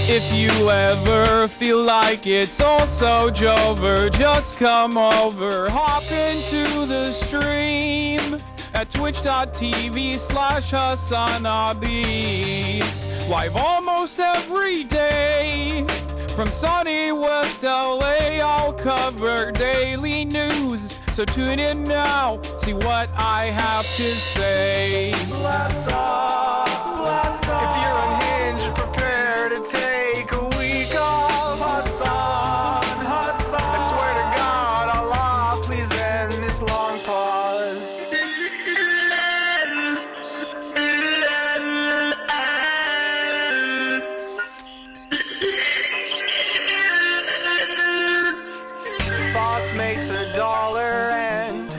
If you ever feel like it's all so Jover, just come over, hop into the stream at twitch.tv/HassanAbi. Live almost every day from sunny West LA. I'll cover daily news, so tune in now, see what I have to say. Blast off, blast off. If you're unhinged, prepare to take a week off. Hassan, Hassan. I swear to God, Allah, please end this long pause. Boss makes $1 and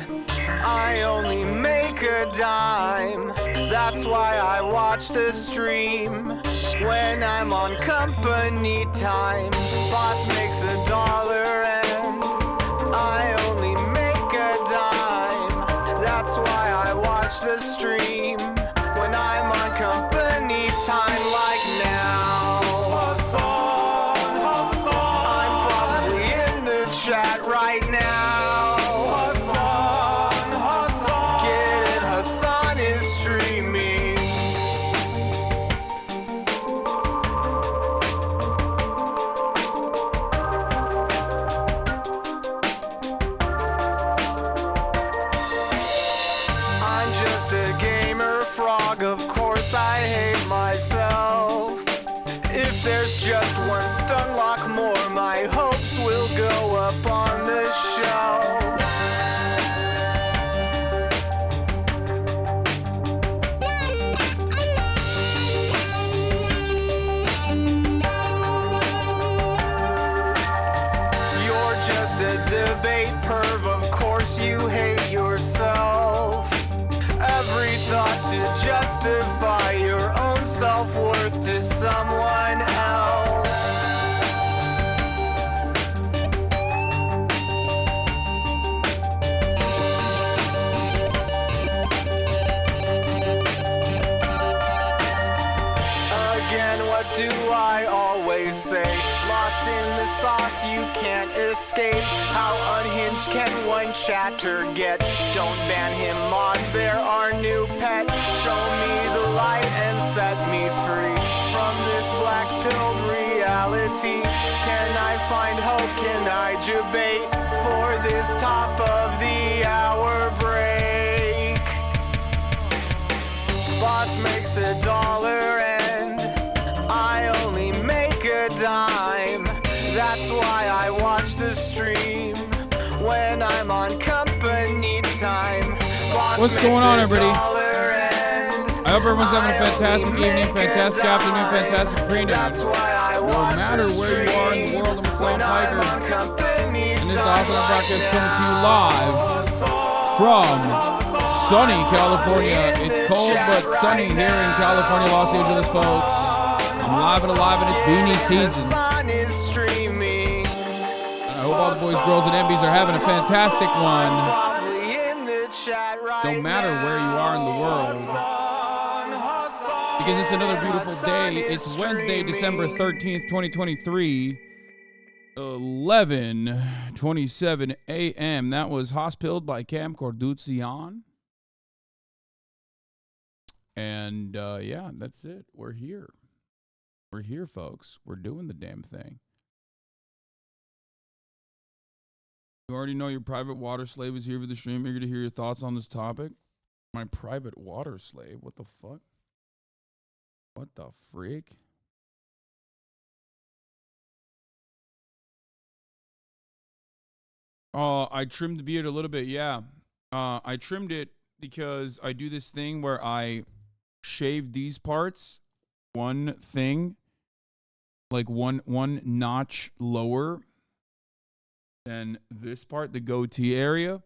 I only make a dime. That's why I watch the stream when I'm on company time. Boss makes $1 and I only make a dime. That's why I watch the stream when I'm on company time, like now. Hassan, Hassan. I'm probably in the chat right now. Hassan, Hassan. Get it, Hassan is streaming. I'm just a gamer frog, of course I hate myself. If there's just one Stunlock more, my hopes will go up on the shelf. You're just a debate perv, of course you hate yourself. Every thought to justify your own self-worth to someone else. say. Lost in the sauce, you can't escape. How unhinged can one chatter get? Don't ban him, mods, there are new pets. Show me the light and set me free from this black-pilled reality. Can I find hope? Can I debate for this top of the hour break? Boss makes $1 and I only make a dime. That's why I watch the stream when I'm on company time. Boss What's going on, everybody? I hope everyone's having a fantastic evening, fantastic afternoon, fantastic pre-night. No matter where you are in the world, I'm Hassan Piker. And this is the Hassan Broadcast coming to you live from sunny California. It's cold but sunny here in California, Los Angeles, folks. I'm live and alive, and it's beanie season. I hope all the boys, girls, and MBs are having a fantastic one. No matter where you are in the world. Because it's another beautiful day. It's Wednesday, December 13th, 2023, 11:27 a.m. That was Hospilled by Cam Corduzian. And, yeah, that's it. We're here. We're here, folks. We're doing the damn thing. You already know your private water slave is here for the stream. Eager to hear your thoughts on this topic. My private water slave? What the fuck? What the freak? Oh, I trimmed the beard a little bit, yeah. I trimmed it because I do this thing where I shave these parts one thing, like one notch lower than this part, the goatee area,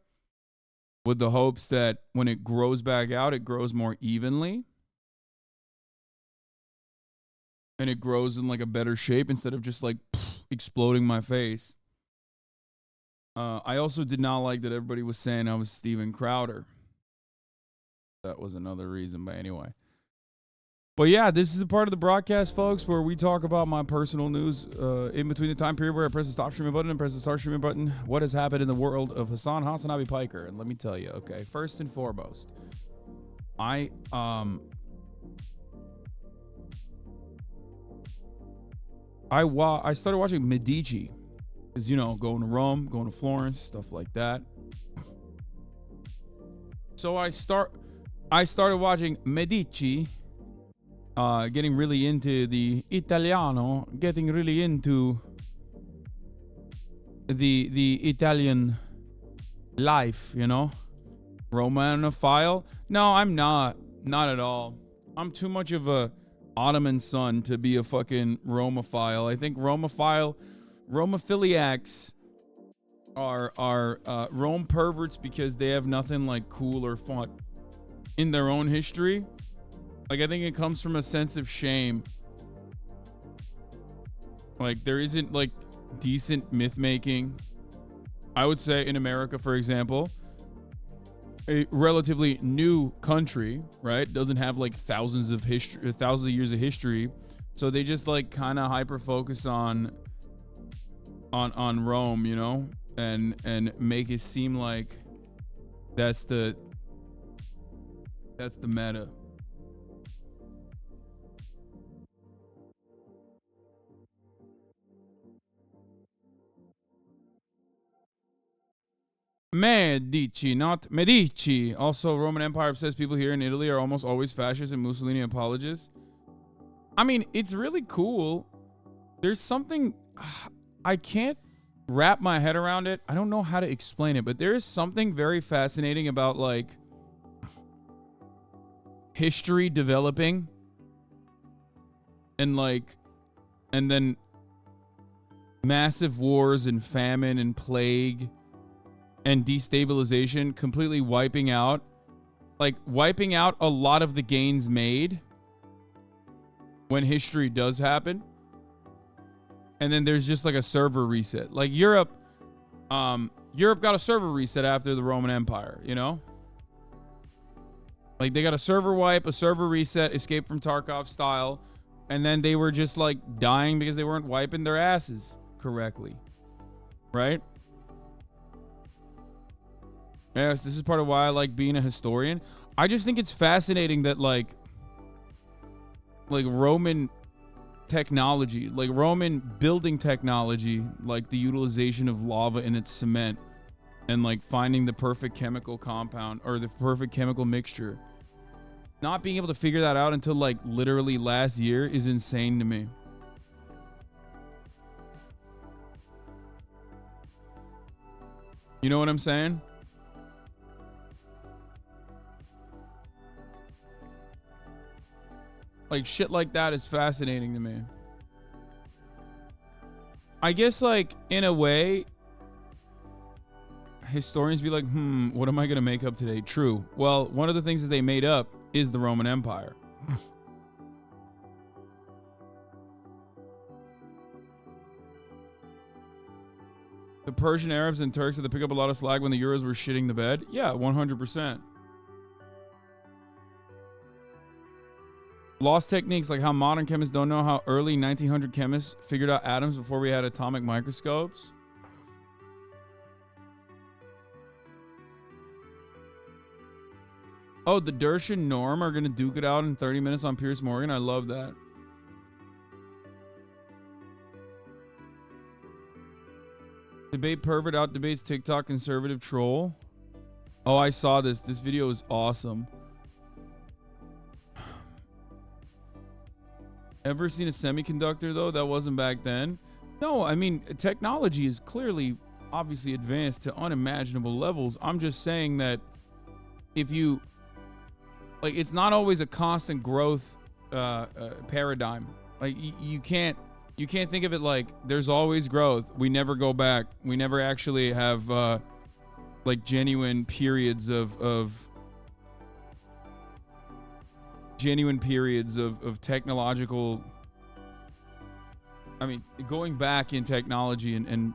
with the hopes that when it grows back out, it grows more evenly. And it grows in like a better shape instead of just like exploding my face. I also did not like that everybody was saying I was Steven Crowder. That was another reason, but anyway. But yeah, this is a part of the broadcast, folks, where we talk about my personal news in between the time period where I press the stop streaming button and press the start streaming button. What has happened in the world of Hassan Hasanabi Piker? And let me tell you, okay, first and foremost, I started watching Medici, because, you know, going to Rome, going to Florence, stuff like that. So I started watching Medici, getting really into the Italiano, getting really into the Italian life, you know? Romanophile? No, I'm not at all. I'm too much of a Ottoman son to be a fucking Romophile. I think Romophiliacs are Rome perverts because they have nothing like cool or fun in their own history. Like, I think it comes from a sense of shame. Like, there isn't like decent myth making. I would say in America, for example, a relatively new country, right? Doesn't have like thousands of years of history. So they just like kind of hyper focus on Rome, you know, and make it seem like that's the meta. Medici, not Medici. Also, Roman Empire obsessed people here in Italy are almost always fascists and Mussolini apologists. I mean, it's really cool. There's something, I can't wrap my head around it. I don't know how to explain it, but there is something very fascinating about like history developing and then massive wars and famine and plague and destabilization completely wiping out a lot of the gains made when history does happen. And then there's just like a server reset. Like Europe got a server reset after the Roman Empire, you know? Like they got a server wipe, a server reset, Escape from Tarkov style. And then they were just like dying because they weren't wiping their asses correctly. Right? Yes, this is part of why I like being a historian. I just think it's fascinating that like Roman technology, like Roman building technology, like the utilization of lava in its cement and like finding the perfect chemical compound or the perfect chemical mixture. Not being able to figure that out until like literally last year is insane to me. You know what I'm saying? Like shit like that is fascinating to me. I guess like in a way, historians be like, what am I going to make up today? True. Well, one of the things that they made up is the Roman Empire. The Persian Arabs and Turks had to pick up a lot of slack when the Euros were shitting the bed. Yeah, 100%. Lost techniques, like how modern chemists don't know how early 1900 chemists figured out atoms before we had atomic microscopes. Oh, the Dersh and Norm are going to duke it out in 30 minutes on Piers Morgan. I love that. Debate pervert out debates TikTok conservative troll. Oh, I saw this. This video is awesome. Ever seen a semiconductor, though? That wasn't back then. No, I mean, technology is clearly, obviously advanced to unimaginable levels. I'm just saying that if you... like, it's not always a constant growth paradigm. Like, you can't think of it like there's always growth. We never go back. We never actually have like genuine periods of technological. I mean, going back in technology and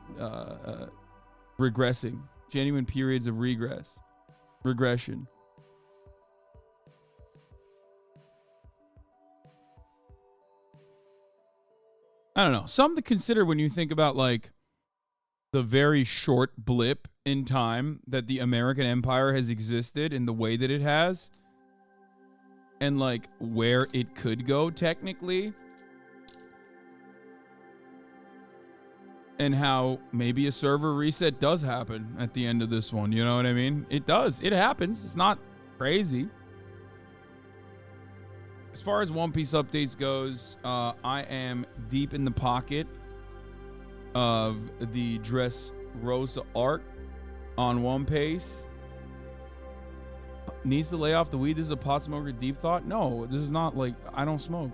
regressing. Genuine periods of regression. I don't know. Something to consider when you think about like the very short blip in time that the American Empire has existed in the way that it has, and like where it could go technically, and how maybe a server reset does happen at the end of this one. You know what I mean? It does. It happens. It's not crazy. As far as One Piece updates goes, I am deep in the pocket of the Dressrosa arc on One Piece. Needs to lay off the weed. This is a pot smoker deep thought. No, this is not like I don't smoke.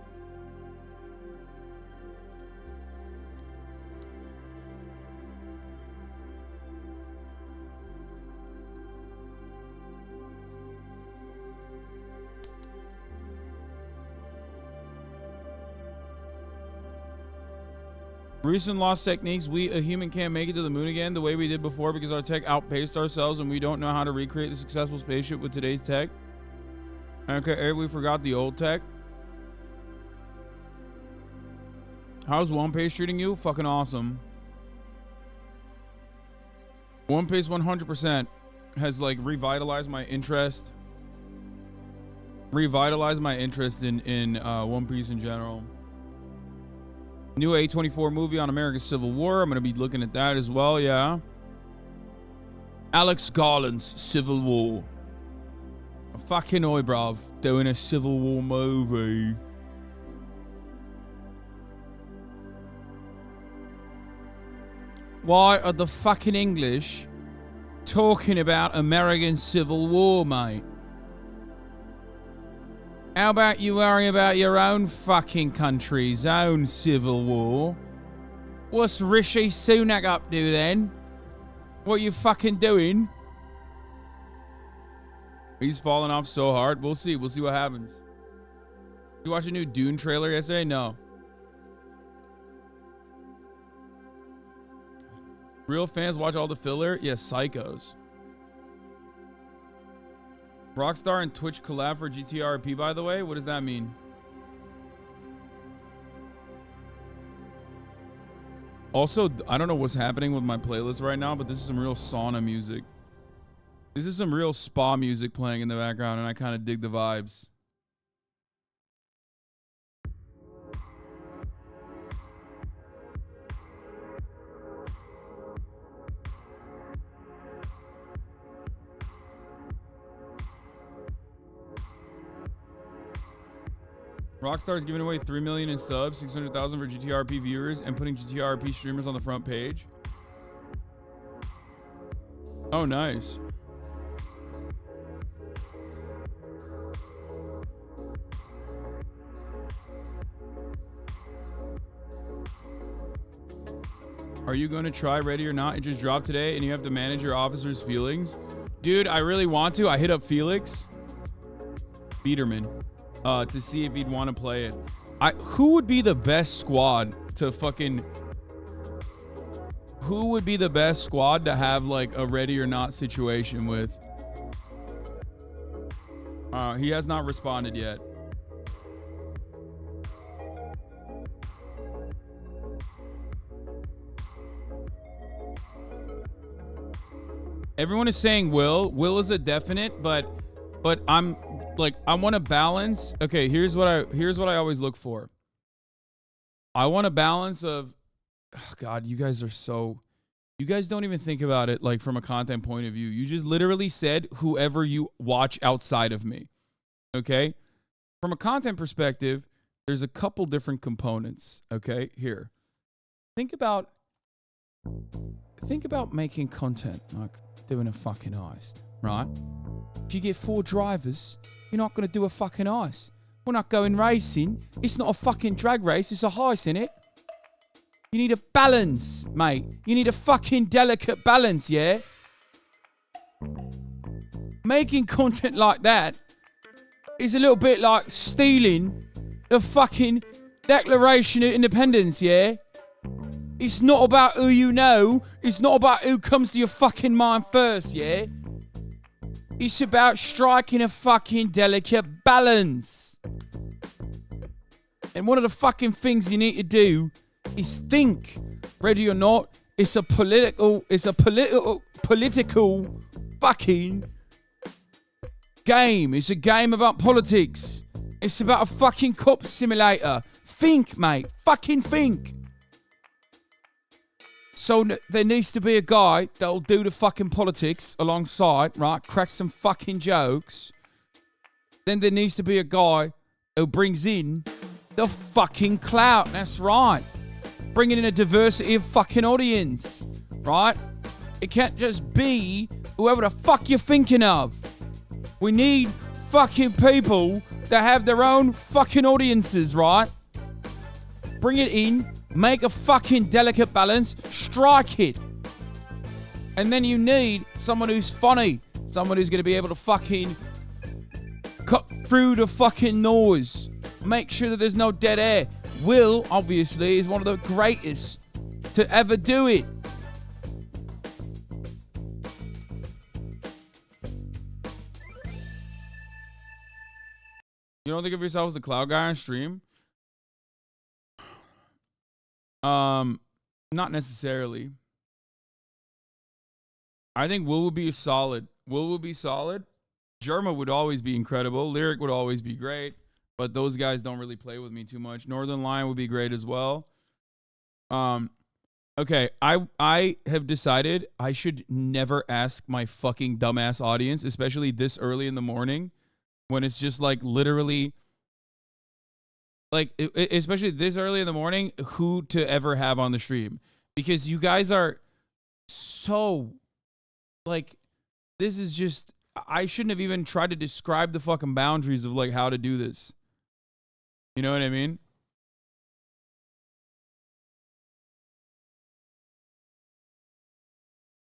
Recent lost techniques. A human can't make it to the moon again the way we did before because our tech outpaced ourselves and we don't know how to recreate the successful spaceship with today's tech. Okay, we forgot the old tech. How's One Piece treating you? Fucking awesome. One Piece 100% has like revitalized my interest. Revitalized my interest in One Piece in general. New A24 movie on America's Civil War. I'm going to be looking at that as well, yeah. Alex Garland's Civil War. Fucking oi, bruv. Doing a Civil War movie. Why are the fucking English talking about American Civil War, mate? How about you worry about your own fucking country's own civil war? What's Rishi Sunak up to then? What you fucking doing? He's falling off so hard. We'll see. We'll see what happens. Did you watch a new Dune trailer yesterday? No. Real fans watch all the filler? Yeah, psychos. Rockstar and Twitch collab for GTRP, by the way. What does that mean? Also, I don't know what's happening with my playlist right now, but this is some real sauna music. This is some real spa music playing in the background, and I kind of dig the vibes. Rockstar is giving away 3 million in subs, 600,000 for GTRP viewers, and putting GTRP streamers on the front page. Oh, nice. Are you going to try Ready or Not? It just dropped today, and you have to manage your officer's feelings. Dude, I really want to. I hit up Felix Biederman to see if he'd want to play it. Who would be the best squad to fucking... Who would be the best squad to have, like, a Ready or Not situation with? He has not responded yet. Everyone is saying Will. Will is a definite, but I'm like, I want to balance. Okay, here's what I always look for. I want a balance of, oh God, you guys don't even think about it like from a content point of view. You just literally said whoever you watch outside of me. Okay? From a content perspective, there's a couple different components. Okay? Here. Think about making content, like doing a fucking heist, right? If you get 4 drivers, you're not going to do a fucking heist. We're not going racing. It's not a fucking drag race. It's a heist, innit? You need a balance, mate. You need a fucking delicate balance, yeah? Making content like that is a little bit like stealing the fucking Declaration of Independence, yeah? It's not about who you know. It's not about who comes to your fucking mind first, yeah? It's about striking a fucking delicate balance. And one of the fucking things you need to do is think. Ready or Not, it's a political fucking game. It's a game about politics. It's about a fucking cop simulator. Think, mate. Fucking think. So there needs to be a guy that'll do the fucking politics alongside, right? Crack some fucking jokes. Then there needs to be a guy who brings in the fucking clout. That's right. Bringing in a diversity of fucking audience, right? It can't just be whoever the fuck you're thinking of. We need fucking people that have their own fucking audiences, right? Bring it in. Make a fucking delicate balance. Strike it. And then you need someone who's funny. Someone who's going to be able to fucking cut through the fucking noise. Make sure that there's no dead air. Will, obviously, is one of the greatest to ever do it. You don't think of yourself as the cloud guy on stream? Not necessarily. I think Will would be solid. Will would be solid. Jerma would always be incredible. Lyric would always be great, but those guys don't really play with me too much. Northern Lion would be great as well. Okay, I have decided I should never ask my fucking dumbass audience, especially this early in the morning, when it's just like literally, like, especially this early in the morning, who to ever have on the stream. Because you guys are so, like, this is just, I shouldn't have even tried to describe the fucking boundaries of, like, how to do this. You know what I mean?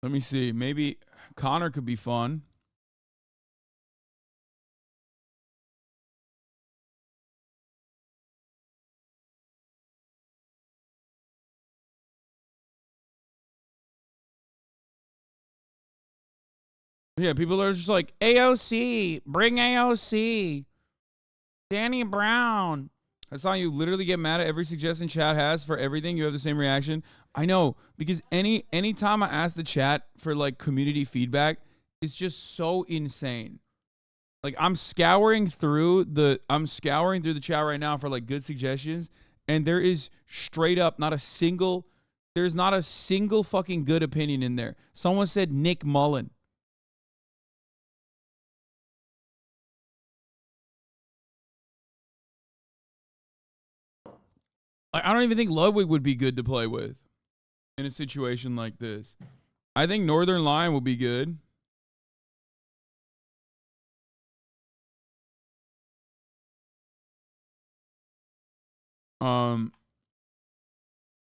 Let me see. Maybe Connor could be fun. Yeah, people are just like, AOC, bring AOC. Danny Brown. Hassan, you literally get mad at every suggestion chat has for everything. You have the same reaction. I know, because anytime I ask the chat for like community feedback, it's just so insane. Like I'm scouring through the chat right now for like good suggestions, and there is straight up there's not a single fucking good opinion in there. Someone said Nick Mullen. I don't even think Ludwig would be good to play with in a situation like this. I think Northern Lion will be good.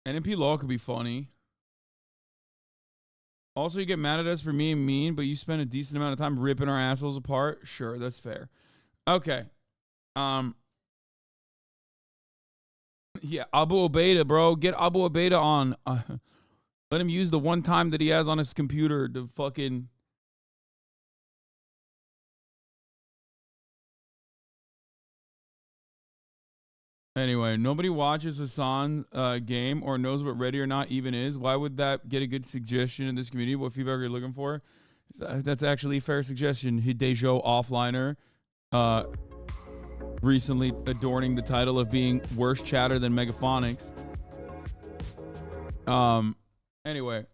NMP Law could be funny. Also, you get mad at us for being mean, but you spend a decent amount of time ripping our assholes apart. Sure, that's fair. Okay. Yeah, Abu Obeida, bro. Get Abu Obeida on. Let him use the one time that he has on his computer to fucking... Anyway, nobody watches Hassan game or knows what Ready or Not even is. Why would that get a good suggestion in this community? What feedback are you looking for? That's actually a fair suggestion. Hidejo Offliner recently adorning the title of being worse chatter than Megaphonics. Anyway.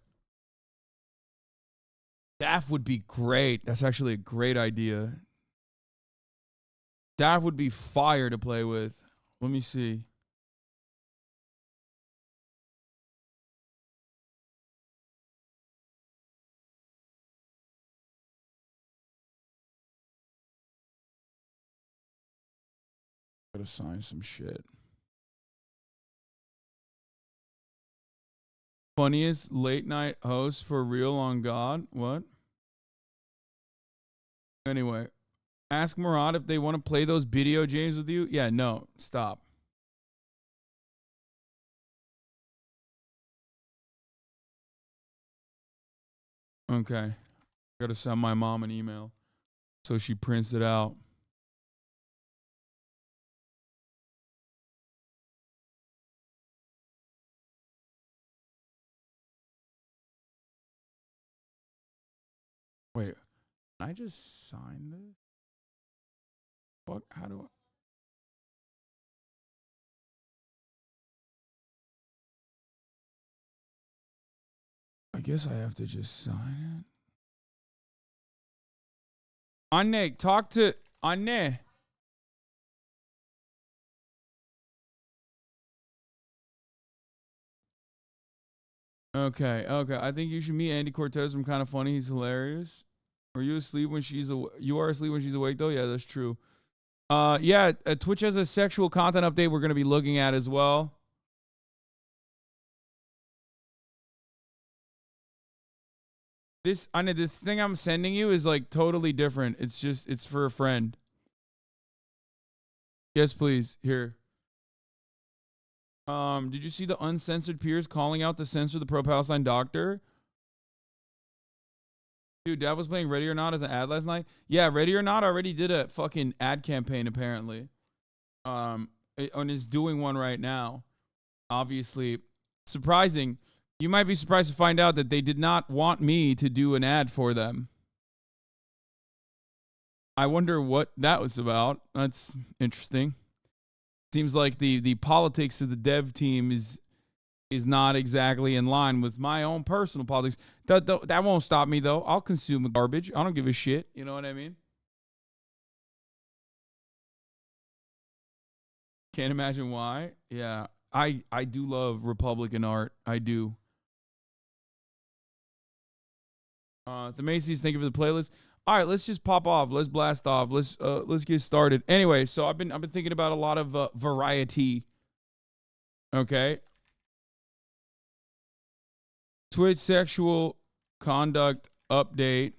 Daff would be great. That's actually a great idea. Daff would be fire to play with. Let me see. Gotta sign some shit. Funniest late night host for real on God? What? Anyway. Ask Murad if they want to play those video games with you. Yeah, no. Stop. Okay. Gotta send my mom an email so she prints it out. Wait. Can I just sign this? Fuck, how do I guess I have to just sign it. Anne, talk to Anne. Okay. I think you should meet Andy Cortez. I'm kind of funny. He's hilarious. Are you asleep when you are asleep when she's awake though? Yeah, that's true. Yeah, Twitch has a sexual content update we're going to be looking at as well. This thing I'm sending you is like totally different. It's for a friend. Yes, please. Here. Did you see the uncensored peers calling out to censor the pro-Palestine doctor? Dude, Dav was playing Ready or Not as an ad last night. Yeah, Ready or Not already did a fucking ad campaign apparently. And is doing one right now. Obviously, surprising. You might be surprised to find out that they did not want me to do an ad for them. I wonder what that was about. That's interesting. Seems like the politics of the dev team is not exactly in line with my own personal politics. That won't stop me, though. I'll consume the garbage. I don't give a shit. You know what I mean? Can't imagine why. Yeah, I do love Republican art. I do. The Macy's, thank you for the playlist. All right, let's just pop off. Let's blast off. Let's get started. Anyway, so I've been thinking about a lot of variety. Okay. Twitch sexual conduct update.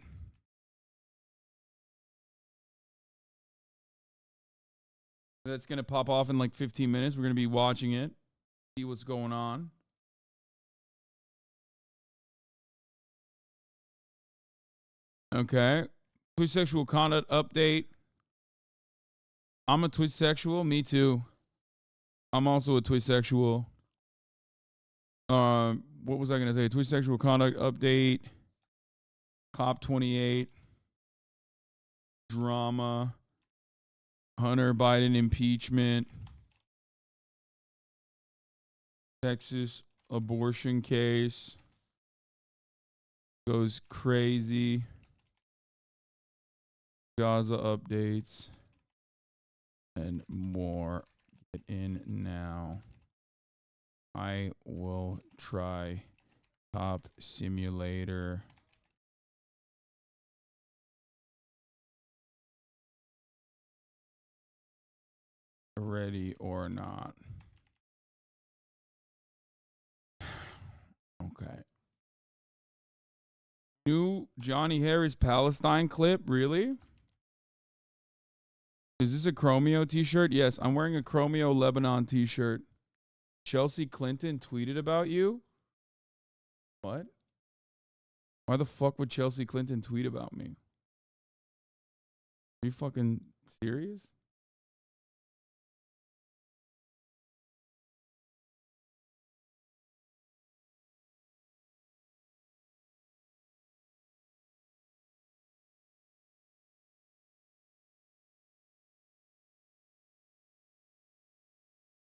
That's going to pop off in like 15 minutes. We're going to be watching it. See what's going on. Okay. Twitch sexual conduct update. I'm a Twitch sexual. Me too. I'm also a Twitchsexual. What was I gonna say? Twitchsexual conduct update. COP28. Drama. Hunter Biden impeachment. Texas abortion case. Goes crazy. Gaza updates. And more. Get in now. I will try Cop Simulator. Ready or not. Okay. New Johnny Harris Palestine clip? Really? Is this a Chromeo t-shirt? Yes, I'm wearing a Chromeo Lebanon t-shirt. Chelsea Clinton tweeted about you? What? Why the fuck would Chelsea Clinton tweet about me? Are you fucking serious?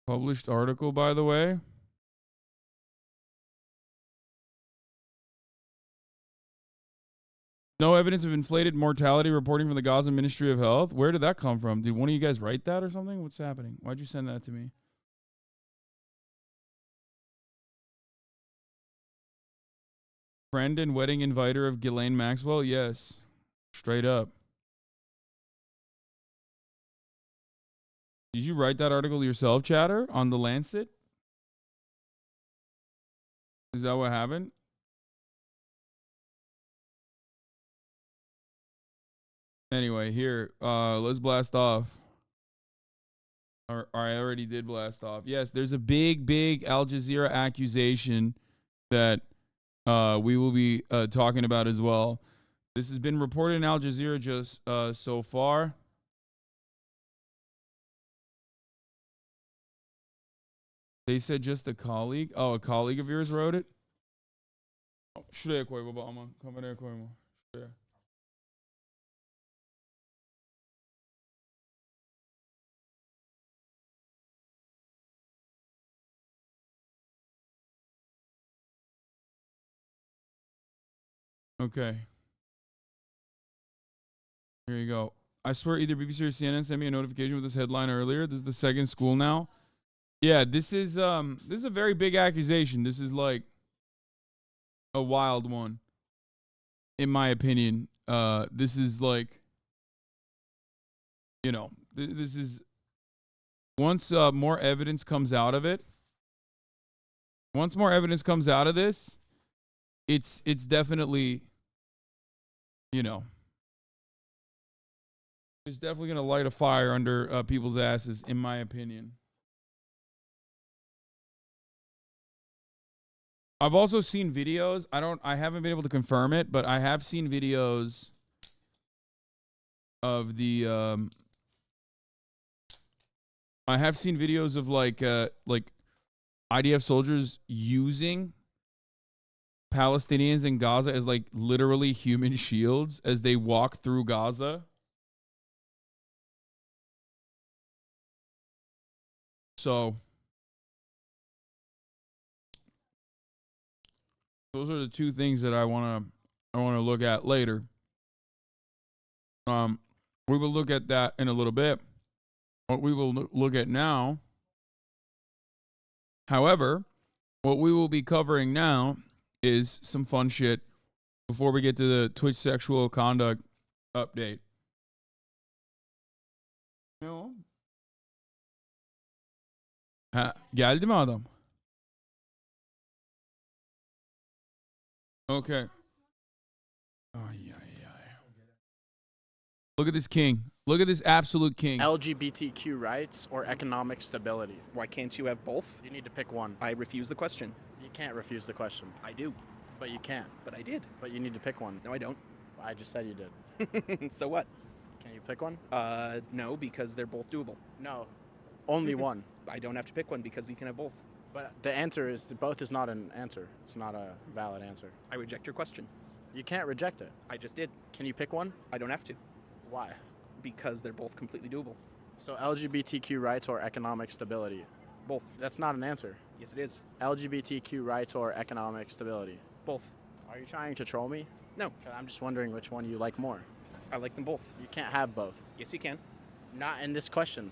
Published article, by the way. No evidence of inflated mortality reporting from the Gaza Ministry of Health. Where did that come from? Did one of you guys write that or something? What's happening? Why'd you send that to me? Friend and wedding inviter of Ghislaine Maxwell? Yes. Straight up. Did you write that article yourself, Chatter, on The Lancet? Is that what happened? Anyway, here, let's blast off. Or I already did blast off. Yes, there's a big Al Jazeera accusation that we will be talking about as well. This has been reported in Al Jazeera just so far. They said just a colleague. Oh, a colleague of yours wrote it? Okay. Here you go. I swear either BBC or CNN sent me a notification with this headline earlier. This is the second school now. Yeah, this is a very big accusation. This is like a wild one, in my opinion. This is like, you know, this is once more evidence comes out of it. Once more evidence comes out of this, it's definitely, you know, it's definitely gonna light a fire under people's asses, in my opinion. I've also seen videos. I haven't been able to confirm it, but I have seen videos of the I have seen videos of like IDF soldiers using Palestinians in Gaza as like literally human shields as they walk through Gaza. So those are the two things that I want to look at later. We will look at that in a little bit. What we will look at now, however, what we will be covering now is some fun shit before we get to the Twitchsexual conduct update. No. Geldi mi adam? Okay. Look at this king. Look at this absolute king. LGBTQ rights or economic stability? Why can't you have both? You need to pick one. I refuse the question. You can't refuse the question. I do. But you can't. But I did. But you need to pick one. No, I don't. I just said you did. So what? Can you pick one? No, because they're both doable. No. Only one. I don't have to pick one because you can have both. But the answer is both is not an answer. It's not a valid answer. I reject your question. You can't reject it. I just did. Can you pick one? I don't have to Why? because they're both completely doable. So LGBTQ rights or economic stability? Both. That's not an answer. Yes, it is. LGBTQ rights or economic stability? Both. Are you trying to troll me? No, 'Cause I'm just wondering which one you like more. I like them both. You can't have both. Yes, you can. Not in this question.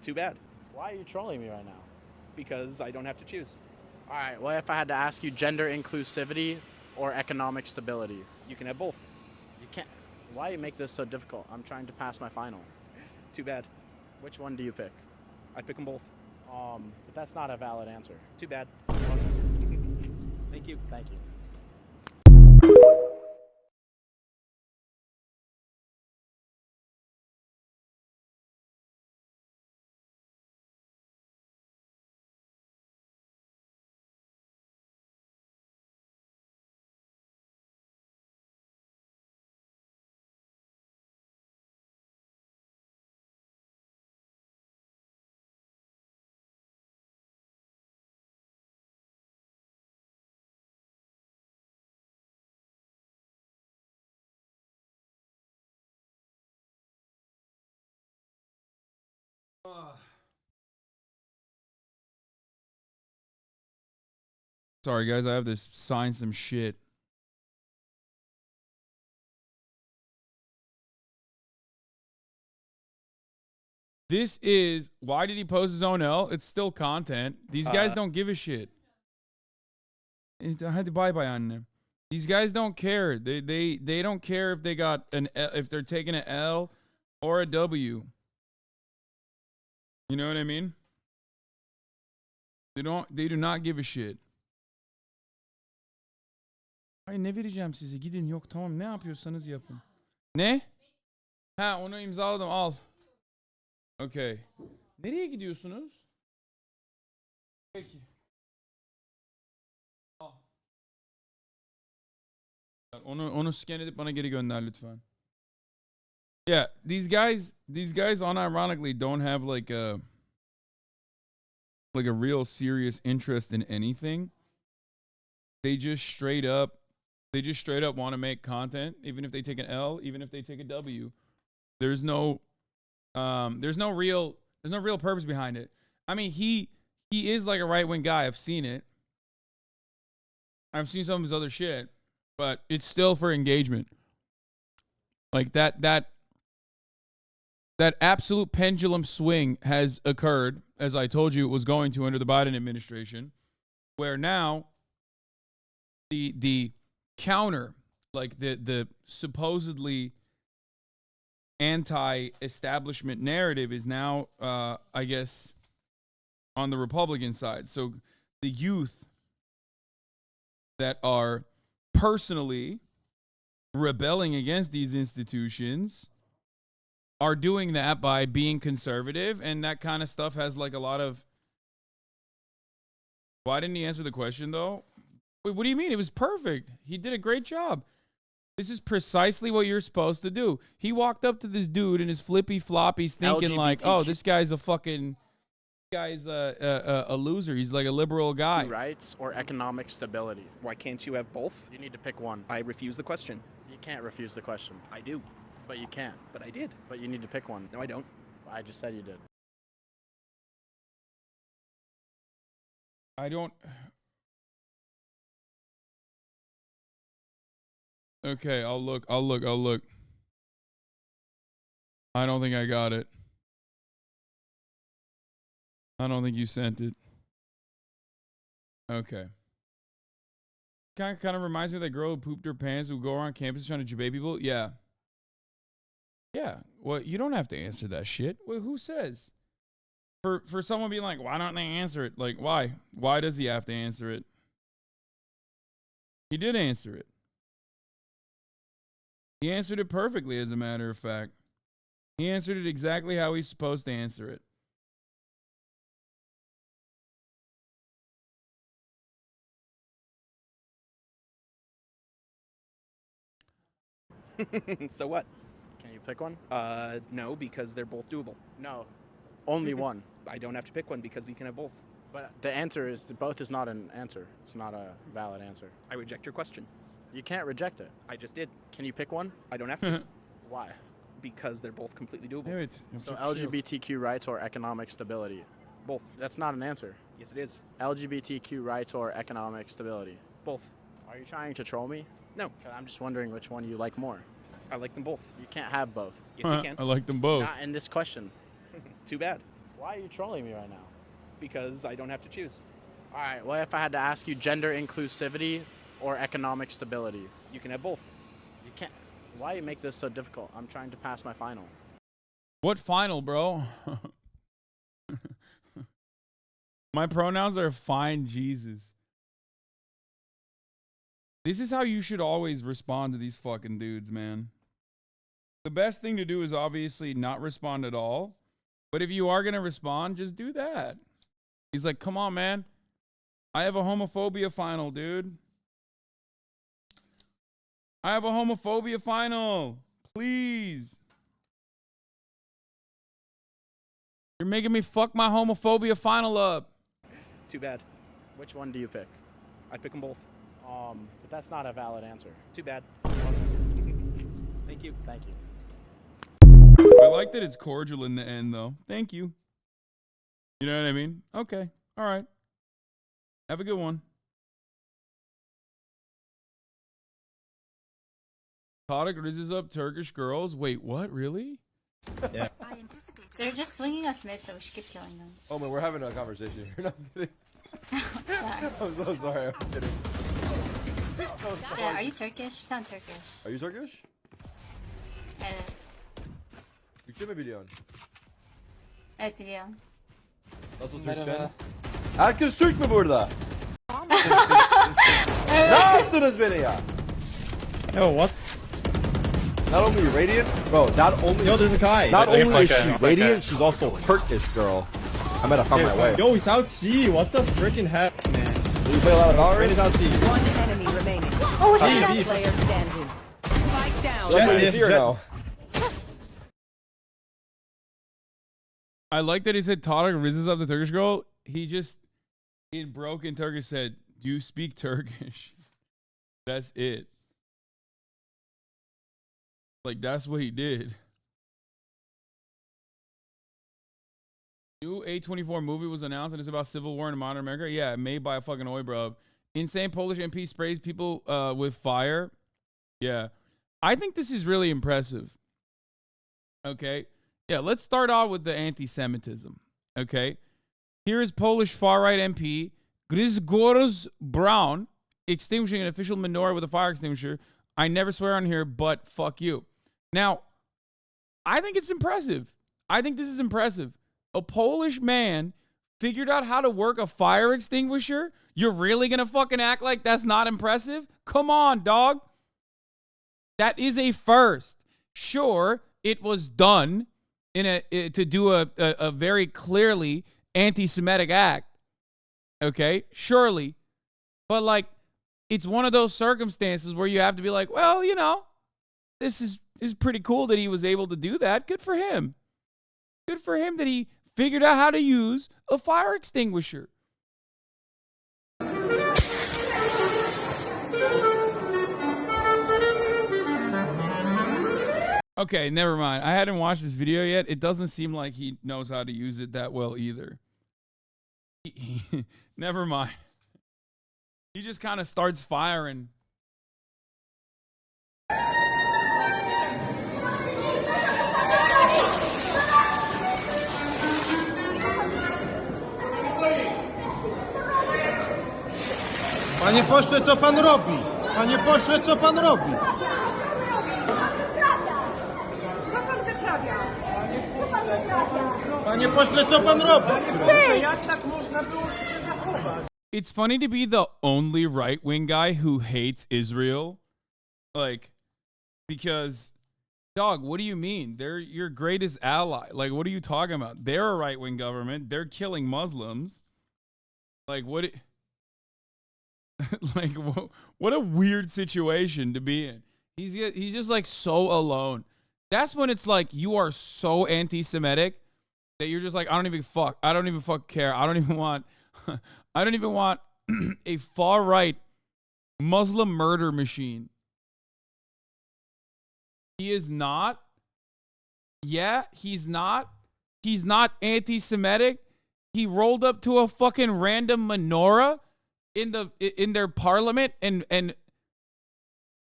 Too bad Why are you trolling me right now? because I don't have to choose. All right, what if I had to ask you gender inclusivity or economic stability? You can have both. You can't. Why you make this so difficult? I'm trying to pass my final. Too bad. Which one do you pick? I pick them both. But that's not a valid answer. Too bad. Thank you. Thank you. Sorry, guys. I have to sign some shit. This is why did he post his own L? It's still content. These guys don't give a shit. I had to bye on them. These guys don't care. They don't care if they got an L, if they're taking an L or a W. You know what I mean? They do not give a shit. Ay ne vereceğim size? Gidin yok tamam ne yapıyorsanız yapın. Ne? Ha onu imzaladım al. Okay. Nereye gidiyorsunuz? Peki. Al. Onu scan edip bana geri gönder lütfen. Yeah, these guys unironically don't have like a real serious interest in anything. They just straight up want to make content, even if they take an L, even if they take a W. There's no real purpose behind it. I mean, he is like a right-wing guy. I've seen it. I've seen some of his other shit, but it's still for engagement. Like that absolute pendulum swing has occurred, as I told you it was going to under the Biden administration, where now the counter, like the supposedly anti-establishment narrative is now, I guess, on the Republican side. So the youth that are personally rebelling against these institutions are doing that by being conservative, and that kind of stuff has like a lot of... Why didn't he answer the question, though? Wait, what do you mean? It was perfect. He did a great job. This is precisely what you're supposed to do. He walked up to this dude in his flippy floppies thinking like, oh, this guy's a loser. He's like a liberal guy. Rights or economic stability? Why can't you have both? You need to pick one. I refuse the question. You can't refuse the question. I do. But you can't. But I did. But you need to pick one. No, I don't. I just said you did. I don't... Okay, I'll look. I don't think I got it. I don't think you sent it. Okay. Kind of reminds me of that girl who pooped her pants who go around campus trying to debate people. Yeah. Yeah. Well, you don't have to answer that shit. Well, who says? For someone being like, why don't they answer it? Like, why? Why does he have to answer it? He did answer it. He answered it perfectly, as a matter of fact. He answered it exactly how he's supposed to answer So what? Can you pick one? No, because they're both doable. No. Only one. I don't have to pick one because you can have both. But the answer is both is not an answer. It's not a valid answer. I reject your question. You can't reject it. I just did. Can you pick one? I don't have to Why? because they're both completely doable. Damn it. So LGBTQ rights or economic stability? Both. That's not an answer. Yes, it is. LGBTQ rights or economic stability? Both. Are you trying to troll me? No, 'Cause I'm just wondering which one you like more. I like them both. You can't have both. Yes, you can. I like them both. Not in this question. Too bad. Why are you trolling me right now? Because I don't have to choose. All right, what if I had to ask you gender inclusivity or economic stability? You can have both. You can't. Why you make this so difficult? I'm trying to pass my final. What final, bro? My pronouns are fine Jesus. This is how you should always respond to these fucking dudes, man. The best thing to do is obviously not respond at all. But if you are going to respond, just do that. He's like, come on, man. I have a homophobia final, dude. I have a homophobia final. Please. You're making me fuck my homophobia final up. Too bad. Which one do you pick? I pick them both. But that's not a valid answer. Too bad. Thank you. Thank you. I like that it's cordial in the end, though. Thank you. You know what I mean? Okay. All right. Have a good one. Kodak rizzes up Turkish girls. Wait, what? Really? Yeah. They're just swinging us mid, so we should keep killing them. Oh man, we're having a conversation here. No, I'm kidding. Sorry. I'm so sorry. I'm kidding. Yeah, are you Turkish? You sound Turkish. Are you Turkish? Evet. Yükleme biliyorsun. Evet biliyorum. Nasıl Türkçe? Herkes Türk mü burada? Ne yaptınız beni ya? Yo, what? Not only Radiant, bro. Not only. Yo, there's a guy. Not only is she Radiant, she's also Turkish, girl. I met her from my way. Yo, he's out C. What the freaking heck, man? Do you play a lot of Rain Valorant? is out C. One enemy remaining. Oh, Hey, shit. beef. Player standing. Spike down. That's what Jet, you see her Jet. now. I like that he said Tarek rizzes up the Turkish girl. He just, in broken Turkish, said, do you speak Turkish? That's it. Like, that's what he did. New A24 movie was announced and it's about civil war in modern America. Yeah, made by a fucking oi, bro. Insane Polish MP sprays people with fire. Yeah. I think this is really impressive. Okay. Yeah, let's start off with the anti-Semitism. Okay. Here is Polish far-right MP Grzegorz Braun extinguishing an official menorah with a fire extinguisher. I never swear on here, but fuck you. Now, I think it's impressive. I think this is impressive. A Polish man figured out how to work a fire extinguisher. You're really going to fucking act like that's not impressive? Come on, dog. That is a first. Sure, it was done to do a very clearly anti-Semitic act. Okay, surely. But like, it's one of those circumstances where you have to be like, well, you know, this is pretty cool that he was able to do that. Good for him. Good for him that he figured out how to use a fire extinguisher. Okay, never mind. I hadn't watched this video yet. It doesn't seem like he knows how to use it that well either. Never mind. He just kind of starts firing. Panie pośle, co pan robi? Panie pośle, co pan robi? Panie pośle, co pan robi? Jak tak można było się zachować? It's funny to be the only right-wing guy who hates Israel. Like, because, dog, what do you mean? They're your greatest ally. Like, what are you talking about? They're a right-wing government. They're killing Muslims. Like, what? Like, what a weird situation to be in. He's just like so alone. That's when it's like you are so anti-Semitic that you're just like, I don't even fuck care. I don't even want I don't even want a far right Muslim murder machine. He is not. Yeah, he's not. He's not anti-Semitic. He rolled up to a fucking random menorah in their parliament and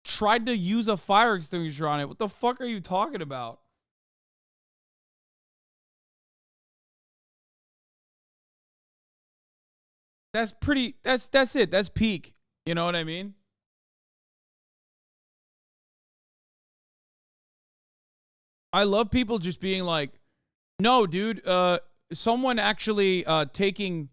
tried to use a fire extinguisher on it. What the fuck are you talking about? That's pretty, that's it. That's peak. You know what I mean? I love people just being like, no, dude, someone actually taking,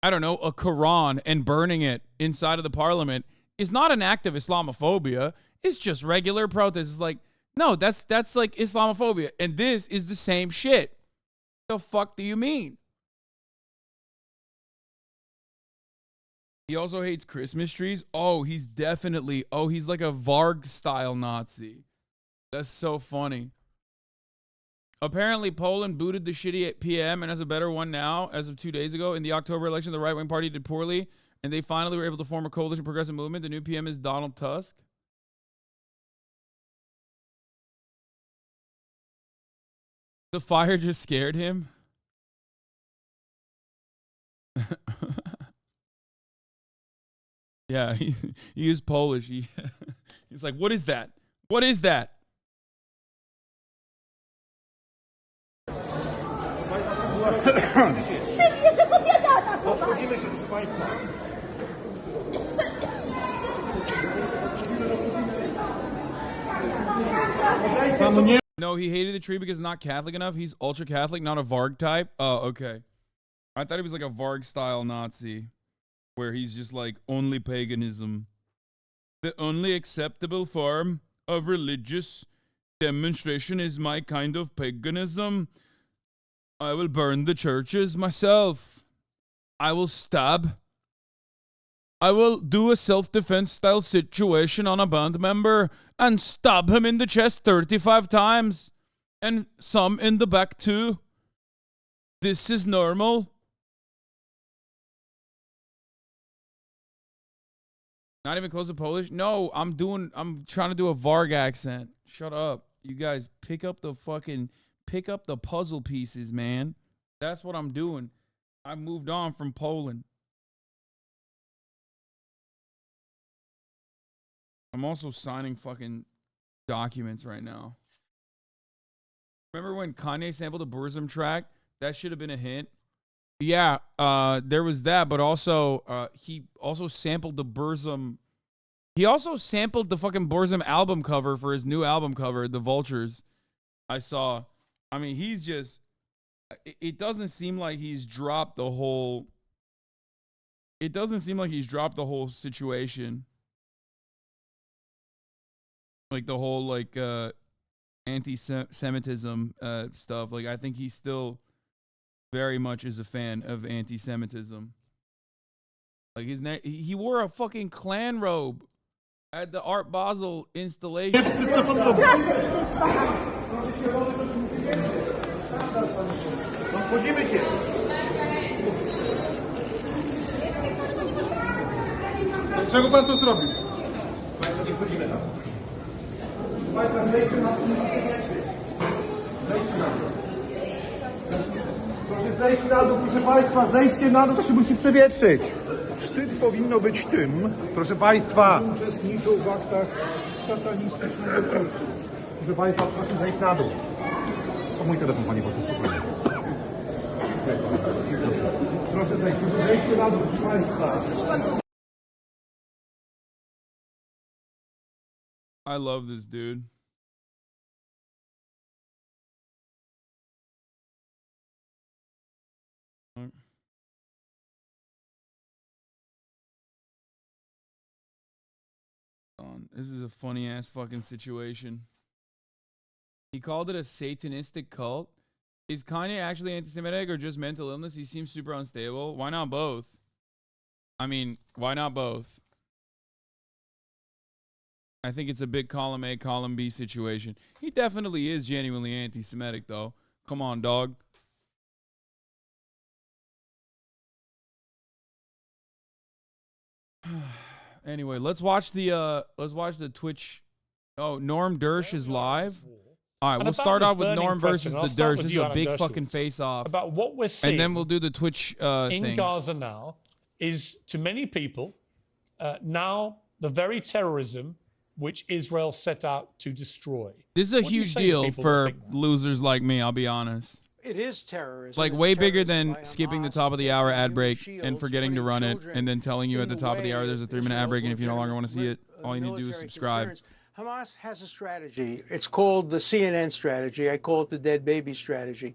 I don't know, a Quran and burning it inside of the parliament is not an act of Islamophobia. It's just regular protest. It's like, no, that's like Islamophobia. And this is the same shit. The fuck do you mean? He also hates Christmas trees. Oh, he's like a Varg-style Nazi. That's so funny. Apparently, Poland booted the shitty PM and has a better one now as of 2 days ago. In the October election, the right-wing party did poorly, and they finally were able to form a coalition progressive movement. The new PM is Donald Tusk. The fire just scared him. Yeah, he is Polish. He's like, what is that? What is that? No, he hated the tree because it's not Catholic enough. He's ultra Catholic, not a Varg type. Oh, okay. I thought he was like a Varg style Nazi, where he's just like only paganism. The only acceptable form of religious demonstration is my kind of paganism. I will burn the churches myself. I will stab. I will do a self-defense style situation on a band member and stab him in the chest 35 times. And some in the back too. This is normal. Not even close to Polish? No, I'm trying to do a Varg accent. Shut up. You guys pick up the puzzle pieces, man. That's what I'm doing. I moved on from Poland. I'm also signing fucking documents right now. Remember when Kanye sampled a Burzum track? That should have been a hint. Yeah, there was that, but also he also sampled the Burzum. He also sampled the fucking Burzum album cover for his new album cover, The Vultures. I saw. I mean, he's just. It doesn't seem like he's dropped the whole. It doesn't seem like he's dropped the whole situation. Like the whole like anti-Semitism stuff. Like I think he still very much is a fan of anti-Semitism. Like he wore a fucking Klan robe at the Art Basel installation. Czego pan tu zrobił? Proszę zejść na dół, proszę Państwa, zejście na dół to się musi przewietrzyć. Wstyd powinno być tym, proszę Państwa, uczestniczą w aktach satanistycznego kultu. Proszę Państwa, proszę zejść na dół. To mój telefon, Panie Pośle, spokojnie. Proszę zejść na dół, proszę Państwa. I love this dude. This is a funny ass fucking situation. He called it a satanistic cult. Is Kanye actually anti-Semitic or just mental illness? He seems super unstable. Why not both? I mean, why not both? I think it's a big column A, column B situation. He definitely is genuinely anti-Semitic, though. Come on, dog. Anyway, let's watch the Twitch. Oh, Norm Dersh is live. All right, we'll start off with Norm versus the Dersh. This is a big fucking face-off. About what we're seeing, and then we'll do the Twitch in thing. Gaza now is, to many people, now the very terrorism which Israel set out to destroy. This is a huge deal for losers like me, I'll be honest. It is terrorism. Like way bigger than skipping the top of the hour ad break and forgetting to run it and then telling you at the top of the hour there's a 3-minute ad break, and if you no longer want to see it, all you need to do is subscribe. Hamas has a strategy. It's called the CNN strategy. I call it the dead baby strategy.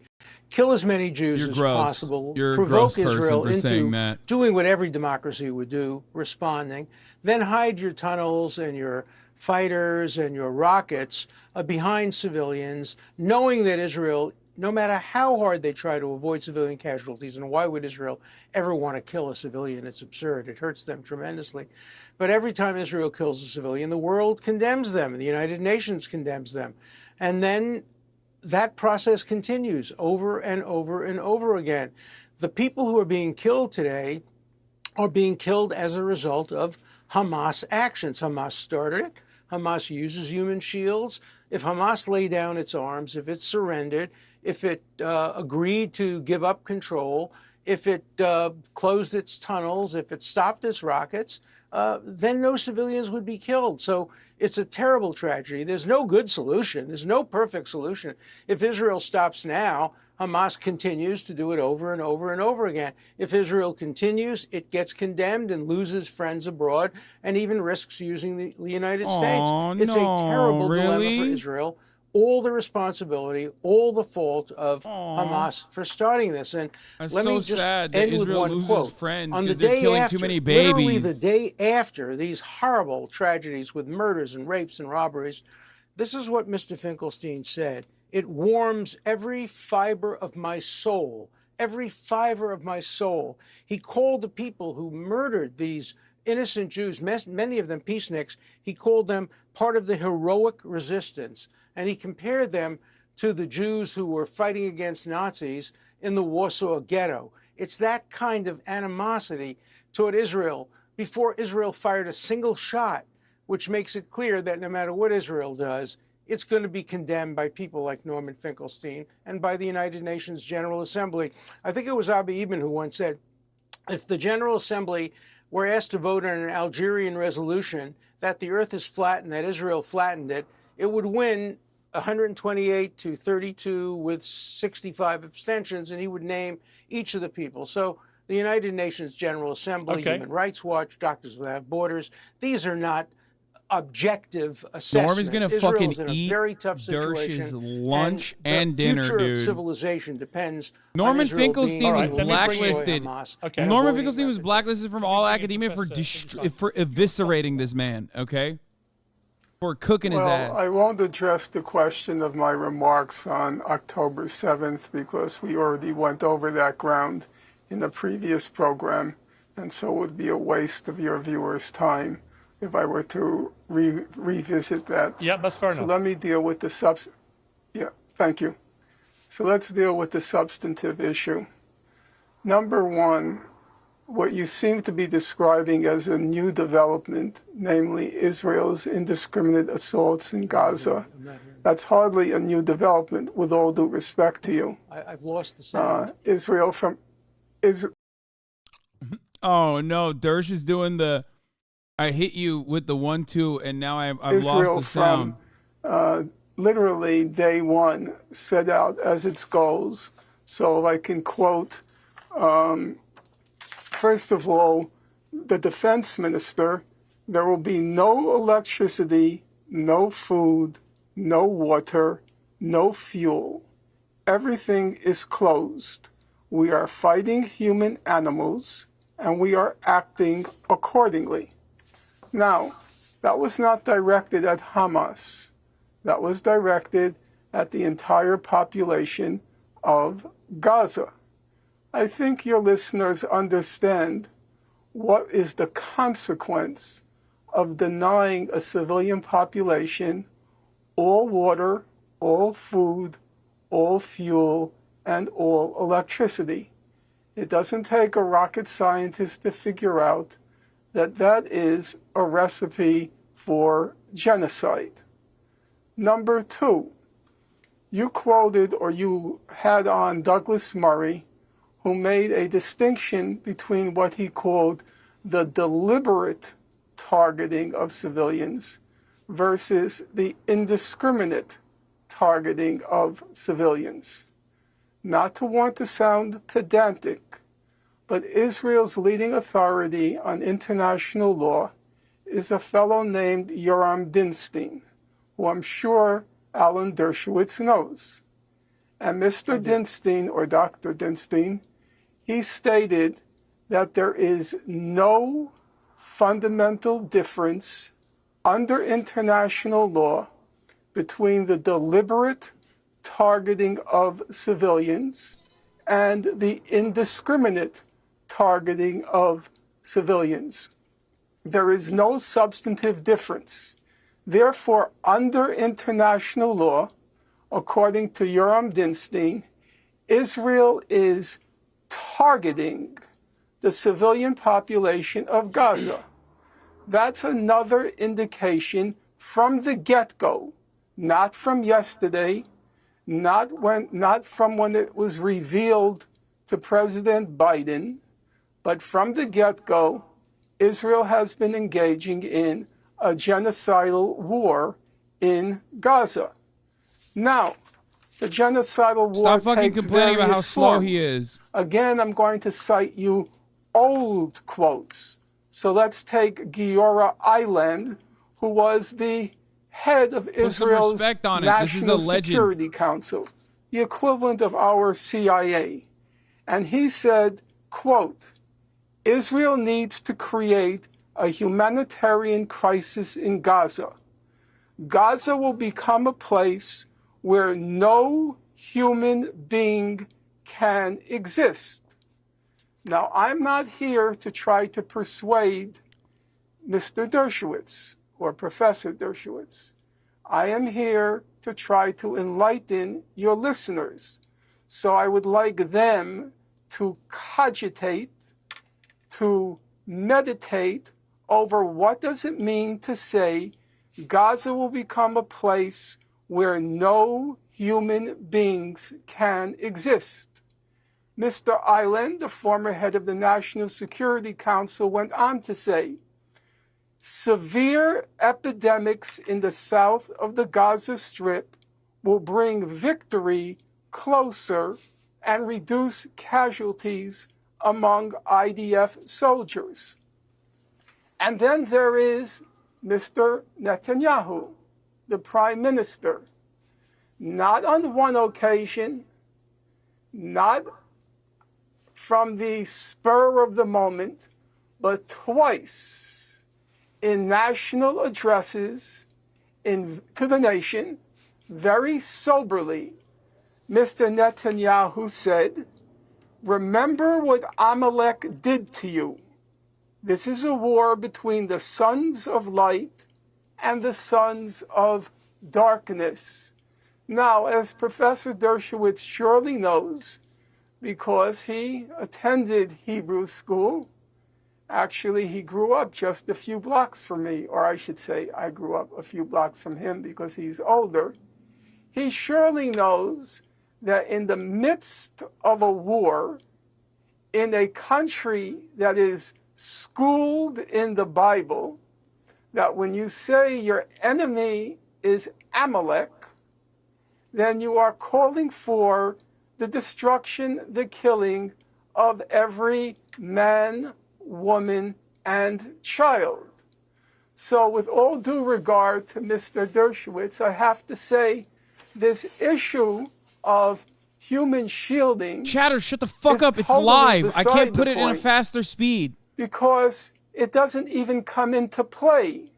Kill as many Jews as possible. You're a provoke gross person Israel for saying into that. doing what every democracy would do, responding. Then hide your tunnels and your fighters and your rockets behind civilians, knowing that Israel, no matter how hard they try to avoid civilian casualties, and why would Israel ever want to kill a civilian? It's absurd. It hurts them tremendously. But every time Israel kills a civilian, the world condemns them. The United Nations condemns them. And then that process continues over and over and over again. The people who are being killed today are being killed as a result of Hamas actions. Hamas started it. Hamas uses human shields. If Hamas lay down its arms, if it surrendered, if it agreed to give up control, if it closed its tunnels, if it stopped its rockets, then no civilians would be killed. So it's a terrible tragedy. There's no good solution. There's no perfect solution. If Israel stops now, Hamas continues to do it over and over and over again. If Israel continues, it gets condemned and loses friends abroad and even risks using the United States. It's a terrible dilemma for Israel. All the responsibility, all the fault of Hamas for starting this. And That's let so me just sad that end with Israel one loses quote. friends On the because they're day killing after, too many literally babies. the day after these horrible tragedies with murders and rapes and robberies, this is what Mr. Finkelstein said. It warms every fiber of my soul, every fiber of my soul. He called the people who murdered these innocent Jews, many of them peaceniks, he called them part of the heroic resistance. And he compared them to the Jews who were fighting against Nazis in the Warsaw Ghetto. It's that kind of animosity toward Israel before Israel fired a single shot, which makes it clear that no matter what Israel does, it's going to be condemned by people like Norman Finkelstein and by the United Nations General Assembly. I think it was Abiy Eban who once said, if the General Assembly were asked to vote on an Algerian resolution that the earth is flat and that Israel flattened it, it would win 128 to 32 with 65 abstentions, and he would name each of the people. So the United Nations General Assembly, Human Rights Watch, Doctors Without Borders, these are not objective assessments. Norm is going to Israel's fucking in a eat very tough situation, Dersh's lunch and the dinner, future dude. of civilization depends Norman on Israel Finkelstein being was able to blacklisted. destroy Hamas and Norman avoiding Finkelstein was blacklisted from all academia for eviscerating this man, okay? For cooking his ass. I won't address the question of my remarks on October 7th because we already went over that ground in the previous program, and so it would be a waste of your viewers' time if I were to revisit that. Yeah, that's fair enough. So let me deal with the Yeah, thank you. So let's deal with the substantive issue. Number one, what you seem to be describing as a new development, namely Israel's indiscriminate assaults in Gaza, that's hardly a new development, with all due respect to you. I've lost the sound. Oh, no, Dersh is doing the, I hit you with the 1-2, and now I've Israel lost the sound. From literally day one set out as its goals. So if I can quote, first of all, the defense minister, there will be no electricity, no food, no water, no fuel. Everything is closed. We are fighting human animals, and we are acting accordingly. Now, that was not directed at Hamas. That was directed at the entire population of Gaza. I think your listeners understand what is the consequence of denying a civilian population all water, all food, all fuel, and all electricity. It doesn't take a rocket scientist to figure out that that is a recipe for genocide. Number two, you quoted or you had on Douglas Murray, who made a distinction between what he called the deliberate targeting of civilians versus the indiscriminate targeting of civilians. Not to want to sound pedantic, but Israel's leading authority on international law is a fellow named Yoram Dinstein, who I'm sure Alan Dershowitz knows. And Mr. Dinstein, or Dr. Dinstein, he stated that there is no fundamental difference under international law between the deliberate targeting of civilians and the indiscriminate targeting of civilians. There is no substantive difference. Therefore, under international law, according to Yoram Dinstein, Israel is targeting the civilian population of Gaza. That's another indication from the get-go, not from yesterday, not from when it was revealed to President Biden, but from the get-go, Israel has been engaging in a genocidal war in Gaza. Now, the genocidal war Stop fucking takes complaining about how various slow he forms. is. Again, I'm going to cite you old quotes. So let's take Giora Eiland, who was the head of Put some Israel's respect on it. This is a National legend. Security Council, the equivalent of our CIA. And he said, quote, Israel needs to create a humanitarian crisis in Gaza. Gaza will become a place where no human being can exist. Now, I'm not here to try to persuade Mr. Dershowitz or Professor Dershowitz. I am here to try to enlighten your listeners. So I would like them to cogitate, to meditate over what does it mean to say Gaza will become a place where no human beings can exist. Mr. Eiland, the former head of the National Security Council, went on to say, severe epidemics in the south of the Gaza Strip will bring victory closer and reduce casualties among IDF soldiers. And then there is Mr. Netanyahu, the prime minister. Not on one occasion, not from the spur of the moment, but twice in national addresses to the nation, very soberly, Mr. Netanyahu said, remember what Amalek did to you. This is a war between the sons of light and the sons of darkness. Now, as Professor Dershowitz surely knows, because he attended Hebrew school, actually he grew up just a few blocks from me, or I should say I grew up a few blocks from him because he's older. He surely knows that in the midst of a war, in a country that is schooled in the Bible, that when you say your enemy is Amalek, then you are calling for the destruction, the killing of every man, woman, and child. So with all due regard to Mr. Dershowitz, I have to say this issue of human shielding... Chatter, shut the fuck up. It's live. I can't put it in a faster speed. Because it doesn't even come into play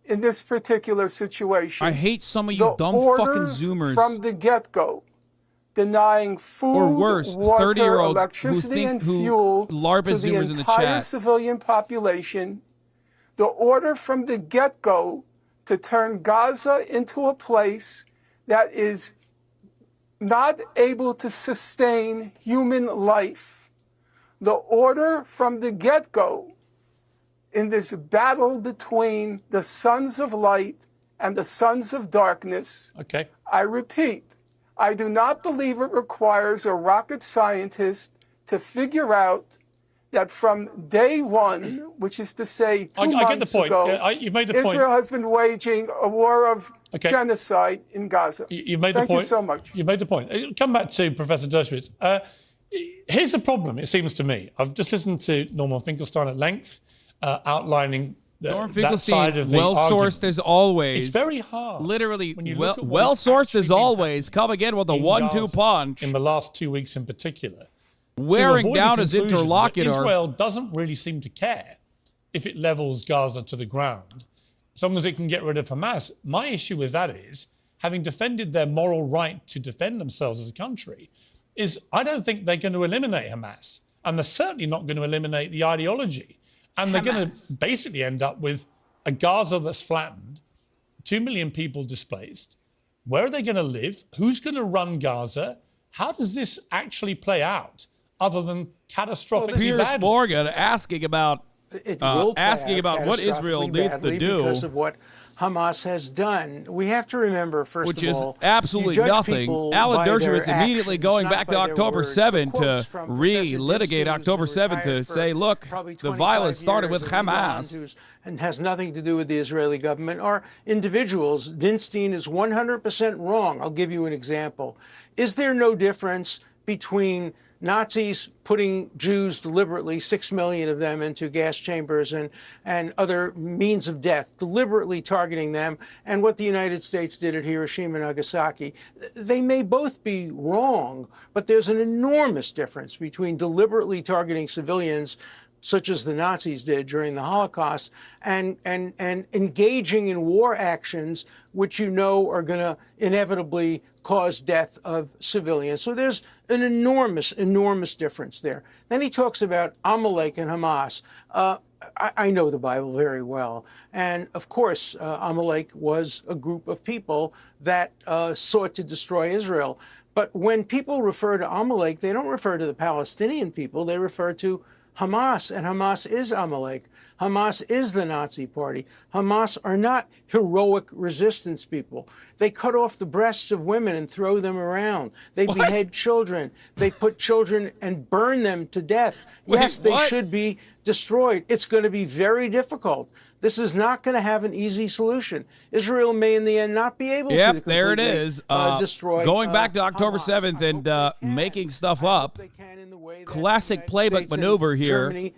in this particular situation. I hate some of you dumb fucking Zoomers. From the get-go, denying food, or worse, water, 30-year-olds electricity, and fuel LARPA to the Zoomers in the entire chat. civilian population. The order from the get-go to turn Gaza into a place that is not able to sustain human life. The order from the get-go in this battle between the sons of light and the sons of darkness. Okay. I repeat, I do not believe it requires a rocket scientist to figure out that from day one, which is to say 2 months I get the point. ago, Yeah, you've made the point. Israel has been waging a war of genocide in Gaza. You've made the point. Thank you so much. You've made the point. Come back to Professor Dershowitz. Here's the problem, it seems to me. I've just listened to Norman Finkelstein at length, outlining Norman that side of the well-sourced argument. as always. It's very hard. Literally, when you look at well-sourced as always. Come again with a 1-2 punch. In the last 2 weeks in particular. Wearing down his interlocutor. Israel doesn't really seem to care if it levels Gaza to the ground, as long as it can get rid of Hamas. My issue with that is, having defended their moral right to defend themselves as a country, is I don't think they're going to eliminate Hamas. And they're certainly not going to eliminate the ideology. And they're going to basically end up with a Gaza that's flattened, 2 million people displaced. Where are they going to live? Who's going to run Gaza? How does this actually play out, other than catastrophically Piers bad? Morgan asking about what Israel needs to do because of what Hamas has done. We have to remember, first which of is all, absolutely you judge nothing. people Alan by their Dershowitz immediately actions, going not back to by their October words. 7 Quotes to from Professor re-litigate Dinsky, October who's 7 to retired say, for look, probably the 25 violence started years with in Iran, Hamas. and has nothing to do with the Israeli government, or individuals. Dinstein is 100% wrong. I'll give you an example. Is there no difference between Nazis putting Jews deliberately, 6 million of them, into gas chambers and other means of death, deliberately targeting them, and what the United States did at Hiroshima and Nagasaki? They may both be wrong, but there's an enormous difference between deliberately targeting civilians, such as the Nazis did during the Holocaust, and engaging in war actions which you know are going to inevitably cause death of civilians. So there's an enormous, enormous difference there. Then he talks about Amalek and Hamas. I know the Bible very well. And of course, Amalek was a group of people that sought to destroy Israel. But when people refer to Amalek, they don't refer to the Palestinian people, they refer to Hamas, and Hamas is Amalek. Hamas is the Nazi party. Hamas are not heroic resistance people. They cut off the breasts of women and throw them around. They behead children. They put children and burn them to death. Yes, they should be destroyed. It's going to be very difficult. This is not going to have an easy solution. Israel may, in the end, not be able to completely there it is. destroy. Going back to October 7th and making stuff up. Classic playbook maneuver here. Germany,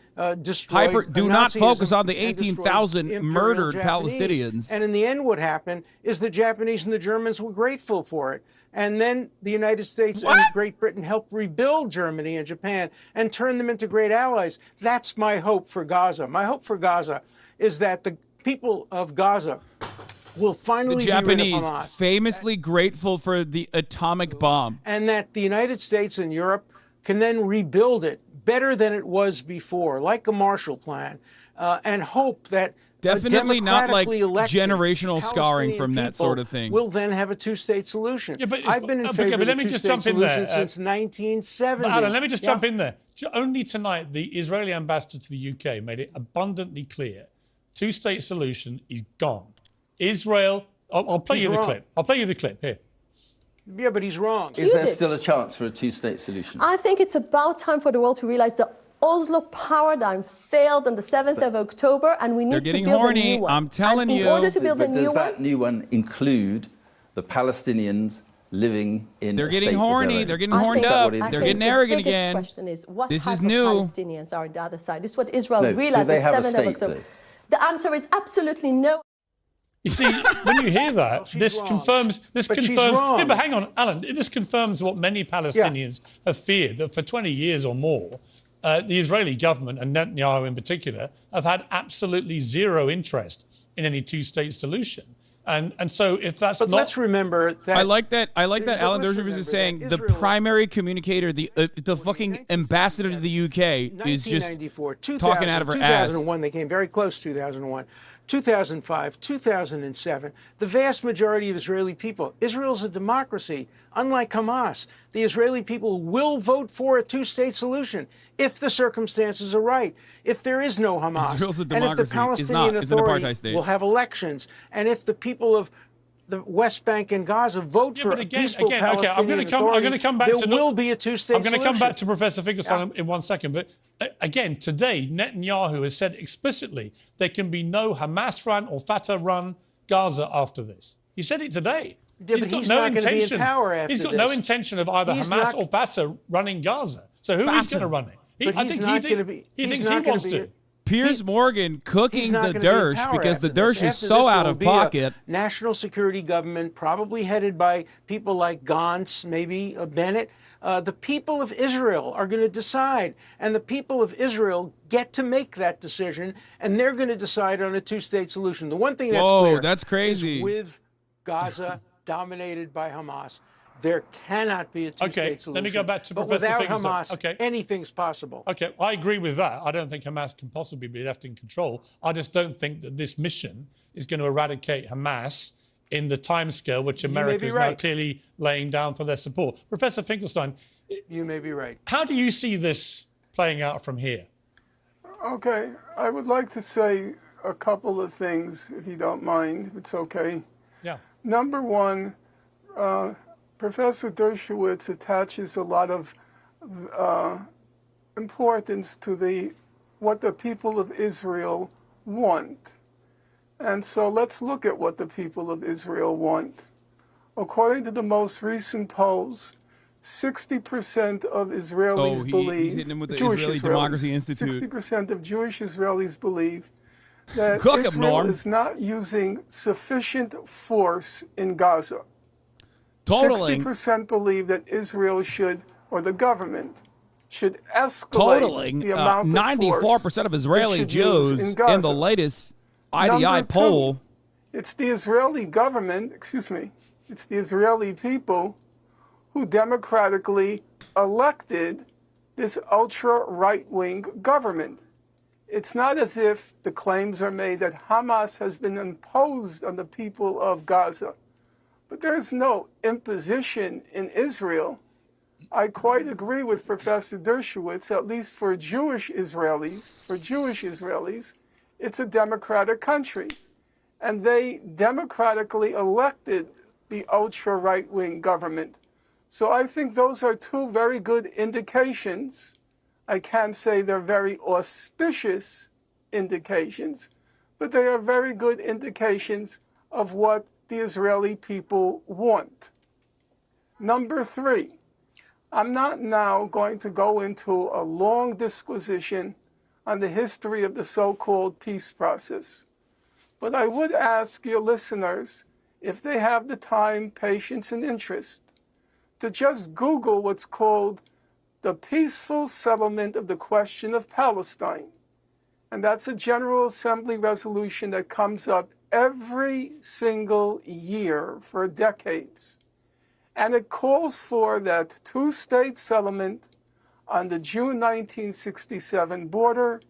do not focus on the 18,000 murdered Palestinians. And in the end, what happened is the Japanese and the Germans were grateful for it. And then the United States and Great Britain helped rebuild Germany and Japan and turn them into great allies. That's my hope for Gaza. My hope for Gaza is that the people of Gaza will finally the be rid of Japanese Hamas. famously grateful for the atomic bomb. And that the United States and Europe can then rebuild it better than it was before, like a Marshall Plan, and hope that definitely not like elected generational scarring from that sort of thing. We'll then have a two-state solution. Yeah, but I've been in favor of a two-state solution since 1970. Alan, let me just jump in there. Only tonight, the Israeli ambassador to the UK made it abundantly clear: two-state solution is gone. Israel. I'll play you the clip. I'll play you the clip here. Yeah, but he's wrong. Is there still a chance for a two-state solution? I think it's about time for the world to realize the Oslo paradigm failed on the 7th of October, and we need to build a new one. I'm telling you. In order to build a new does that new one include the Palestinians living in They're a getting state horny. They're getting horned up. They're getting arrogant again. The biggest question is, what this type is of new. Palestinians are on the other side? This is what Israel realized do they on have the a 7th of state, October. though? The answer is absolutely no. You see, when you hear that, this confirms. Yeah, but hang on, Alan. This confirms what many Palestinians have feared, that for 20 years or more, the Israeli government, and Netanyahu in particular, have had absolutely zero interest in any two-state solution. And so if that's but not... let's remember that... I like that Alan Dershowitz is saying the primary communicator, the fucking ambassador to the UK is just talking out of her ass. 2001, they came very close to 2001. 2005, 2007, the vast majority of Israeli people, Israel's a democracy, unlike Hamas. The Israeli people will vote for a two-state solution if the circumstances are right, if there is no Hamas, Israel's a and if the democracy. Palestinian It's an apartheid Authority state. will have elections, and if the people of the West Bank and Gaza vote for a peaceful Palestinian I'm going to come back there to will be a two-state I'm solution. going to come back to Professor Finkelstein in 1 second. But again, today, Netanyahu has said explicitly there can be no Hamas-run or Fatah-run Gaza after this. He said it today. Yeah, but he's not going to be in power after He's got this. no intention of either He's Hamas not- or Fatah running Gaza. So who is going to run it? But I he's think not he gonna be- he he's thinks not he gonna wants be to. a- Piers Morgan cooking He's not the gonna be in Dersh power because after the this. Dersh is After so this, out there of will be a pocket. national security government, probably headed by people like Gantz, maybe Bennett. The people of Israel are going to decide, and the people of Israel get to make that decision, and they're going to decide on a two-state solution. The one thing that's Whoa, clear that's crazy. is with Gaza dominated by Hamas, there cannot be a two-state Okay, solution. let me go back to but Professor without Finkelstein. Hamas, Okay. anything's possible. Okay, I agree with that. I don't think Hamas can possibly be left in control. I just don't think that this mission is going to eradicate Hamas in the timescale which may America be is now right. clearly laying down for their support. Professor Finkelstein, You may be right. how do you see this playing out from here? Okay, I would like to say a couple of things, if you don't mind, if it's okay. Yeah. Number one, Professor Dershowitz attaches a lot of importance to what the people of Israel want. And so let's look at what the people of Israel want. According to the most recent polls, 60% of Israelis believe, he's hitting him with the Jewish Israeli Israelis, Democracy Institute. 60% of Jewish Israelis believe that Cook 'em, Israel Norm. is not using sufficient force in Gaza. Totaling. 60% believe that Israel should, or the government, should escalate Totaling the amount of 94% of force Israeli it should use Jews in Gaza. in the latest IDI Number two, poll. it's the Israeli government, it's the Israeli people who democratically elected this ultra right-wing government. It's not as if the claims are made that Hamas has been imposed on the people of Gaza. But there's no imposition in Israel. I quite agree with Professor Dershowitz, at least for Jewish Israelis, it's a democratic country. And they democratically elected the ultra right-wing government. So I think those are two very good indications. I can't say they're very auspicious indications, but they are very good indications of what the Israeli people want. Number three, I'm not now going to go into a long disquisition on the history of the so-called peace process, but I would ask your listeners, if they have the time, patience, and interest, to just Google what's called the peaceful settlement of the question of Palestine. And that's a General Assembly resolution that comes up every single year for decades. And it calls for that two-state settlement on the June 1967 border,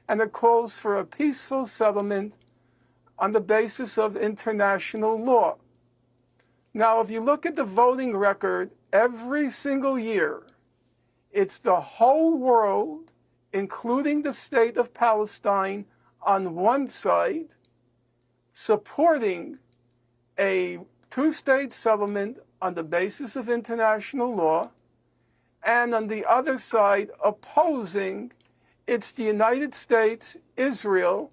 and it calls for a peaceful settlement on the basis of international law. Now, if you look at the voting record every single year, it's the whole world, including the state of Palestine, on one side, supporting a two-state settlement on the basis of international law, and on the other side, opposing. It's the United States, Israel,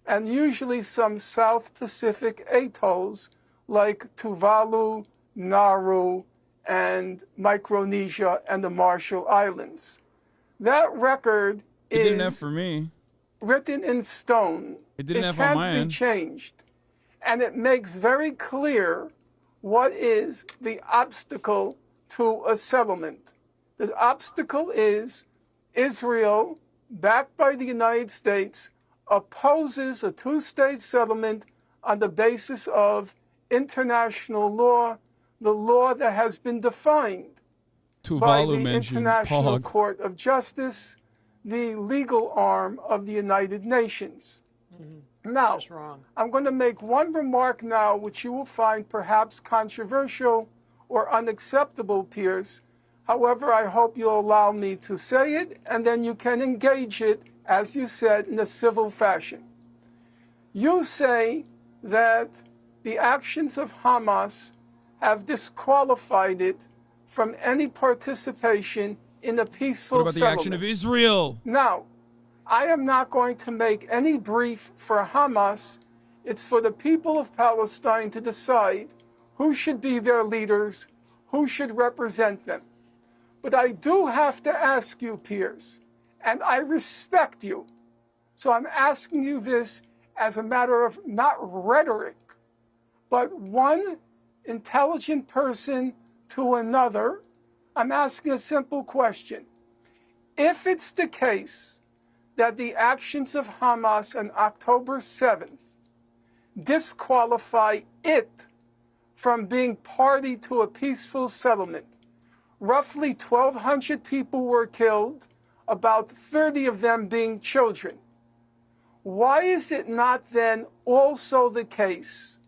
and usually some South Pacific atolls like Tuvalu, Nauru, and Micronesia and the Marshall Islands. That record It didn't have is for me. written in stone. It didn't have on can't my be end. changed. And it makes very clear what is the obstacle to a settlement. The obstacle is Israel, backed by the United States, opposes a two-state settlement on the basis of international law, the law that has been defined by Tuvalu the mentioned International Pog. Court of Justice, the legal arm of the United Nations. Now, That's wrong. I'm going to make one remark now which you will find perhaps controversial or unacceptable, Piers. However, I hope you'll allow me to say it, and then you can engage it, as you said, in a civil fashion. You say that the actions of Hamas have disqualified it from any participation in a peaceful What about the action of Israel? Now, I am not going to make any brief for Hamas. It's for the people of Palestine to decide who should be their leaders, who should represent them. But I do have to ask you, Piers, and I respect you. So I'm asking you this as a matter of not rhetoric, but one intelligent person to another. I'm asking a simple question. If it's the case that the actions of Hamas on October 7th disqualify it from being party to a peaceful settlement, roughly 1,200 people were killed, about 30 of them being children. Why is it not then also the case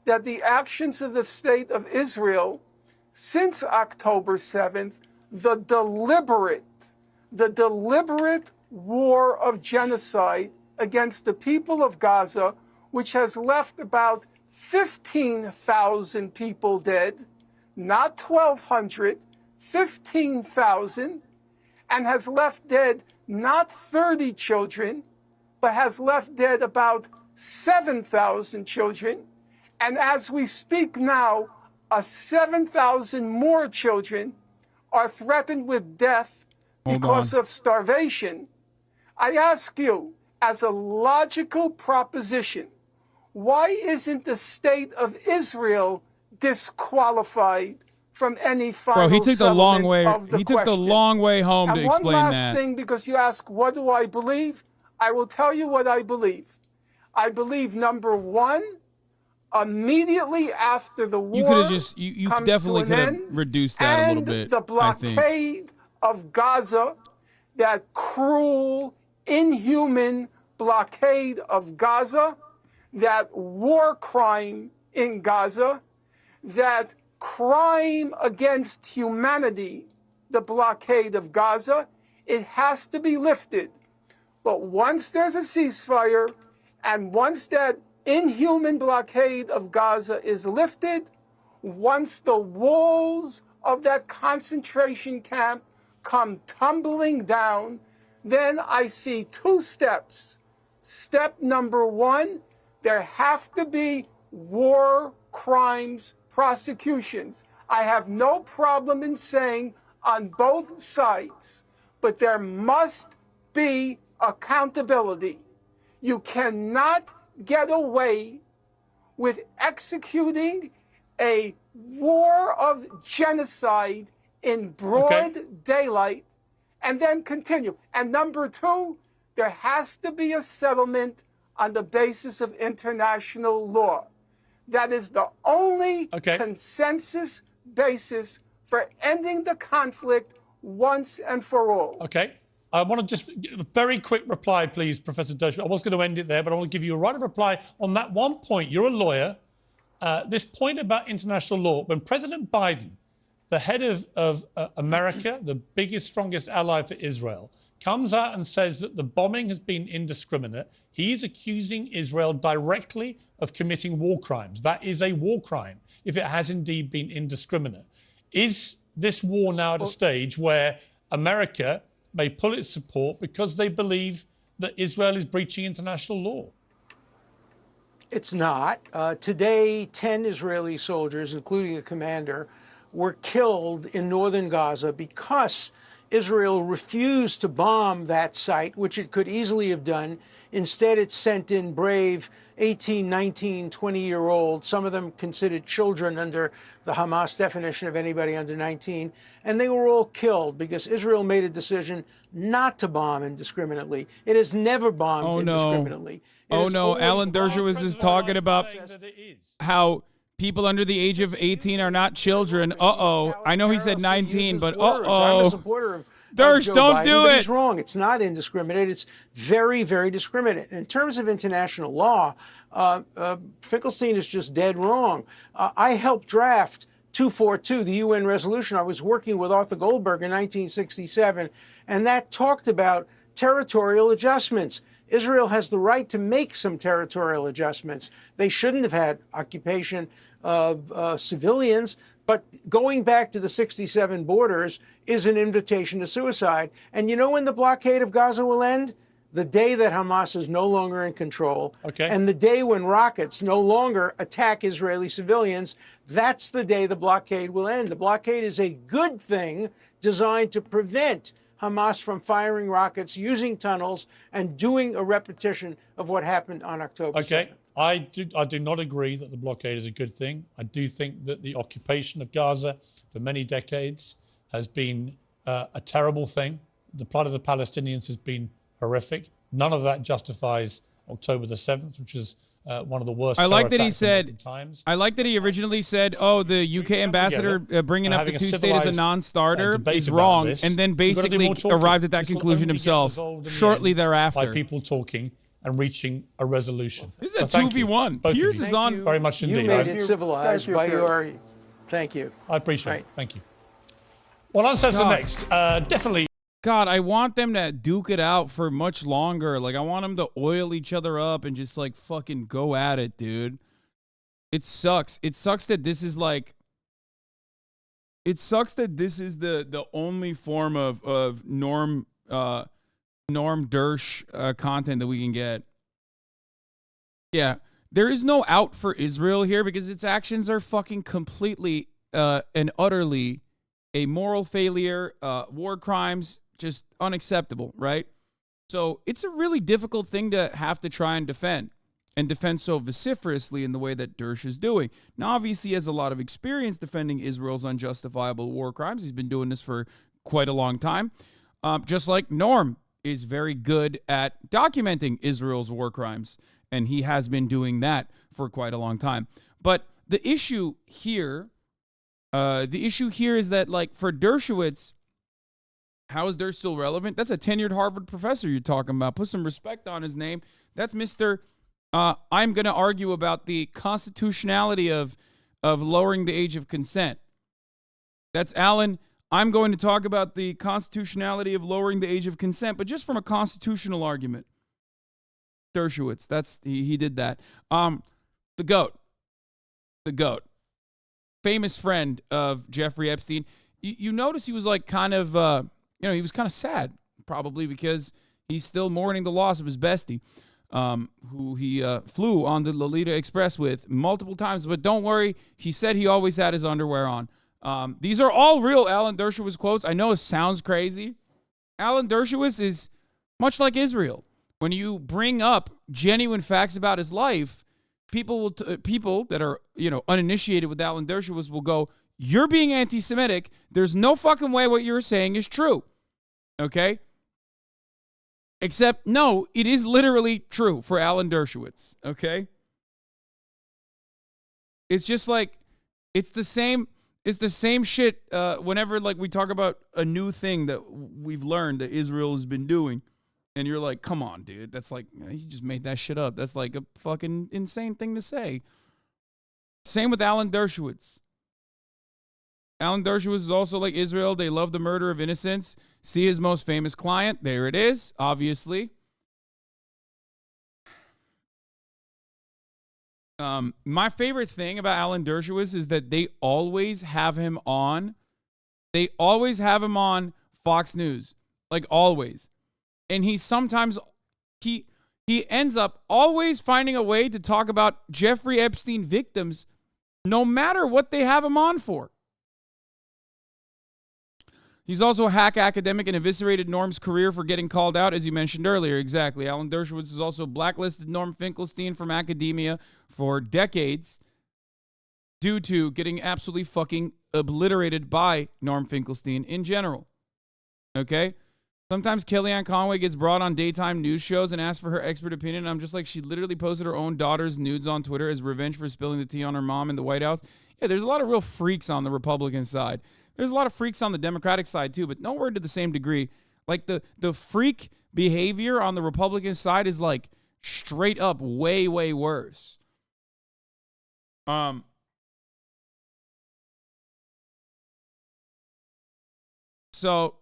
that the actions of the state of Israel since October 7th, the deliberate war of genocide against the people of Gaza, which has left about 15,000 people dead, not 1,200, 15,000, and has left dead not 30 children, but has left dead about 7,000 children. And as we speak now, 7,000 more children are threatened with death because of starvation. I ask you, as a logical proposition, why isn't the state of Israel disqualified from any final Bro, he took the long way. of the He took the question? long way home to And explain one last that. thing, because you ask, what do I believe? I will tell you what I believe. I believe, number one, immediately after the war, You could have just, you comes definitely to could an have end, reduced that a little and bit. the I think. blockade of Gaza, that cruel, inhuman blockade of Gaza, that war crime in Gaza, that crime against humanity, the blockade of Gaza, it has to be lifted. But once there's a ceasefire, and once that inhuman blockade of Gaza is lifted, once the walls of that concentration camp come tumbling down, then I see two steps. Step number one, there have to be war crimes prosecutions. I have no problem in saying on both sides, but there must be accountability. You cannot get away with executing a war of genocide in broad daylight and then continue. And number two, there has to be a settlement on the basis of international law. That is the only consensus basis for ending the conflict once and for all. Okay. I want to just give a very quick reply, please, Professor Dershowitz. I was going to end it there, but I want to give you a right of reply on that one point. You're a lawyer. This point about international law, when President Biden, the head of America, the biggest, strongest ally for Israel, comes out and says that the bombing has been indiscriminate, he is accusing Israel directly of committing war crimes. That is a war crime, if it has indeed been indiscriminate. Is this war now at a stage where America may pull its support because they believe that Israel is breaching international law? It's not. Today, 10 Israeli soldiers, including a commander, were killed in northern Gaza because Israel refused to bomb that site, which it could easily have done. Instead, it sent in brave 18, 19, 20-year-olds, some of them considered children under the Hamas definition of anybody under 19, and they were all killed because Israel made a decision not to bomb indiscriminately. It has never bombed indiscriminately. Alan Dershowitz is talking about how people under the age of 18 are not children. I know he said 19, but I'm a supporter of Dersh, Joe don't Biden, do but it. He's wrong. It's not indiscriminate. It's very, very discriminate. In terms of international law, Finkelstein is just dead wrong. I helped draft 242, the UN resolution. I was working with Arthur Goldberg in 1967, and that talked about territorial adjustments. Israel has the right to make some territorial adjustments. They shouldn't have had occupation of civilians, but going back to the 67 borders is an invitation to suicide. And you know when the blockade of Gaza will end? The day that Hamas is no longer in control, and the day when rockets no longer attack Israeli civilians, that's the day the blockade will end. The blockade is a good thing designed to prevent Hamas from firing rockets, using tunnels, and doing a repetition of what happened on October 7th. I do not agree that the blockade is a good thing. I do think that the occupation of Gaza for many decades has been a terrible thing. The plight of the Palestinians has been horrific. None of that justifies October the 7th, which is one of the worst. I like that he terror attacks in said. modern times. I like that he originally said, "Oh, the UK ambassador bringing up the two-state as a non-starter is wrong," and then basically arrived at that conclusion himself shortly thereafter. By people talking and reaching a resolution. This is a 2v1. Piers is on. Very much indeed. You made it civilized by your. Thank you. I appreciate it. Thank you. Well, answers the next. Definitely. God, I want them to duke it out for much longer. Like, I want them to oil each other up and just, like, fucking go at it, dude. It sucks. It sucks that this is, like... It sucks that this is the only form of Norm Dersh content that we can get. Yeah. There is no out for Israel here because its actions are fucking completely and utterly a moral failure, war crimes, just unacceptable, right? So it's a really difficult thing to have to try and defend so vociferously in the way that Dersh is doing. Now, obviously, he has a lot of experience defending Israel's unjustifiable war crimes. He's been doing this for quite a long time. Just like Norm is very good at documenting Israel's war crimes, and he has been doing that for quite a long time. But the issue here is that, like, for Dershowitz, how is Dersh still relevant? That's a tenured Harvard professor you're talking about. Put some respect on his name. That's Mr. I'm going to argue about the constitutionality of lowering the age of consent. That's Alan. I'm going to talk about the constitutionality of lowering the age of consent, but just from a constitutional argument. Dershowitz, he did that. The GOAT. Famous friend of Jeffrey Epstein. You notice he was like kind of, he was kind of sad, probably because he's still mourning the loss of his bestie, who he flew on the Lolita Express with multiple times. But don't worry, he said he always had his underwear on. These are all real Alan Dershowitz quotes. I know it sounds crazy. Alan Dershowitz is much like Israel. When you bring up genuine facts about his life, people that are, uninitiated with Alan Dershowitz will go, "You're being anti-Semitic. There's no fucking way what you're saying is true." Okay? Except, no, it is literally true for Alan Dershowitz. Okay? It's just like, it's the same shit whenever, like, we talk about a new thing that we've learned that Israel has been doing. And you're like, come on, dude. That's like, you just made that shit up. That's like a fucking insane thing to say. Same with Alan Dershowitz. Alan Dershowitz is also like Israel. They love the murder of innocents. See his most famous client. There it is, obviously. My favorite thing about Alan Dershowitz is that they always have him on. They always have him on Fox News. Like, always. And he ends up always finding a way to talk about Jeffrey Epstein victims, no matter what they have him on for. He's also a hack academic and eviscerated Norm's career for getting called out, as you mentioned earlier. Exactly. Alan Dershowitz has also blacklisted Norm Finkelstein from academia for decades due to getting absolutely fucking obliterated by Norm Finkelstein in general. Okay? Sometimes Kellyanne Conway gets brought on daytime news shows and asks for her expert opinion. I'm just like, she literally posted her own daughter's nudes on Twitter as revenge for spilling the tea on her mom in the White House. Yeah, there's a lot of real freaks on the Republican side. There's a lot of freaks on the Democratic side too, but nowhere to the same degree. Like the freak behavior on the Republican side is like straight up way, way worse. So,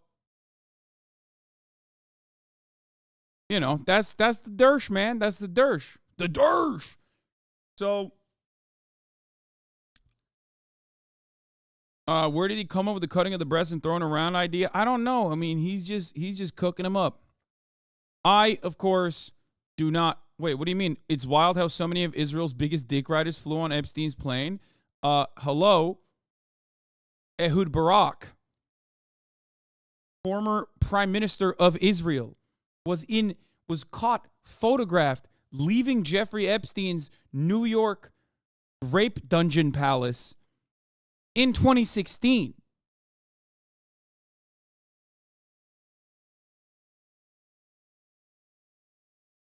you know, that's the Dersh, man. That's the Dersh. The Dersh. So, where did he come up with the cutting of the breast and throwing around idea? I don't know. I mean, he's just cooking them up. I, of course, do not. Wait, what do you mean? It's wild how so many of Israel's biggest dick riders flew on Epstein's plane. Hello, Ehud Barak, former prime minister of Israel, was caught photographed leaving Jeffrey Epstein's New York rape dungeon palace in 2016.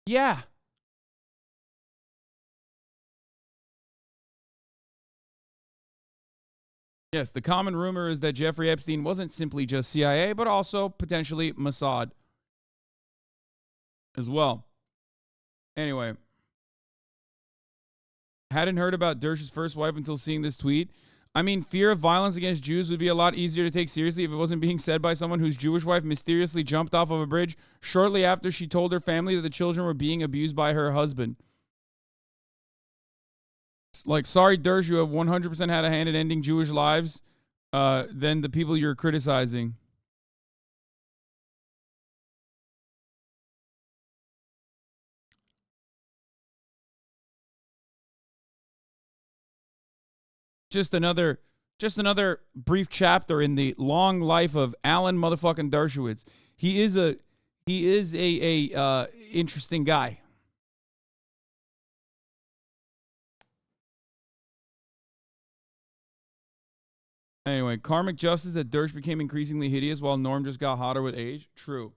Yeah. Yes, the common rumor is that Jeffrey Epstein wasn't simply just CIA, but also potentially Mossad as well. Anyway, hadn't heard about Dersh's first wife until seeing this tweet. I mean, fear of violence against Jews would be a lot easier to take seriously if it wasn't being said by someone whose Jewish wife mysteriously jumped off of a bridge shortly after she told her family that the children were being abused by her husband. Like, sorry, Dersh, you have 100% had a hand in ending Jewish lives than the people you're criticizing. Just another brief chapter in the long life of Alan motherfucking Dershowitz. He is a interesting guy. Anyway, karmic justice that Dersh became increasingly hideous while Norm just got hotter with age. True.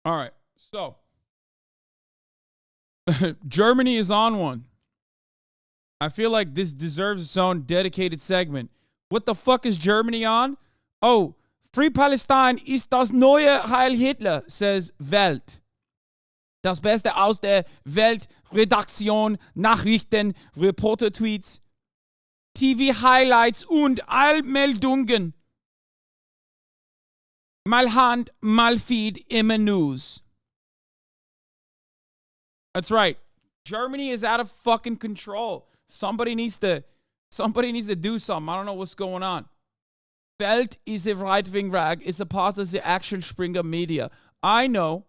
All right, so Germany is on one. I feel like this deserves its own dedicated segment. What the fuck is Germany on? Oh, Free Palestine ist das neue Heil Hitler, says Welt. Das Beste aus der Weltredaktion, Nachrichten, Reporter-Tweets, TV-Highlights und Allmeldungen. Mal Hand, mal Feed, immer News. That's right. Germany is out of fucking control. Somebody needs to do something. I don't know what's going on. Welt is a right-wing rag. It's a part of the actual Springer media. I know.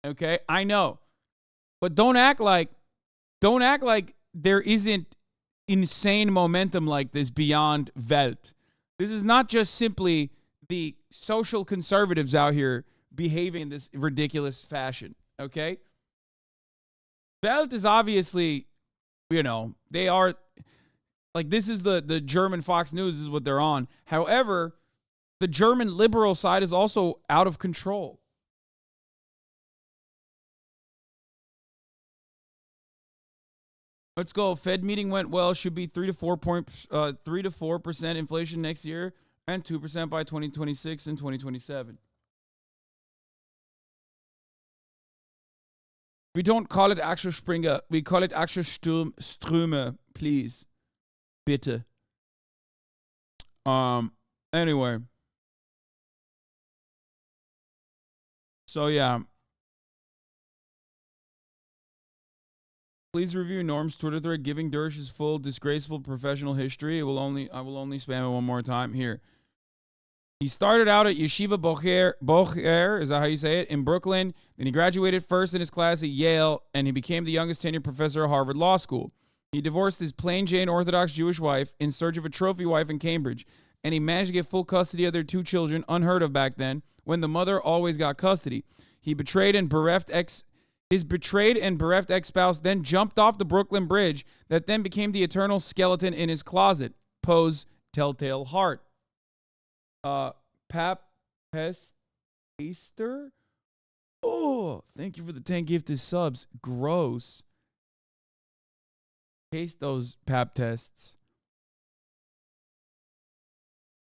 Okay, I know. But don't act like there isn't insane momentum like this beyond Welt. This is not just simply the social conservatives out here behaving in this ridiculous fashion, okay? Welt is obviously, they are, like, this is the German Fox News, this is what they're on. However, the German liberal side is also out of control. Let's go. Fed meeting went well. Should be 3 to 4% inflation next year and 2% by 2026 and 2027. We don't call it Axel Springer. We call it Axel Ströme, please. Bitte. Anyway. So, yeah. Please review Norm's Twitter thread giving Dersh his full disgraceful professional history. I will only spam it one more time here. He started out at Yeshiva Bocher, is that how you say it, in Brooklyn. Then he graduated first in his class at Yale, and he became the youngest tenured professor at Harvard Law School. He divorced his plain Jane Orthodox Jewish wife in search of a trophy wife in Cambridge, and he managed to get full custody of their 2 children, unheard of back then, when the mother always got custody. His betrayed and bereft ex-spouse then jumped off the Brooklyn Bridge that then became the eternal skeleton in his closet. Pose Telltale Heart. Pap Pest Taster. Oh, thank you for the 10 gifted subs. Gross. Taste those pap tests.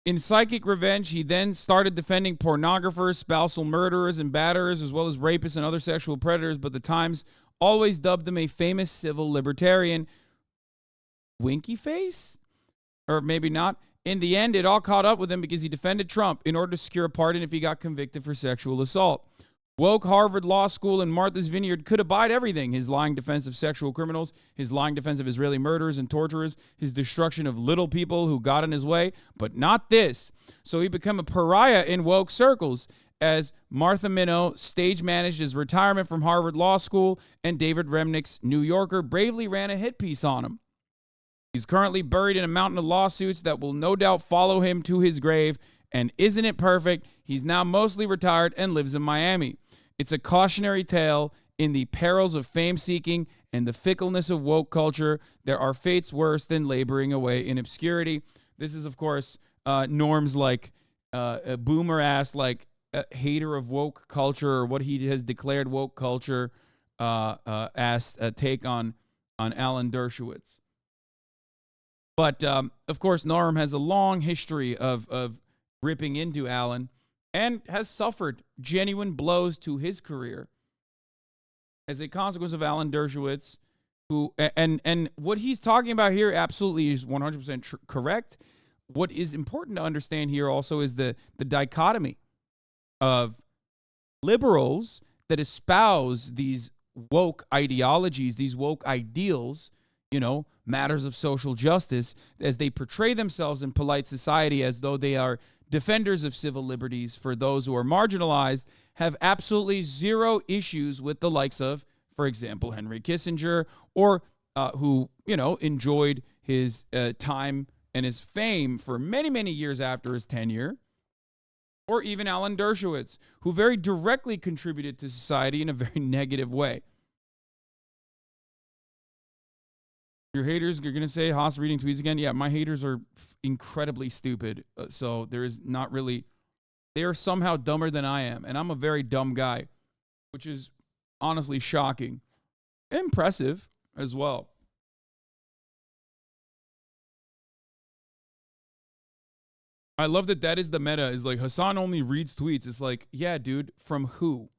In Psychic Revenge, he then started defending pornographers, spousal murderers, and batterers, as well as rapists and other sexual predators, but the Times always dubbed him a famous civil libertarian. Winky face? Or maybe not. In the end, it all caught up with him because he defended Trump in order to secure a pardon if he got convicted for sexual assault. Woke Harvard Law School and Martha's Vineyard could abide everything. His lying defense of sexual criminals, his lying defense of Israeli murderers and torturers, his destruction of little people who got in his way, but not this. So he became a pariah in woke circles as Martha Minow stage managed his retirement from Harvard Law School, and David Remnick's New Yorker bravely ran a hit piece on him. He's currently buried in a mountain of lawsuits that will no doubt follow him to his grave, and isn't it perfect? He's now mostly retired and lives in Miami. It's a cautionary tale in the perils of fame-seeking and the fickleness of woke culture. There are fates worse than laboring away in obscurity. This is, of course, Norm's like a boomer-ass, like hater of woke culture, or what he has declared woke culture as a take on Alan Dershowitz. But, of course, Norm has a long history of ripping into Alan, and has suffered genuine blows to his career as a consequence of Alan Dershowitz, who, and what he's talking about here absolutely is 100% correct. What is important to understand here also is the dichotomy of liberals that espouse these woke ideologies, these woke ideals, you know, matters of social justice, as they portray themselves in polite society as though they are defenders of civil liberties for those who are marginalized, have absolutely zero issues with the likes of, for example, Henry Kissinger, or who, you know, enjoyed his time and his fame for many, many years after his tenure, or even Alan Dershowitz, who very directly contributed to society in a very negative way. Your haters, you're going to say Haas reading tweets again? Yeah, my haters are incredibly stupid. So there is not really, they are somehow dumber than I am. And I'm a very dumb guy, which is honestly shocking. Impressive as well. I love that is the meta, is like Hassan only reads tweets. It's like, yeah, dude, from who?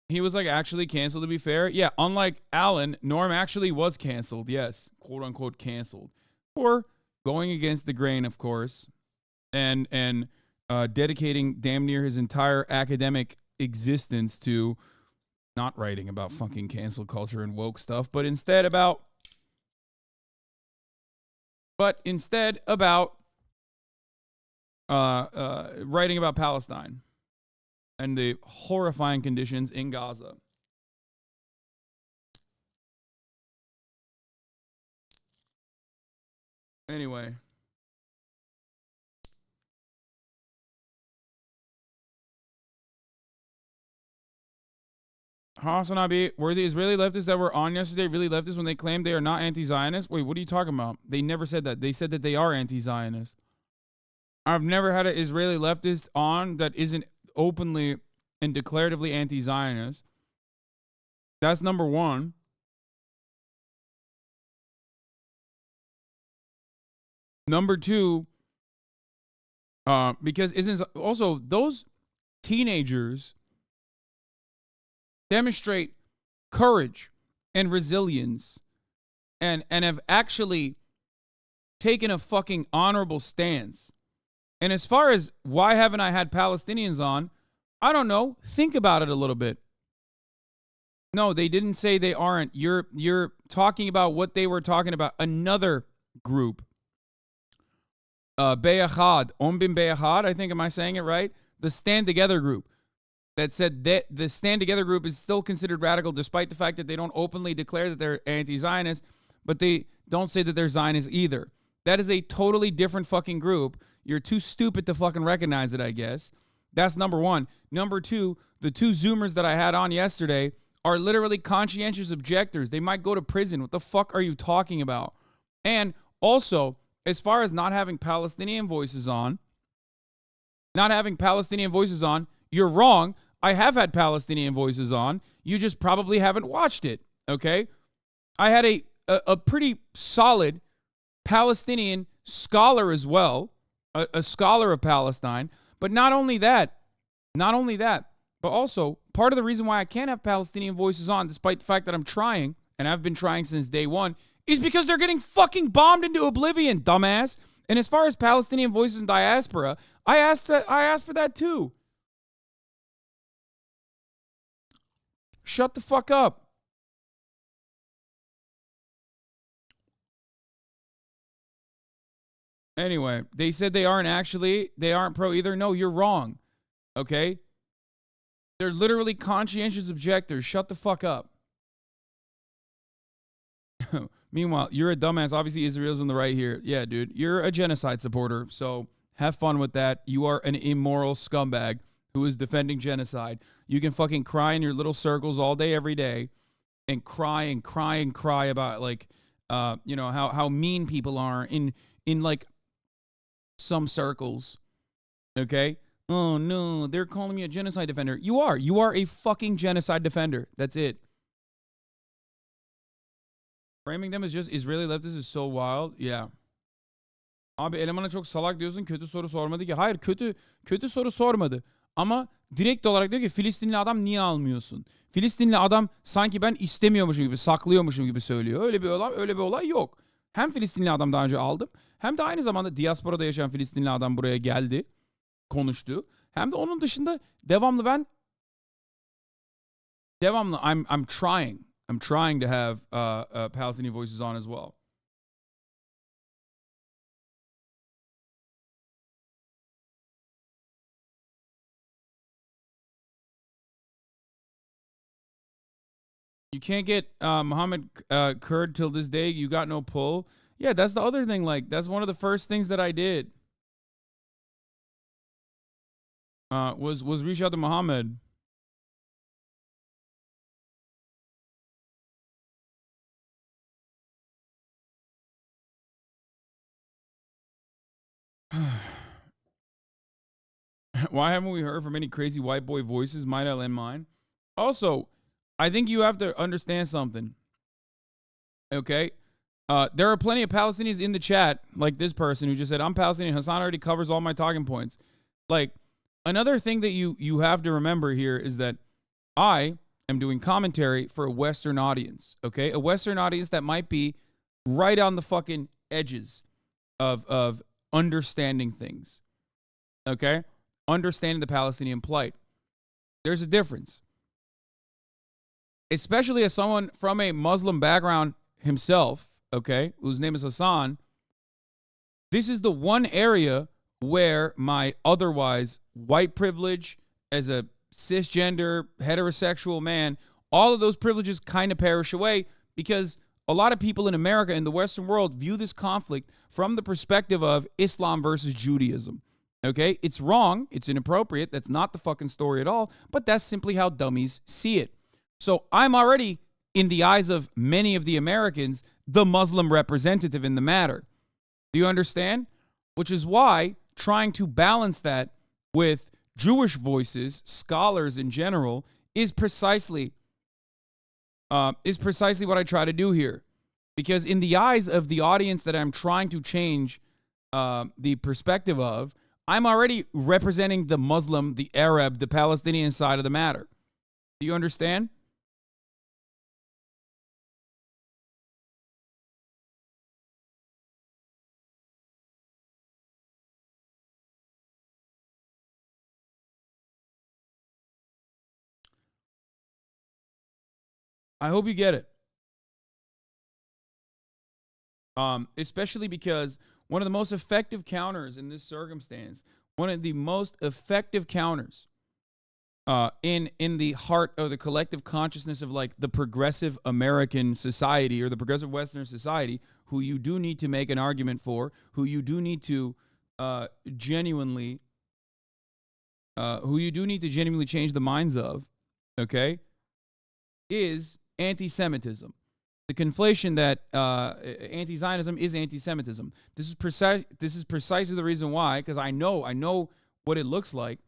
He was like actually canceled, to be fair. Yeah, unlike Alan, Norm actually was canceled. Yes, quote unquote canceled. For going against the grain, of course, and dedicating damn near his entire academic existence to not writing about fucking cancel culture and woke stuff, but instead about writing about Palestine and the horrifying conditions in Gaza. Anyway. Hassan Abi, were the Israeli leftists that were on yesterday really leftists when they claimed they are not anti-Zionist? Wait, what are you talking about? They never said that. They said that they are anti-Zionist. I've never had an Israeli leftist on that isn't openly and declaratively anti-Zionist. That's number one. Number two, because isn't also those teenagers demonstrate courage and resilience and have actually taken a fucking honorable stance. And as far as why haven't I had Palestinians on, I don't know. Think about it a little bit. No, they didn't say they aren't. You're talking about what they were talking about. Another group. Be'achad. Ombim Be'achad, I think, am I saying it right? The Stand Together group. That said that the Stand Together group is still considered radical despite the fact that they don't openly declare that they're anti-Zionist, but they don't say that they're Zionist either. That is a totally different fucking group. You're too stupid to fucking recognize it, I guess. That's number one. Number two, the two Zoomers that I had on yesterday are literally conscientious objectors. They might go to prison. What the fuck are you talking about? And Also, as far as not having Palestinian voices on, you're wrong. I have had Palestinian voices on. You just probably haven't watched it, okay? I had a pretty solid Palestinian scholar as well, a scholar of Palestine. But not only that, but also part of the reason why I can't have Palestinian voices on, despite the fact that I'm trying, and I've been trying since day one, is because they're getting fucking bombed into oblivion, dumbass. And as far as Palestinian voices in diaspora, I asked for that too. Shut the fuck up. Anyway, they said they aren't pro either. No, you're wrong. Okay? They're literally conscientious objectors. Shut the fuck up. Meanwhile, you're a dumbass. Obviously, Israel's in the right here. Yeah, dude. You're a genocide supporter, so have fun with that. You are an immoral scumbag who is defending genocide. You can fucking cry in your little circles all day, every day, and cry and cry and cry about, like, how mean people are in like, some circles. Okay? Oh, no, they're calling me a genocide defender. You are. You are a fucking genocide defender. That's it. Framing them as just Israeli leftists is so wild. Yeah. Abi elemana çok salak diyorsun, kötü soru sormadı ki. Hayır, kötü soru sormadı. Ama direkt olarak diyor ki Filistinli adam niye almıyorsun? Filistinli adam sanki ben istemiyormuşum gibi, saklıyormuşum gibi söylüyor. Öyle bir olay yok. Hem Filistinli adam daha önce aldım, hem de aynı zamanda diasporada yaşayan Filistinli adam buraya geldi, konuştu. Hem de onun dışında devamlı I'm trying to have Palestinian voices on as well. You can't get Mohammed Kurd till this day. You got no pull. Yeah, that's the other thing. Like, that's one of the first things that I did. Was reach out to Mohammed. Why haven't we heard from any crazy white boy voices? Might I lend mine? Also, I think you have to understand something. Okay? There are plenty of Palestinians in the chat, like this person who just said, I'm Palestinian. Hassan already covers all my talking points. Like, another thing that you have to remember here is that I am doing commentary for a Western audience, okay? A Western audience that might be right on the fucking edges of understanding things, okay? Understanding the Palestinian plight. There's a difference. Especially as someone from a Muslim background himself, okay, whose name is Hassan, this is the one area where my otherwise white privilege as a cisgender, heterosexual man, all of those privileges kind of perish away because a lot of people in America, in the Western world, view this conflict from the perspective of Islam versus Judaism. Okay? It's wrong. It's inappropriate. That's not the fucking story at all, but that's simply how dummies see it. So I'm already, in the eyes of many of the Americans, the Muslim representative in the matter. Do you understand? Which is why trying to balance that with Jewish voices, scholars in general, is precisely what I try to do here. Because in the eyes of the audience that I'm trying to change the perspective of, I'm already representing the Muslim, the Arab, the Palestinian side of the matter. Do you understand? I hope you get it. Especially because one of the most effective counters in this circumstance, one of the most effective counters in the heart of the collective consciousness of like the progressive American society or the progressive Western society, who you do need to make an argument for, who you do need to genuinely change the minds of, okay, is anti-Semitism. the conflation that anti-Zionism is anti-Semitism. This is precisely the reason why, because I know what it looks like.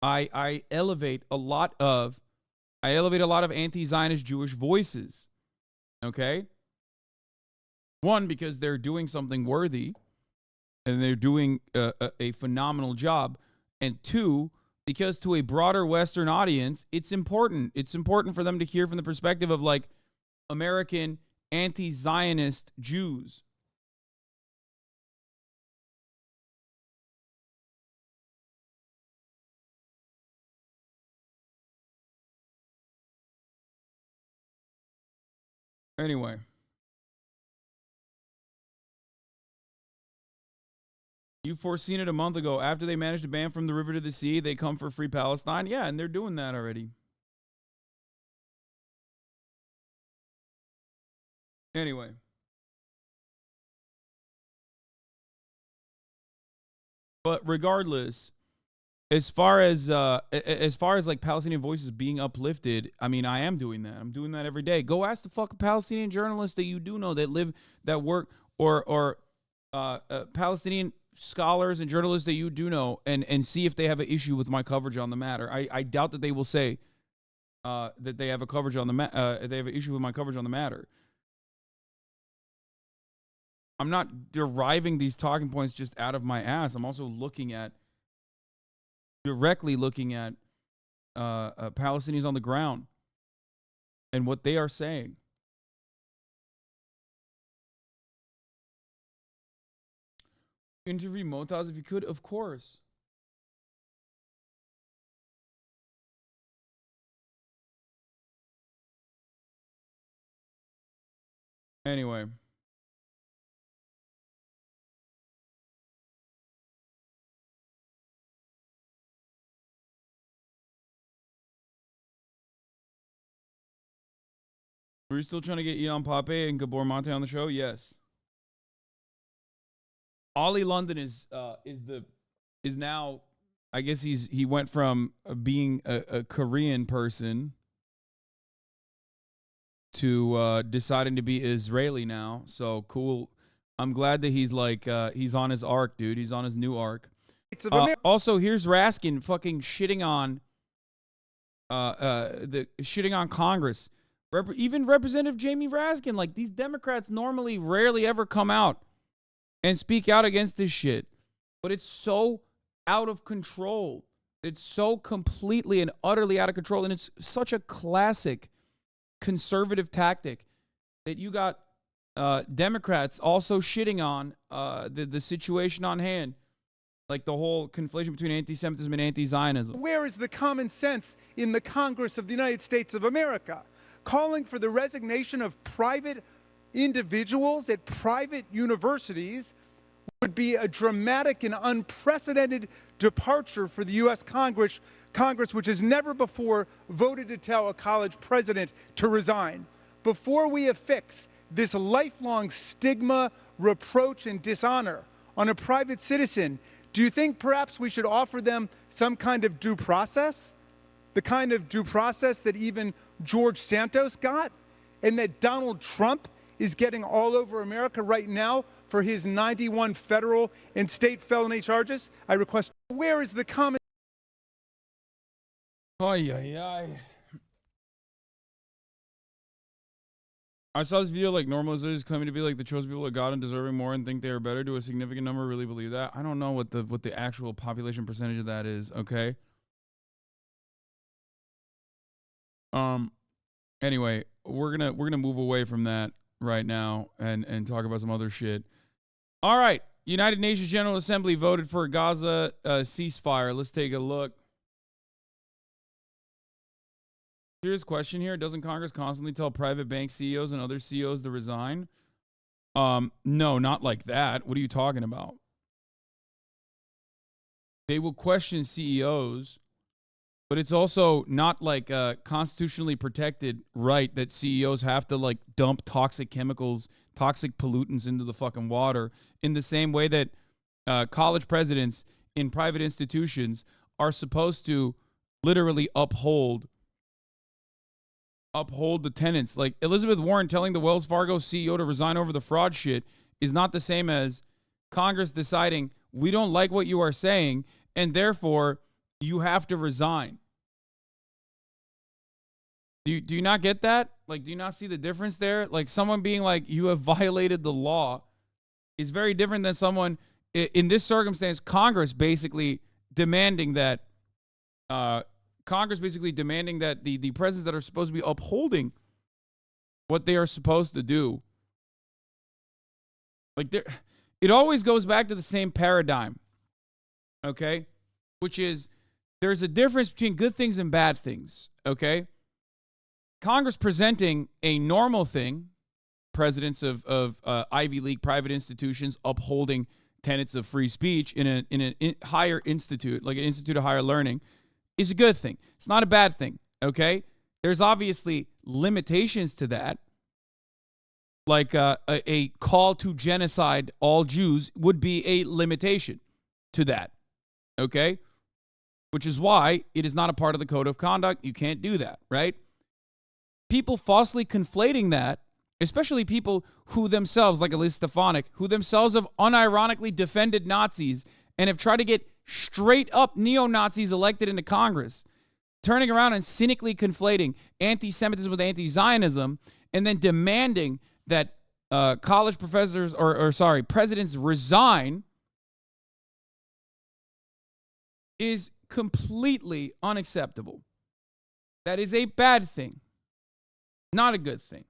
I elevate a lot of anti-Zionist Jewish voices. Okay? One, because they're doing something worthy, and they're doing a phenomenal job. And two, because to a broader Western audience, it's important. It's important for them to hear from the perspective of, like, American anti-Zionist Jews. Anyway. You foreseen it a month ago. After they managed to ban from the river to the sea, they come for free Palestine. Yeah, and they're doing that already. Anyway. But regardless, as far as like Palestinian voices being uplifted, I mean, I am doing that. I'm doing that every day. Go ask the fucking Palestinian journalists that you do know that live, that work, or Palestinian scholars and journalists that you do know, and see if they have an issue with my coverage on the matter. I doubt that they will say that they have a coverage on the they have an issue with my coverage on the matter. I'm not deriving these talking points just out of my ass. I'm also directly looking at Palestinians on the ground and what they are saying. Interview Motaz if you could, of course. Anyway. Were you still trying to get Ian Pape and Gabor Mate on the show? Yes. Ollie London is now, I guess he went from being a Korean person to deciding to be Israeli now. So cool. I'm glad that he's like he's on his arc, dude. He's on his new arc. Also, here's Raskin fucking shitting on Congress. Even Representative Jamie Raskin, like, these Democrats normally rarely ever come out and speak out against this shit. But it's so out of control. It's so completely and utterly out of control. And it's such a classic conservative tactic that you got Democrats also shitting on the situation on hand. Like the whole conflation between anti-Semitism and anti-Zionism. Where is the common sense in the Congress of the United States of America? Calling for the resignation of private individuals at private universities would be a dramatic and unprecedented departure for the U.S. Congress, which has never before voted to tell a college president to resign. Before we affix this lifelong stigma, reproach, and dishonor on a private citizen, do you think perhaps we should offer them some kind of due process? The kind of due process that even George Santos got, and that Donald Trump is getting all over America right now for his 91 federal and state felony charges? I request, where is the common... Ay, ay, ay. I saw this video, like, normalizers claiming to be like the chosen people of God and deserving more and think they are better. Do a significant number really believe that? I don't know what the actual population percentage of that is, okay? Anyway, we're gonna move away from that right now and talk about some other shit. All right, United Nations General Assembly voted for a Gaza ceasefire. Let's take a look. Serious question here. Doesn't Congress constantly tell private bank CEOs and other CEOs to resign? No, not like that. What are you talking about? They will question CEOs, but it's also not like a constitutionally protected right that CEOs have to, like, dump toxic chemicals, toxic pollutants into the fucking water in the same way that college presidents in private institutions are supposed to literally uphold uphold the tenets. Like Elizabeth Warren telling the Wells Fargo CEO to resign over the fraud shit is not the same as Congress deciding we don't like what you are saying and therefore you have to resign. Do you not get that? Like, do you not see the difference there? Like, someone being like, you have violated the law is very different than someone, in this circumstance, Congress basically demanding that, the presidents that are supposed to be upholding what they are supposed to do. Like, it always goes back to the same paradigm, okay? Which is, there's a difference between good things and bad things, okay? Congress presenting a normal thing, presidents of Ivy League private institutions upholding tenets of free speech in a higher institute, like an institute of higher learning, is a good thing. It's not a bad thing, okay? There's obviously limitations to that, like a call to genocide all Jews would be a limitation to that, okay? Which is why it is not a part of the code of conduct. You can't do that, right? People falsely conflating that, especially people who themselves, like Elise Stefanik, who themselves have unironically defended Nazis and have tried to get straight up neo-Nazis elected into Congress, turning around and cynically conflating anti-Semitism with anti-Zionism and then demanding that college professors presidents resign is completely unacceptable. That is a bad thing. Not a good thing.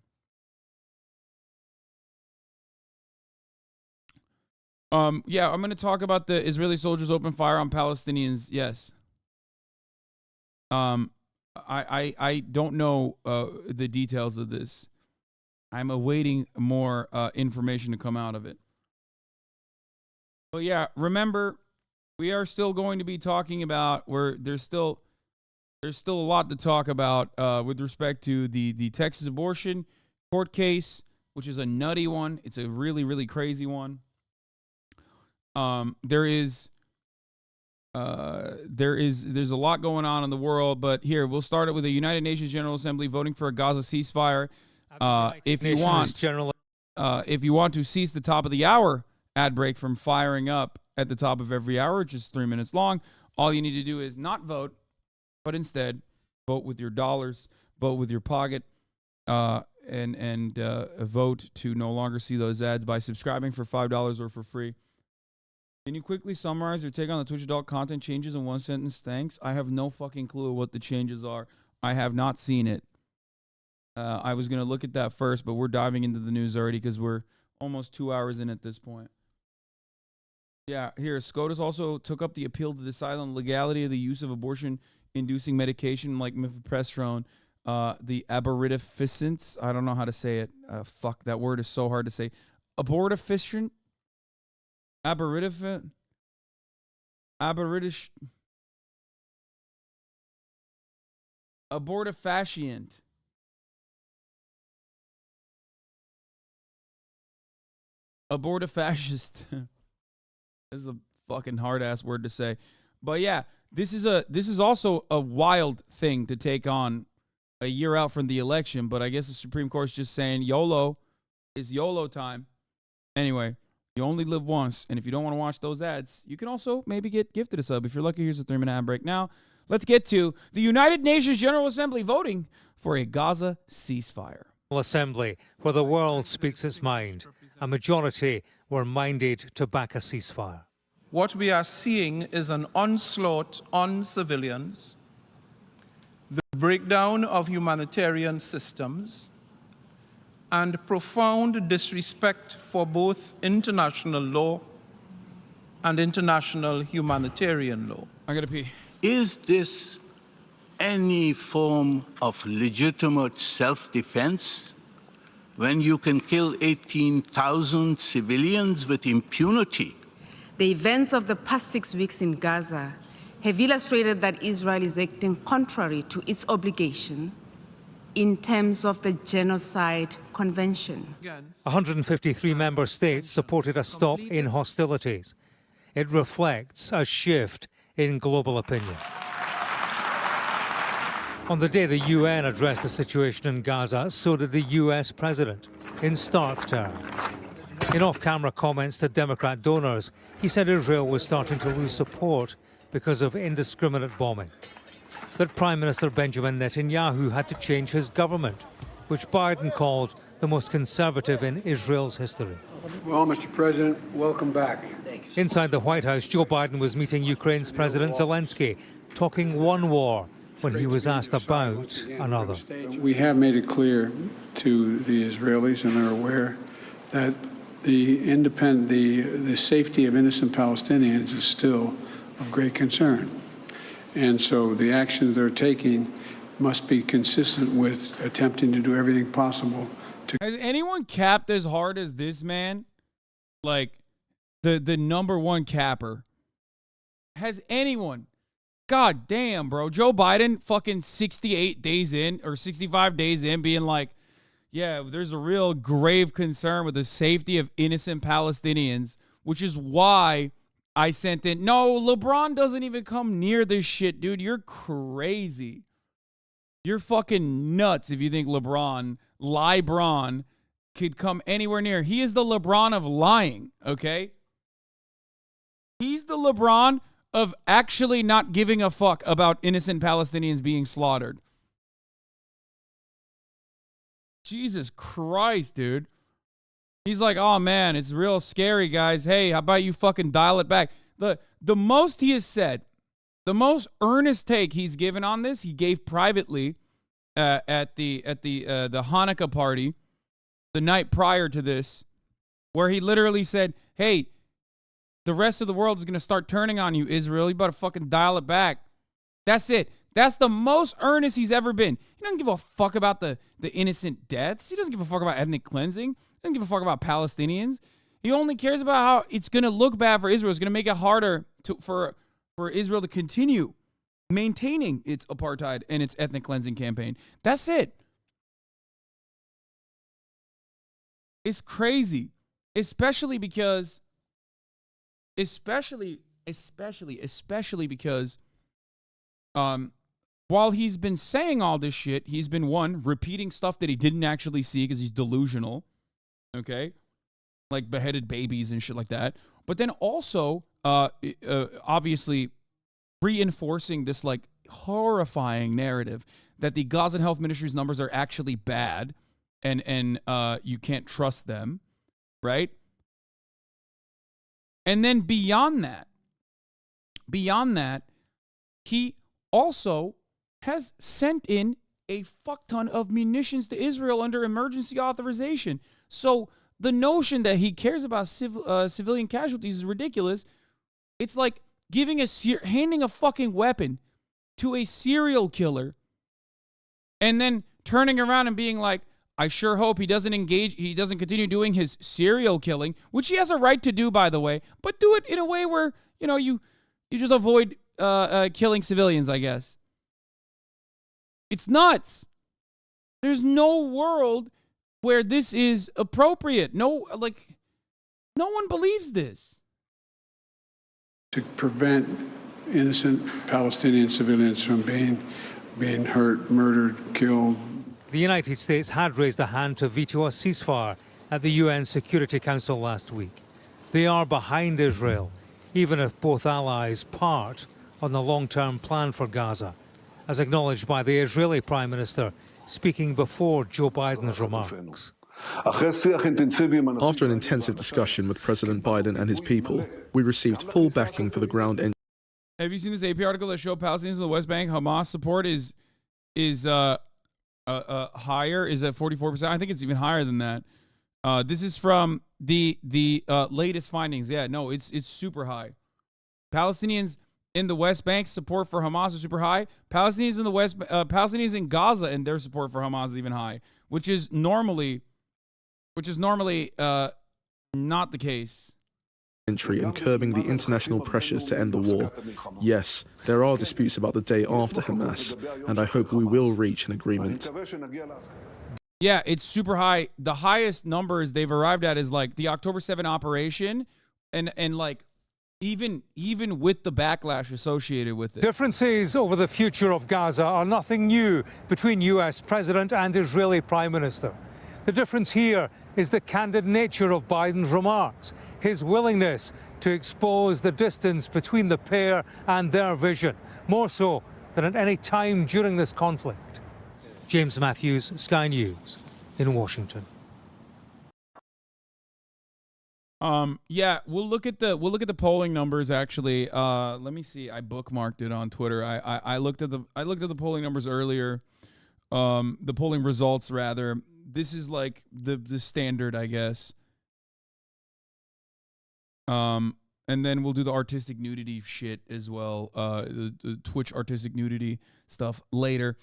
Yeah, I'm going to talk about the Israeli soldiers open fire on Palestinians. Yes. I don't know the details of this. I'm awaiting more information to come out of it. But yeah, remember, we are still going to be talking about there's still a lot to talk about with respect to the Texas abortion court case, which is a nutty one. It's a really, really crazy one. There's a lot going on in the world, but here we'll start it with the United Nations General Assembly voting for a Gaza ceasefire. If you want to cease the top of the hour ad break from firing up at the top of every hour, which is 3 minutes long, all you need to do is not vote, but instead vote with your dollars, vote with your pocket, and vote to no longer see those ads by subscribing for $5 or for free. Can you quickly summarize your take on the Twitch adult content changes in one sentence? Thanks. I have no fucking clue what the changes are. I have not seen it. I was going to look at that first, but we're diving into the news already because we're almost 2 hours in at this point. Yeah, here, SCOTUS also took up the appeal to decide on the legality of the use of abortion-inducing medication like mifepristone, the abortifacient. I don't know how to say it. Fuck, that word is so hard to say. Abortifacient? Abortifacient? Abortifascist. This is a fucking hard ass word to say. But yeah, this is also a wild thing to take on a year out from the election, but I guess the Supreme Court's just saying YOLO is YOLO time. Anyway, you only live once, and if you don't want to watch those ads, you can also maybe get gifted a sub. If you're lucky, here's a 3-minute ad break. Now, let's get to the United Nations General Assembly voting for a Gaza ceasefire. Assembly, where the world speaks its mind. A majority were minded to back a ceasefire. What we are seeing is an onslaught on civilians, the breakdown of humanitarian systems, and profound disrespect for both international law and international humanitarian law. I gotta pee. Is this any form of legitimate self-defense when you can kill 18,000 civilians with impunity? The events of the past 6 weeks in Gaza have illustrated that Israel is acting contrary to its obligation in terms of the Genocide Convention. 153 member states supported a stop in hostilities. It reflects a shift in global opinion. On the day the UN addressed the situation in Gaza, so did the US president, in stark terms. In off-camera comments to Democrat donors, he said Israel was starting to lose support because of indiscriminate bombing. That Prime Minister Benjamin Netanyahu had to change his government, which Biden called the most conservative in Israel's history. Well, Mr. President, welcome back. Inside the White House, Joe Biden was meeting Ukraine's President Zelensky, talking one war when he was asked about another. We have made it clear to the Israelis, and they're aware, that the safety of innocent Palestinians is still of great concern. And so the actions they're taking must be consistent with attempting to do everything possible to... Has anyone capped as hard as this man? Like, the number one capper. Has anyone? God damn, bro. Joe Biden fucking 68 days in, or 65 days in, being like, yeah, there's a real grave concern with the safety of innocent Palestinians, which is why I sent in. No, LeBron doesn't even come near this shit, dude. You're crazy. You're fucking nuts if you think LeBron could come anywhere near. He is the LeBron of lying, okay? He's the LeBron of actually not giving a fuck about innocent Palestinians being slaughtered. Jesus Christ, dude. He's like, oh man, it's real scary, guys. Hey, how about you fucking dial it back? The most he has said, the most earnest take he's given on this, he gave privately at the Hanukkah party the night prior to this, where he literally said, hey, the rest of the world is going to start turning on you, Israel. You better fucking dial it back. That's it. That's the most earnest he's ever been. He doesn't give a fuck about the innocent deaths. He doesn't give a fuck about ethnic cleansing. He doesn't give a fuck about Palestinians. He only cares about how it's going to look bad for Israel. It's going to make it harder for Israel to continue maintaining its apartheid and its ethnic cleansing campaign. That's it. It's crazy, especially because while he's been saying all this shit, he's been, one, repeating stuff that he didn't actually see because he's delusional, okay? Like beheaded babies and shit like that. But then also, obviously, reinforcing this, like, horrifying narrative that the Gaza Health Ministry's numbers are actually bad and you can't trust them, right? And then beyond that, he also has sent in a fuck ton of munitions to Israel under emergency authorization. So the notion that he cares about civilian casualties is ridiculous. It's like handing a fucking weapon to a serial killer and then turning around and being like, I sure hope he doesn't continue doing his serial killing, which he has a right to do, by the way, but do it in a way where, you just avoid killing civilians, I guess. It's nuts. There's no world where this is appropriate. No one believes this. To prevent innocent Palestinian civilians from being hurt, murdered, killed. The United States had raised a hand to veto a ceasefire at the UN Security Council last week. They are behind Israel, even if both allies part on the long-term plan for Gaza, as acknowledged by the Israeli Prime Minister speaking before Joe Biden's remarks. After an intensive discussion with President Biden and his people, we received full backing for the ground entry. Have you seen this AP article that showed Palestinians in the West Bank Hamas support is higher, is at 44%. I think it's even higher than that. This is from the latest findings. Yeah, no, it's super high. Palestinians in the West Bank support for Hamas is super high. Palestinians in Gaza and their support for Hamas is even high, which is normally not the case. Entry and curbing the international pressures to end the war. Yes, there are disputes about the day after Hamas, and I hope we will reach an agreement. Yeah, it's super high. The highest numbers they've arrived at is like the October 7 operation and like Even with the backlash associated with it. Differences over the future of Gaza are nothing new between US President and Israeli Prime Minister. The difference here is the candid nature of Biden's remarks, his willingness to expose the distance between the pair and their vision, more so than at any time during this conflict. James Matthews, Sky News, in Washington. Yeah, we'll look at the polling numbers actually. Let me see. I bookmarked it on Twitter. I looked at the polling numbers earlier. The polling results rather. This is like the standard, I guess. And then we'll do the artistic nudity shit as well. The Twitch artistic nudity stuff later.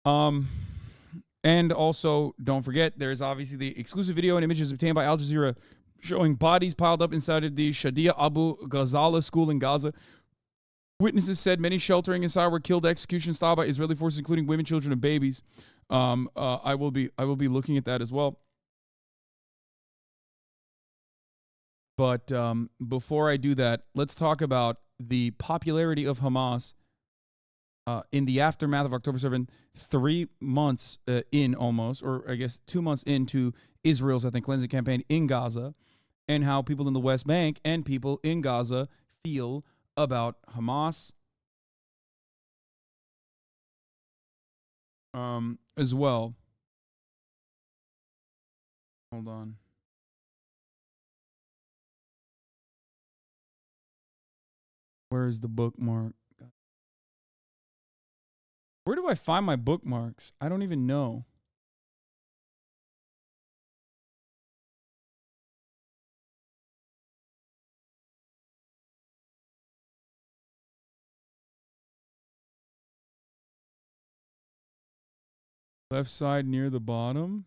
And also don't forget there's obviously the exclusive video and images obtained by Al Jazeera showing bodies piled up inside of the Shadia Abu Ghazala school in Gaza. Witnesses said many sheltering inside were killed execution style by Israeli forces, including women, children, and babies. I will be looking at that as well. But before I do that, let's talk about the popularity of Hamas in the aftermath of October 7th, 3 months in almost, or I guess 2 months into Israel's ethnic cleansing campaign in Gaza, and how people in the West Bank and people in Gaza feel about Hamas as well. Hold on. Where is the bookmark? Where do I find my bookmarks? I don't even know. Left side near the bottom.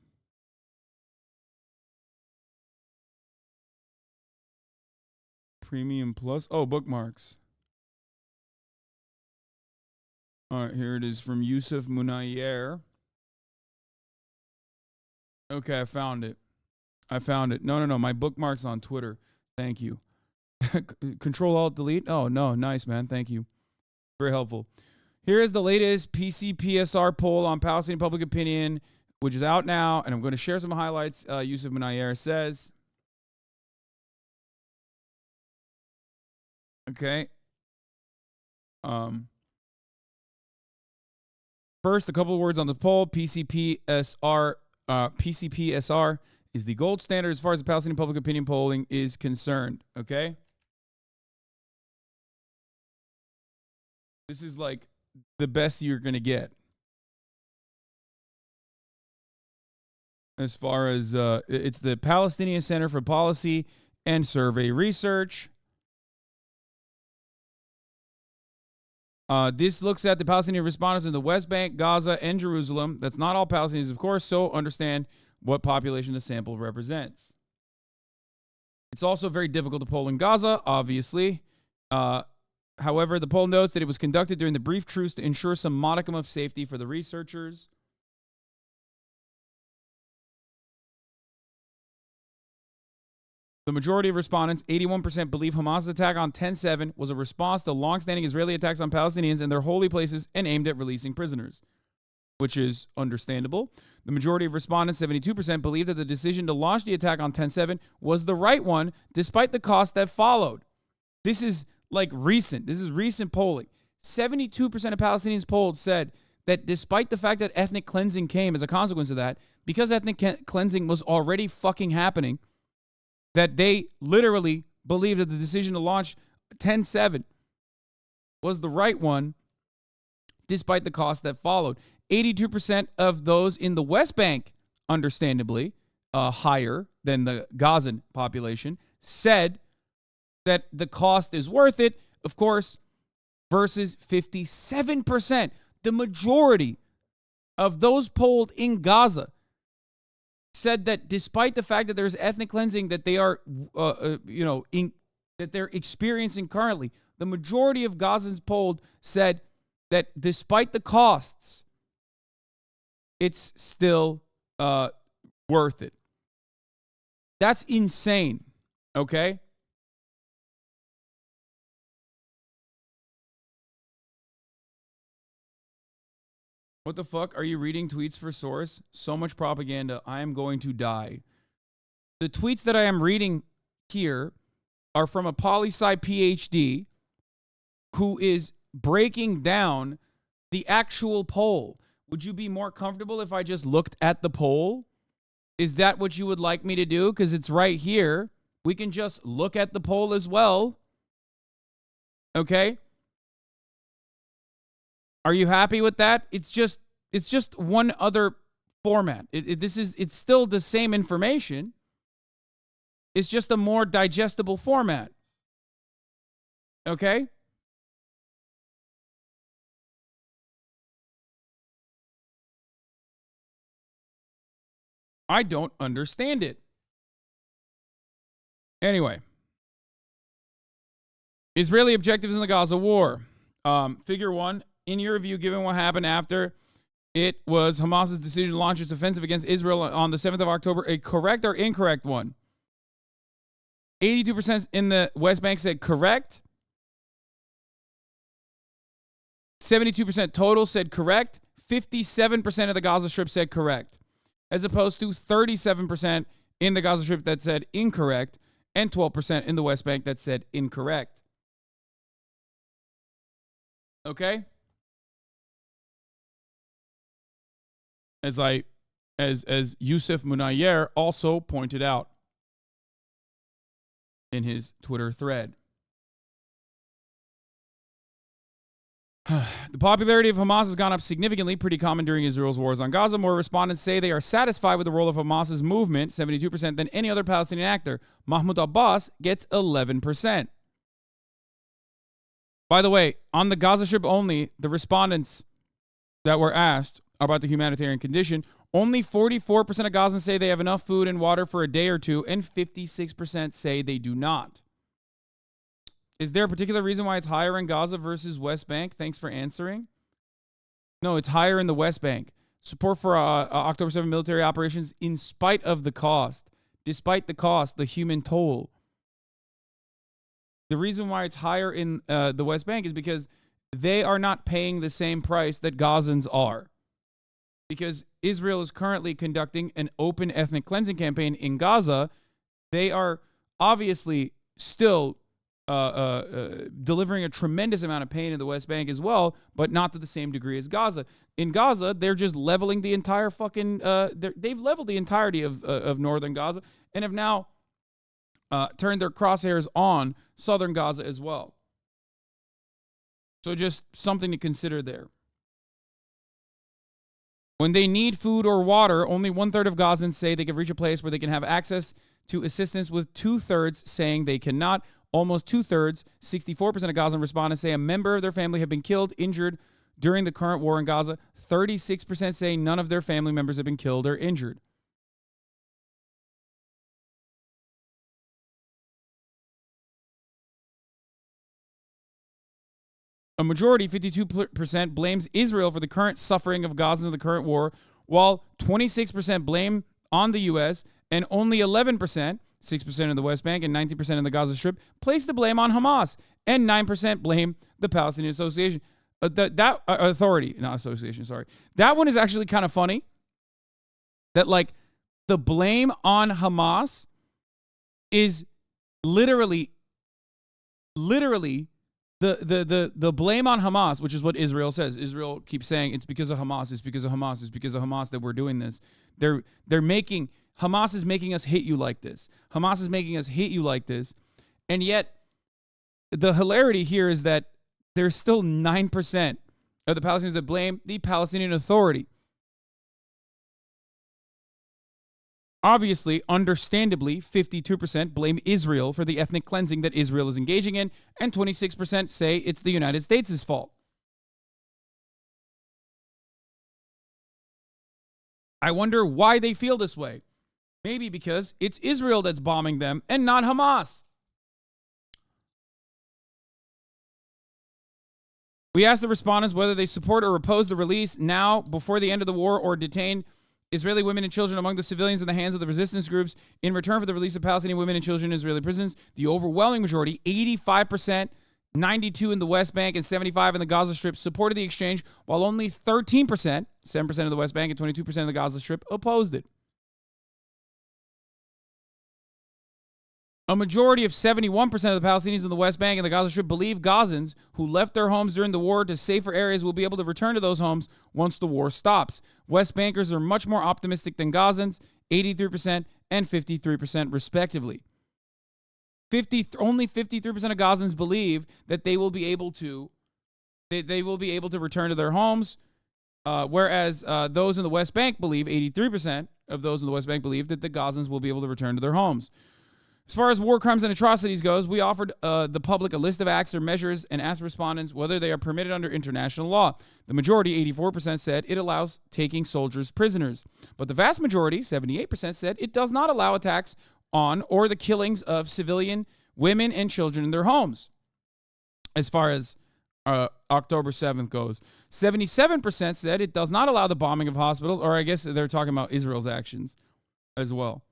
Premium Plus. Oh, bookmarks. All right, here it is from Yusuf Munayer. Okay, I found it. No. My bookmark's on Twitter. Thank you. Control Alt Delete. Oh, no. Nice, man. Thank you. Very helpful. Here is the latest PCPSR poll on Palestinian public opinion, which is out now, and I'm going to share some highlights. Yusuf Munayer says, okay. First, a couple of words on the poll. PCPSR is the gold standard as far as the Palestinian public opinion polling is concerned. Okay? This is like the best you're going to get. As far as it's the Palestinian Center for Policy and Survey Research. This looks at the Palestinian respondents in the West Bank, Gaza, and Jerusalem. That's not all Palestinians, of course, so understand what population the sample represents. It's also very difficult to poll in Gaza, obviously. However, the poll notes that it was conducted during the brief truce to ensure some modicum of safety for the researchers. The majority of respondents, 81%, believe Hamas' attack on 10/7 was a response to longstanding Israeli attacks on Palestinians in their holy places and aimed at releasing prisoners, which is understandable. The majority of respondents, 72%, believe that the decision to launch the attack on 10/7 was the right one, despite the cost that followed. This is like recent. This is recent polling. 72% of Palestinians polled said that despite the fact that ethnic cleansing came as a consequence of that, because ethnic cleansing was already fucking happening, that they literally believe that the decision to launch 10/7 was the right one, despite the cost that followed. 82% of those in the West Bank, understandably higher than the Gazan population, said that the cost is worth it, of course, versus 57%. The majority of those polled in Gaza said that despite the fact that there's ethnic cleansing that they are, that they're experiencing currently, the majority of Gazans polled said that despite the costs, it's still worth it. That's insane, okay? What the fuck? Are you reading tweets for source? So much propaganda. I am going to die. The tweets that I am reading here are from a poli-sci PhD who is breaking down the actual poll. Would you be more comfortable if I just looked at the poll? Is that what you would like me to do? Because it's right here. We can just look at the poll as well. Okay? Are you happy with that? It's just one other format. It's still the same information. It's just a more digestible format. Okay? I don't understand it. Anyway. Israeli objectives in the Gaza war. Figure 1. In your review, given what happened after it was Hamas's decision to launch its offensive against Israel on the 7th of October, a correct or incorrect one? 82% in the West Bank said correct. 72% total said correct. 57% of the Gaza Strip said correct, as opposed to 37% in the Gaza Strip that said incorrect and 12% in the West Bank that said incorrect. Okay? As Yusuf Munayer also pointed out in his Twitter thread. The popularity of Hamas has gone up significantly, pretty common during Israel's wars on Gaza. More respondents say they are satisfied with the role of Hamas's movement, 72%, than any other Palestinian actor. Mahmoud Abbas gets 11%. By the way, on the Gaza Strip only, the respondents that were asked about the humanitarian condition, only 44% of Gazans say they have enough food and water for a day or two, and 56% say they do not. Is there a particular reason why it's higher in Gaza versus West Bank? Thanks for answering. No, it's higher in the West Bank. Support for October 7 military operations in spite of the cost. Despite the cost, the human toll. The reason why it's higher in the West Bank is because they are not paying the same price that Gazans are. Because Israel is currently conducting an open ethnic cleansing campaign in Gaza, they are obviously still delivering a tremendous amount of pain in the West Bank as well, but not to the same degree as Gaza. In Gaza, they're just leveling the entire fucking... they've leveled the entirety of northern Gaza and have now turned their crosshairs on southern Gaza as well. So just something to consider there. When they need food or water, only 1/3 of Gazans say they can reach a place where they can have access to assistance, with 2/3 saying they cannot. Almost 2/3, 64% of Gazan respondents say a member of their family have been killed, injured during the current war in Gaza. 36% say none of their family members have been killed or injured. A majority, 52%, blames Israel for the current suffering of Gazans in the current war, while 26% blame on the U.S. and only 11%, 6% in the West Bank and 19% in the Gaza Strip, place the blame on Hamas, and 9% blame the Palestinian Association. Authority, not association, sorry. That one is actually kind of funny. That, like, the blame on Hamas is literally the blame on Hamas, which is what Israel says. Israel keeps saying it's because of Hamas, it's because of Hamas, it's because of Hamas that we're doing this. They're making... Hamas is making us hate you like this. Hamas is making us hate you like this. And yet, the hilarity here is that there's still 9% of the Palestinians that blame the Palestinian Authority. Obviously, understandably, 52% blame Israel for the ethnic cleansing that Israel is engaging in, and 26% say it's the United States' fault. I wonder why they feel this way. Maybe because it's Israel that's bombing them and not Hamas. We asked the respondents whether they support or oppose the release now, before the end of the war, or detain Israeli women and children among the civilians in the hands of the resistance groups in return for the release of Palestinian women and children in Israeli prisons. The overwhelming majority, 85%, 92% in the West Bank and 75% in the Gaza Strip, supported the exchange, while only 13%, 7% of the West Bank, and 22% of the Gaza Strip opposed it. A majority of 71% of the Palestinians in the West Bank and the Gaza Strip believe Gazans who left their homes during the war to safer areas will be able to return to those homes once the war stops. West Bankers are much more optimistic than Gazans, 83% and 53% respectively. Only 53% of Gazans believe that they will be able to return to their homes, whereas those in the West Bank believe, 83% of those in the West Bank believe that the Gazans will be able to return to their homes. As far as war crimes and atrocities goes, we offered the public a list of acts or measures and asked respondents whether they are permitted under international law. The majority, 84%, said it allows taking soldiers prisoners. But the vast majority, 78%, said it does not allow attacks on or the killings of civilian women and children in their homes. As far as October 7th goes, 77% said it does not allow the bombing of hospitals, or I guess they're talking about Israel's actions as well.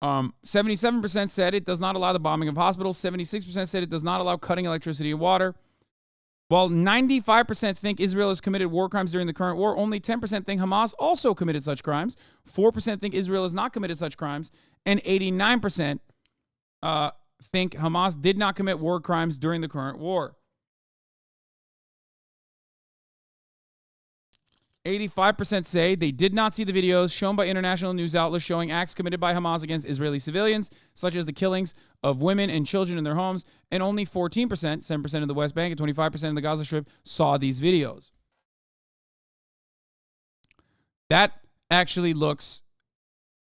77% said it does not allow the bombing of hospitals. 76% said it does not allow cutting electricity and water. While 95% think Israel has committed war crimes during the current war, only 10% think Hamas also committed such crimes. 4% think Israel has not committed such crimes. And 89% think Hamas did not commit war crimes during the current war. 85% say they did not see the videos shown by international news outlets showing acts committed by Hamas against Israeli civilians, such as the killings of women and children in their homes, and only 14%, 7% of the West Bank and 25% of the Gaza Strip, saw these videos. That actually looks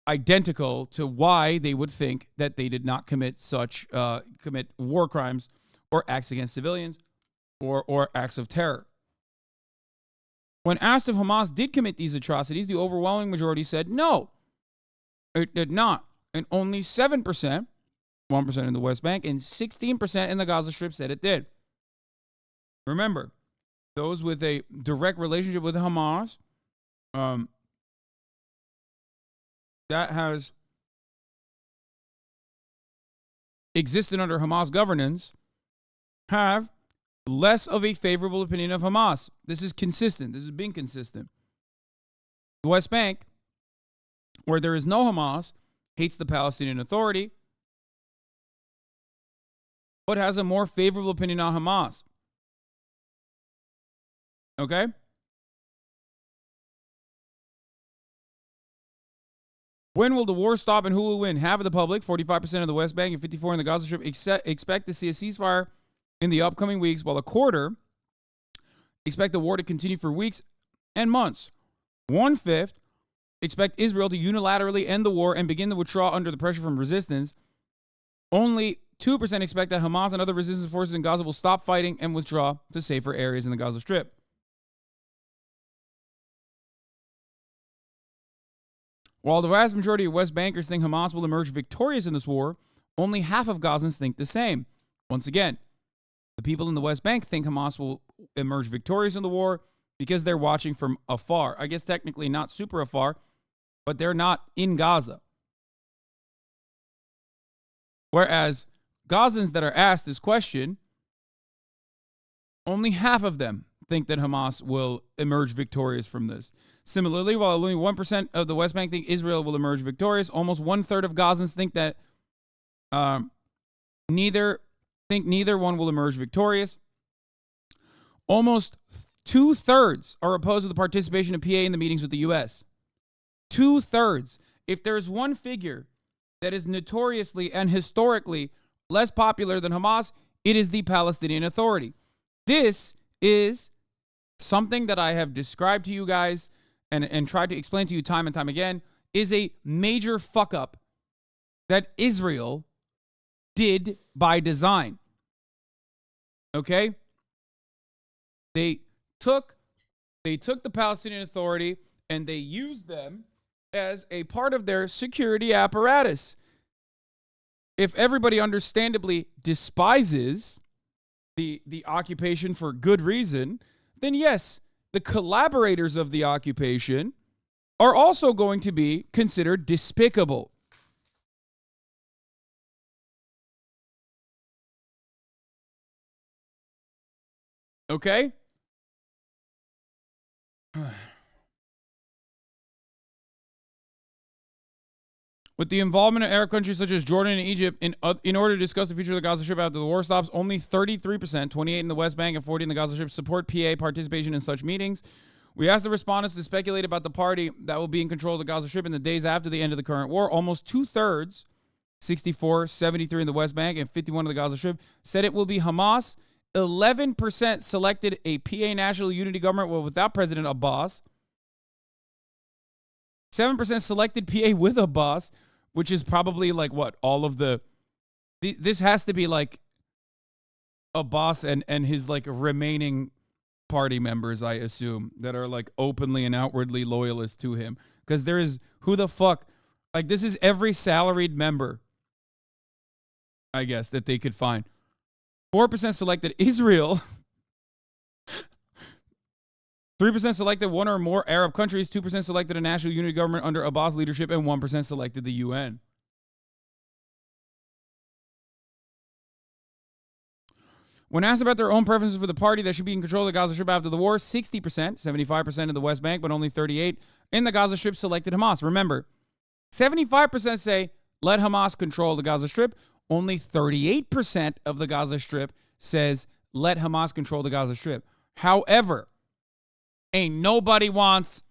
identical to why they would think that they did not commit war crimes or acts against civilians or acts of terror. When asked if Hamas did commit these atrocities, the overwhelming majority said no, it did not. And only 7%, 1% in the West Bank, and 16% in the Gaza Strip said it did. Remember, those with a direct relationship with Hamas, that has existed under Hamas governance, have less of a favorable opinion of Hamas. This is consistent. This has been consistent. The West Bank, where there is no Hamas, hates the Palestinian Authority, but has a more favorable opinion on Hamas. Okay? When will the war stop and who will win? Half of the public, 45% of the West Bank and 54% in the Gaza Strip, expect to see a ceasefire in the upcoming weeks, while a quarter expect the war to continue for weeks and months. 1/5 expect Israel to unilaterally end the war and begin to withdraw under the pressure from resistance. Only 2% expect that Hamas and other resistance forces in Gaza will stop fighting and withdraw to safer areas in the Gaza Strip. While the vast majority of West Bankers think Hamas will emerge victorious in this war, only half of Gazans think the same. Once again, the people in the West Bank think Hamas will emerge victorious in the war because they're watching from afar. I guess technically not super afar, but they're not in Gaza. Whereas Gazans that are asked this question, only half of them think that Hamas will emerge victorious from this. Similarly, while only 1% of the West Bank think Israel will emerge victorious, almost 1/3 of Gazans think that neither one will emerge victorious. Almost 2/3 are opposed to the participation of PA in the meetings with the U.S. 2/3. If there's one figure that is notoriously and historically less popular than Hamas, it is the Palestinian Authority. This is something that I have described to you guys and tried to explain to you time and time again, is a major fuck up that Israel did by design. Okay? They took the Palestinian Authority and they used them as a part of their security apparatus. If everybody understandably despises the occupation for good reason, then yes, the collaborators of the occupation are also going to be considered despicable. Okay? With the involvement of Arab countries such as Jordan and Egypt in order to discuss the future of the Gaza Strip after the war stops, only 33%, 28 in the West Bank and 40 in the Gaza Strip, support PA participation in such meetings. We asked the respondents to speculate about the party that will be in control of the Gaza Strip in the days after the end of the current war. Almost two-thirds, 64, 73 in the West Bank and 51 in the Gaza Strip, said it will be Hamas. 11% selected a PA national unity government without President Abbas. 7% selected PA with Abbas, which is probably like what? All of this has to be like Abbas and his like remaining party members, I assume, that are like openly and outwardly loyalist to him. Because there is, who the fuck, like this is every salaried member, I guess, that they could find. 4% selected Israel. 3% selected one or more Arab countries, 2% selected a national unity government under Abbas leadership, and 1% selected the UN. When asked about their own preferences for the party that should be in control of the Gaza Strip after the war, 60%, 75% in the West Bank, but only 38% in the Gaza Strip selected Hamas. Remember, 75% say, let Hamas control the Gaza Strip. Only 38% of the Gaza Strip says, let Hamas control the Gaza Strip. However, ain't nobody wants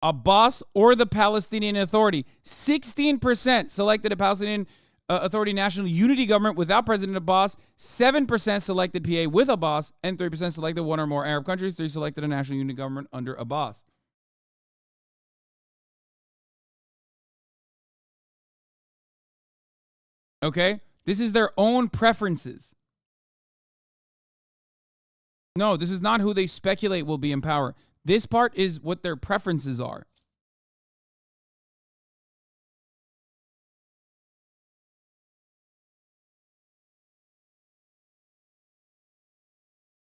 Abbas or the Palestinian Authority. 16% selected a Palestinian Authority national unity government without President Abbas. 7% selected PA with Abbas, and 3% selected one or more Arab countries. 3% selected a national unity government under Abbas. Okay? This is their own preferences. No, this is not who they speculate will be in power. This part is what their preferences are.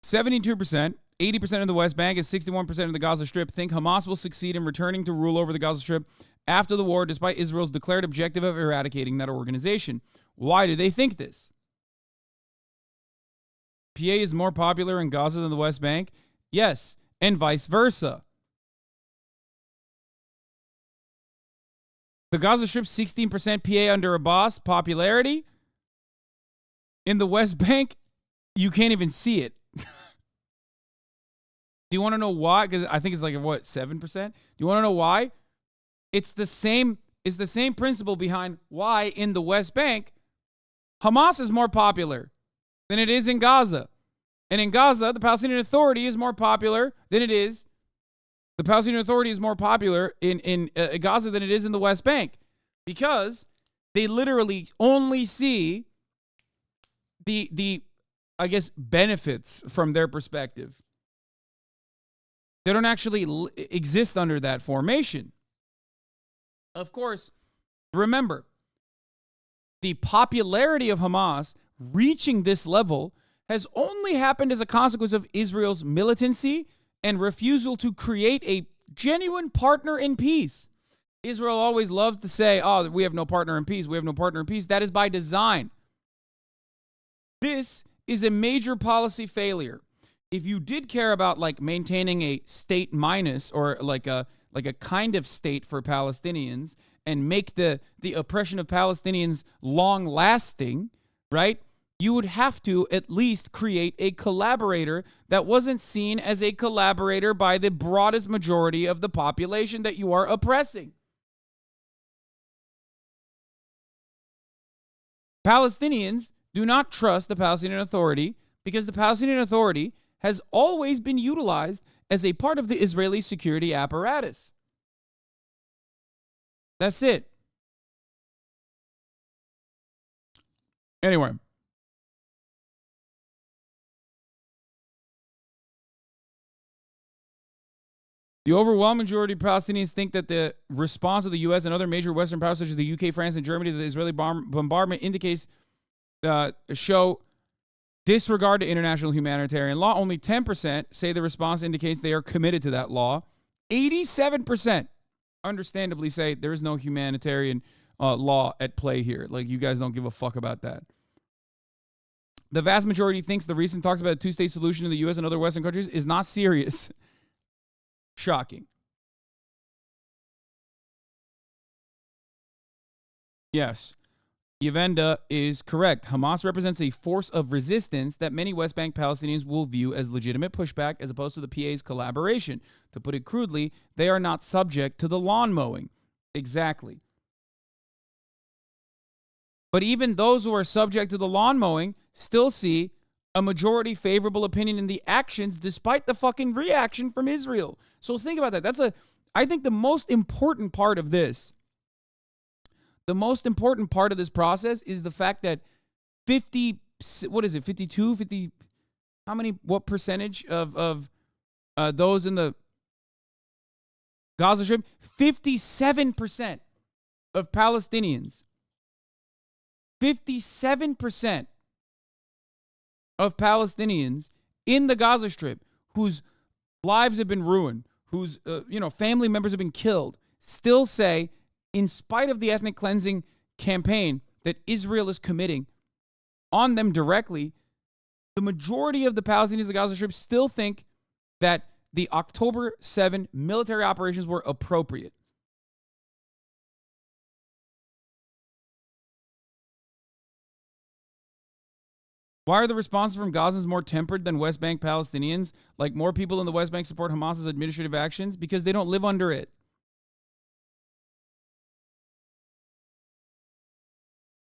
(72%), 80% of the West Bank, and 61% of the Gaza Strip think Hamas will succeed in returning to rule over the Gaza Strip after the war, despite Israel's declared objective of eradicating that organization. Why do they think this? PA is more popular in Gaza than the West Bank? Yes, and vice versa. The Gaza Strip, 16% PA under Abbas popularity. In the West Bank, you can't even see it. Do you want to know why? Because I think it's like, what, 7%? Do you want to know why? It's the same principle behind why in the West Bank, Hamas is more popular than it is in Gaza. And in Gaza, the Palestinian Authority is more popular than it is. The Palestinian Authority is more popular in Gaza than it is in the West Bank. Because they literally only see the I guess, benefits from their perspective. They don't actually exist under that formation. Of course, remember, the popularity of Hamas reaching this level has only happened as a consequence of Israel's militancy and refusal to create a genuine partner in peace. Israel always loves to say, oh, we have no partner in peace. We have no partner in peace. That is by design. This is a major policy failure. If you did care about like maintaining a state minus or like a kind of state for Palestinians and make the oppression of Palestinians long lasting, right? You would have to at least create a collaborator that wasn't seen as a collaborator by the broadest majority of the population that you are oppressing. Palestinians do not trust the Palestinian Authority because the Palestinian Authority has always been utilized as a part of the Israeli security apparatus. That's it. Anyway. The overwhelming majority of Palestinians think that the response of the U.S. and other major Western powers such as the UK, France, and Germany to the Israeli bombardment indicates show disregard to international humanitarian law. Only 10% say the response indicates they are committed to that law. 87% understandably say there is no humanitarian law at play here. Like, you guys don't give a fuck about that. The vast majority thinks the recent talks about a two-state solution in the U.S. and other Western countries is not serious. Shocking. Yes. Yavenda is correct. Hamas represents a force of resistance that many West Bank Palestinians will view as legitimate pushback as opposed to the PA's collaboration. To put it crudely, they are not subject to the lawn mowing. Exactly. But even those who are subject to the lawn mowing still see a majority favorable opinion in the actions despite the fucking reaction from Israel. So think about that. I think the most important part of this, the most important part of this process is the fact that 52, what percentage of those in the Gaza Strip? 57% of Palestinians. 57% of Palestinians in the Gaza Strip whose lives have been ruined, whose family members have been killed, still say, in spite of the ethnic cleansing campaign that Israel is committing on them directly, the majority of the Palestinians in the Gaza Strip still think that the October 7 military operations were appropriate. Why are the responses from Gazans more tempered than West Bank Palestinians? Like more people in the West Bank support Hamas's administrative actions because they don't live under it.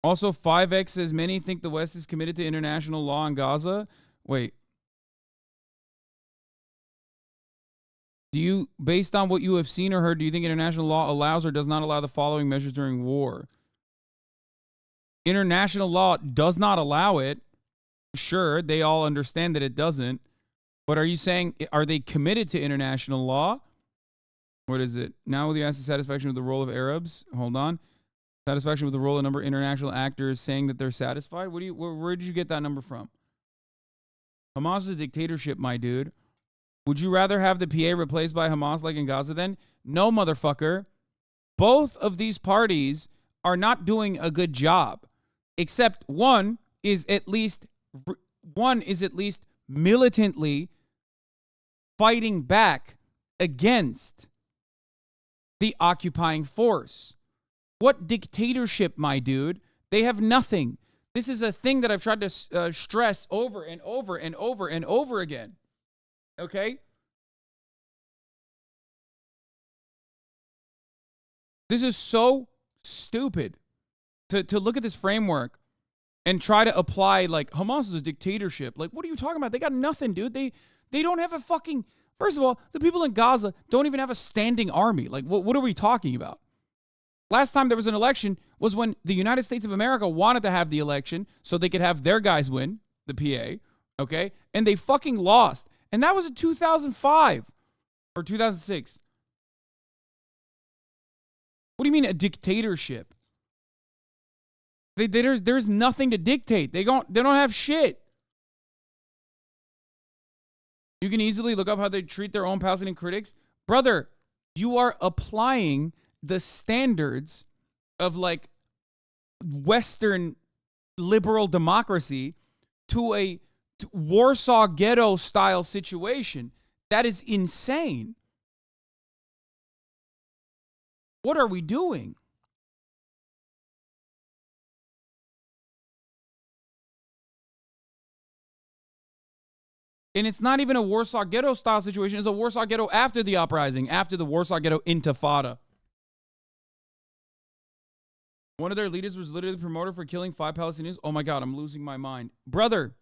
Also, 5X says many think the West is committed to international law in Gaza. Wait. Based on what you have seen or heard, do you think international law allows or does not allow the following measures during war? International law does not allow it. Sure, they all understand that it doesn't. But are you saying, are they committed to international law? What is it? Now will you ask the satisfaction with the role of Arabs? Hold on. Satisfaction with the role of a number of international actors saying that they're satisfied? Where did you get that number from? Hamas is a dictatorship, my dude. Would you rather have the PA replaced by Hamas like in Gaza then? No, motherfucker. Both of these parties are not doing a good job. Except one is at least militantly fighting back against the occupying force. What dictatorship, my dude? They have nothing. This is a thing that I've tried to stress over and over and over and over again. Okay? This is so stupid to look at this framework and try to apply like Hamas is a dictatorship. Like, what are you talking about? They got nothing, dude. They don't have a fucking... First of all, the people in Gaza don't even have a standing army. Like, what are we talking about? Last time there was an election was when the United States of America wanted to have the election so they could have their guys win, the PA, okay? And they fucking lost. And that was in 2005 or 2006. What do you mean a dictatorship? There's nothing to dictate. They don't have shit. You can easily look up how they treat their own Palestinian critics. Brother, you are applying the standards of like Western liberal democracy to a Warsaw Ghetto style situation. That is insane. What are we doing? And it's not even a Warsaw Ghetto style situation. It's a Warsaw Ghetto after the uprising, after the Warsaw Ghetto Intifada. One of their leaders was literally promoted for killing 5 Palestinians. Oh my God, I'm losing my mind. Brother,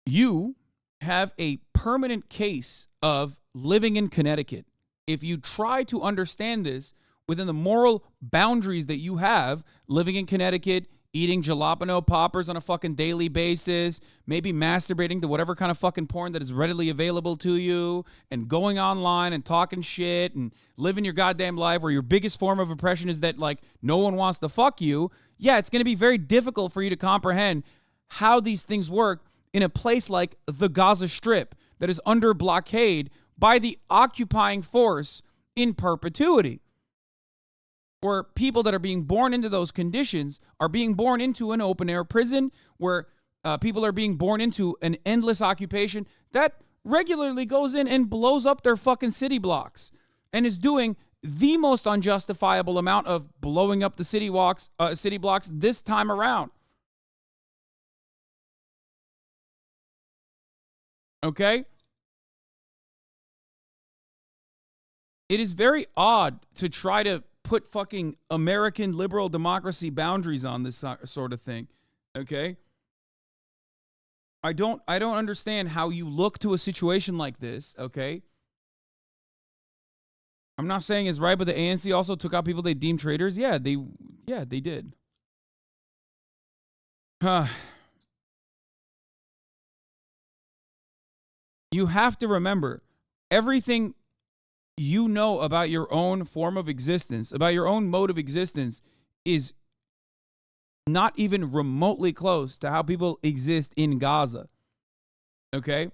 you have a permanent case of living in Connecticut. If you try to understand this within the moral boundaries that you have, living in Connecticut, eating jalapeno poppers on a fucking daily basis, maybe masturbating to whatever kind of fucking porn that is readily available to you, and going online and talking shit and living your goddamn life where your biggest form of oppression is that, like, no one wants to fuck you, yeah, it's going to be very difficult for you to comprehend how these things work in a place like the Gaza Strip that is under blockade by the occupying force in perpetuity, where people that are being born into those conditions are being born into an open-air prison, where people are being born into an endless occupation. That regularly goes in and blows up their fucking city blocks and is doing the most unjustifiable amount of blowing up the city blocks this time around. Okay? It is very odd to try to put fucking American liberal democracy boundaries on this sort of thing. Okay? I don't understand how you look to a situation like this, okay? I'm not saying it's right, but the ANC also took out people they deemed traitors. Yeah, they did. You have to remember, everything you know about your own form of existence, about your own mode of existence, is not even remotely close to how people exist in Gaza. Okay?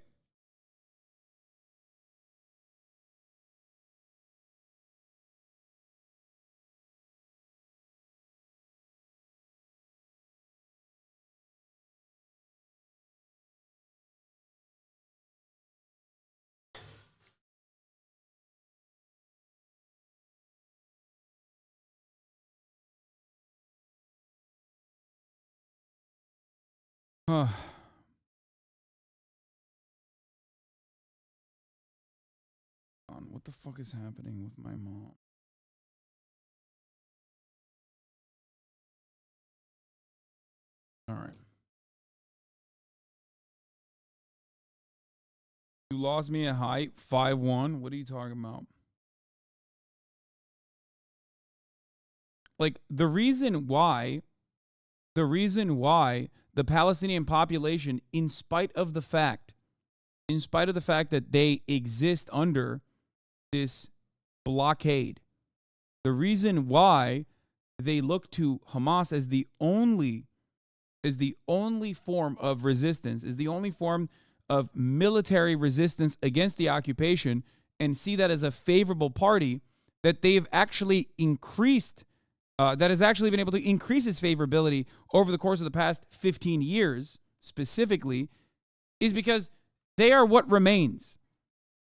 What the fuck is happening with my mom? All right. You lost me at height, 5'1". What are you talking about? Like, the reason why the Palestinian population, in spite of the fact that they exist under this blockade, the reason why they look to Hamas as the only form of resistance, is the only form of military resistance against the occupation, and see that as a favorable party, that they've actually increased, that has actually been able to increase its favorability over the course of the past 15 years specifically, is because they are what remains.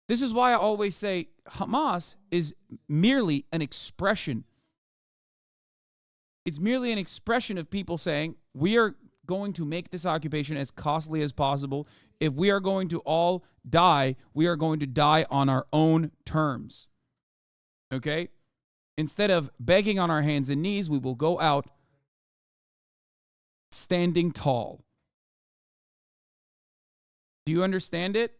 This is why I always say Hamas is merely an expression. It's merely an expression of people saying, we are going to make this occupation as costly as possible. If we are going to all die, we are going to die on our own terms. Okay? Instead of begging on our hands and knees, we will go out standing tall. Do you understand it?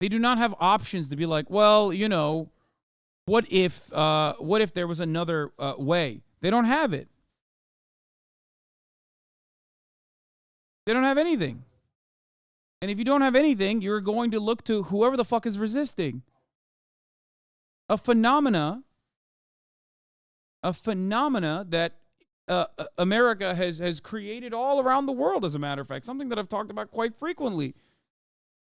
They do not have options to be like, well, you know, what if there was another way? They don't have it. They don't have anything. And if you don't have anything, you're going to look to whoever the fuck is resisting. A phenomena that America has created all around the world, as a matter of fact, something that I've talked about quite frequently.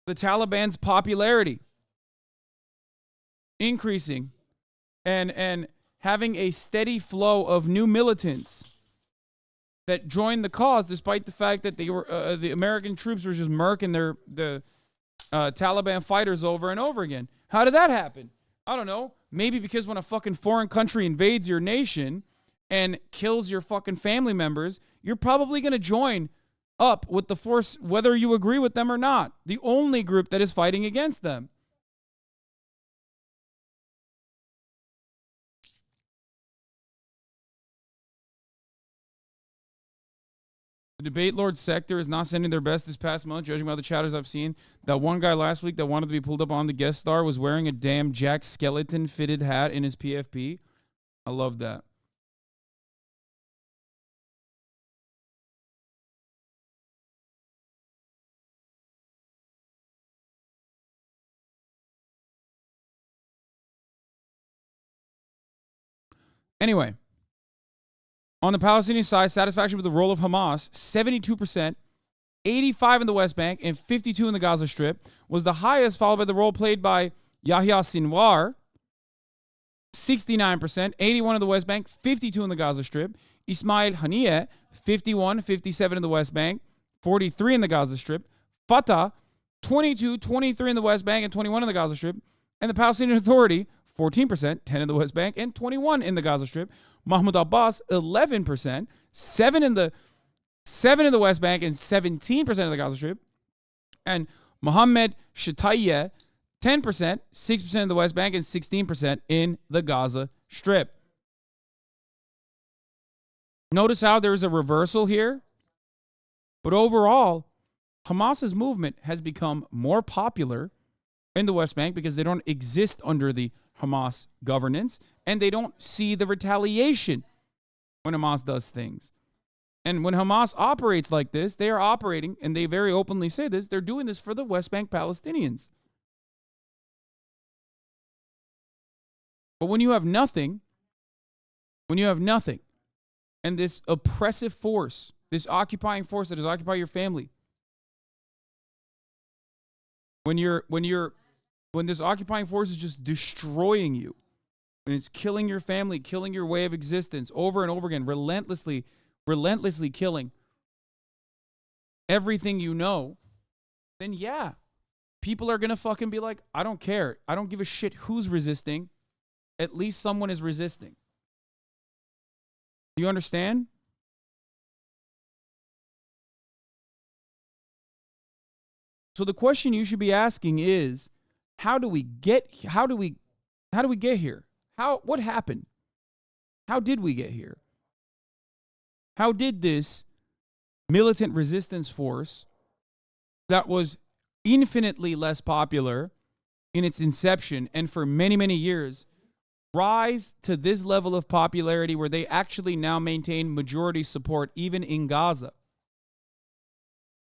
The Taliban's popularity increasing and having a steady flow of new militants that joined the cause, despite the fact that they were the American troops were just murking the Taliban fighters over and over again. How did that happen? I don't know. Maybe because when a fucking foreign country invades your nation and kills your fucking family members, you're probably going to join up with the force, whether you agree with them or not. The only group that is fighting against them. The debate lord sector is not sending their best this past month, judging by the chatters I've seen. That one guy last week that wanted to be pulled up on the guest star was wearing a damn Jack Skeleton fitted hat in his PFP. I love that. Anyway, on the Palestinian side, satisfaction with the role of Hamas, 72%, 85% in the West Bank, and 52% in the Gaza Strip, was the highest, followed by the role played by Yahya Sinwar, 69%, 81% in the West Bank, 52% in the Gaza Strip. Ismail Haniyeh, 51, 57 in the West Bank, 43 in the Gaza Strip. Fatah, 22, 23 in the West Bank, and 21 in the Gaza Strip. And the Palestinian Authority, 14%, 10 in the West Bank, and 21 in the Gaza Strip. Mahmoud Abbas, 11%, 7 in the West Bank, and 17% of the Gaza Strip. And Mohammed Shataya, 10%, 6% in the West Bank, and 16% in the Gaza Strip. Notice how there's a reversal here. But overall, Hamas's movement has become more popular in the West Bank because they don't exist under the Hamas governance, and they don't see the retaliation when Hamas does things. And when Hamas operates like this, they are operating, and they very openly say this, they're doing this for the West Bank Palestinians. But when you have nothing, and this oppressive force, this occupying force that has occupied your family, when this occupying force is just destroying you, and it's killing your family, killing your way of existence over and over again, relentlessly killing everything you know, then yeah, people are going to fucking be like, I don't care. I don't give a shit who's resisting. At least someone is resisting. Do you understand? So the question you should be asking is, how do we get here? What happened? How did we get here? How did this militant resistance force that was infinitely less popular in its inception and for many, many years rise to this level of popularity where they actually now maintain majority support even in Gaza?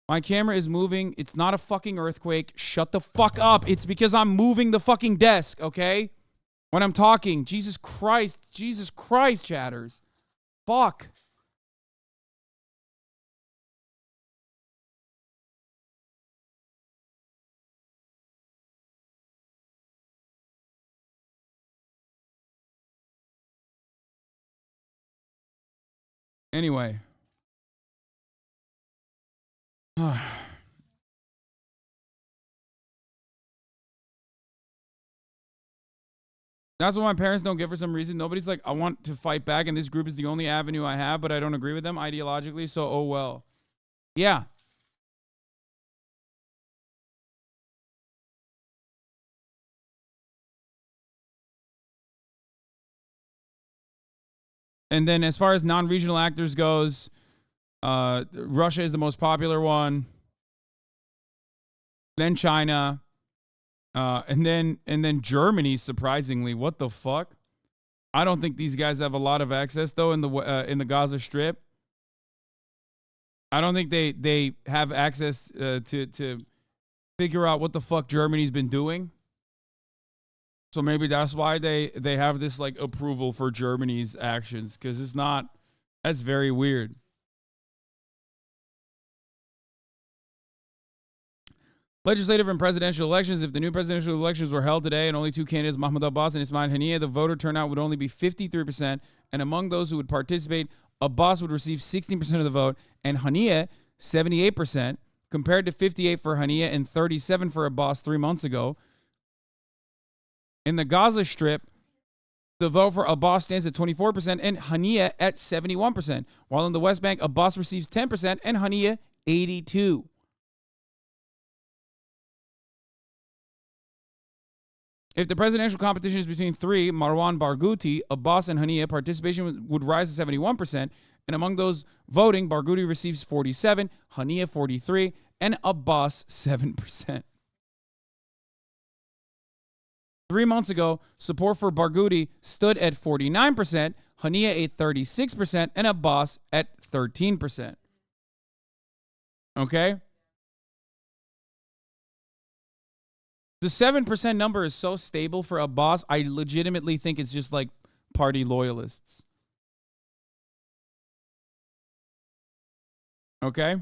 My camera is moving. It's not a fucking earthquake. Shut the fuck up. It's because I'm moving the fucking desk, okay? When I'm talking. Jesus Christ, chatters. Fuck. Anyway. That's what my parents don't get for some reason. Nobody's like, I want to fight back, and this group is the only avenue I have, but I don't agree with them ideologically, so oh well. Yeah. And then as far as non-regional actors goes, Russia is the most popular one. Then China. And then Germany, surprisingly. What the fuck? I don't think these guys have a lot of access though in the Gaza Strip. I don't think they have access to figure out what the fuck Germany's been doing. So maybe that's why they have this like approval for Germany's actions, because it's not. That's very weird. Legislative and presidential elections. If the new presidential elections were held today and only two candidates, Mahmoud Abbas and Ismail Haniyeh, the voter turnout would only be 53%. And among those who would participate, Abbas would receive 16% of the vote and Haniyeh 78%, compared to 58% for Haniyeh and 37% for Abbas 3 months ago. In the Gaza Strip, the vote for Abbas stands at 24% and Haniyeh at 71%. While in the West Bank, Abbas receives 10% and Haniyeh 82%. If the presidential competition is between three, Marwan Barghouti, Abbas, and Haniyeh, participation would rise to 71%. And among those voting, Barghouti receives 47%, Haniyeh 43%, and Abbas 7%. 3 months ago, support for Barghouti stood at 49%, Haniyeh at 36%, and Abbas at 13%. Okay? The 7% number is so stable for Abbas, I legitimately think it's just like party loyalists. Okay?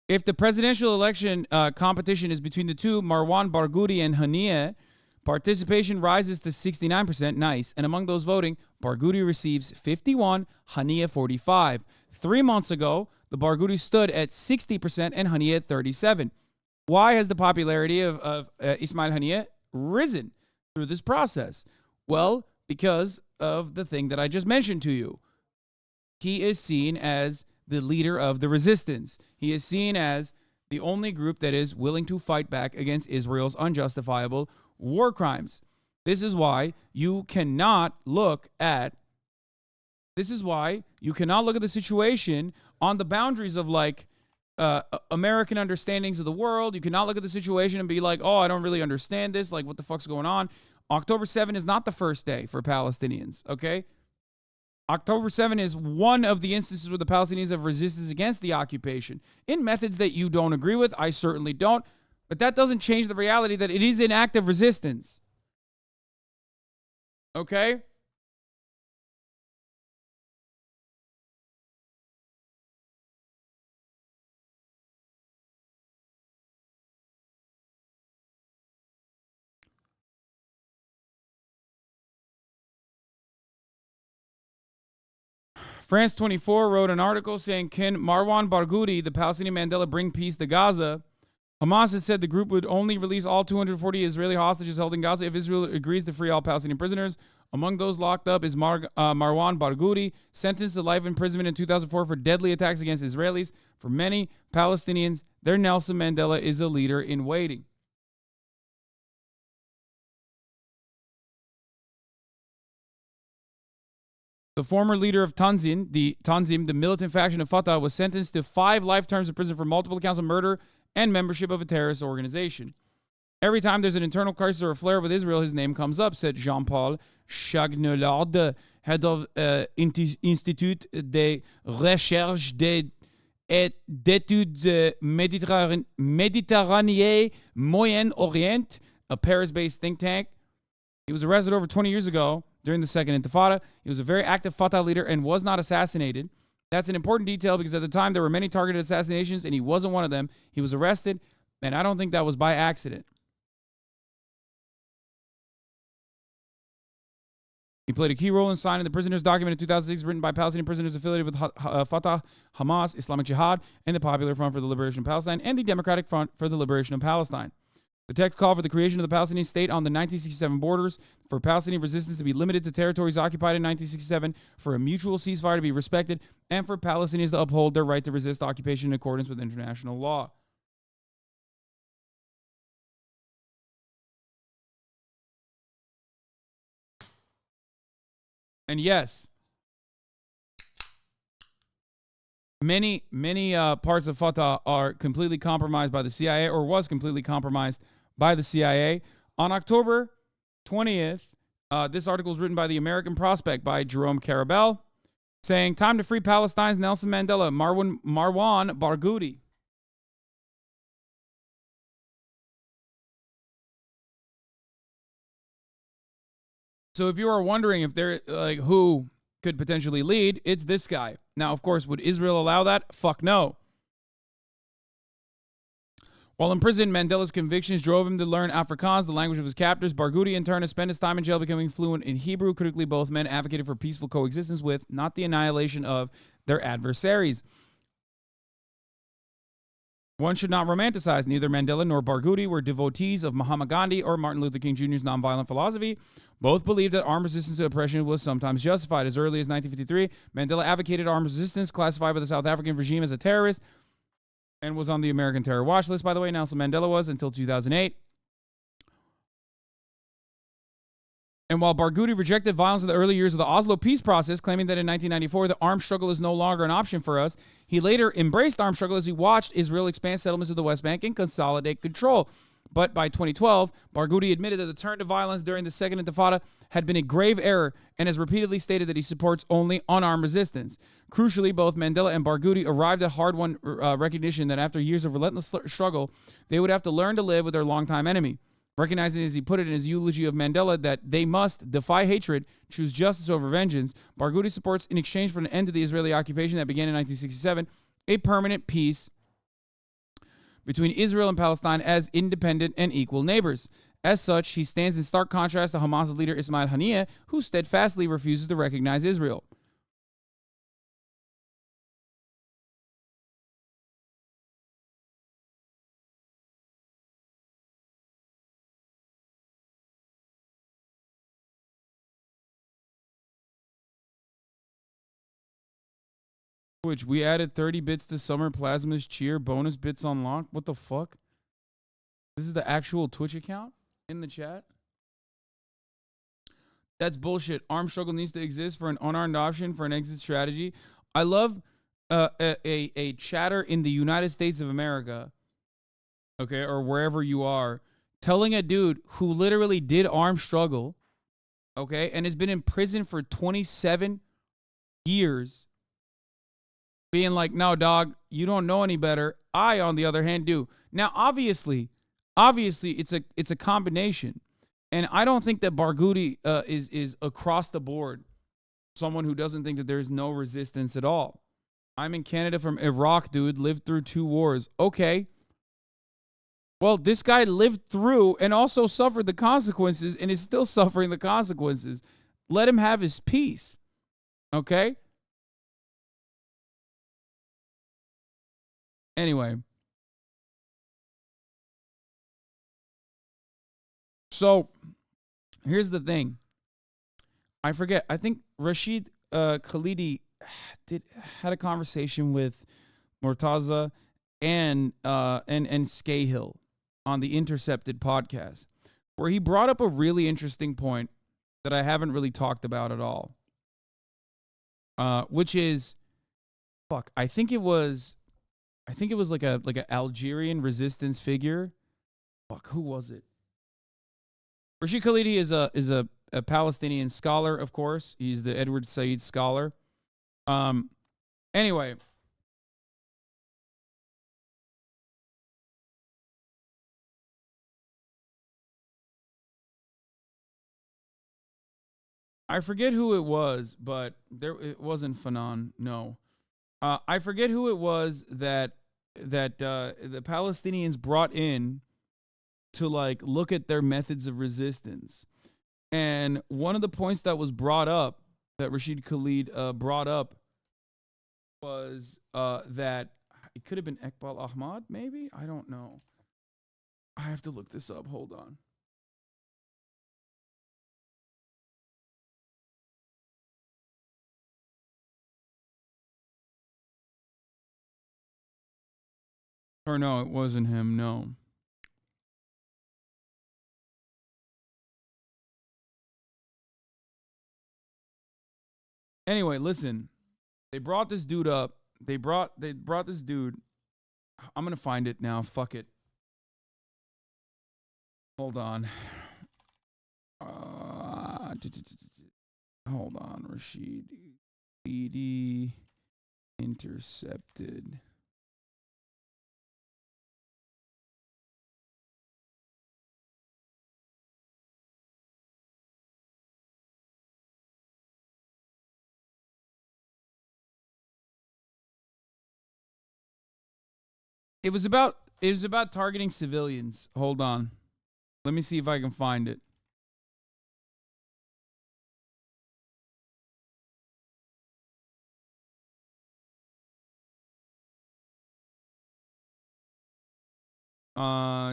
If the presidential election competition is between the two, Marwan Barghouti and Haniyeh, Participation rises to 69%, nice. And among those voting, Barghouti receives 51, Haniyeh 45. 3 months ago, the Barghouti stood at 60% and Haniyeh at 37. Why has the popularity of Ismail Haniyeh risen through this process? Well, because of the thing that I just mentioned to you. He is seen as the leader of the resistance. He is seen as the only group that is willing to fight back against Israel's unjustifiable war crimes. This is why you cannot look at the situation on the boundaries of like American understandings of the world. You cannot look at the situation and be like, oh, I don't really understand this. Like, what the fuck's going on? October 7 is not the first day for Palestinians, okay? October 7 is one of the instances where the Palestinians have resistance against the occupation in methods that you don't agree with. I certainly don't. But that doesn't change the reality that it is an act of resistance. Okay? France 24 wrote an article saying, can Marwan Barghouti, the Palestinian Mandela, bring peace to Gaza? Hamas has said the group would only release all 240 Israeli hostages held in Gaza if Israel agrees to free all Palestinian prisoners. Among those locked up is Marwan Barghouti, sentenced to life imprisonment in 2004 for deadly attacks against Israelis. For many Palestinians, their Nelson Mandela is a leader in waiting. The former leader of Tanzim, the militant faction of Fatah, was sentenced to 5 life terms in prison for multiple counts of murder and membership of a terrorist organization. Every time there's an internal crisis or a flare with Israel, his name comes up, said Jean-Paul Chagnolard, head of Institut de Recherche et d'Études Méditerranéen Moyen-Orient, a Paris-based think tank. He was arrested over 20 years ago during the Second Intifada. He was a very active Fatah leader and was not assassinated. That's an important detail because at the time there were many targeted assassinations and he wasn't one of them. He was arrested, and I don't think that was by accident. He played a key role in signing the prisoners' document in 2006 written by Palestinian prisoners affiliated with Fatah, Hamas, Islamic Jihad, and the Popular Front for the Liberation of Palestine, and the Democratic Front for the Liberation of Palestine. The text called for the creation of the Palestinian state on the 1967 borders, for Palestinian resistance to be limited to territories occupied in 1967, for a mutual ceasefire to be respected, and for Palestinians to uphold their right to resist occupation in accordance with international law. And yes, many parts of Fatah are completely compromised by the CIA, or was completely compromised by the CIA. On October 20th, this article was written by the American Prospect by Jerome Carabel, saying, time to free Palestine's Nelson Mandela, Marwan Barghouti. So if you are wondering if they're like who could potentially lead, it's this guy. Now, of course, would Israel allow that? Fuck no. While in prison, Mandela's convictions drove him to learn Afrikaans, the language of his captors. Barghouti, in turn, has spent his time in jail becoming fluent in Hebrew. Critically, both men advocated for peaceful coexistence with, not the annihilation of, their adversaries. One should not romanticize. Neither Mandela nor Barghouti were devotees of Mahatma Gandhi or Martin Luther King Jr.'s nonviolent philosophy. Both believed that armed resistance to oppression was sometimes justified. As early as 1953, Mandela advocated armed resistance, classified by the South African regime as a terrorist, and was on the American terror watch list, by the way. Nelson Mandela was until 2008. And while Barghouti rejected violence in the early years of the Oslo peace process, claiming that in 1994 the armed struggle is no longer an option for us, he later embraced armed struggle as he watched Israel expand settlements of the West Bank and consolidate control. But by 2012, Barghouti admitted that the turn to violence during the Second Intifada had been a grave error and has repeatedly stated that he supports only unarmed resistance. Crucially, both Mandela and Barghouti arrived at hard-won recognition that after years of relentless struggle, they would have to learn to live with their longtime enemy. Recognizing, as he put it in his eulogy of Mandela, that they must defy hatred, choose justice over vengeance, Barghouti supports, in exchange for an end to the Israeli occupation that began in 1967, a permanent peace between Israel and Palestine as independent and equal neighbors. As such, he stands in stark contrast to Hamas's leader Ismail Haniyeh, who steadfastly refuses to recognize Israel. Which we added 30 bits to Summer Plasma's cheer, bonus bits unlocked. What the fuck? This is the actual Twitch account in the chat. That's bullshit. Armed struggle needs to exist for an unarmed option for an exit strategy. I love a chatter in the United States of America, okay, or wherever you are, telling a dude who literally did armed struggle, okay, and has been in prison for 27 years, being like, no, dog, you don't know any better. I, on the other hand, do. Now, obviously, it's a combination. And I don't think that Barghouti is across the board someone who doesn't think that there's no resistance at all. I'm in Canada from Iraq, dude, lived through 2 wars. Okay. Well, this guy lived through and also suffered the consequences and is still suffering the consequences. Let him have his peace. Okay? Anyway. So, here's the thing. I forget. I think Rashid Khalidi had a conversation with Mortaza and Scahill on the Intercepted podcast, where he brought up a really interesting point that I haven't really talked about at all. Which is, I think it was like an Algerian resistance figure. Who was it? Rashid Khalidi is a Palestinian scholar, of course. He's the Edward Said scholar. Anyway. I forget who it was, but it wasn't Fanon. No. I forget who it was that the Palestinians brought in to like look at their methods of resistance. And one of the points that was brought up, that Rashid Khalid brought up, was that it could have been Iqbal Ahmad, maybe? I don't know. I have to look this up. Hold on. Or no, it wasn't him, no. Anyway, listen. They brought this dude up. They brought this dude. I'm going to find it now. Fuck it. Hold on. Hold on. Rashid Khalidi Intercepted. It was about targeting civilians. Hold on. Let me see if I can find it.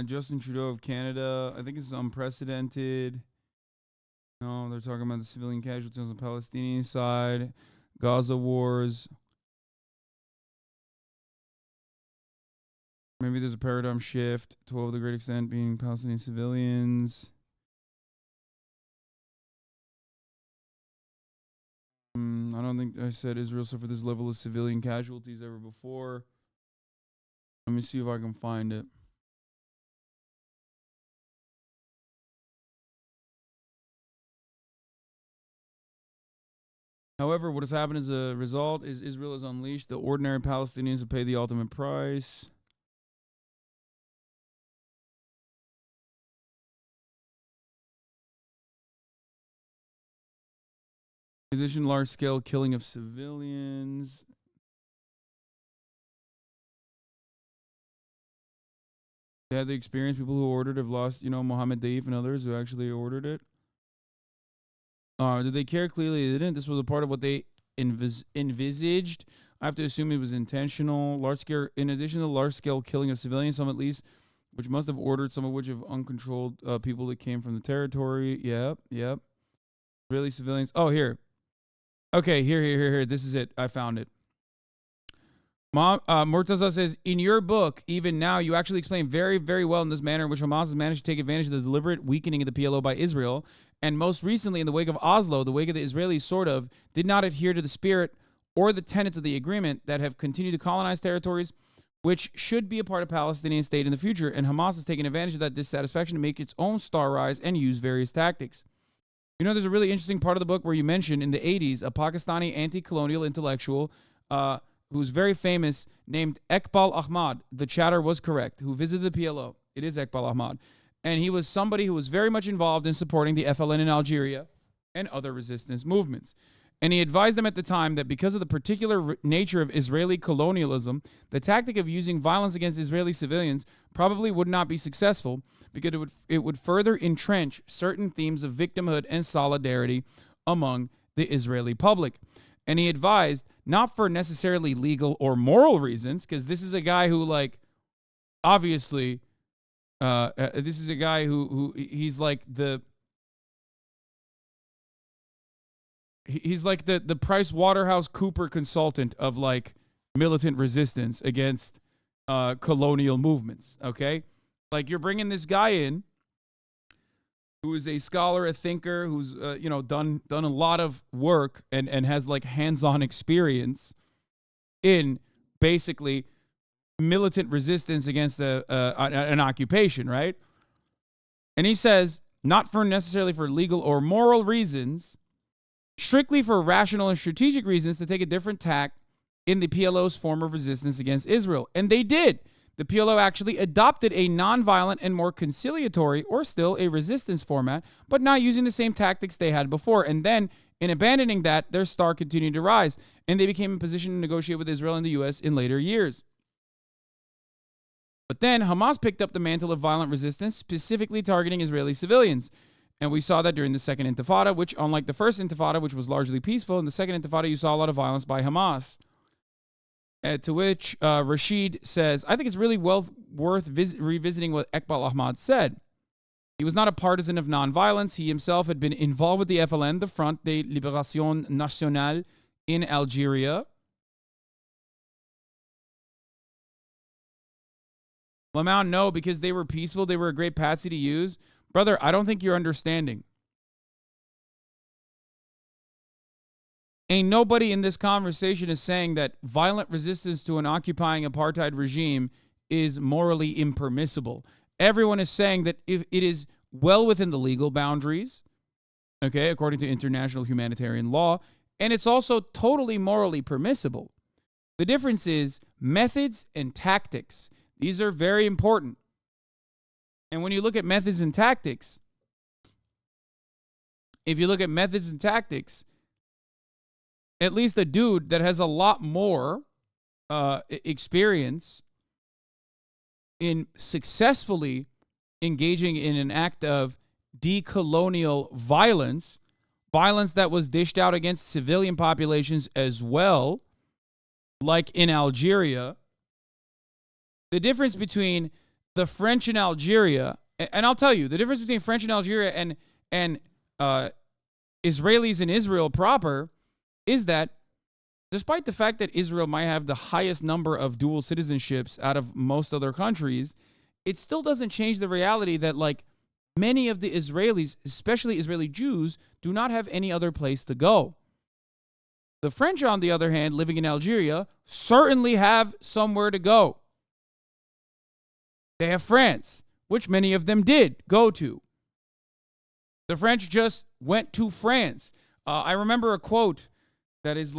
Justin Trudeau of Canada. I think it's unprecedented. No, they're talking about the civilian casualties on the Palestinian side. Gaza wars. Maybe there's a paradigm shift, 12 to a great extent being Palestinian civilians. I don't think I said Israel suffered this level of civilian casualties ever before. Let me see if I can find it. However, what has happened as a result is Israel has unleashed the ordinary Palestinians to pay the ultimate price. In addition, large-scale killing of civilians. had the experience. People who ordered have lost, Mohammed Daif and others who actually ordered it. Did they care? Clearly they didn't. This was a part of what they envisaged. I have to assume it was intentional. In addition to large-scale killing of civilians, some at least, which must have ordered, some of which have uncontrolled people that came from the territory. Yep. Israeli civilians. Oh, here. Okay, here. This is it. I found it. Murtaza says, in your book, even now, you actually explain very, very well in this manner in which Hamas has managed to take advantage of the deliberate weakening of the PLO by Israel. And most recently, in the wake of Oslo, the wake of the Israelis sort of did not adhere to the spirit or the tenets of the agreement that have continued to colonize territories, which should be a part of Palestinian state in the future. And Hamas has taken advantage of that dissatisfaction to make its own star rise and use various tactics. There's a really interesting part of the book where you mention in the 80s, a Pakistani anti-colonial intellectual who's very famous named Iqbal Ahmad. The chatter was correct, who visited the PLO. It is Iqbal Ahmad. And he was somebody who was very much involved in supporting the FLN in Algeria and other resistance movements. And he advised them at the time that because of the particular nature of Israeli colonialism, the tactic of using violence against Israeli civilians probably would not be successful because it would further entrench certain themes of victimhood and solidarity among the Israeli public. And he advised, not for necessarily legal or moral reasons, because this is a guy who, obviously, this is a guy who he's like the Price Waterhouse Cooper consultant of militant resistance against colonial movements. Okay, you're bringing this guy in who is a scholar, a thinker, who's done a lot of work and has hands-on experience in basically militant resistance against an occupation, right? And he says, not for necessarily for legal or moral reasons, strictly for rational and strategic reasons, to take a different tack in the PLO's form of resistance against Israel. And they did. The PLO actually adopted a nonviolent and more conciliatory, or still a resistance format, but not using the same tactics they had before. And then, in abandoning that, their star continued to rise, and they became in position to negotiate with Israel and the U.S. in later years. But then Hamas picked up the mantle of violent resistance, specifically targeting Israeli civilians. And we saw that during the Second Intifada, which, unlike the First Intifada, which was largely peaceful, in the Second Intifada, you saw a lot of violence by Hamas. To which Rashid says, I think it's really worth revisiting what Iqbal Ahmad said. He was not a partisan of nonviolence. He himself had been involved with the FLN, the Front de Libération Nationale, in Algeria. Lamau, no, because they were peaceful. They were a great patsy to use. Brother, I don't think you're understanding. Ain't nobody in this conversation is saying that violent resistance to an occupying apartheid regime is morally impermissible. Everyone is saying that if it is well within the legal boundaries, okay, according to international humanitarian law, and it's also totally morally permissible. The difference is methods and tactics. These are very important. And when you look at methods and tactics, at least a dude that has a lot more experience in successfully engaging in an act of decolonial violence that was dished out against civilian populations as well, like in Algeria. The difference between the French in Algeria, and I'll tell you, the difference between French in Algeria and Israelis in Israel proper is that despite the fact that Israel might have the highest number of dual citizenships out of most other countries, it still doesn't change the reality that many of the Israelis, especially Israeli Jews, do not have any other place to go. The French, on the other hand, living in Algeria, certainly have somewhere to go. They have France, which many of them did go to. The French just went to France. I remember a quote that is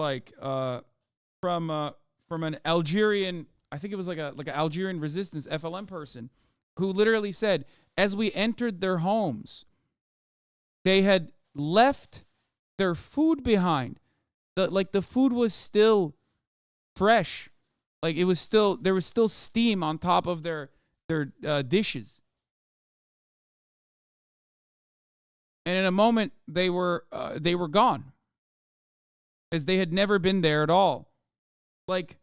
from an Algerian, I think it was like an Algerian resistance FLN person, who literally said, as we entered their homes, they had left their food behind. The food was still fresh. There was still steam on top of their dishes. And in a moment, they were gone, as they had never been there at all. Like,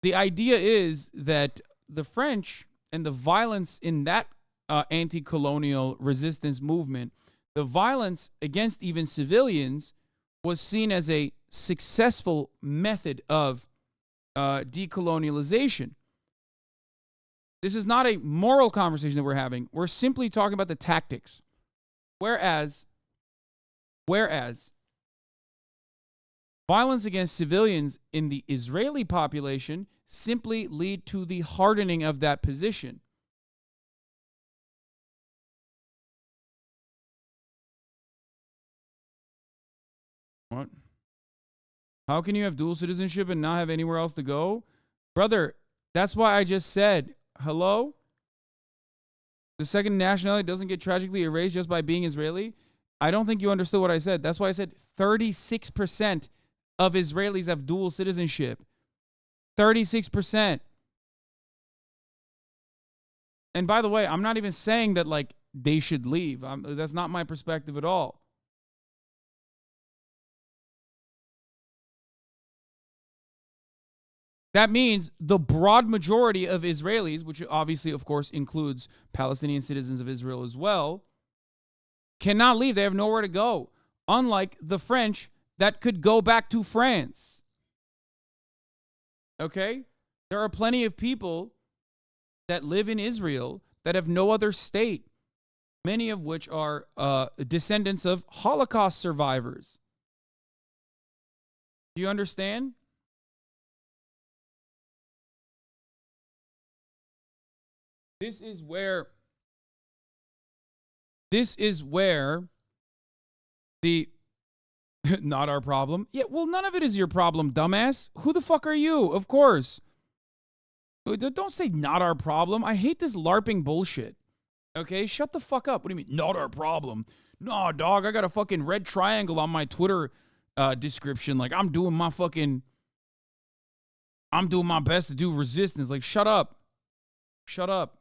the idea is that the French and the violence in that anti-colonial resistance movement, the violence against even civilians, was seen as a successful method of decolonialization. This is not a moral conversation that we're having. We're simply talking about the tactics. Whereas violence against civilians in the Israeli population simply lead to the hardening of that position. What? How can you have dual citizenship and not have anywhere else to go? Brother, that's why I just said, hello? The second nationality doesn't get tragically erased just by being Israeli? I don't think you understood what I said. That's why I said 36% of Israelis have dual citizenship. 36%. And by the way, I'm not even saying that, like, they should leave. That's not my perspective at all. That means the broad majority of Israelis, which obviously, of course, includes Palestinian citizens of Israel as well, cannot leave. They have nowhere to go. Unlike the French that could go back to France. Okay? There are plenty of people that live in Israel that have no other state, many of which are descendants of Holocaust survivors. Do you understand? This is where the not our problem. Yeah, well, none of it is your problem, dumbass. Who the fuck are you? Of course. Don't say not our problem. I hate this LARPing bullshit. Okay, shut the fuck up. What do you mean, not our problem? Nah, dog, I got a fucking red triangle on my Twitter description. Like, I'm doing my best to do resistance. Like, shut up. Shut up.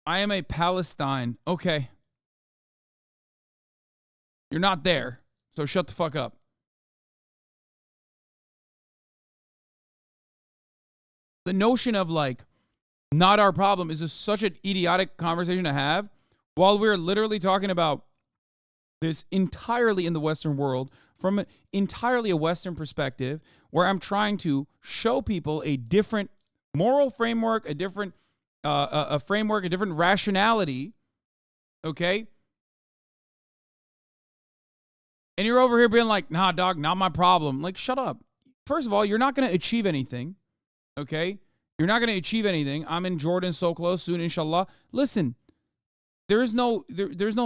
I am a Palestine. Okay. You're not there, so shut the fuck up. The notion of, like, not our problem is such an idiotic conversation to have while we're literally talking about this entirely in the Western world from entirely a Western perspective, where I'm trying to show people a different moral framework, a different a framework, a different rationality, okay? And you're over here being like, nah, dog, not my problem. Like, shut up. First of all, you're not going to achieve anything, okay? You're not going to achieve anything. I'm in Jordan so close, soon, inshallah. Listen, there's no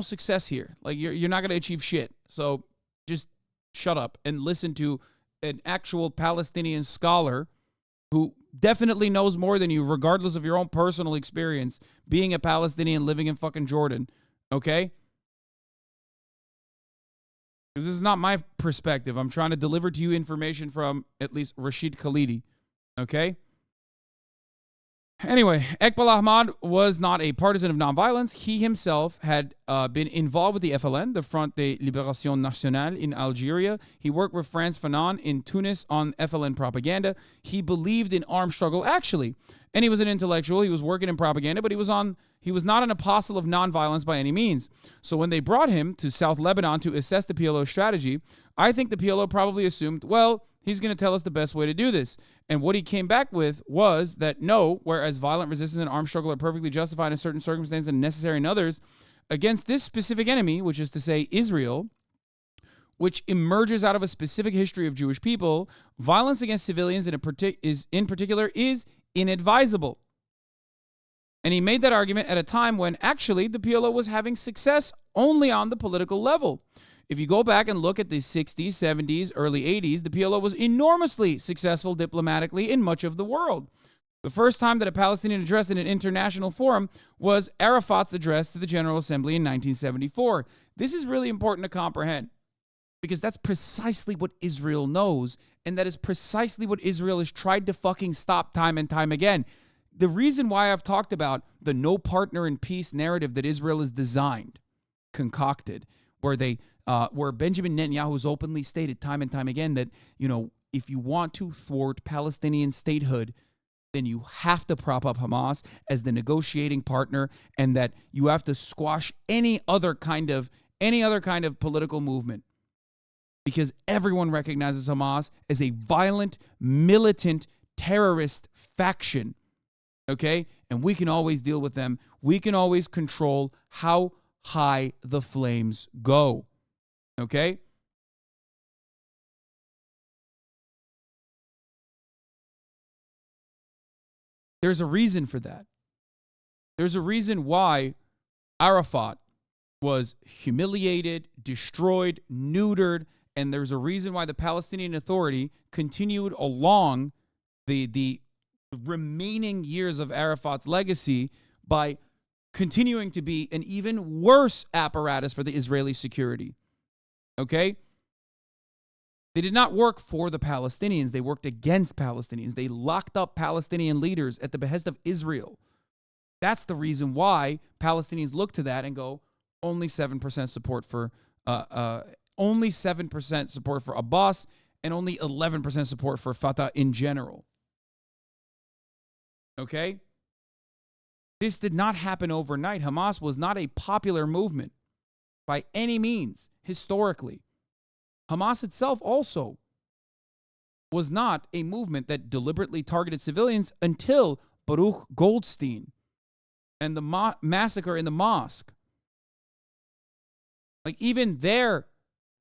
success here. Like, you're not going to achieve shit. So just shut up and listen to an actual Palestinian scholar who definitely knows more than you, regardless of your own personal experience being a Palestinian living in fucking Jordan, okay? Because this is not my perspective. I'm trying to deliver to you information from at least Rashid Khalidi, okay? Anyway, Eqbal Ahmad was not a partisan of nonviolence. He himself had been involved with the FLN, the Front de Libération Nationale, in Algeria. He worked with Frantz Fanon in Tunis on FLN propaganda. He believed in armed struggle, actually. And he was an intellectual. He was working in propaganda, but he was not an apostle of nonviolence by any means. So when they brought him to South Lebanon to assess the PLO strategy, I think the PLO probably assumed, well, he's going to tell us the best way to do this. And what he came back with was that no, whereas violent resistance and armed struggle are perfectly justified in certain circumstances and necessary in others, against this specific enemy, which is to say Israel, which emerges out of a specific history of Jewish people, violence against civilians in particular is inadvisable. And he made that argument at a time when actually the PLO was having success only on the political level. If you go back and look at the 60s, 70s, early 80s, the PLO was enormously successful diplomatically in much of the world. The first time that a Palestinian address in an international forum was Arafat's address to the General Assembly in 1974. This is really important to comprehend because that's precisely what Israel knows, and that is precisely what Israel has tried to fucking stop time and time again. the reason why I've talked about the no partner in peace narrative that Israel has designed, concocted, where where Benjamin Netanyahu has openly stated time and time again that, if you want to thwart Palestinian statehood, then you have to prop up Hamas as the negotiating partner, and that you have to squash any other kind of political movement, because everyone recognizes Hamas as a violent, militant, terrorist faction. Okay? And we can always deal with them. We can always control how high the flames go. Okay? There's a reason for that. There's a reason why Arafat was humiliated, destroyed, neutered, and there's a reason why the Palestinian Authority continued along the remaining years of Arafat's legacy by continuing to be an even worse apparatus for the Israeli security. Okay? They did not work for the Palestinians. They worked against Palestinians. They locked up Palestinian leaders at the behest of Israel. That's the reason why Palestinians look to that and go, only 7% support for Abbas, and only 11% support for Fatah in general. Okay? This did not happen overnight. Hamas was not a popular movement by any means, historically. Hamas itself also was not a movement that deliberately targeted civilians until Baruch Goldstein and the massacre in the mosque. Like, even their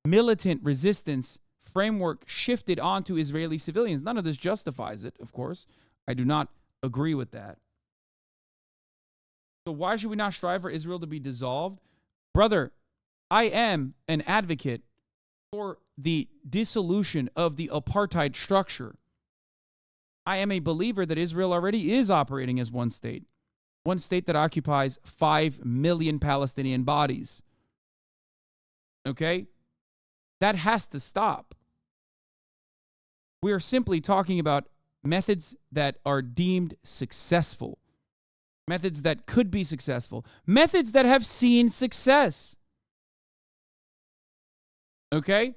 militant resistance framework shifted onto Israeli civilians. None of this justifies it, of course. I do not agree with that. So why should we not strive for Israel to be dissolved? Brother, I am an advocate for the dissolution of the apartheid structure. I am a believer that Israel already is operating as one state that occupies 5 million Palestinian bodies. Okay? That has to stop. We are simply talking about methods that are deemed successful, methods that could be successful, methods that have seen success. Okay?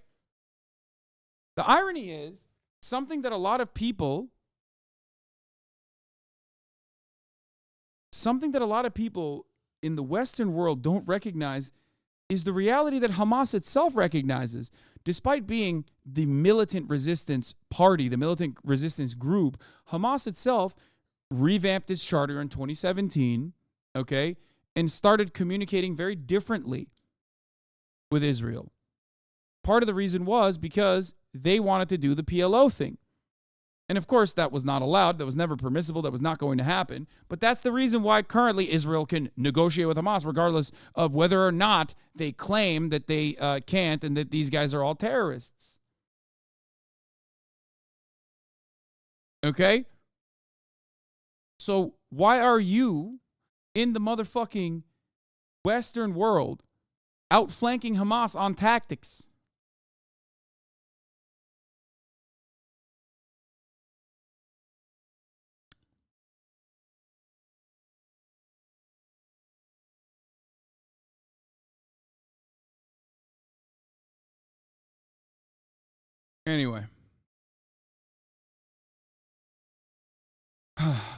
The irony is something that a lot of people in the Western world don't recognize is the reality that Hamas itself recognizes. Despite being the militant resistance party, the militant resistance group, Hamas itself revamped its charter in 2017, okay, and started communicating very differently with Israel. Part of the reason was because they wanted to do the PLO thing. And of course, that was not allowed. That was never permissible. That was not going to happen. But that's the reason why currently Israel can negotiate with Hamas, regardless of whether or not they claim that they can't and that these guys are all terrorists. Okay? So why are you in the motherfucking Western world outflanking Hamas on tactics? Anyway,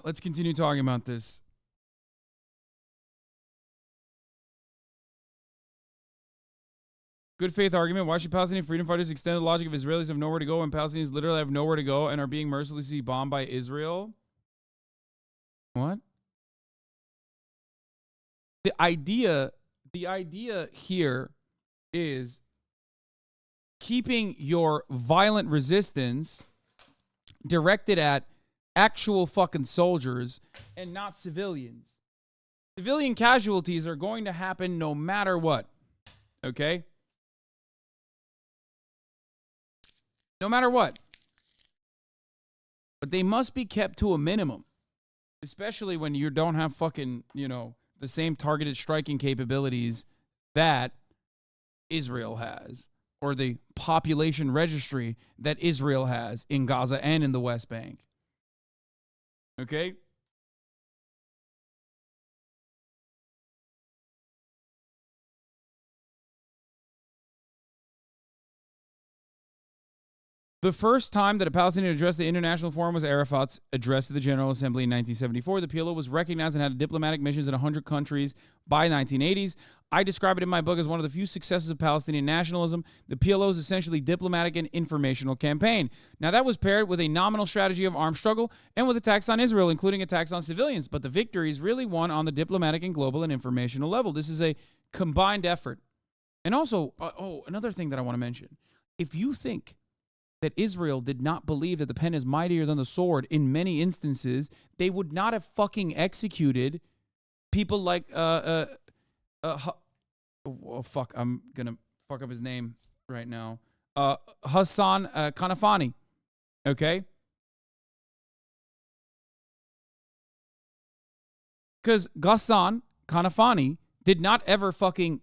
let's continue talking about this. Good faith argument. Why should Palestinian freedom fighters extend the logic of Israelis have nowhere to go when Palestinians literally have nowhere to go and are being mercilessly bombed by Israel? What? The idea here is keeping your violent resistance directed at actual fucking soldiers and not civilians. Civilian casualties are going to happen no matter what. Okay? No matter what. But they must be kept to a minimum. Especially when you don't have fucking, the same targeted striking capabilities that Israel has, or the population registry that Israel has in Gaza and in the West Bank. Okay? The first time that a Palestinian addressed the International Forum was Arafat's address to the General Assembly in 1974. The PLO was recognized and had diplomatic missions in 100 countries by 1980s. I describe it in my book as one of the few successes of Palestinian nationalism. The PLO is essentially diplomatic and informational campaign. Now, that was paired with a nominal strategy of armed struggle and with attacks on Israel, including attacks on civilians. But the victories really won on the diplomatic and global and informational level. This is a combined effort. And also, another thing that I want to mention. If you think that Israel did not believe that the pen is mightier than the sword in many instances, they would not have fucking executed people like, I'm going to fuck up his name right now. Hassan Kanafani, okay? Because Ghassan Kanafani did not ever fucking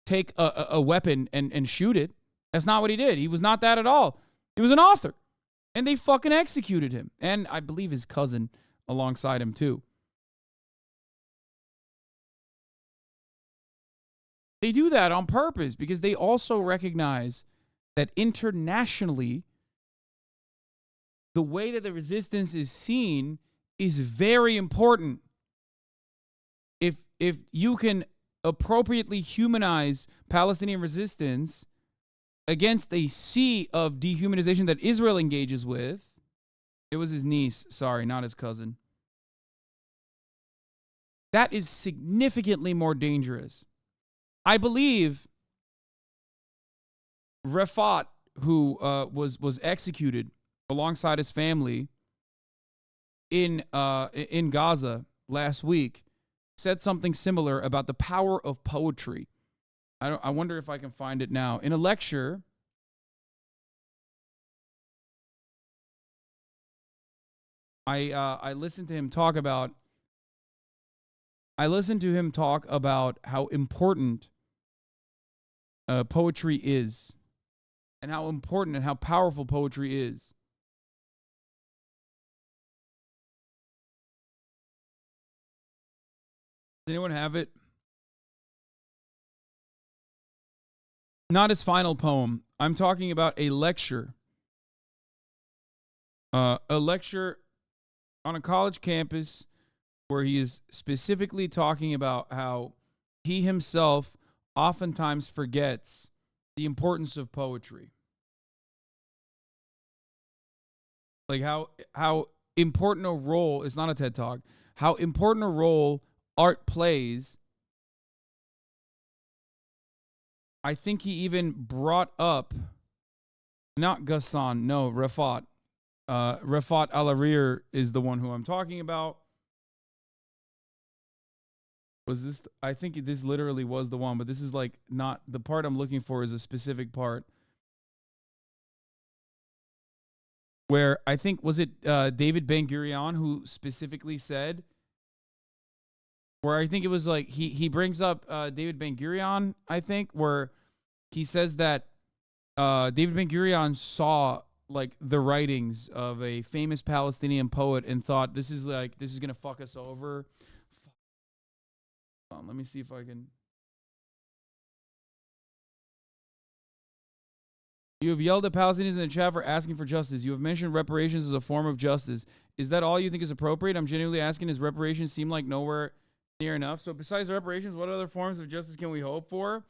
take a weapon and shoot it. That's not what he did. He was not that at all. He was an author, and they fucking executed him. And I believe his cousin alongside him, too. They do that on purpose because they also recognize that internationally, the way that the resistance is seen is very important. If you can appropriately humanize Palestinian resistance against a sea of dehumanization that Israel engages with. It was his niece, sorry, not his cousin. That is significantly more dangerous. I believe Rafat, who was executed alongside his family in Gaza last week, said something similar about the power of poetry. I wonder if I can find it now. In a lecture, I listened to him talk about how important poetry is, and how important and how powerful poetry is. Does anyone have it? Not his final poem. I'm talking about a lecture. A lecture on a college campus where he is specifically talking about how he himself oftentimes forgets the importance of poetry. Like how important a role, it's not a TED Talk, how important a role art plays. I think he even brought up, not Ghassan, no, Rafat. Rafat Al-Arir is the one who I'm talking about. Was this, I think this literally was the one, but this is like not, the part I'm looking for is a specific part. Where I think, was it David Ben-Gurion who specifically said, where I think it was like, he brings up David Ben-Gurion, I think, where he says that David Ben-Gurion saw like the writings of a famous Palestinian poet and thought, this is going to fuck us over. Let me see if I can. You have yelled at Palestinians in the chat for asking for justice. You have mentioned reparations as a form of justice. Is that all you think is appropriate? I'm genuinely asking, does reparations seem like nowhere near enough? So besides reparations, what other forms of justice can we hope for?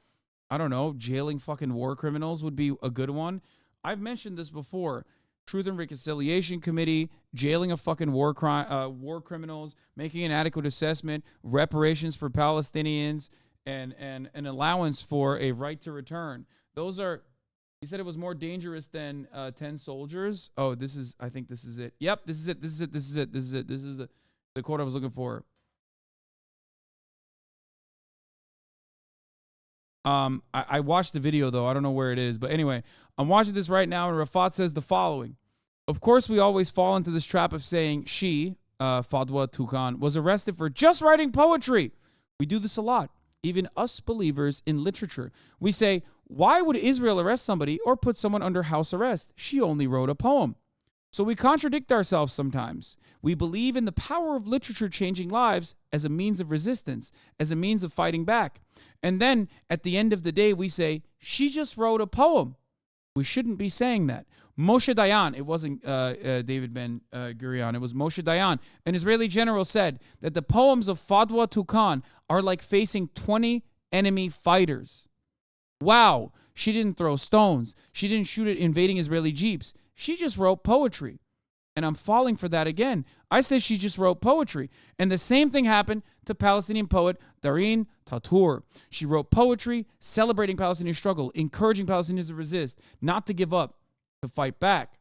I don't know. Jailing fucking war criminals would be a good one. I've mentioned this before. Truth and Reconciliation Committee, jailing of fucking war criminals, making an adequate assessment, reparations for Palestinians, and an allowance for a right to return. Those are, he said it was more dangerous than 10 soldiers. Oh, this is, I think this is it. Yep, this is it. This is it. This is it. This is it. This is the quote I was looking for. I watched the video, though. I don't know where it is. But anyway, I'm watching this right now, and Rafat says the following. Of course, we always fall into this trap of saying she, Fadwa Tukan, was arrested for just writing poetry. We do this a lot, even us believers in literature. We say, why would Israel arrest somebody or put someone under house arrest? She only wrote a poem. So we contradict ourselves sometimes. We believe in the power of literature changing lives as a means of resistance, as a means of fighting back. And then at the end of the day, we say, she just wrote a poem. We shouldn't be saying that. Moshe Dayan, it wasn't David Ben Gurion, it was Moshe Dayan, an Israeli general, said that the poems of Fadwa Tukan are like facing 20 enemy fighters. Wow, she didn't throw stones. She didn't shoot at invading Israeli jeeps. She just wrote poetry. And I'm falling for that again. I said she just wrote poetry. And the same thing happened to Palestinian poet Dareen Tatour. She wrote poetry celebrating Palestinian struggle, encouraging Palestinians to resist, not to give up, to fight back.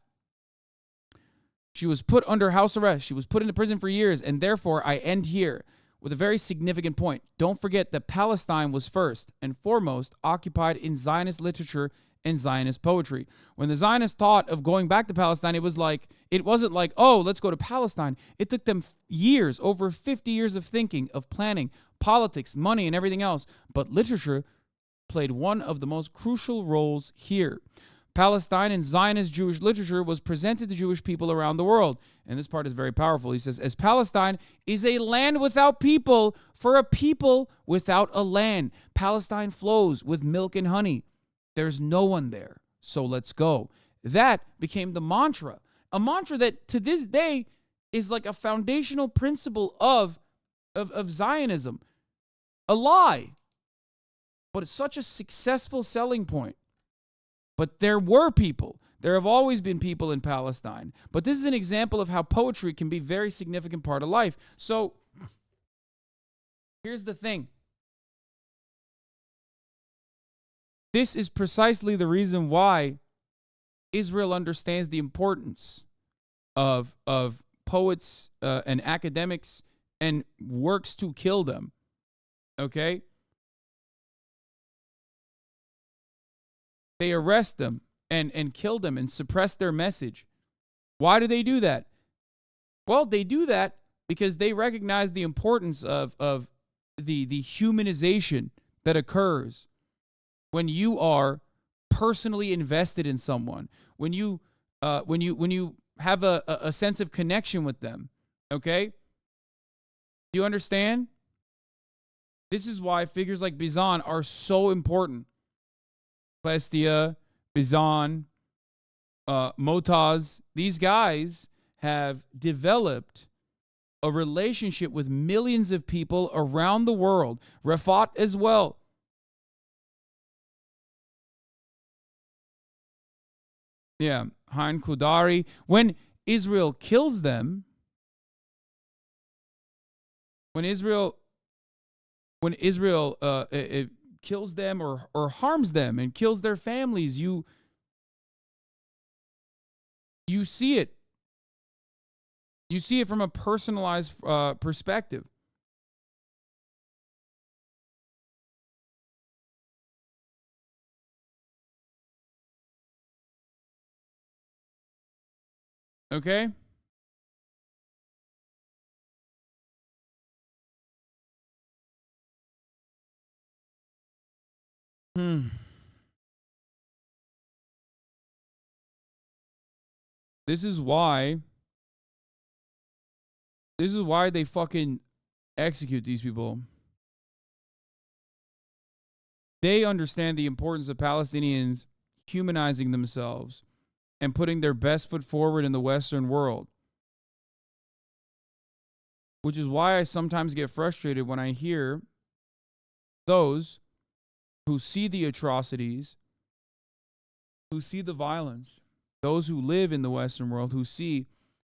She was put under house arrest. She was put into prison for years. And therefore, I end here with a very significant point. Don't forget that Palestine was first and foremost occupied in Zionist literature and Zionist poetry. When the Zionists thought of going back to Palestine, it wasn't like, oh, let's go to Palestine. It took them years, over 50 years of thinking, of planning, politics, money, and everything else. But literature played one of the most crucial roles here. Palestine in Zionist Jewish literature was presented to Jewish people around the world. And this part is very powerful. He says, as Palestine is a land without people for a people without a land. Palestine flows with milk and honey. There's no one there, so let's go. That became the mantra, a mantra that to this day is like a foundational principle of Zionism. A lie, but it's such a successful selling point. But there were people. There have always been people in Palestine. But this is an example of how poetry can be a very significant part of life. So here's the thing. This is precisely the reason why Israel understands the importance of poets and academics and works to kill them. Okay? They arrest them and kill them and suppress their message. Why do they do that? Well, they do that because they recognize the importance of the humanization that occurs when you are personally invested in someone, when you have a sense of connection with them. Okay? Do you understand? This is why figures like Bizan are so important. Klestia, Bizan, Motaz, these guys have developed a relationship with millions of people around the world. Rafat as well. Yeah, Hain Kudari. When Israel kills them, when Israel it kills them or harms them and kills their families, you see it. You see it from a personalized perspective. Okay? This is why they fucking execute these people. They understand the importance of Palestinians humanizing themselves and putting their best foot forward in the Western world. Which is why I sometimes get frustrated when I hear those who see the atrocities, who see the violence, those who live in the Western world, who see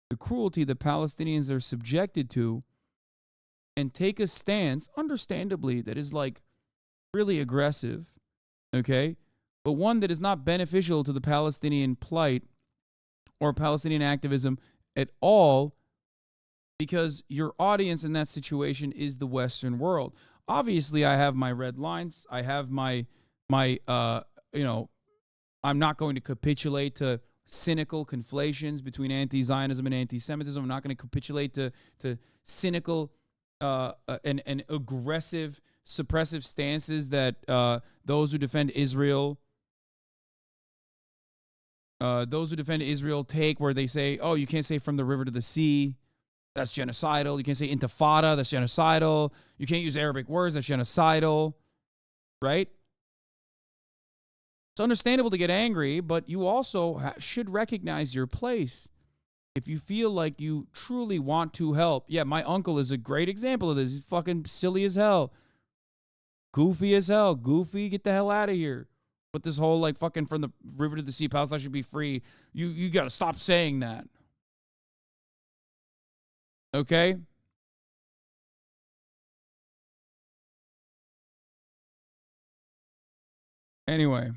the cruelty that Palestinians are subjected to, and take a stance, understandably, that is like really aggressive, okay? But one that is not beneficial to the Palestinian plight or Palestinian activism at all, because your audience in that situation is the Western world. Obviously, I have my red lines. I have my I'm not going to capitulate to cynical conflations between anti-Zionism and anti-Semitism. I'm not going to capitulate to cynical and aggressive, suppressive stances that those who defend Israel take, where they say, oh, you can't say from the river to the sea. That's genocidal. You can't say intifada. That's genocidal. You can't use Arabic words. That's genocidal. Right? It's understandable to get angry, but you also should recognize your place. If you feel like you truly want to help. Yeah, my uncle is a great example of this. He's fucking silly as hell. Goofy as hell. Goofy, get the hell out of here. But this whole like fucking from the river to the sea, Palestine should be free. You got to stop saying that. Okay? Anyway.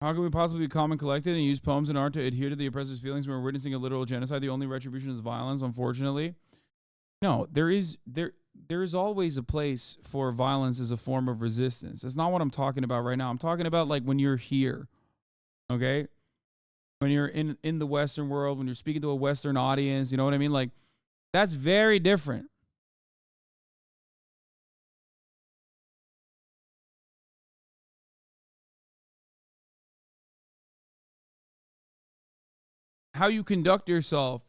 How can we possibly be calm and collected and use poems and art to adhere to the oppressor's feelings when we're witnessing a literal genocide? The only retribution is violence, unfortunately. No, there is always a place for violence as a form of resistance. That's not what I'm talking about right now. I'm talking about like when you're here, okay? When you're in the Western world, when you're speaking to a Western audience, you know what I mean? Like, that's very different. How you conduct yourself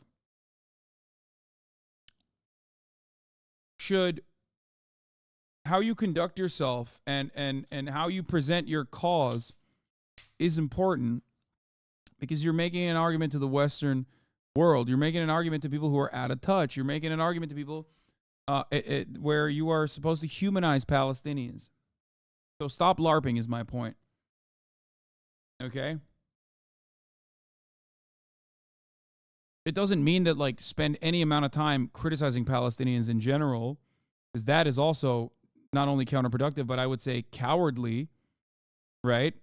how you conduct yourself and how you present your cause is important, because you're making an argument to the Western world. You're making an argument to people who are out of touch. You're making an argument to people where you are supposed to humanize Palestinians. So stop LARPing is my point. Okay? It doesn't mean that, like, spend any amount of time criticizing Palestinians in general, because that is also not only counterproductive, but I would say cowardly, right?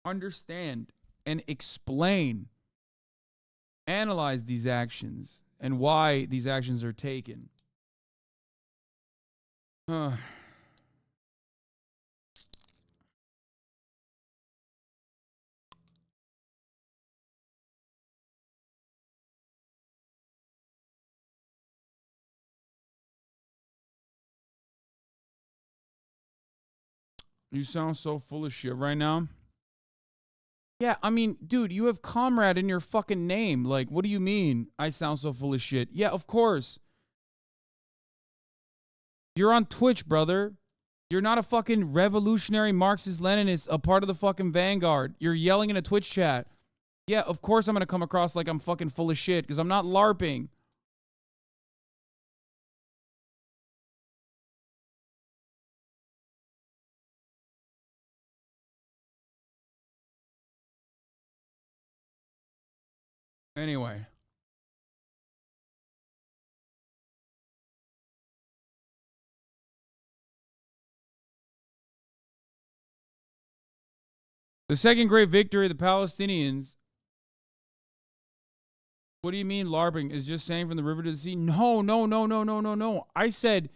Understand and explain, analyze these actions and why these actions are taken. You sound so full of shit right now. Yeah, I mean, dude, you have comrade in your fucking name. Like, what do you mean I sound so full of shit? Yeah, of course. You're on Twitch, brother. You're not a fucking revolutionary Marxist-Leninist, a part of the fucking vanguard. You're yelling in a Twitch chat. Yeah, of course I'm going to come across like I'm fucking full of shit, because I'm not LARPing. Anyway. The second great victory of the Palestinians. What do you mean LARPing? Is just saying from the river to the sea? No. I said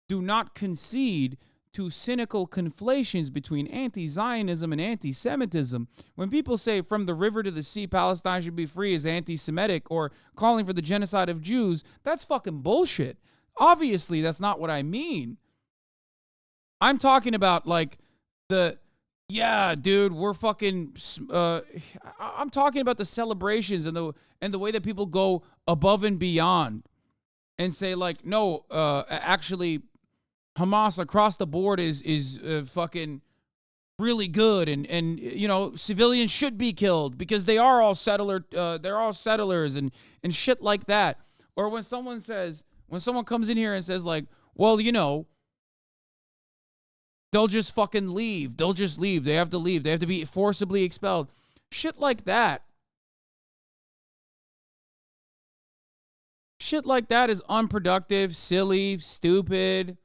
do not concede to cynical conflations between anti-Zionism and anti-Semitism. When people say from the river to the sea, Palestine should be free is anti-Semitic or calling for the genocide of Jews, that's fucking bullshit. Obviously, that's not what I mean. I'm talking about like yeah, dude, we're fucking, I'm talking about the celebrations and the way that people go above and beyond and say like, no, actually, Hamas across the board is fucking really good, and you know, civilians should be killed because they are all settlers and shit like that. Or when someone comes in here and says like, well, you know, they'll just fucking leave. They'll just leave. They have to leave. They have to be forcibly expelled. Shit like that. Shit like that is unproductive, silly, stupid.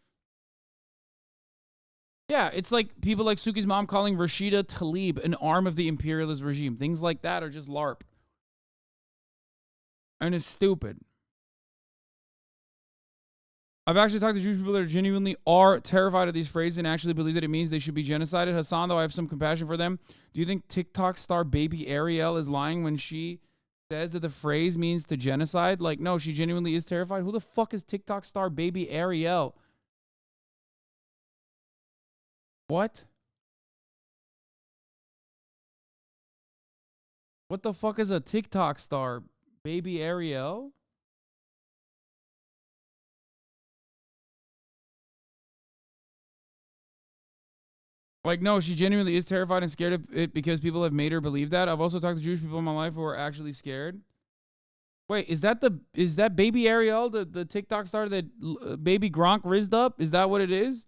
Yeah, it's like people like Suki's mom calling Rashida Tlaib an arm of the imperialist regime. Things like that are just LARP. And it's stupid. I've actually talked to Jewish people that genuinely are terrified of these phrases and actually believe that it means they should be genocided. Hassan, though, I have some compassion for them. Do you think TikTok star baby Ariel is lying when she says that the phrase means to genocide. Like, no, she genuinely is terrified. Who the fuck is TikTok star baby Ariel? What? What the fuck is a TikTok star baby Ariel? Like, no, she genuinely is terrified and scared of it because people have made her believe that. I've also talked to Jewish people in my life who are actually scared. Wait, is that baby Ariel, the TikTok star that baby Gronk rizzed up? Is that what it is?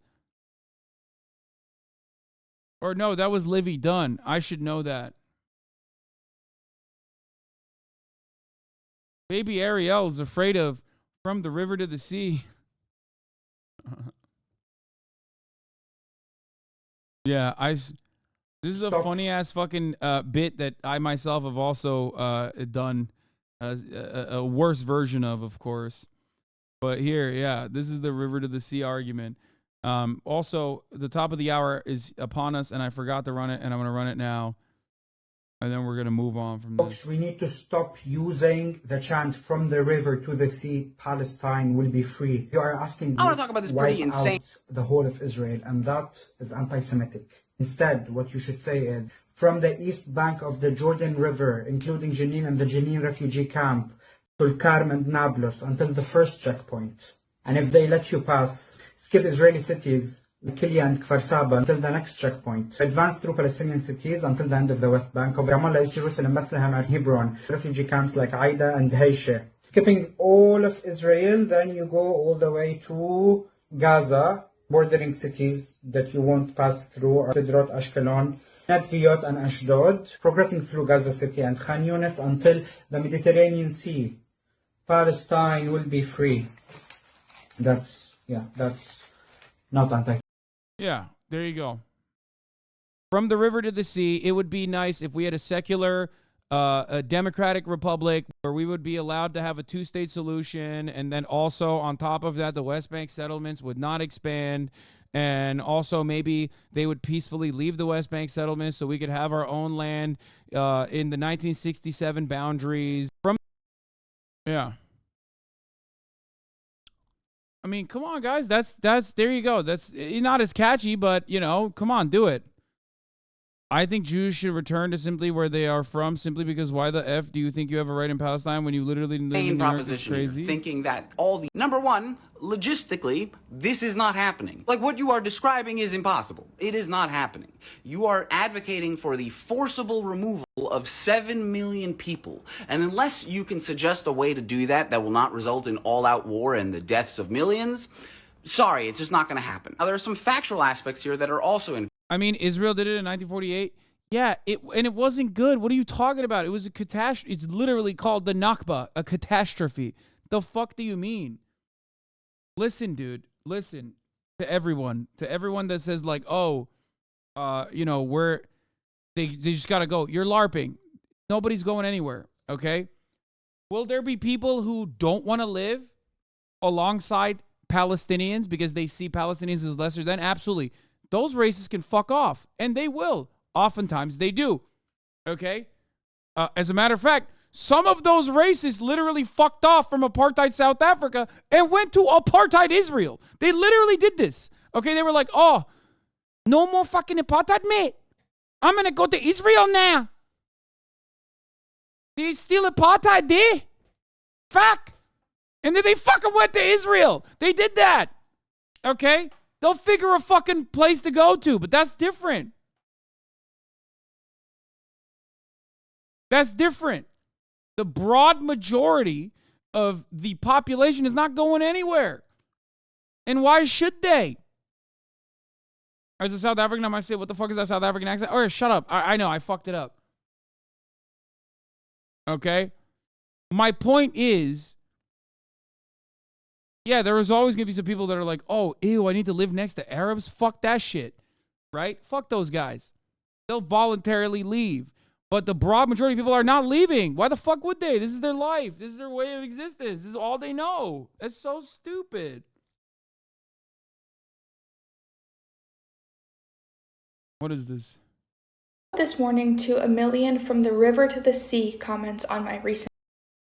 Or no, that was Livy Dunn. I should know that. Baby Ariel is afraid of From the River to the Sea. Yeah, this is a funny ass fucking bit that I myself have also done a worse version of course. But here, yeah, this is the river to the sea argument. Also, the top of the hour is upon us, and I forgot to run it, and I'm gonna run it now, and then we're gonna move on from this. Folks, we need to stop using the chant "From the river to the sea, Palestine will be free." You are asking I want to talk about this pretty insane. The whole of Israel, and that is anti-Semitic. Instead, what you should say is, from the east bank of the Jordan River, including Jenin and the Jenin refugee camp, Tulkarm and Nablus, until the first checkpoint. And if they let you pass, skip Israeli cities, Kilia and Kfar Saba until the next checkpoint. Advance through Palestinian cities until the end of the West Bank of Ramallah, East Jerusalem, Bethlehem, and Hebron. Refugee camps like Aida and Heyshe. Skipping all of Israel, then you go all the way to Gaza, bordering cities that you won't pass through are Sidrot, Ashkelon, Netviyot, and Ashdod. Progressing through Gaza City and Khan Yunis until the Mediterranean Sea. Palestine will be free. That's not anti. Yeah, there you go. From the river to the sea, it would be nice if we had a secular, a democratic republic where we would be allowed to have a two-state solution, and then also on top of that, the West Bank settlements would not expand, and also maybe they would peacefully leave the West Bank settlements so we could have our own land in the 1967 boundaries. Yeah. I mean, come on, guys. That's there you go. That's not as catchy, but, you know, come on, do it. I think Jews should return to simply where they are from, simply because why the F do you think you have a right in Palestine when you literally live in New York? Is crazy. Thinking that all the number one, logistically, this is not happening. Like what you are describing is impossible. It is not happening. You are advocating for the forcible removal of 7 million people. And unless you can suggest a way to do that that will not result in all-out war and the deaths of millions, sorry, it's just not going to happen. Now, there are some factual aspects here that are also in. I mean, Israel did it in 1948. Yeah, it wasn't good. What are you talking about? It was a catastrophe. It's literally called the Nakba, a catastrophe. The fuck do you mean? Listen, dude. Listen to everyone that says like, oh, you know, they just gotta go. You're LARPing. Nobody's going anywhere. Okay. Will there be people who don't want to live alongside Palestinians because they see Palestinians as lesser than? Absolutely. Those racists can fuck off, and they will. Oftentimes, they do. Okay? As a matter of fact, some of those racists literally fucked off from apartheid South Africa and went to apartheid Israel. They literally did this. Okay? They were like, oh, no more fucking apartheid, mate. I'm going to go to Israel now. They still apartheid there? Fuck. And then they fucking went to Israel. They did that. Okay? They'll figure a fucking place to go to, but that's different. That's different. The broad majority of the population is not going anywhere. And why should they? As a South African, I might say, what the fuck is that South African accent? Oh, shut up. I know, I fucked it up. Okay? My point is, yeah, there is always going to be some people that are like, oh, ew, I need to live next to Arabs. Fuck that shit, right? Fuck those guys. They'll voluntarily leave. But the broad majority of people are not leaving. Why the fuck would they? This is their life. This is their way of existence. This is all they know. That's so stupid. What is this? This morning to 1 million from the river to the sea comments on my recent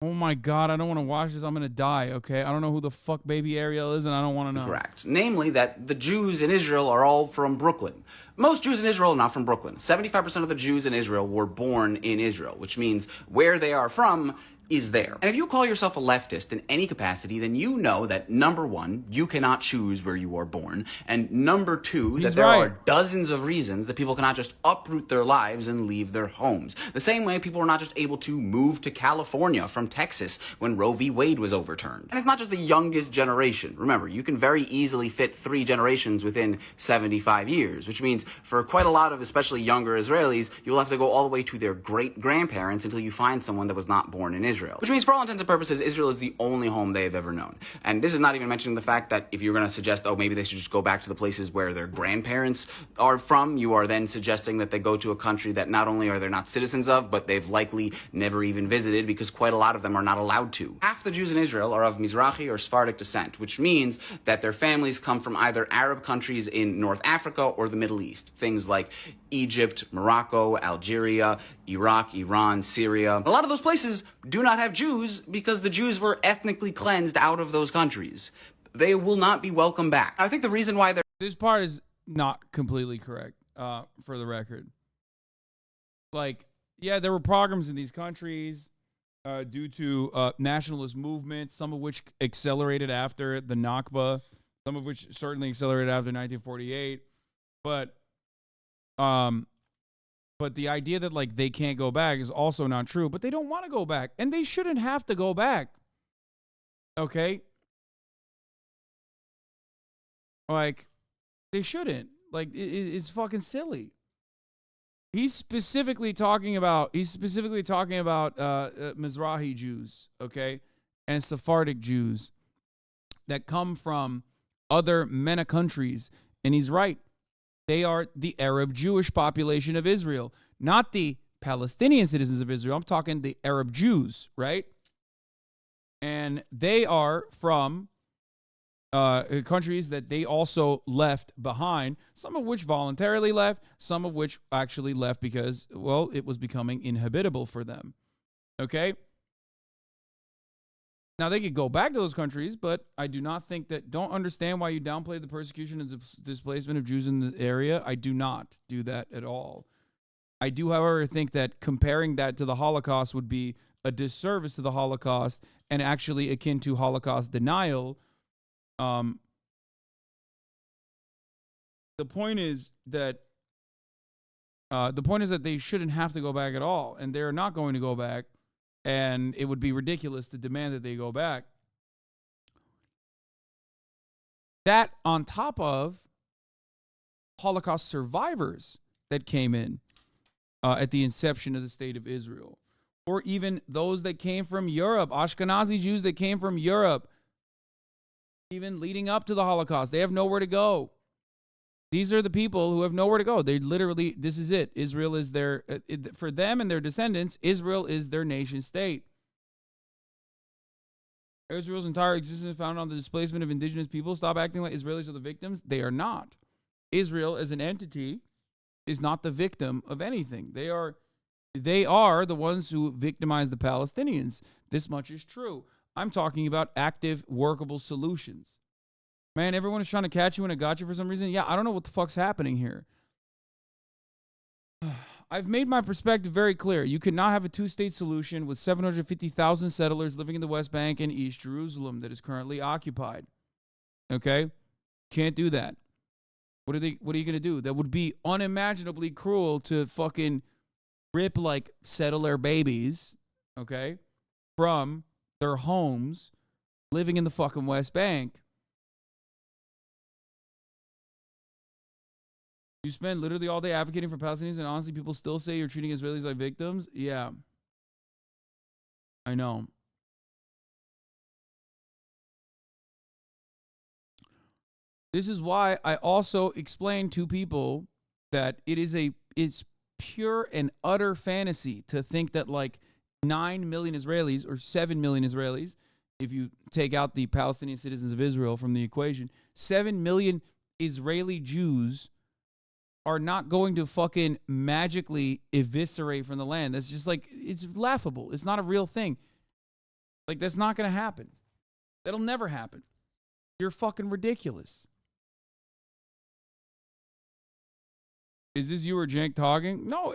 Oh my God, I don't want to watch this. I'm going to die, okay? I don't know who the fuck baby Ariel is, and I don't want to know. Correct. Namely, that the Jews in Israel are all from Brooklyn. Most Jews in Israel are not from Brooklyn. 75% of the Jews in Israel were born in Israel, which means where they are from is there. And if you call yourself a leftist in any capacity, then you know that number one, you cannot choose where you are born, and number two, that there are dozens of reasons that people cannot just uproot their lives and leave their homes. The same way people are not just able to move to California from Texas when Roe v. Wade was overturned. And it's not just the youngest generation. Remember, you can very easily fit 3 generations within 75 years, which means for quite a lot of especially younger Israelis, you'll have to go all the way to their great-grandparents until you find someone that was not born in Israel. Which means, for all intents and purposes, Israel is the only home they have ever known. And this is not even mentioning the fact that if you're going to suggest, oh, maybe they should just go back to the places where their grandparents are from, you are then suggesting that they go to a country that not only are they not citizens of, but they've likely never even visited, because quite a lot of them are not allowed to. Half the Jews in Israel are of Mizrahi or Sephardic descent, which means that their families come from either Arab countries in North Africa or the Middle East. Things like Egypt, Morocco, Algeria, Iraq, Iran, Syria. A lot of those places do not have Jews because the Jews were ethnically cleansed out of those countries. They will not be welcome back. I think the reason why they're... This part is not completely correct, for the record. Like, yeah, there were pogroms in these countries due to nationalist movements, some of which accelerated after the Nakba, some of which certainly accelerated after 1948. But the idea that, like, they can't go back is also not true. But they don't want to go back, and they shouldn't have to go back. Okay? Like, they shouldn't. Like, it's fucking silly. He's specifically talking about Mizrahi Jews, okay, and Sephardic Jews that come from other MENA countries, and he's right. They are the Arab Jewish population of Israel, not the Palestinian citizens of Israel. I'm talking the Arab Jews, right? And they are from countries that they also left behind, some of which voluntarily left, some of which actually left because, well, it was becoming inhabitable for them. Okay? Now, they could go back to those countries, but I do not think that, don't understand why you downplay the persecution and displacement of Jews in the area. I do not do that at all. I do, however, think that comparing that to the Holocaust would be a disservice to the Holocaust and actually akin to Holocaust denial. The point is that they shouldn't have to go back at all, and they're not going to go back. And it would be ridiculous to demand that they go back. That on top of Holocaust survivors that came in at the inception of the state of Israel, or even those that came from Europe, Ashkenazi Jews that came from Europe, even leading up to the Holocaust. They have nowhere to go. These are the people who have nowhere to go. They literally, this is it. Israel is their, for them and their descendants, Israel is their nation state. Israel's entire existence is founded on the displacement of indigenous people. Stop acting like Israelis are the victims. They are not. Israel as an entity is not the victim of anything. They are the ones who victimize the Palestinians. This much is true. I'm talking about active, workable solutions. Man, everyone is trying to catch you in a gotcha for some reason. Yeah, I don't know what the fuck's happening here. I've made my perspective very clear. You cannot have a two-state solution with 750,000 settlers living in the West Bank and East Jerusalem that is currently occupied. Okay? Can't do that. What are you going to do? That would be unimaginably cruel to fucking rip, like, settler babies, okay, from their homes living in the fucking West Bank. You spend literally all day advocating for Palestinians, and honestly, people still say you're treating Israelis like victims? Yeah. I know. This is why I also explain to people that it's pure and utter fantasy to think that, like, 9 million Israelis or 7 million Israelis, if you take out the Palestinian citizens of Israel from the equation, 7 million Israeli Jews are not going to fucking magically eviscerate from the land. That's just, like, it's laughable. It's not a real thing. Like, that's not going to happen. That'll never happen. You're fucking ridiculous. Is this you or Jank talking? No,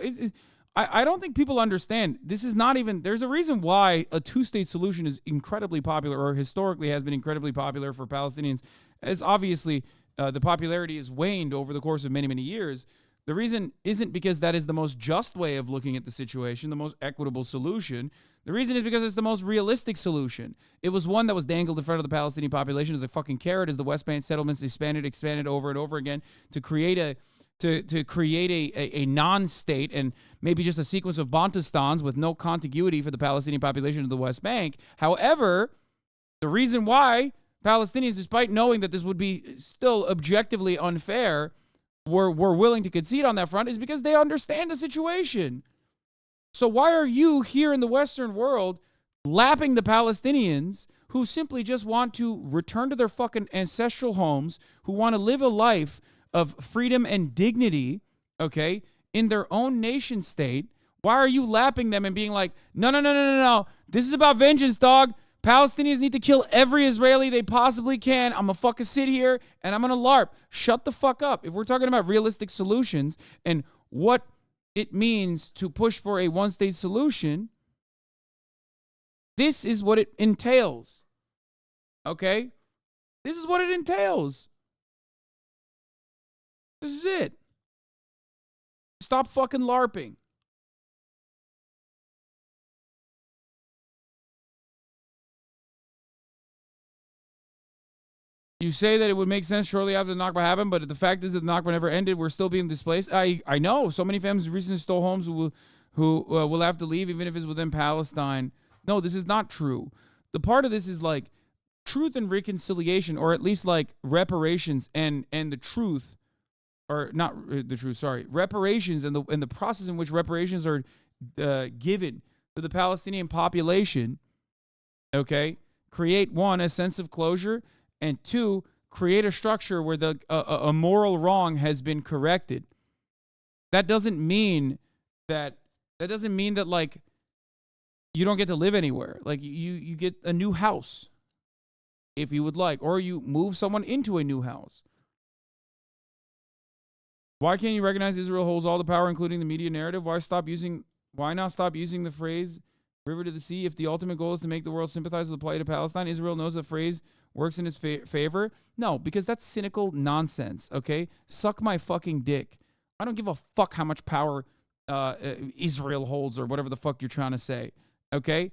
I don't think people understand. This is not even, there's a reason why a two-state solution is incredibly popular, or historically has been incredibly popular for Palestinians, as obviously the popularity has waned over the course of many, many years. The reason isn't because that is the most just way of looking at the situation, the most equitable solution. The reason is because it's the most realistic solution. It was one that was dangled in front of the Palestinian population as a fucking carrot as the West Bank settlements expanded over and over again to create a non-state and maybe just a sequence of Bantustans with no contiguity for the Palestinian population of the West Bank. However, the reason why Palestinians, despite knowing that this would be still objectively unfair, were willing to concede on that front is because they understand the situation. So why are you here in the Western world lapping the Palestinians who simply just want to return to their fucking ancestral homes, who want to live a life of freedom and dignity, okay, in their own nation state? Why are you lapping them and being like, no, this is about vengeance, dog. Palestinians need to kill every Israeli they possibly can. I'm going to fucking sit here and I'm going to LARP. Shut the fuck up. If we're talking about realistic solutions and what it means to push for a one-state solution, this is what it entails. Okay? This is what it entails. This is it. Stop fucking LARPing. You say that it would make sense shortly after the Nakba happened, but the fact is that the Nakba never ended. We're still being displaced. I know. So many families recently stole homes who will have to leave, even if it's within Palestine. No, this is not true. The part of this is like truth and reconciliation, or at least like reparations and the truth, or not the truth, sorry, reparations and the process in which reparations are given to the Palestinian population, okay, create, one, a sense of closure, and two, create a structure where a moral wrong has been corrected. That doesn't mean that like you don't get to live anywhere. Like you get a new house if you would like, or you move someone into a new house. Why can't you recognize Israel holds all the power, including the media narrative? Why not stop using the phrase river to the sea if the ultimate goal is to make the world sympathize with the plight of Palestine? Israel knows the phrase works in its favor? No, because that's cynical nonsense, okay? Suck my fucking dick. I don't give a fuck how much power Israel holds or whatever the fuck you're trying to say, okay?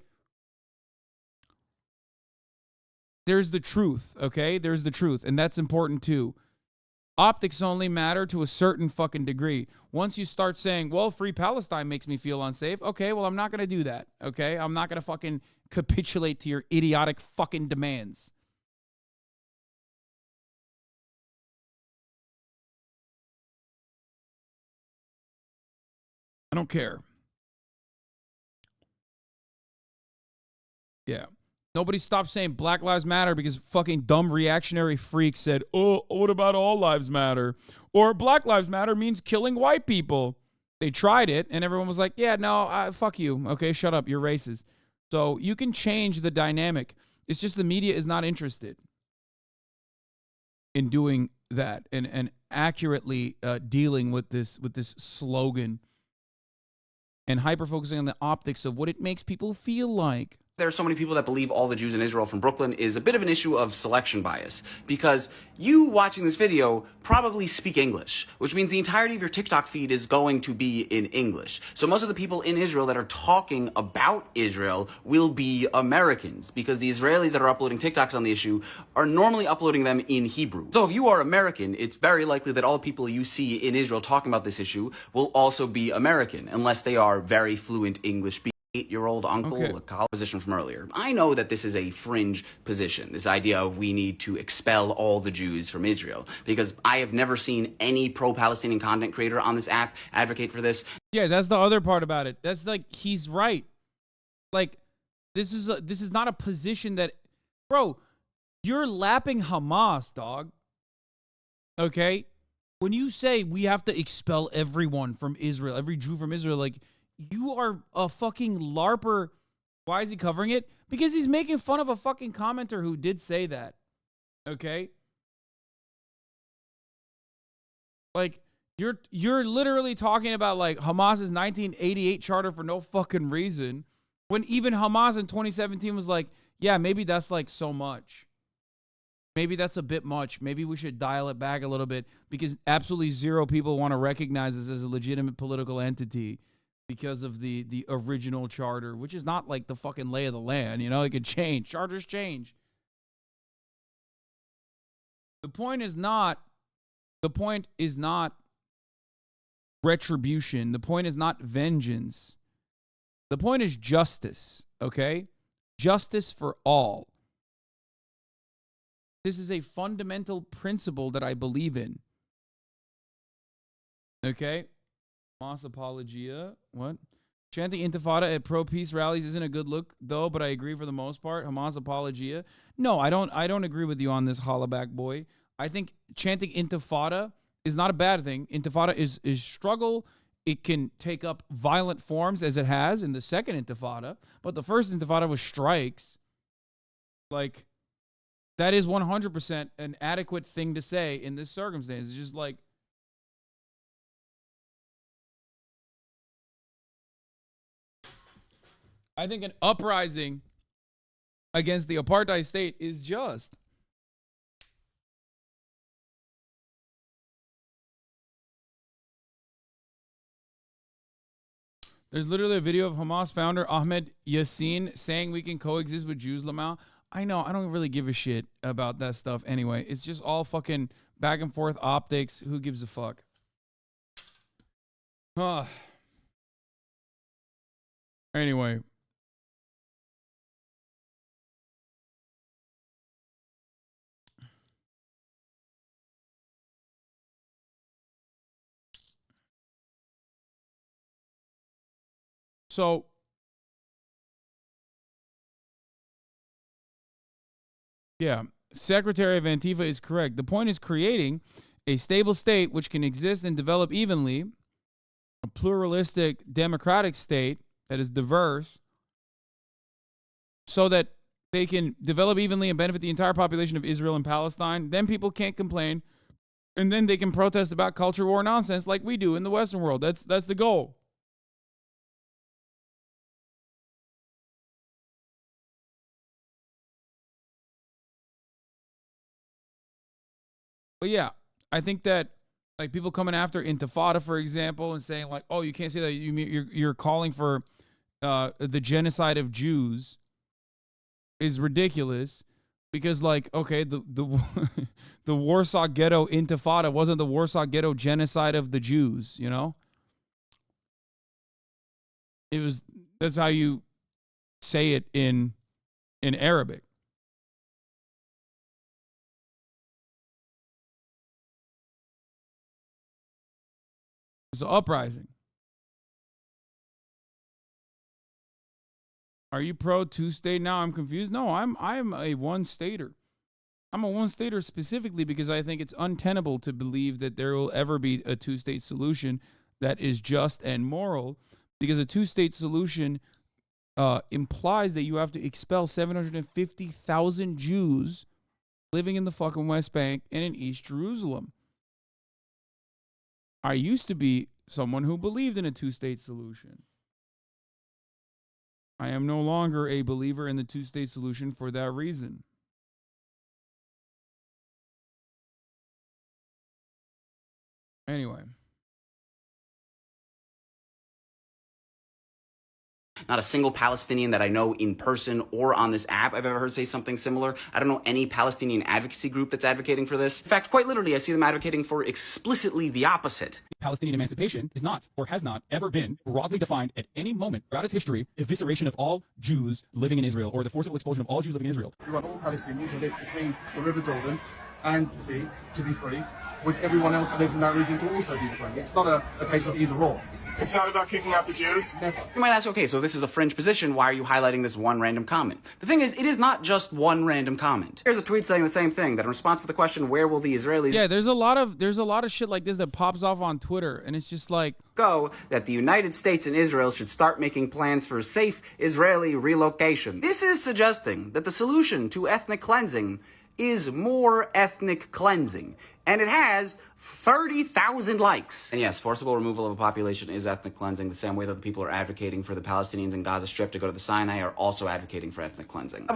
There's the truth, okay? There's the truth, and that's important too. Optics only matter to a certain fucking degree. Once you start saying, well, free Palestine makes me feel unsafe, okay, well, I'm not going to do that, okay? I'm not going to fucking capitulate to your idiotic fucking demands. I don't care. Yeah. Nobody stopped saying Black Lives Matter because fucking dumb reactionary freaks said, oh, what about all lives matter? Or Black Lives Matter means killing white people. They tried it, and everyone was like, yeah, no, fuck you. Okay, shut up. You're racist. So you can change the dynamic. It's just the media is not interested in doing that and accurately dealing with this slogan and hyper-focusing on the optics of what it makes people feel like. There are so many people that believe all the Jews in Israel from Brooklyn is a bit of an issue of selection bias, because you watching this video probably speak English, which means the entirety of your TikTok feed is going to be in English. So most of the people in Israel that are talking about Israel will be Americans, because the Israelis that are uploading TikToks on the issue are normally uploading them in Hebrew. So if you are American, it's very likely that all the people you see in Israel talking about this issue will also be American, unless they are very fluent English speakers. 8-year-old uncle, a college position from earlier. I know that this is a fringe position, this idea of we need to expel all the Jews from Israel, because I have never seen any pro-Palestinian content creator on this app advocate for this. Yeah, that's the other part about it. That's like, he's right. Like, this is not a position that, bro, you're lapping Hamas, dog. Okay? When you say we have to expel everyone from Israel, every Jew from Israel, like, you are a fucking LARPer Why is he covering it? Because he's making fun of a fucking commenter who did say that. Okay? Like, you're literally talking about, like, Hamas's 1988 charter for no fucking reason, when even Hamas in 2017 was like, yeah, maybe that's, like, so much. Maybe that's a bit much. Maybe we should dial it back a little bit, because absolutely zero people want to recognize this as a legitimate political entity because of the original charter, which is not like the fucking lay of the land. You know, it could change. Charters change. The point is not retribution. The point is not vengeance. The point is justice, okay? Justice for all. This is a fundamental principle that I believe in. Okay? Hamas apologia. What? Chanting Intifada at pro-peace rallies isn't a good look, though, but I agree for the most part. Hamas apologia. No, I don't agree with you on this, Hollaback boy. I think chanting Intifada is not a bad thing. Intifada is struggle. It can take up violent forms, as it has in the second Intifada. But the first Intifada was strikes. Like, that is 100% an adequate thing to say in this circumstance. It's just like, I think an uprising against the apartheid state is just. There's literally a video of Hamas founder Ahmed Yassin saying we can coexist with Jews, Lamau. I know, I don't really give a shit about that stuff anyway. It's just all fucking back and forth optics. Who gives a fuck? Anyway. So, yeah, Secretary of Antifa is correct. The point is creating a stable state which can exist and develop evenly, a pluralistic, democratic state that is diverse, so that they can develop evenly and benefit the entire population of Israel and Palestine. Then people can't complain, and then they can protest about culture war nonsense like we do in the Western world. That's the goal. But yeah, I think that, like, people coming after Intifada, for example, and saying like, "Oh, you can't say that. You're calling for the genocide of Jews," is ridiculous. Because, like, okay, the the Warsaw Ghetto Intifada wasn't the Warsaw Ghetto genocide of the Jews. You know, it was. That's how you say it in Arabic. It's an uprising. Are you pro two-state now? I'm confused. No, I'm a one-stater. I'm a one-stater specifically because I think it's untenable to believe that there will ever be a two-state solution that is just and moral, because a two-state solution implies that you have to expel 750,000 Jews living in the fucking West Bank and in East Jerusalem. I used to be someone who believed in a two-state solution. I am no longer a believer in the two-state solution for that reason. Anyway. Not a single Palestinian that I know in person or on this app I've ever heard say something similar. I don't know any Palestinian advocacy group that's advocating for this. In fact, quite literally, I see them advocating for explicitly the opposite. Palestinian emancipation is not, or has not, ever been broadly defined at any moment throughout its history, evisceration of all Jews living in Israel, or the forcible expulsion of all Jews living in Israel. You want all Palestinians who live between the River Jordan and the sea to be free, with everyone else who lives in that region to also be free. It's not a case of either or. It's not about kicking out the Jews? Never. You might ask, okay, so this is a fringe position. Why are you highlighting this one random comment? The thing is, it is not just one random comment. Here's a tweet saying the same thing, that in response to the question, where will the Israelis Yeah, there's a lot of shit like this that pops off on Twitter, and it's just like, go, that the United States and Israel should start making plans for safe Israeli relocation. This is suggesting that the solution to ethnic cleansing is more ethnic cleansing. And it has 30,000 likes. And yes, forcible removal of a population is ethnic cleansing, the same way that the people are advocating for the Palestinians in Gaza Strip to go to the Sinai are also advocating for ethnic cleansing.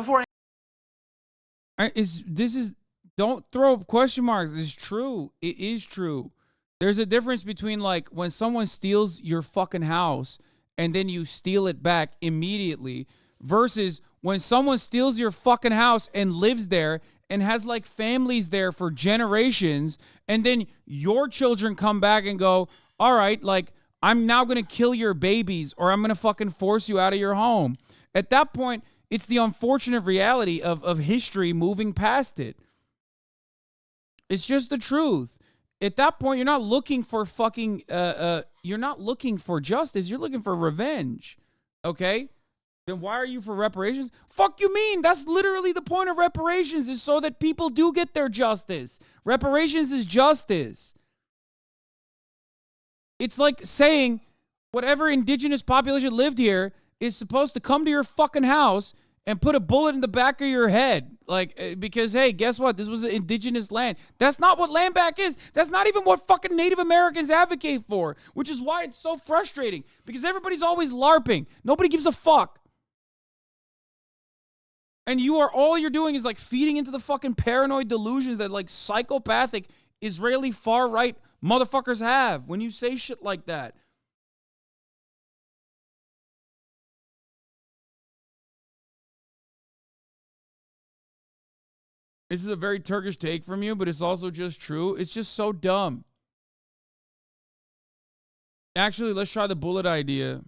Don't throw up question marks. It's true. It is true. There's a difference between like when someone steals your fucking house and then you steal it back immediately versus when someone steals your fucking house and lives there and has like families there for generations, and then your children come back and go, all right, like I'm now going to kill your babies or I'm going to fucking force you out of your home. At that point, it's the unfortunate reality of history moving past it. It's just the truth. At that point, you're not looking for fucking, you're not looking for justice. You're looking for revenge. Okay? Then why are you for reparations? Fuck you mean? That's literally the point of reparations, is so that people do get their justice. Reparations is justice. It's like saying whatever indigenous population lived here is supposed to come to your fucking house and put a bullet in the back of your head. Like, because, hey, guess what? This was an indigenous land. That's not what land back is. That's not even what fucking Native Americans advocate for, which is why it's so frustrating, because everybody's always LARPing. Nobody gives a fuck. And all you're doing is like feeding into the fucking paranoid delusions that like psychopathic Israeli far-right motherfuckers have when you say shit like that. This is a very Turkish take from you, but it's also just true. It's just so dumb. Actually, let's try the bullet idea.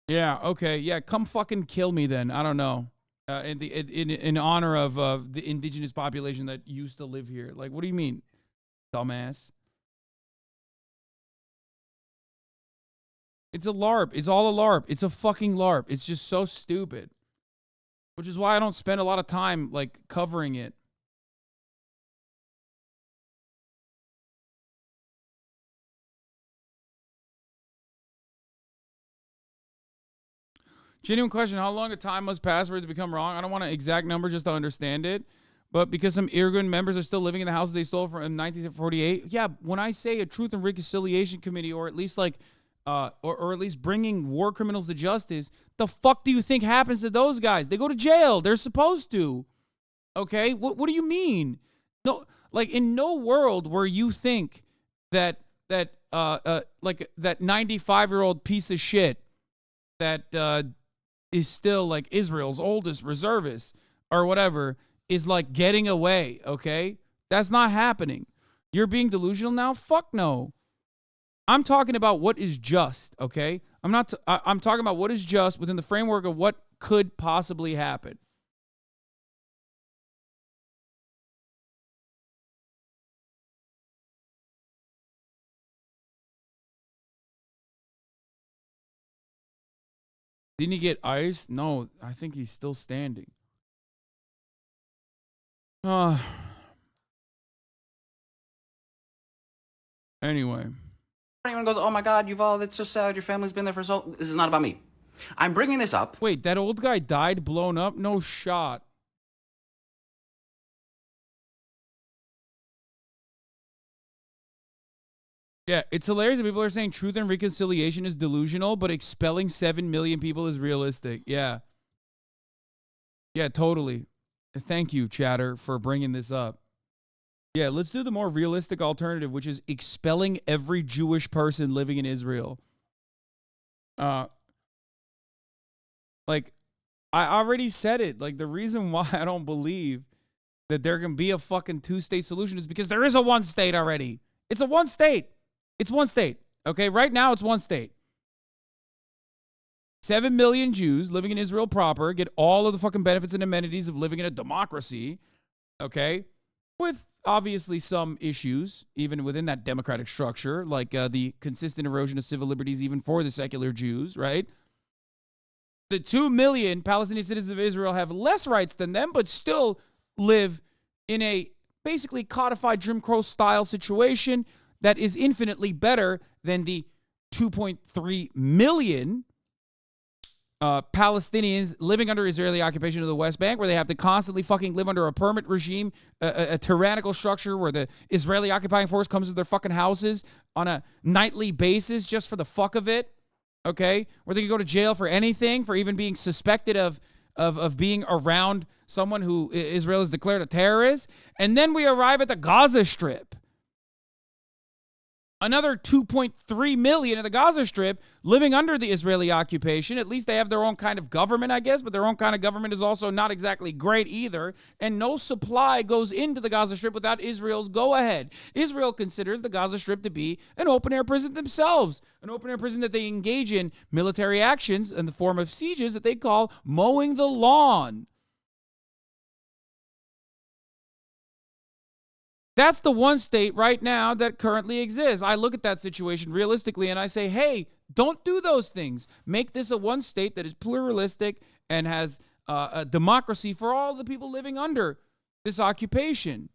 Yeah, okay. Yeah, come fucking kill me then. I don't know. In honor of the indigenous population that used to live here. Like, what do you mean, dumbass? It's a LARP. It's all a LARP. It's a fucking LARP. It's just so stupid. Which is why I don't spend a lot of time, like, covering it. Genuine question, how long a time must pass for it to become wrong? I don't want an exact number just to understand it. But because some Irgun members are still living in the house they stole from in 1948. Yeah, when I say a Truth and Reconciliation Committee, or at least like, or at least bringing war criminals to justice, the fuck do you think happens to those guys? They go to jail. They're supposed to. Okay? What do you mean? No, like in no world where you think that like that 95-year-old piece of shit that is still like Israel's oldest reservist or whatever is like getting away, okay? That's not happening. You're being delusional now? Fuck no. I'm talking about what is just, okay? I'm talking about what is just within the framework of what could possibly happen. Didn't he get ice? No, I think he's still standing. Anyway. Anyone goes, oh my God, Yuval, that's so sad. Your family's been there for so long. This is not about me. I'm bringing this up. Wait, that old guy died blown up? No shot. Yeah, it's hilarious that people are saying Truth and Reconciliation is delusional, but expelling 7 million people is realistic. Yeah. Yeah, totally. Thank you, Chatter, for bringing this up. Yeah, let's do the more realistic alternative, which is expelling every Jewish person living in Israel. Like, I already said it. Like, the reason why I don't believe that there can be a fucking two-state solution is because there is a one state already. It's a one state. It's one state. Okay, right now it's one state. 7 million Jews living in Israel proper get all of the fucking benefits and amenities of living in a democracy. Okay? with obviously some issues, even within that democratic structure, like the consistent erosion of civil liberties, even for the secular Jews, right? The 2 million Palestinian citizens of Israel have less rights than them, but still live in a basically codified Jim Crow style situation that is infinitely better than the 2.3 million Palestinians living under Israeli occupation of the West Bank, where they have to constantly fucking live under a permit regime, a tyrannical structure where the Israeli occupying force comes to their fucking houses on a nightly basis just for the fuck of it, okay? Where they can go to jail for anything, for even being suspected of being around someone who Israel has declared a terrorist. And then we arrive at the Gaza Strip. Another 2.3 million in the Gaza Strip living under the Israeli occupation. At least they have their own kind of government, I guess, but their own kind of government is also not exactly great either. And no supply goes into the Gaza Strip without Israel's go-ahead. Israel considers the Gaza Strip to be an open-air prison themselves, an open-air prison that they engage in military actions in the form of sieges that they call mowing the lawn. That's the one state right now that currently exists. I look at that situation realistically and I say, hey, don't do those things. Make this a one state that is pluralistic and has a democracy for all the people living under this occupation.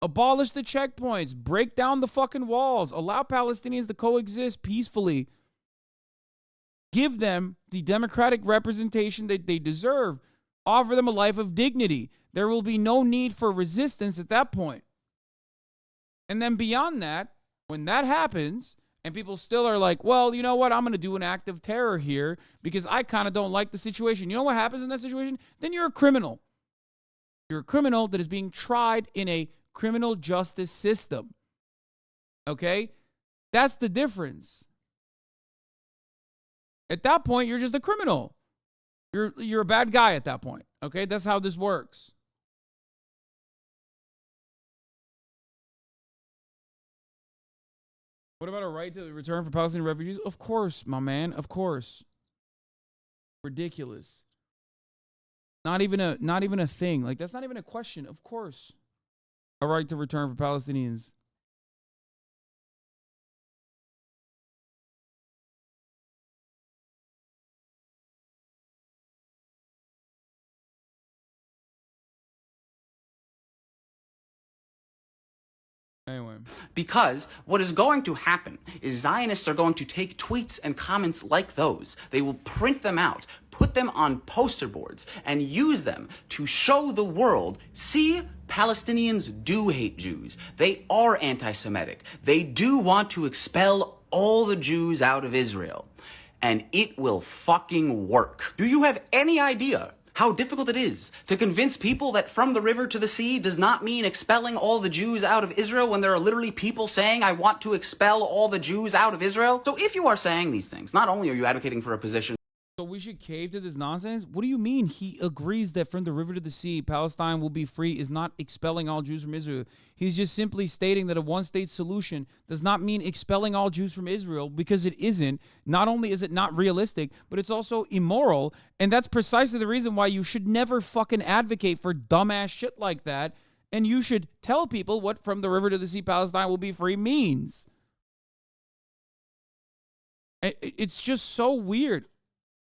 Abolish the checkpoints. Break down the fucking walls. Allow Palestinians to coexist peacefully. Give them the democratic representation that they deserve. Offer them a life of dignity. There will be no need for resistance at that point. And then beyond that, when that happens, and people still are like, well, you know what? I'm going to do an act of terror here because I kind of don't like the situation. You know what happens in that situation? Then you're a criminal. You're a criminal that is being tried in a criminal justice system. Okay? That's the difference. At that point, you're just a criminal. You're a bad guy at that point. Okay? That's how this works. What about a right to return for Palestinian refugees? Of course, my man. Of course. Ridiculous. Not even a thing. Like, that's not even a question. Of course. A right to return for Palestinians. Anyway. Because what is going to happen is Zionists are going to take tweets and comments like those. They will print them out, put them on poster boards, and use them to show the world, see, Palestinians do hate Jews. They are anti-Semitic. They do want to expel all the Jews out of Israel. And it will fucking work. Do you have any idea how difficult it is to convince people that from the river to the sea does not mean expelling all the Jews out of Israel when there are literally people saying, I want to expel all the Jews out of Israel? So if you are saying these things, not only are you advocating for a position. So we should cave to this nonsense? What do you mean he agrees that from the river to the sea, Palestine will be free is not expelling all Jews from Israel? He's just simply stating that a one-state solution does not mean expelling all Jews from Israel, because it isn't. Not only is it not realistic, but it's also immoral. And that's precisely the reason why you should never fucking advocate for dumbass shit like that. And you should tell people what from the river to the sea, Palestine will be free means. It's just so weird.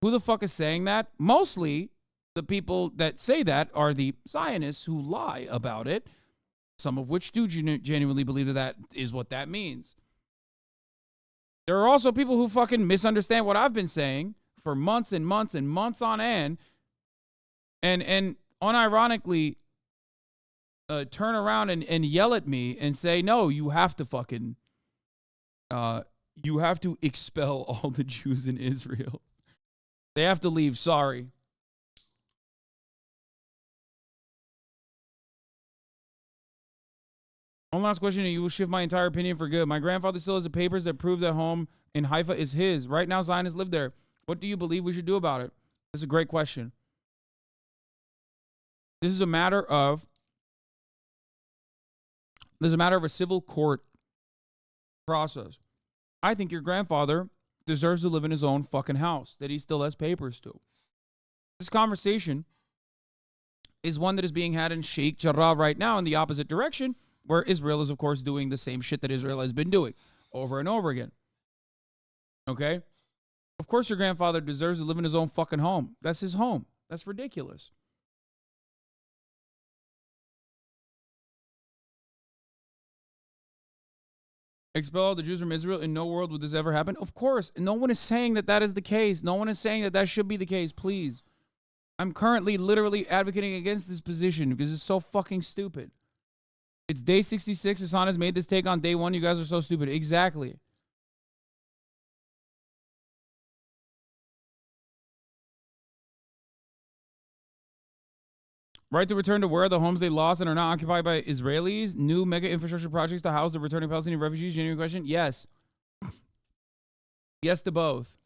Who the fuck is saying that? Mostly the people that say that are the Zionists who lie about it, some of which do genuinely believe that that is what that means. There are also people who fucking misunderstand what I've been saying for months and months and months on end, and unironically turn around and yell at me and say, no, you have to fucking, you have to expel all the Jews in Israel. They have to leave, sorry. One last question, and you will shift my entire opinion for good. My grandfather still has the papers that prove that home in Haifa is his. Right now, Zionists live there. What do you believe we should do about it? This is a great question. This is a matter of a civil court process. I think your grandfather deserves to live in his own fucking house that he still has papers to. This conversation is one that is being had in Sheikh Jarrah right now in the opposite direction, where Israel is, of course, doing the same shit that Israel has been doing over and over again. Okay? Of course your grandfather deserves to live in his own fucking home. That's his home. That's ridiculous. Expel all the Jews from Israel. In no world would this ever happen. Of course. No one is saying that that is the case. No one is saying that that should be the case. Please. I'm currently literally advocating against this position because it's so fucking stupid. It's day 66. Hassan has made this take on day 1. You guys are so stupid. Exactly. Right to return to where the homes they lost and are not occupied by Israelis. New mega infrastructure projects to house the returning Palestinian refugees. Genuine question? Yes. Yes to both.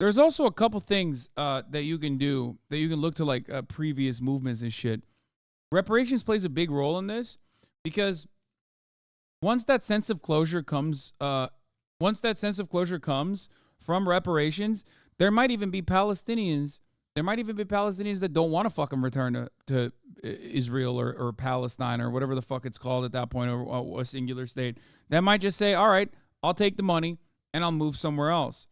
There's also a couple things that you can do, that you can look to like previous movements and shit. Reparations plays a big role in this because once that sense of closure comes from reparations, there might even be Palestinians. There might even be Palestinians that don't want to fucking return to Israel or Palestine or whatever the fuck it's called at that point, or a singular state. That might just say, all right, I'll take the money and I'll move somewhere else.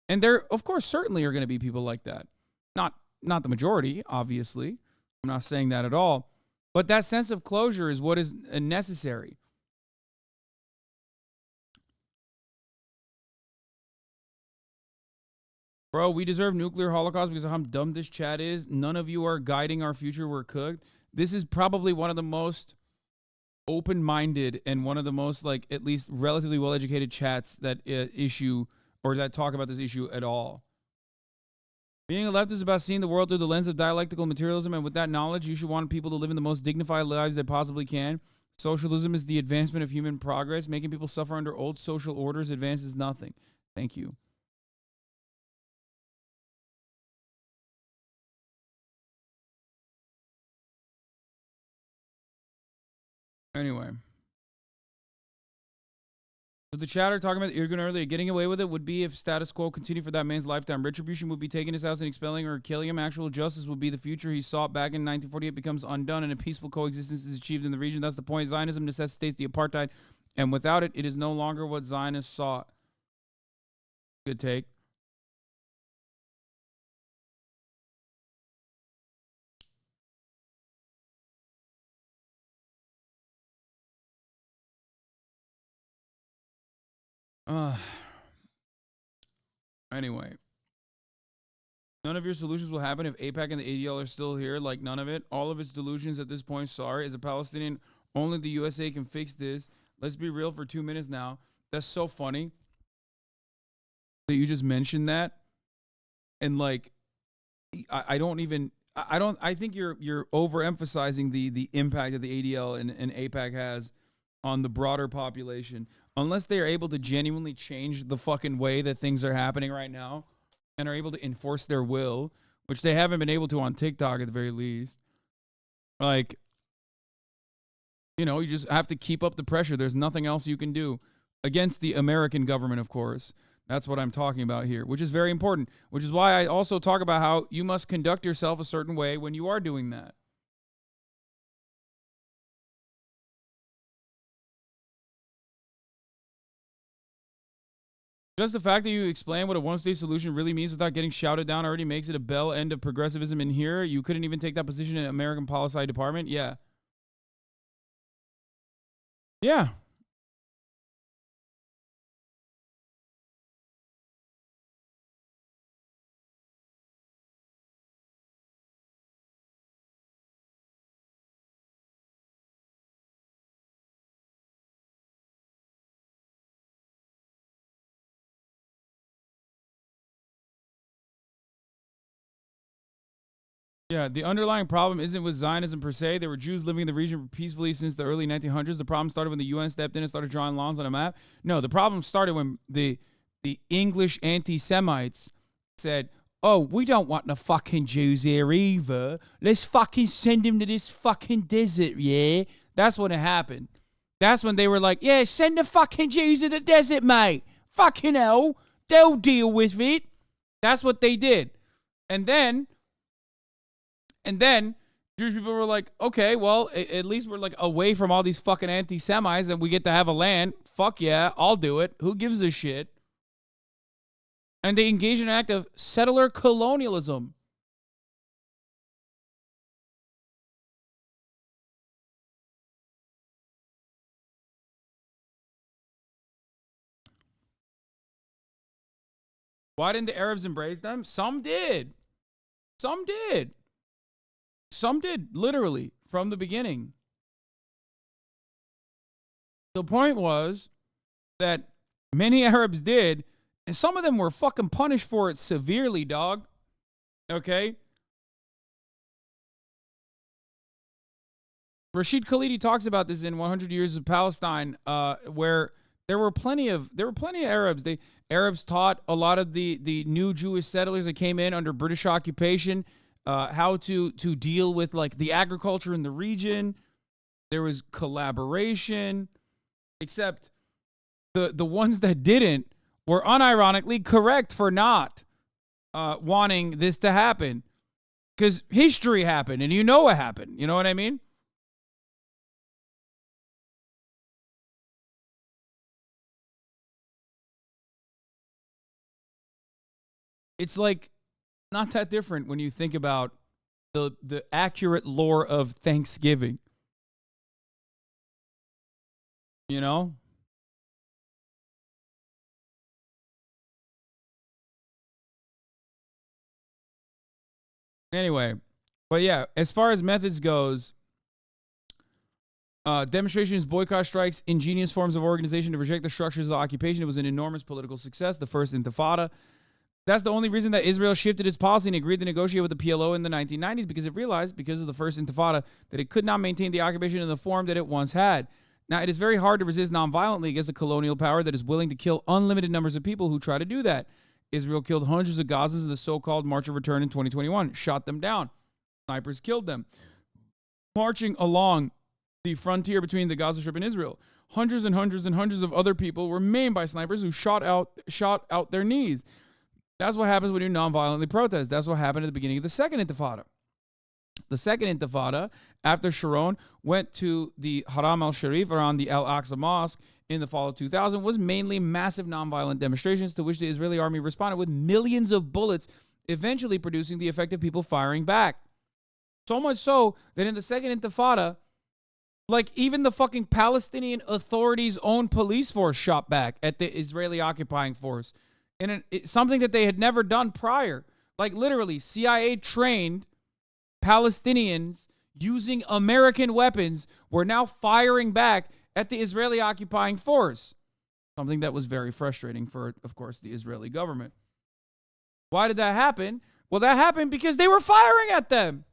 And there, of course, certainly are going to be people like that. Not the majority, obviously. I'm not saying that at all. But that sense of closure is what is necessary. Bro, we deserve nuclear holocaust because of how dumb this chat is. None of you are guiding our future. We're cooked. This is probably one of the most open-minded and one of the most, like, at least relatively well-educated chats that issue or that talk about this issue at all. Being a leftist is about seeing the world through the lens of dialectical materialism, and with that knowledge, you should want people to live in the most dignified lives they possibly can. Socialism is the advancement of human progress. Making people suffer under old social orders advances nothing. Thank you. Anyway. So the chatter talking about Irgun earlier, getting away with it would be if status quo continued for that man's lifetime. Retribution would be taking his house and expelling or killing him. Actual justice would be the future he sought back in 1948 becomes undone and a peaceful coexistence is achieved in the region. That's the point. Zionism necessitates the apartheid, and without it, it is no longer what Zionists sought. Good take. Anyway, none of your solutions will happen if AIPAC and the ADL are still here. Like, none of it. All of its delusions at this point. Sorry, as a Palestinian, only the USA can fix this. Let's be real for 2 minutes now. That's so funny that you just mentioned that. And like, I think you're overemphasizing the impact that the ADL and AIPAC has on the broader population. Unless they are able to genuinely change the fucking way that things are happening right now and are able to enforce their will, which they haven't been able to on TikTok at the very least. Like, you know, you just have to keep up the pressure. There's nothing else you can do against the American government, of course. That's what I'm talking about here, which is very important, which is why I also talk about how you must conduct yourself a certain way when you are doing that. Just the fact that you explain what a one-state solution really means without getting shouted down already makes it a bell end of progressivism in here. You couldn't even take that position in American Policy Department. Yeah. Yeah. Yeah, the underlying problem isn't with Zionism per se. There were Jews living in the region peacefully since the early 1900s. The problem started when the UN stepped in and started drawing lines on a map. No, the problem started when the English anti-Semites said, oh, we don't want no fucking Jews here either. Let's fucking send them to this fucking desert, yeah? That's when it happened. That's when they were like, yeah, send the fucking Jews to the desert, mate. Fucking hell. They'll deal with it. That's what they did. And then Jewish people were like, okay, well, at least we're like away from all these fucking anti-Semites and we get to have a land. Fuck yeah, I'll do it. Who gives a shit? And they engaged in an act of settler colonialism. Why didn't the Arabs embrace them? Some did. Some did. Some did, literally, from the beginning. The point was that many Arabs did, and some of them were fucking punished for it severely, dog. Okay? Rashid Khalidi talks about this in 100 Years of Palestine, where there were plenty of Arabs. Arabs taught a lot of the new Jewish settlers that came in under British occupation how to deal with like the agriculture in the region. There was collaboration, except the ones that didn't were unironically correct for not wanting this to happen, because history happened and you know what happened. You know what I mean? It's like not that different when you think about the accurate lore of Thanksgiving. You know? Anyway, but yeah, as far as methods goes, demonstrations, boycott strikes, ingenious forms of organization to reject the structures of the occupation. It was an enormous political success, the first Intifada. That's the only reason that Israel shifted its policy and agreed to negotiate with the PLO in the 1990s, because it realized, because of the first Intifada, that it could not maintain the occupation in the form that it once had. Now, it is very hard to resist nonviolently against a colonial power that is willing to kill unlimited numbers of people who try to do that. Israel killed hundreds of Gazans in the so-called March of Return in 2021, shot them down. Snipers killed them. Marching along the frontier between the Gaza Strip and Israel, hundreds and hundreds and hundreds of other people were maimed by snipers who shot out their knees. That's what happens when you nonviolently protest. That's what happened at the beginning of the second Intifada. The second Intifada, after Sharon went to the Haram al-Sharif around the Al-Aqsa Mosque in the fall of 2000, was mainly massive nonviolent demonstrations to which the Israeli army responded with millions of bullets, eventually producing the effect of people firing back. So much so that in the second Intifada, like even the fucking Palestinian Authority's own police force shot back at the Israeli occupying force. And it's something that they had never done prior. Like literally, CIA trained Palestinians using American weapons were now firing back at the Israeli occupying force. Something that was very frustrating for, of course, the Israeli government. Why did that happen? Well, that happened because they were firing at them.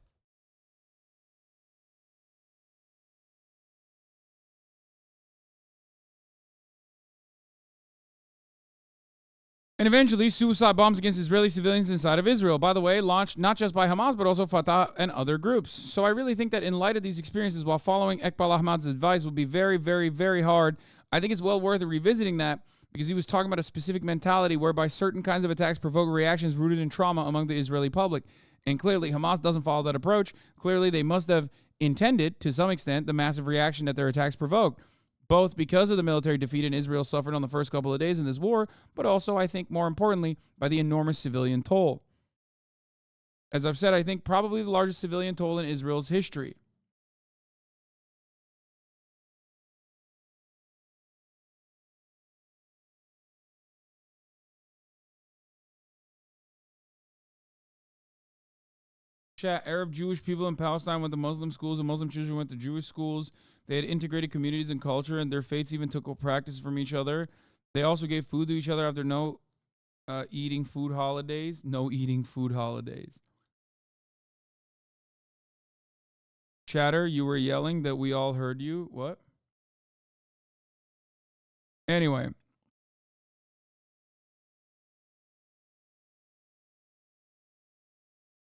And eventually, suicide bombs against Israeli civilians inside of Israel, by the way, launched not just by Hamas, but also Fatah and other groups. So I really think that in light of these experiences, while following Iqbal Ahmad's advice would be very, very, very hard, I think it's well worth revisiting that, because he was talking about a specific mentality whereby certain kinds of attacks provoke reactions rooted in trauma among the Israeli public. And clearly, Hamas doesn't follow that approach. Clearly, they must have intended, to some extent, the massive reaction that their attacks provoked, both because of the military defeat Israel suffered on the first couple of days in this war, but also, I think, more importantly, by the enormous civilian toll. As I've said, I think probably the largest civilian toll in Israel's history. Chat, Arab Jewish people in Palestine went to Muslim schools and Muslim children went to Jewish schools. They had integrated communities and culture, and their faiths even took practice from each other. They also gave food to each other after no eating food holidays. No eating food holidays. Chatter, you were yelling that we all heard you. What? Anyway.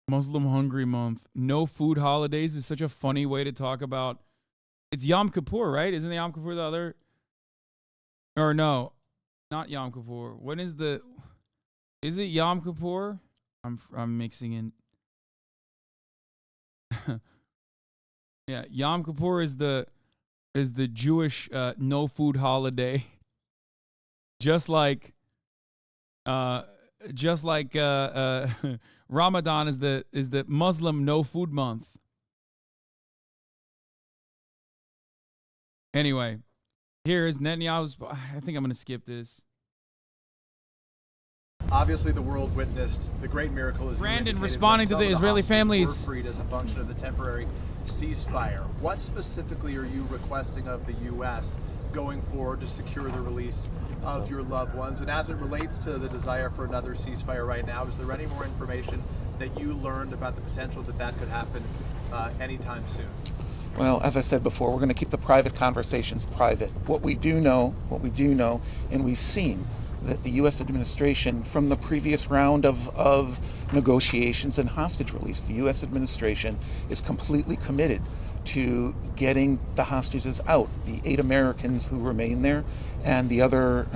Muslim Hungry Month. No food holidays is such a funny way to talk about. It's Yom Kippur, right? Isn't Yom Kippur the other? Or no. not Yom Kippur. When is the? Is it Yom Kippur? I'm mixing in. Yeah, Yom Kippur is the Jewish no food holiday. Just like Ramadan is the Muslim no food month. Anyway, here is Netanyahu's. I think I'm going to skip this. Obviously, the world witnessed the great miracle. As Brandon responding to the Israeli families. Freed as a function of the temporary ceasefire. What specifically are you requesting of the U.S. going forward to secure the release of your loved ones? And as it relates to the desire for another ceasefire right now, is there any more information that you learned about the potential that could happen anytime soon? Well, as I said before, we're going to keep the private conversations private. What we do know, and we've seen that the U.S. administration, from the previous round of negotiations and hostage release, the U.S. administration is completely committed to getting the hostages out, the 8 Americans who remain there, and the other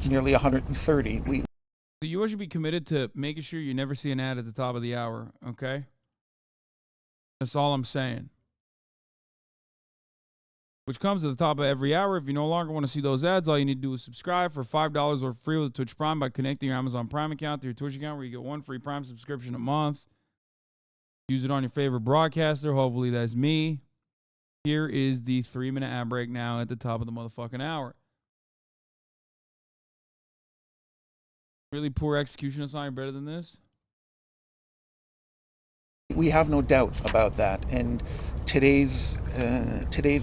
nearly 130. The U.S. should be committed to making sure you never see an ad at the top of the hour, okay? That's all I'm saying. Which comes at the top of every hour. If you no longer want to see those ads, all you need to do is subscribe for $5 or free with Twitch Prime by connecting your Amazon Prime account to your Twitch account, where you get 1 free Prime subscription a month. Use it on your favorite broadcaster. Hopefully that's me. Here is the 3-minute ad break now at the top of the motherfucking hour. Really poor execution of something better than this? We have no doubt about that. And today's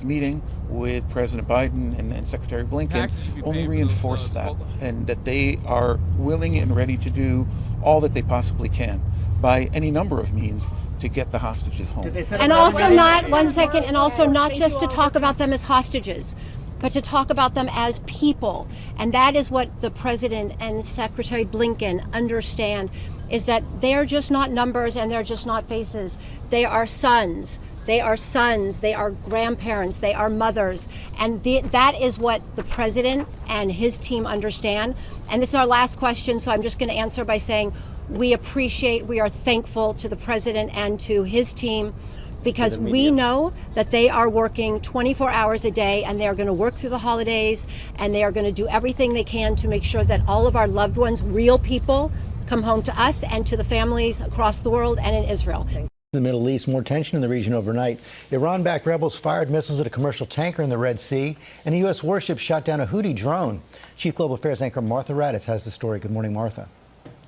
meeting with President Biden and Secretary Blinken only reinforced that, and that they are willing and ready to do all that they possibly can by any number of means to get the hostages home. And also not, one second, and also not just to talk about them as hostages, but to talk about them as people. And that is what the President and Secretary Blinken understand, is that they're just not numbers and they're just not faces. They are sons. They are sons, they are grandparents, they are mothers. And that is what the President and his team understand. And this is our last question, so I'm just going to answer by saying we are thankful to the President and to his team, because we know that they are working 24 hours a day, and they are going to work through the holidays, and they are going to do everything they can to make sure that all of our loved ones, real people, come home to us and to the families across the world and in Israel. In the Middle East, more tension in the region overnight. Iran-backed rebels fired missiles at a commercial tanker in the Red Sea, and a U.S. warship shot down a Houthi drone. Chief Global Affairs anchor Martha Raddatz has the story. Good morning, Martha.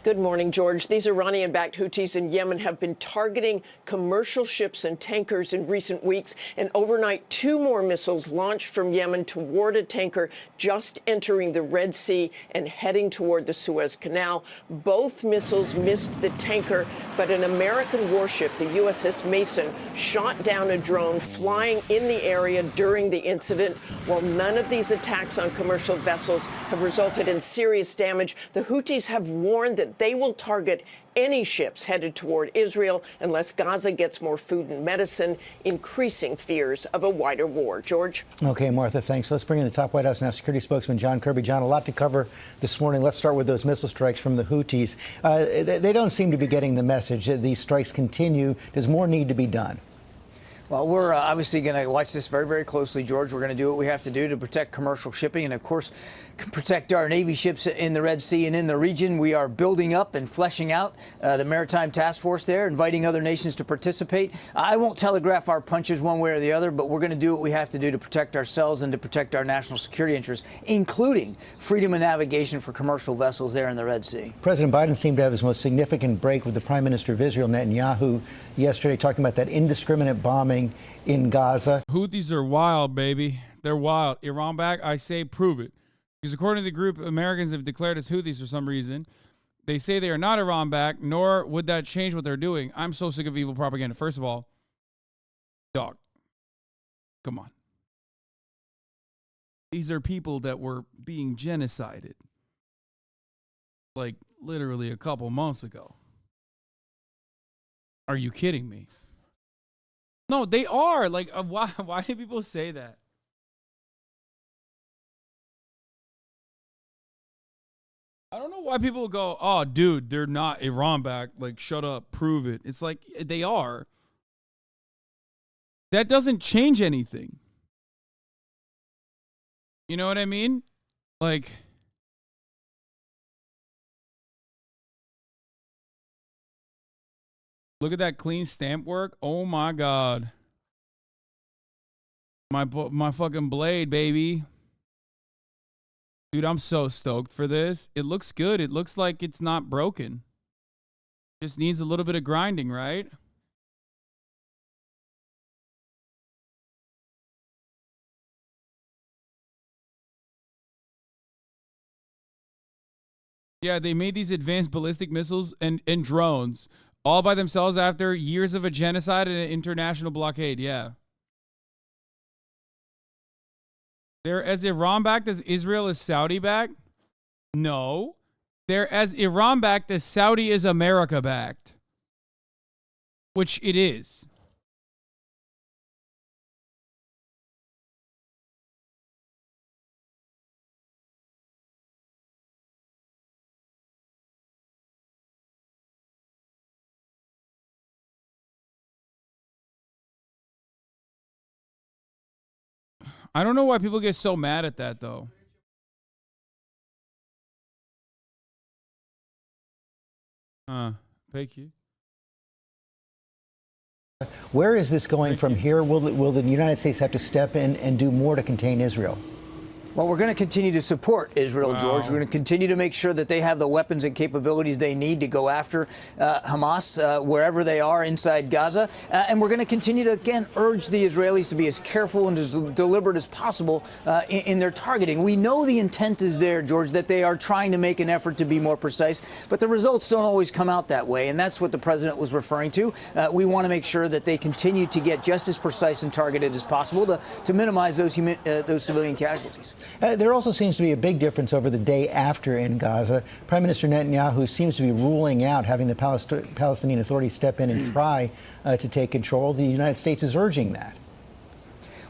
Good morning, George. These Iranian-backed Houthis in Yemen have been targeting commercial ships and tankers in recent weeks. And overnight, 2 more missiles launched from Yemen toward a tanker just entering the Red Sea and heading toward the Suez Canal. Both missiles missed the tanker, but an American warship, the USS Mason, shot down a drone flying in the area during the incident. While none of these attacks on commercial vessels have resulted in serious damage, the Houthis have warned that they will target any ships headed toward Israel unless Gaza gets more food and medicine, increasing fears of a wider war. George? Okay, Martha, thanks. Let's bring in the top White House National Security spokesman, John Kirby. John, a lot to cover this morning. Let's start with those missile strikes from the Houthis. They don't seem to be getting the message. These strikes continue. Does more need to be done? Well, we're obviously going to watch this very, very closely, George. We're going to do what we have to do to protect commercial shipping and, of course, protect our Navy ships in the Red Sea and in the region. We are building up and fleshing out the Maritime Task Force there, inviting other nations to participate. I won't telegraph our punches one way or the other, but we're going to do what we have to do to protect ourselves and to protect our national security interests, including freedom of navigation for commercial vessels there in the Red Sea. President Biden seemed to have his most significant break with the Prime Minister of Israel, Netanyahu, yesterday, talking about that indiscriminate bombing in Gaza. Houthis are wild, baby. They're wild. Iran back, I say prove it. Because according to the group, Americans have declared as Houthis for some reason. They say they are not Iran back, nor would that change what they're doing. I'm so sick of evil propaganda. First of all, dog, come on. These are people that were being genocided like literally a couple months ago. Are you kidding me? No, they are. Like, why do people say that? I don't know why people go, oh, dude, they're not Iran backed. Like, shut up, prove it. It's like, they are. That doesn't change anything. You know what I mean? Like, look at that clean stamp work. Oh my God. My fucking blade, baby. Dude, I'm so stoked for this. It looks good. It looks like it's not broken. Just needs a little bit of grinding, right? Yeah, they made these advanced ballistic missiles and drones all by themselves after years of a genocide and an international blockade. Yeah. They're as Iran-backed as Israel is Saudi-backed? No. They're as Iran-backed as Saudi is America-backed. Which it is. I don't know why people get so mad at that, though. Thank you. Where is this going from here? Will the United States have to step in and do more to contain Israel? Well, we're going to continue to support Israel, George. We're going to continue to make sure that they have the weapons and capabilities they need to go after Hamas wherever they are inside Gaza. And we're going to continue to, again, urge the Israelis to be as careful and as deliberate as possible in their targeting. We know the intent is there, George, that they are trying to make an effort to be more precise, but the results don't always come out that way. And that's what the president was referring to. We want to make sure that they continue to get just as precise and targeted as possible to minimize those civilian casualties. There also seems to be a big difference over the day after in Gaza. Prime Minister Netanyahu seems to be ruling out having the Palestinian Authority step in and try to take control. The United States is urging that.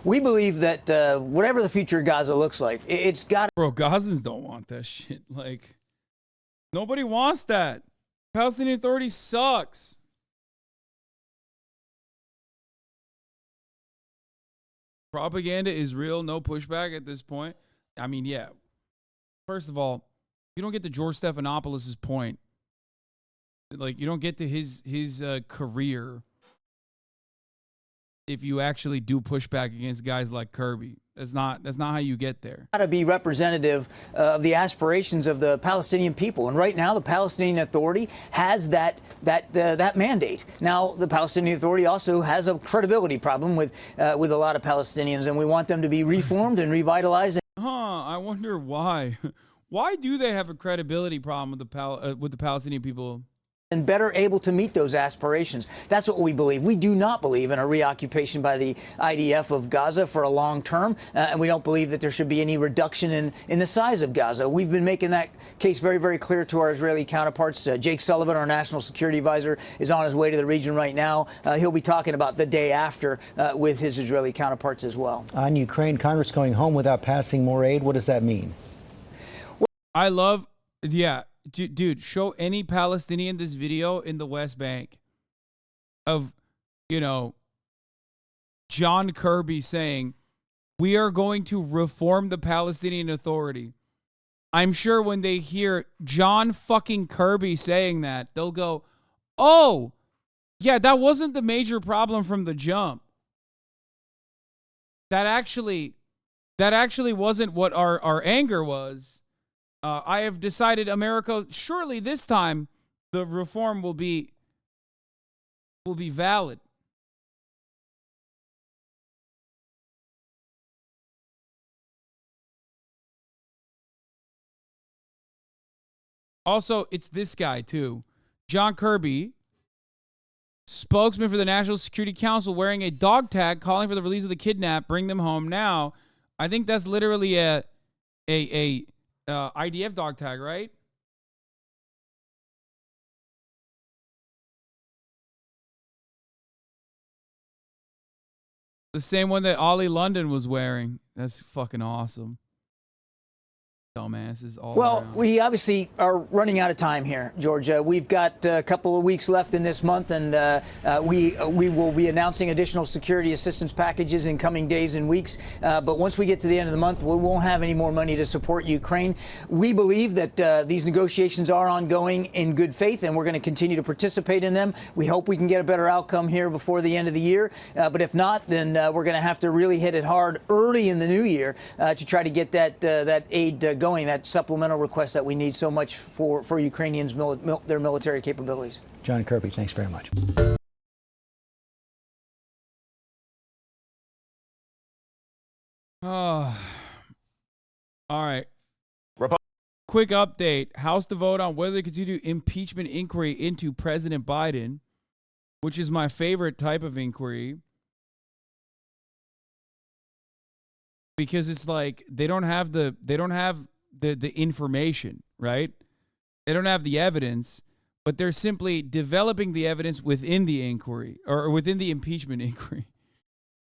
We believe that whatever the future of Gaza looks like, it's got to... Bro, Gazans don't want that shit. Like, nobody wants that. Palestinian Authority sucks. Propaganda is real, no pushback at this point. I mean, yeah. First of all, you don't get to George Stephanopoulos' point. Like, you don't get to his career if you actually do pushback against guys like Kirby. That's not how you get there. Got to be representative of the aspirations of the Palestinian people, and right now the Palestinian Authority has that mandate. Now the Palestinian Authority also has a credibility problem with a lot of Palestinians, and we want them to be reformed and revitalized. I wonder why. Why do they have a credibility problem with the Palestinian people? And better able to meet those aspirations. That's what we believe. We do not believe in a reoccupation by the IDF of Gaza for a long term, and we don't believe that there should be any reduction in the size of Gaza. We've been making that case very, very clear to our Israeli counterparts. Jake Sullivan, our national security advisor, is on his way to the region right now. He'll be talking about the day after with his Israeli counterparts as well. On Ukraine, Congress going home without passing more aid. What does that mean? I love, yeah. Dude, show any Palestinian this video in the West Bank of, John Kirby saying, we are going to reform the Palestinian Authority. I'm sure when they hear John fucking Kirby saying that, they'll go, oh, yeah, that wasn't the major problem from the jump. That actually wasn't what our anger was. I have decided, America, surely this time the reform will be valid. Also, it's this guy too. John Kirby, spokesman for the National Security Council, wearing a dog tag calling for the release of the kidnapped, bring them home now. I think that's literally a IDF dog tag, right? The same one that Ollie London was wearing. That's fucking awesome. Dumbasses all Well, around. we obviously are running out of time here, Georgia. We've got a couple of weeks left in this month, and we will be announcing additional security assistance packages in coming days and weeks. But once we get to the end of the month, we won't have any more money to support Ukraine. We believe that these negotiations are ongoing in good faith, and we're going to continue to participate in them. We hope we can get a better outcome here before the end of the year. But if not, then we're going to have to really hit it hard early in the new year to try to get that aid going, that supplemental request that we need so much for Ukrainians, their military capabilities. John Kirby, thanks very much. Oh. All right. Quick update. House to vote on whether to continue impeachment inquiry into President Biden, which is my favorite type of inquiry. Because it's like they don't have the information, right? They don't have the evidence, but they're simply developing the evidence within the inquiry or within the impeachment inquiry.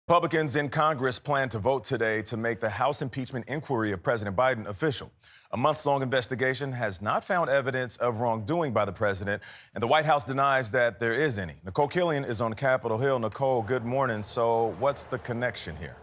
Republicans in Congress plan to vote today to make the House impeachment inquiry of President Biden official. A months-long investigation has not found evidence of wrongdoing by the president, and the White House denies that there is any. Nicole Killian is on Capitol Hill. Nicole, good morning. So what's the connection here?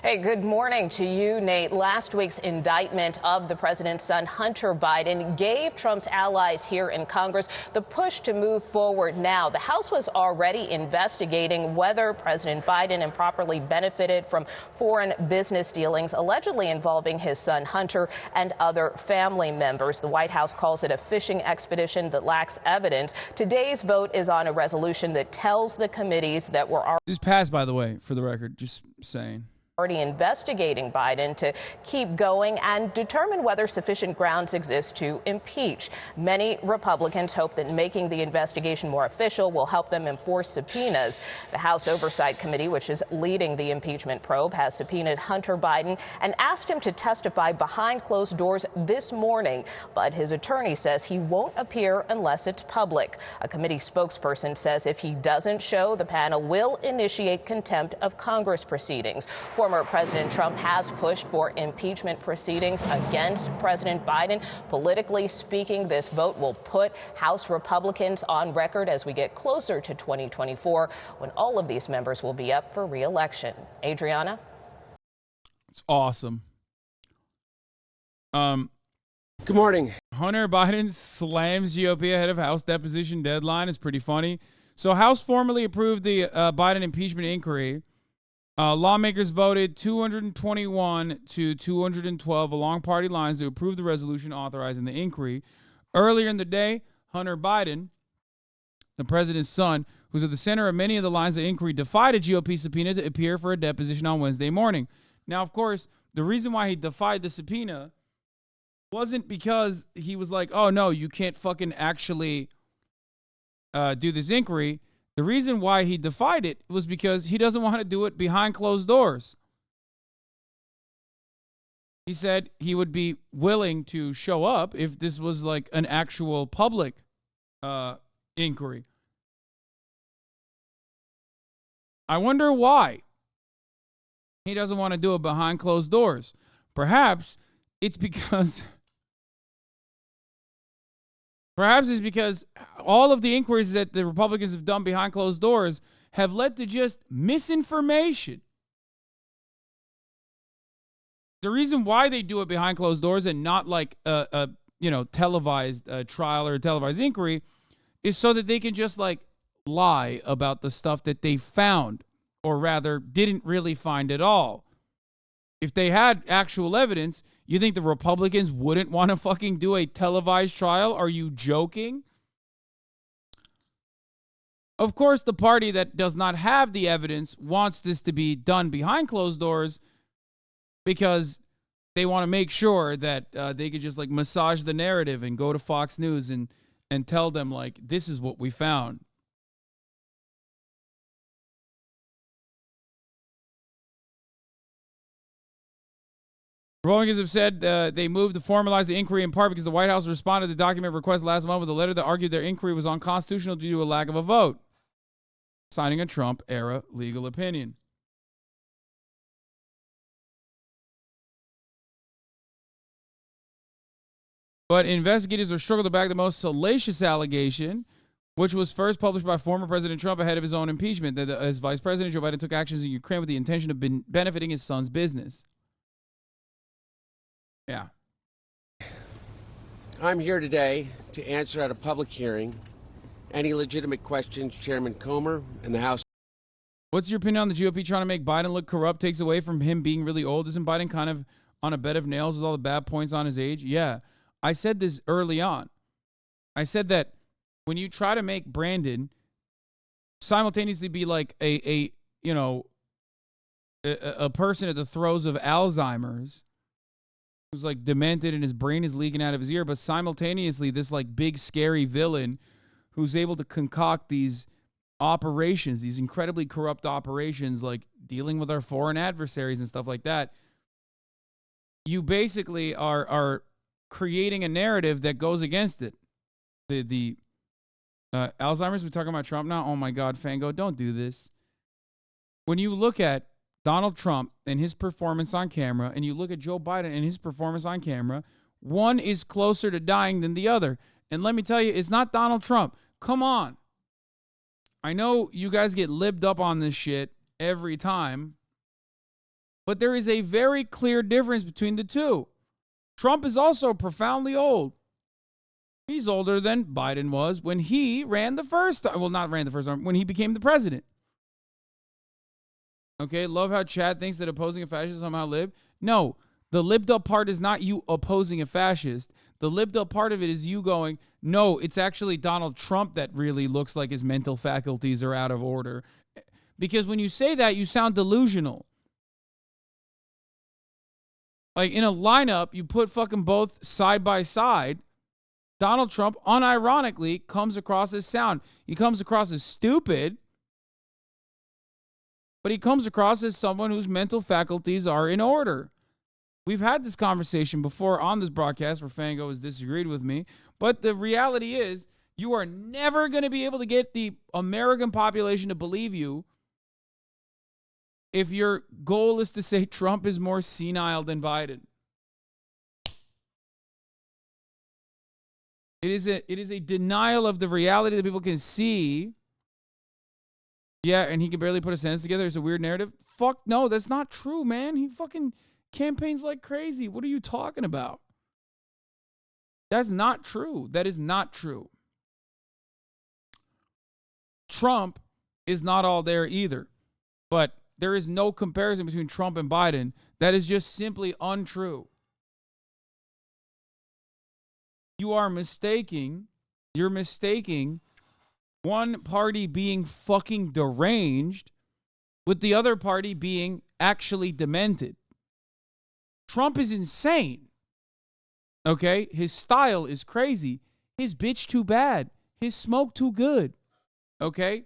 Hey, good morning to you, Nate. Last week's indictment of the president's son, Hunter Biden, gave Trump's allies here in Congress the push to move forward now. The House was already investigating whether President Biden improperly benefited from foreign business dealings allegedly involving his son, Hunter, and other family members. The White House calls it a fishing expedition that lacks evidence. Today's vote is on a resolution that tells the committees that were Just passed, by the way, for the record, just saying. already investigating Biden to keep going and determine whether sufficient grounds exist to impeach. Many Republicans hope that making the investigation more official will help them enforce subpoenas. The House Oversight Committee, which is leading the impeachment probe, has subpoenaed Hunter Biden and asked him to testify behind closed doors this morning. But his attorney says he won't appear unless it's public. A committee spokesperson says if he doesn't show, the panel will initiate contempt of Congress proceedings. Former President Trump has pushed for impeachment proceedings against President Biden. Politically speaking, this vote will put House Republicans on record as we get closer to 2024, when all of these members will be up for re-election. Adriana? It's awesome. Good morning. Hunter Biden slams GOP ahead of House deposition deadline. It's pretty funny. So House formally approved the Biden impeachment inquiry. Lawmakers voted 221 to 212 along party lines to approve the resolution authorizing the inquiry. Earlier in the day, Hunter Biden, the president's son, who's at the center of many of the lines of inquiry, defied a GOP subpoena to appear for a deposition on Wednesday morning. Now, of course, the reason why he defied the subpoena wasn't because he was like, oh, no, you can't fucking actually do this inquiry. The reason why he defied it was because he doesn't want to do it behind closed doors. He said he would be willing to show up if this was like an actual public inquiry. I wonder why he doesn't want to do it behind closed doors. Perhaps it's because all of the inquiries that the Republicans have done behind closed doors have led to just misinformation. The reason why they do it behind closed doors and not like a televised trial or a televised inquiry is so that they can just like lie about the stuff that they found, or rather didn't really find at all. If they had actual evidence, you think the Republicans wouldn't want to fucking do a televised trial? Are you joking? Of course, the party that does not have the evidence wants this to be done behind closed doors because they want to make sure that they could just like massage the narrative and go to Fox News and tell them like, this is what we found. Republicans have said they moved to formalize the inquiry in part because the White House responded to the document request last month with a letter that argued their inquiry was unconstitutional due to a lack of a vote, citing a Trump-era legal opinion. But investigators are struggling to back the most salacious allegation, which was first published by former President Trump ahead of his own impeachment, that as vice president, Joe Biden took actions in Ukraine with the intention of benefiting his son's business. Yeah. I'm here today to answer at a public hearing any legitimate questions Chairman Comer and the House. What's your opinion on the GOP trying to make Biden look corrupt? Takes away from him being really old. Isn't Biden kind of on a bed of nails with all the bad points on his age? Yeah. I said this early on. I said that when you try to make Brandon simultaneously be like a person at the throes of Alzheimer's, who's like demented and his brain is leaking out of his ear, but simultaneously this like big scary villain who's able to concoct these operations, these incredibly corrupt operations, like dealing with our foreign adversaries and stuff like that. You basically are creating a narrative that goes against it. The Alzheimer's, we're talking about Trump now. Oh my God, Fango, don't do this. When you look at Donald Trump and his performance on camera, and you look at Joe Biden and his performance on camera, one is closer to dying than the other. And let me tell you, it's not Donald Trump. Come on. I know you guys get libbed up on this shit every time, but there is a very clear difference between the two. Trump is also profoundly old. He's older than Biden was when he ran the first time. Well, not ran the first time, when he became the president. Okay, love how Chad thinks that opposing a fascist somehow live. No, the libbed up part is not you opposing a fascist. The libbed up part of it is you going, no, it's actually Donald Trump that really looks like his mental faculties are out of order. Because when you say that, you sound delusional. Like in a lineup, you put fucking both side by side. Donald Trump, unironically, comes across as sound. He comes across as stupid, but he comes across as someone whose mental faculties are in order. We've had this conversation before on this broadcast where Fango has disagreed with me, but the reality is you are never going to be able to get the American population to believe you if your goal is to say Trump is more senile than Biden. It is a denial of the reality that people can see. Yeah, and he can barely put a sentence together. It's a weird narrative. Fuck no, that's not true, man. He fucking campaigns like crazy. What are you talking about? That's not true. That is not true. Trump is not all there either. But there is no comparison between Trump and Biden. That is just simply untrue. You're mistaking one party being fucking deranged with the other party being actually demented. Trump is insane. Okay? His style is crazy. His bitch too bad. His smoke too good. Okay?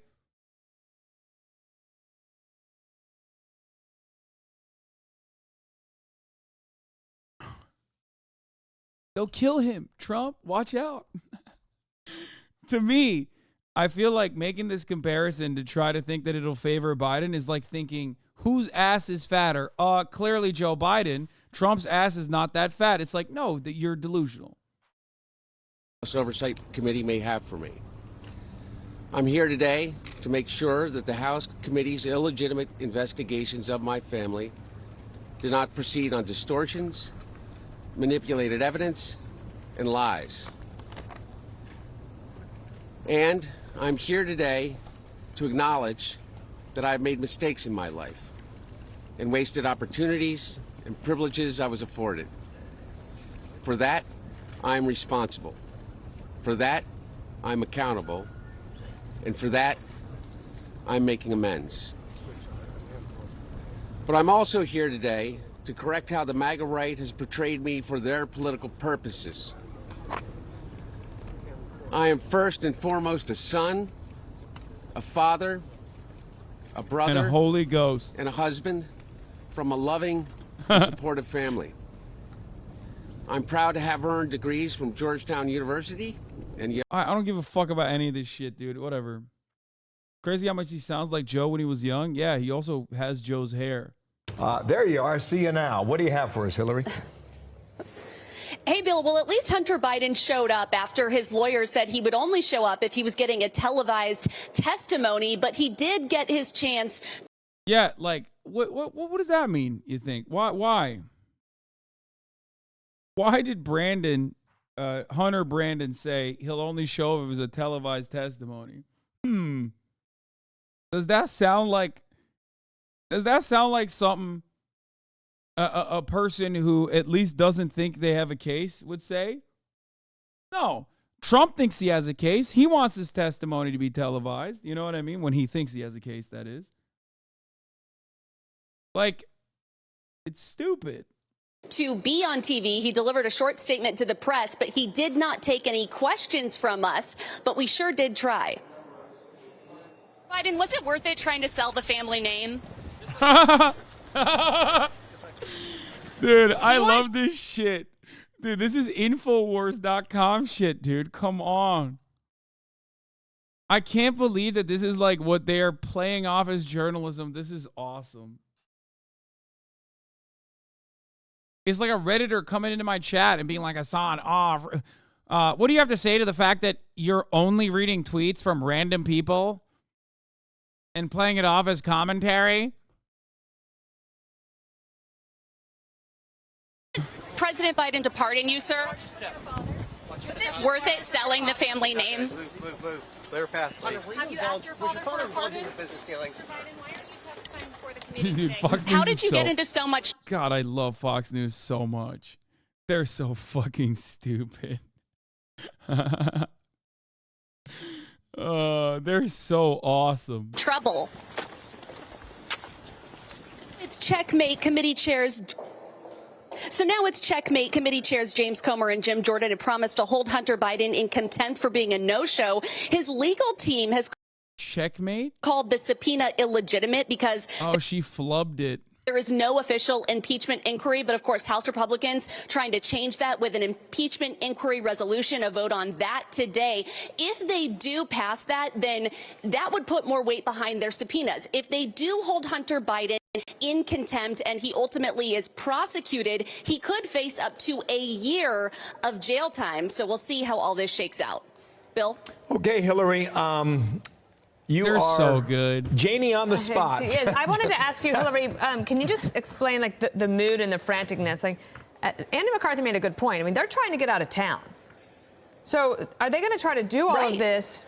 They'll kill him. Trump, watch out. To me, I feel like making this comparison to try to think that it'll favor Biden is like thinking, whose ass is fatter? Clearly Joe Biden. Trump's ass is not that fat. It's like, no, that you're delusional. House Oversight Committee may have for me. I'm here today to make sure that the House Committee's illegitimate investigations of my family do not proceed on distortions, manipulated evidence, and lies. And I'm here today to acknowledge that I've made mistakes in my life and wasted opportunities and privileges I was afforded. For that, I'm responsible. For that, I'm accountable. And for that, I'm making amends. But I'm also here today to correct how the MAGA right has portrayed me for their political purposes. I am first and foremost a son, a father, a brother, and a Holy Ghost, and a husband from a loving and supportive family. I'm proud to have earned degrees from Georgetown University. And I don't give a fuck about any of this shit, dude. Whatever. Crazy how much he sounds like Joe when he was young. Yeah, he also has Joe's hair. There you are. See you now. What do you have for us, Hillary? Hey, Bill, well, at least Hunter Biden showed up after his lawyer said he would only show up if he was getting a televised testimony, but he did get his chance. Yeah, like, what does that mean, you think? Why did Hunter Brandon say he'll only show up if it was a televised testimony? Does that sound like something a person who at least doesn't think they have a case would say? No. Trump thinks he has a case. He wants his testimony to be televised. You know what I mean? When he thinks he has a case, that is. Like, it's stupid. To be on TV, he delivered a short statement to the press, but he did not take any questions from us, but we sure did try. Biden, was it worth it trying to sell the family name? Dude, I love this shit. Dude, this is Infowars.com shit, dude. Come on. I can't believe that this is like what they are playing off as journalism. This is awesome. It's like a Redditor coming into my chat and being like, Hassan, what do you have to say to the fact that you're only reading tweets from random people and playing it off as commentary? President Biden to pardon you, sir? Was it worth it selling the family name? Move. Clear path, please. Have you asked your father for a pardon? Business dealings. Dude, Fox News How did you get into so much? God, I love Fox News so much. They're so fucking stupid. They're so awesome. Trouble. It's checkmate committee chairs. So now it's checkmate. Committee chairs James Comer and Jim Jordan had promised to hold Hunter Biden in contempt for being a no-show. His legal team has called the subpoena illegitimate because she flubbed it. There is no official impeachment inquiry, but of course, House Republicans trying to change that with an impeachment inquiry resolution, a vote on that today. If they do pass that, then that would put more weight behind their subpoenas. If they do hold Hunter Biden in contempt and he ultimately is prosecuted, he could face up to a year of jail time. So we'll see how all this shakes out. Bill? Okay, Hillary. They're so good. Janie on the spot. She is. I wanted to ask you, Hillary, can you just explain like the mood and the franticness? Like, Andy McCarthy made a good point. I mean, they're trying to get out of town. So are they going to try to do all of this,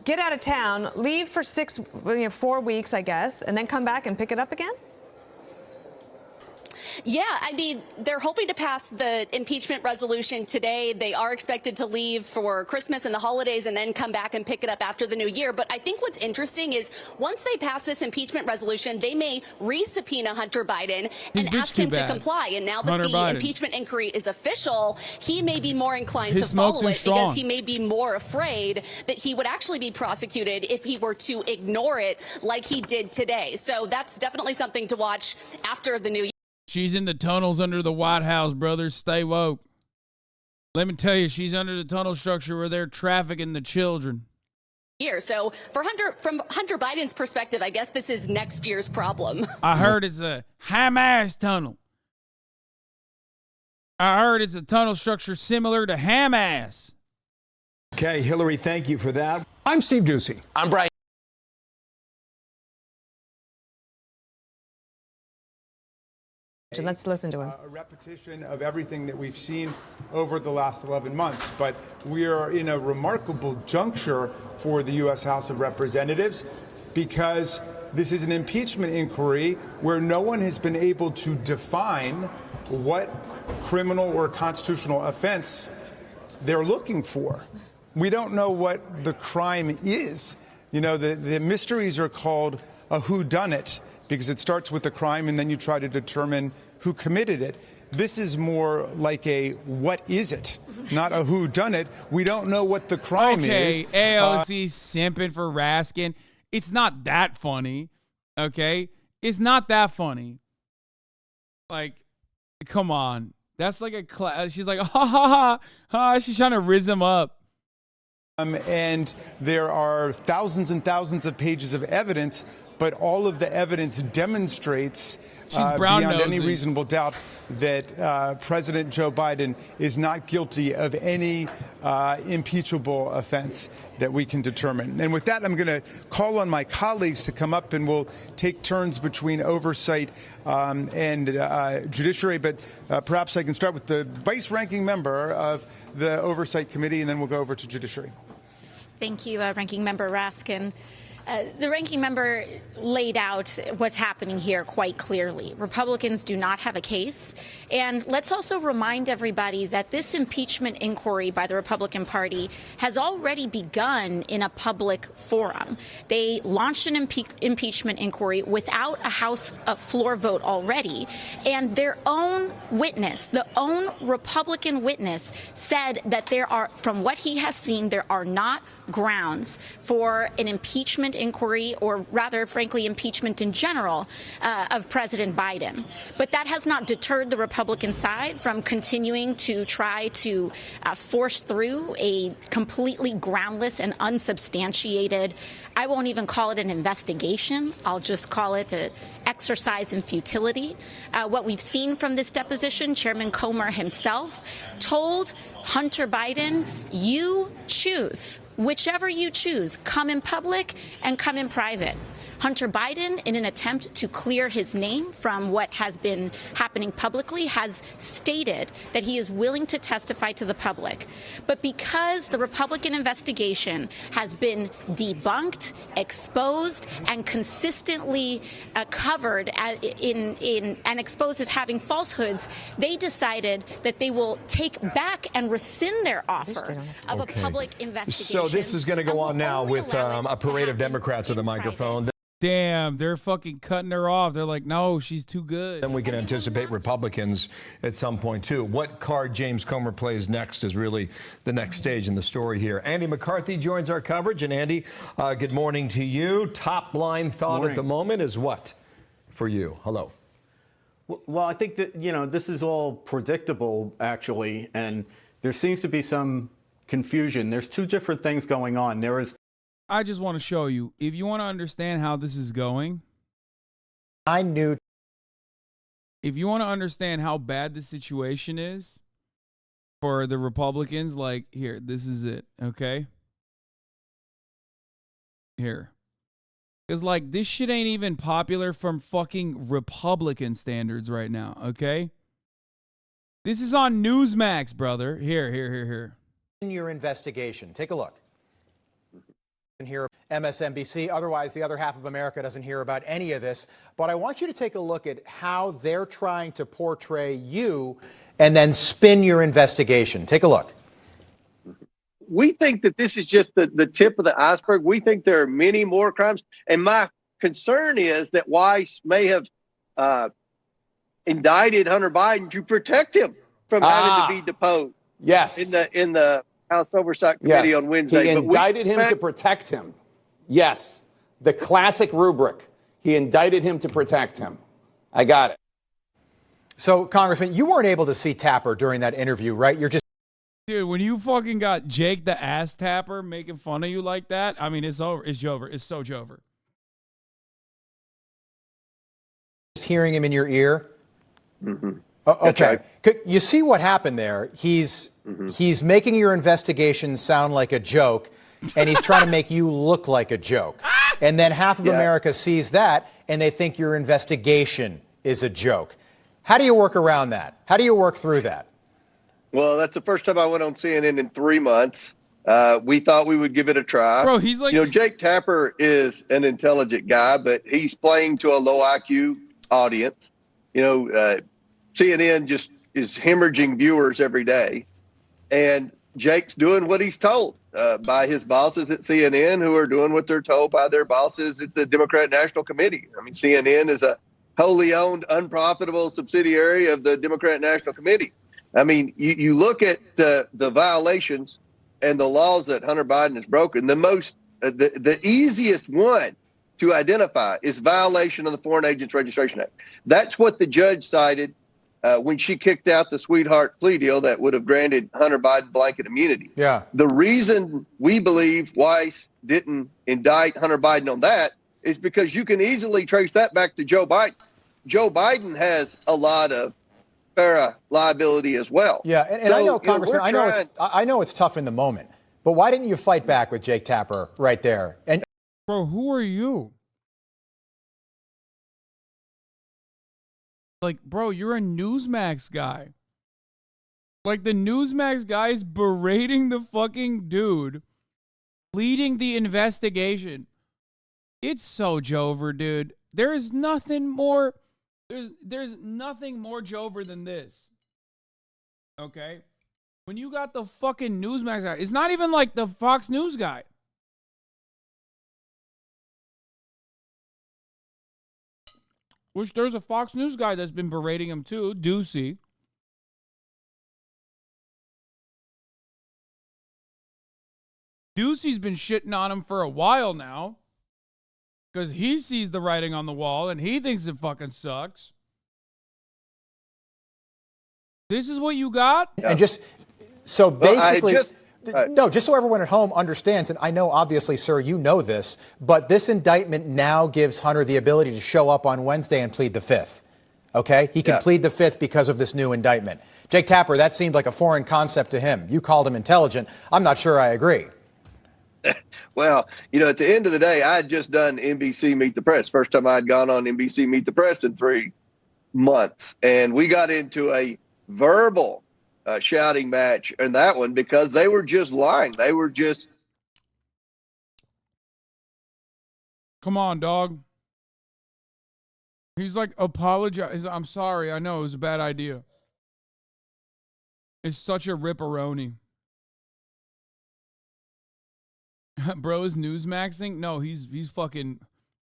get out of town, leave for 4 weeks, I guess, and then come back and pick it up again? Yeah, I mean, they're hoping to pass the impeachment resolution today. They are expected to leave for Christmas and the holidays and then come back and pick it up after the new year. But I think what's interesting is once they pass this impeachment resolution, they may re-subpoena Hunter Biden and ask him to comply. And now that the impeachment inquiry is official, he may be more inclined to follow it because he may be more afraid that he would actually be prosecuted if he were to ignore it like he did today. So that's definitely something to watch after the new year. She's in the tunnels under the White House, brothers. Stay woke. Let me tell you, she's under the tunnel structure where they're trafficking the children. So from Hunter Biden's perspective, I guess this is next year's problem. I heard it's a Hamas tunnel. I heard it's a tunnel structure similar to Hamas. Okay, Hillary, thank you for that. I'm Steve Doocy. I'm Brian. Let's listen to him. A repetition of everything that we've seen over the last 11 months. But we are in a remarkable juncture for the U.S. House of Representatives because this is an impeachment inquiry where no one has been able to define what criminal or constitutional offense they're looking for. We don't know what the crime is. You know, the mysteries are called a whodunit, because it starts with the crime and then you try to determine who committed it. This is more like a what is it, not a who done it. We don't know what the crime is. Okay, AOC simping for Raskin. It's not that funny, okay? It's not that funny. Like, come on. That's like a class. She's like, ha, ha, ha, ha. She's trying to rizz him up. And there are thousands and thousands of pages of evidence but all of the evidence demonstrates She's beyond any brown-nosing. reasonable doubt that President Joe Biden is not guilty of any impeachable offense that we can determine. And with that, I'm going to call on my colleagues to come up, and we'll take turns between oversight and judiciary. But perhaps I can start with the vice-ranking member of the Oversight Committee, and then we'll go over to judiciary. Thank you, Ranking Member Raskin. The ranking member laid out what's happening here quite clearly. Republicans do not have a case. And let's also remind everybody that this impeachment inquiry by the Republican Party has already begun in a public forum. They launched an impeachment inquiry without a House floor vote already. And their own witness, the own Republican witness, said that there are, from what he has seen, there are not grounds for an impeachment inquiry, or rather, frankly, impeachment in general of President Biden. But that has not deterred the Republican side from continuing to try to force through a completely groundless and unsubstantiated, I won't even call it an investigation, I'll just call it an exercise in futility. What we've seen from this deposition, Chairman Comer himself told Hunter Biden, you choose. Whichever you choose, come in public and come in private. Hunter Biden, in an attempt to clear his name from what has been happening publicly, has stated that he is willing to testify to the public. But because the Republican investigation has been debunked, exposed, and consistently covered and exposed as having falsehoods, they decided that they will take back and rescind their offer of a public investigation. So this is going to go on now with a parade of Democrats at the microphone. Damn, they're fucking cutting her off. They're like, no, she's too good. Then we can anticipate Republicans at some point, too. What card James Comer plays next is really the next stage in the story here. Andy McCarthy joins our coverage. And, Andy, good morning to you. Top line thought at the moment is what for you? Hello. Well, I think that, this is all predictable, actually, and there seems to be some confusion. There's two different things going on. There is. I just want to show you, if you want to understand how this is going, if you want to understand how bad the situation is for the Republicans, like, here, this is it, okay? Here. Because, like, this shit ain't even popular from fucking Republican standards right now, okay? This is on Newsmax, brother. Here. In your investigation, take a look. Hear MSNBC. Otherwise, the other half of America doesn't hear about any of this. But I want you to take a look at how they're trying to portray you and then spin your investigation. Take a look. We think that this is just the tip of the iceberg. We think there are many more crimes. And my concern is that Weiss may have indicted Hunter Biden to protect him from having to be deposed. Yes. In the House Oversight Committee on Wednesday. He indicted him to protect him. Yes. The classic rubric. He indicted him to protect him. I got it. So, Congressman, you weren't able to see Tapper during that interview, right? You're just. Dude, when you fucking got Jake the ass tapper making fun of you like that, I mean, it's over. It's Jover. It's so Jover. Just hearing him in your ear. Mm-hmm. Okay. You see what happened there? He's making your investigation sound like a joke, and he's trying to make you look like a joke. And then half of America sees that, and they think your investigation is a joke. How do you work around that? How do you work through that? Well, that's the first time I went on CNN in 3 months. We thought we would give it a try. Bro, he's like, Jake Tapper is an intelligent guy, but he's playing to a low IQ audience. CNN just is hemorrhaging viewers every day. And Jake's doing what he's told by his bosses at CNN, who are doing what they're told by their bosses at the Democrat National Committee. I mean, CNN is a wholly owned, unprofitable subsidiary of the Democrat National Committee. I mean, you look at the violations and the laws that Hunter Biden has broken. The easiest one to identify is violation of the Foreign Agents Registration Act. That's what the judge cited when she kicked out the sweetheart plea deal that would have granted Hunter Biden blanket immunity. Yeah. The reason we believe Weiss didn't indict Hunter Biden on that is because you can easily trace that back to Joe Biden. Joe Biden has a lot of FARA liability as well. Yeah, and So, I know, you Congressman, we're I know it's tough in the moment, but why didn't you fight back with Jake Tapper right there? And Bro, who are you? Like, bro, you're a Newsmax guy. Like, the Newsmax guy is berating the fucking dude leading the investigation. It's so Jover, dude. There is nothing more. There's nothing more Jover than this. Okay? When you got the fucking Newsmax guy, it's not even like the Fox News guy. Which there's a Fox News guy that's been berating him too, Ducey. Ducey's been shitting on him for a while now. Because he sees the writing on the wall and he thinks it fucking sucks. This is what you got? And just so basically, just so everyone at home understands, and I know obviously, sir, you know this, but this indictment now gives Hunter the ability to show up on Wednesday and plead the Fifth. Okay? He can plead the Fifth because of this new indictment. Jake Tapper, that seemed like a foreign concept to him. You called him intelligent. I'm not sure I agree. Well, at the end of the day, I had just done NBC Meet the Press. First time I'd gone on NBC Meet the Press in 3 months. And we got into a verbal shouting match in that one because they were just lying. They were just. Come on, dog. He's like, apologize. I'm sorry. I know it was a bad idea. It's such a ripperoni. Bro is Newsmaxing? No, he's fucking.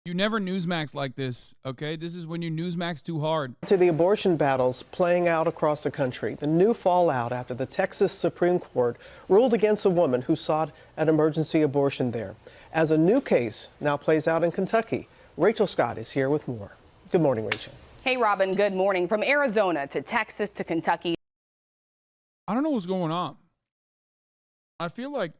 You never Newsmax like this, okay? This is when you Newsmax too hard. To the abortion battles playing out across the country, the new fallout after the Texas Supreme Court ruled against a woman who sought an emergency abortion there. As a new case now plays out in Kentucky, Rachel Scott is here with more. Good morning, Rachel. Hey, Robin, good morning. From Arizona to Texas to Kentucky. I don't know what's going on. I feel like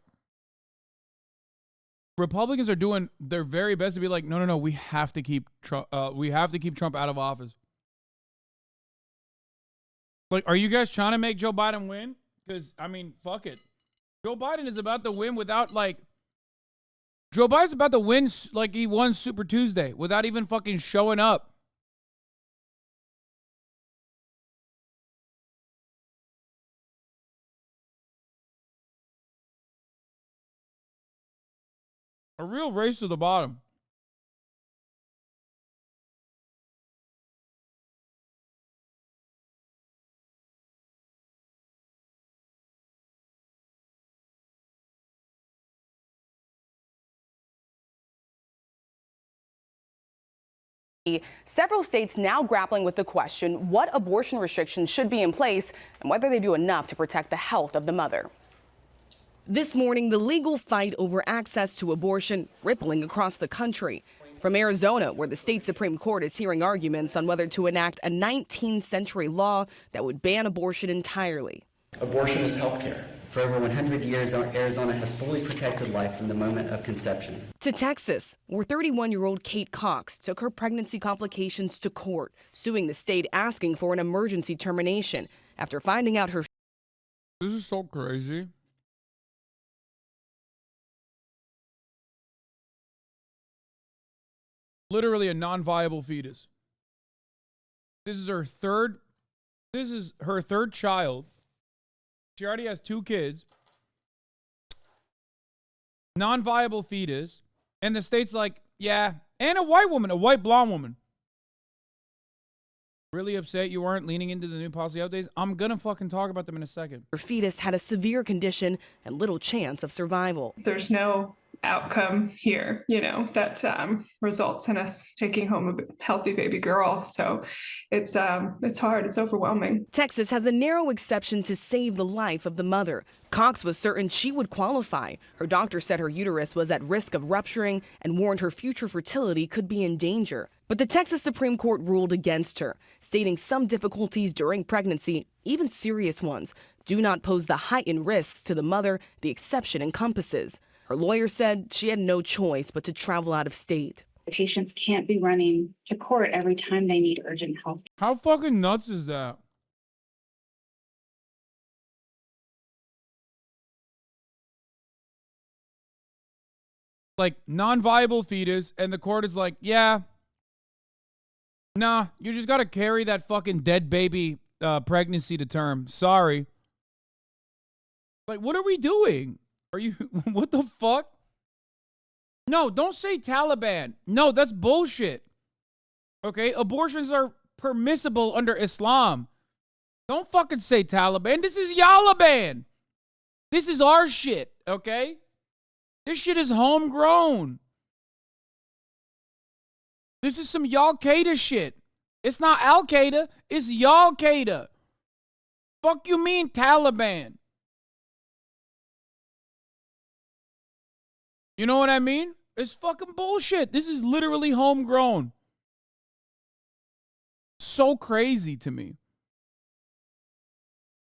Republicans are doing their very best to be like, no, we have to keep Trump. We have to keep Trump out of office. Like, are you guys trying to make Joe Biden win? Because I mean, fuck it. Joe Biden is about to win without Joe Biden's about to win like he won Super Tuesday without even fucking showing up. A real race to the bottom. Several states now grappling with the question what abortion restrictions should be in place and whether they do enough to protect the health of the mother. This morning, the legal fight over access to abortion rippling across the country. From Arizona, where the state Supreme Court is hearing arguments on whether to enact a 19th century law that would ban abortion entirely. Abortion is health care. For over 100 years, Arizona has fully protected life from the moment of conception. To Texas, where 31-year-old Kate Cox took her pregnancy complications to court, suing the state asking for an emergency termination after finding out her. This is so crazy. Literally a non-viable fetus. This is her third child. She already has 2 kids. Non-viable fetus. And the state's like, yeah. And a white blonde woman. Really upset you aren't leaning into the new policy updates? I'm going to fucking talk about them in a second. Her fetus had a severe condition and little chance of survival. There's no outcome here, that results in us taking home a healthy baby girl. So it's hard. It's overwhelming. Texas has a narrow exception to save the life of the mother. Cox was certain she would qualify. Her doctor said her uterus was at risk of rupturing and warned her future fertility could be in danger. But the Texas Supreme Court ruled against her, stating some difficulties during pregnancy, even serious ones, do not pose the heightened risks to the mother the exception encompasses. Her lawyer said she had no choice but to travel out of state. Patients can't be running to court every time they need urgent health. How fucking nuts is that? Like, non-viable fetus, and the court is like, yeah, nah, you just gotta carry that fucking dead baby pregnancy to term. Sorry. Like, what are we doing? Are you, what the fuck? No, don't say Taliban. No, that's bullshit. Okay, abortions are permissible under Islam. Don't fucking say Taliban. This is Yalaban. This is our shit, okay? This shit is homegrown. This is some Al-Qaeda shit. It's not Al-Qaeda. It's Al-Qaeda. Fuck you mean Taliban? You know what I mean? It's fucking bullshit. This is literally homegrown. So crazy to me.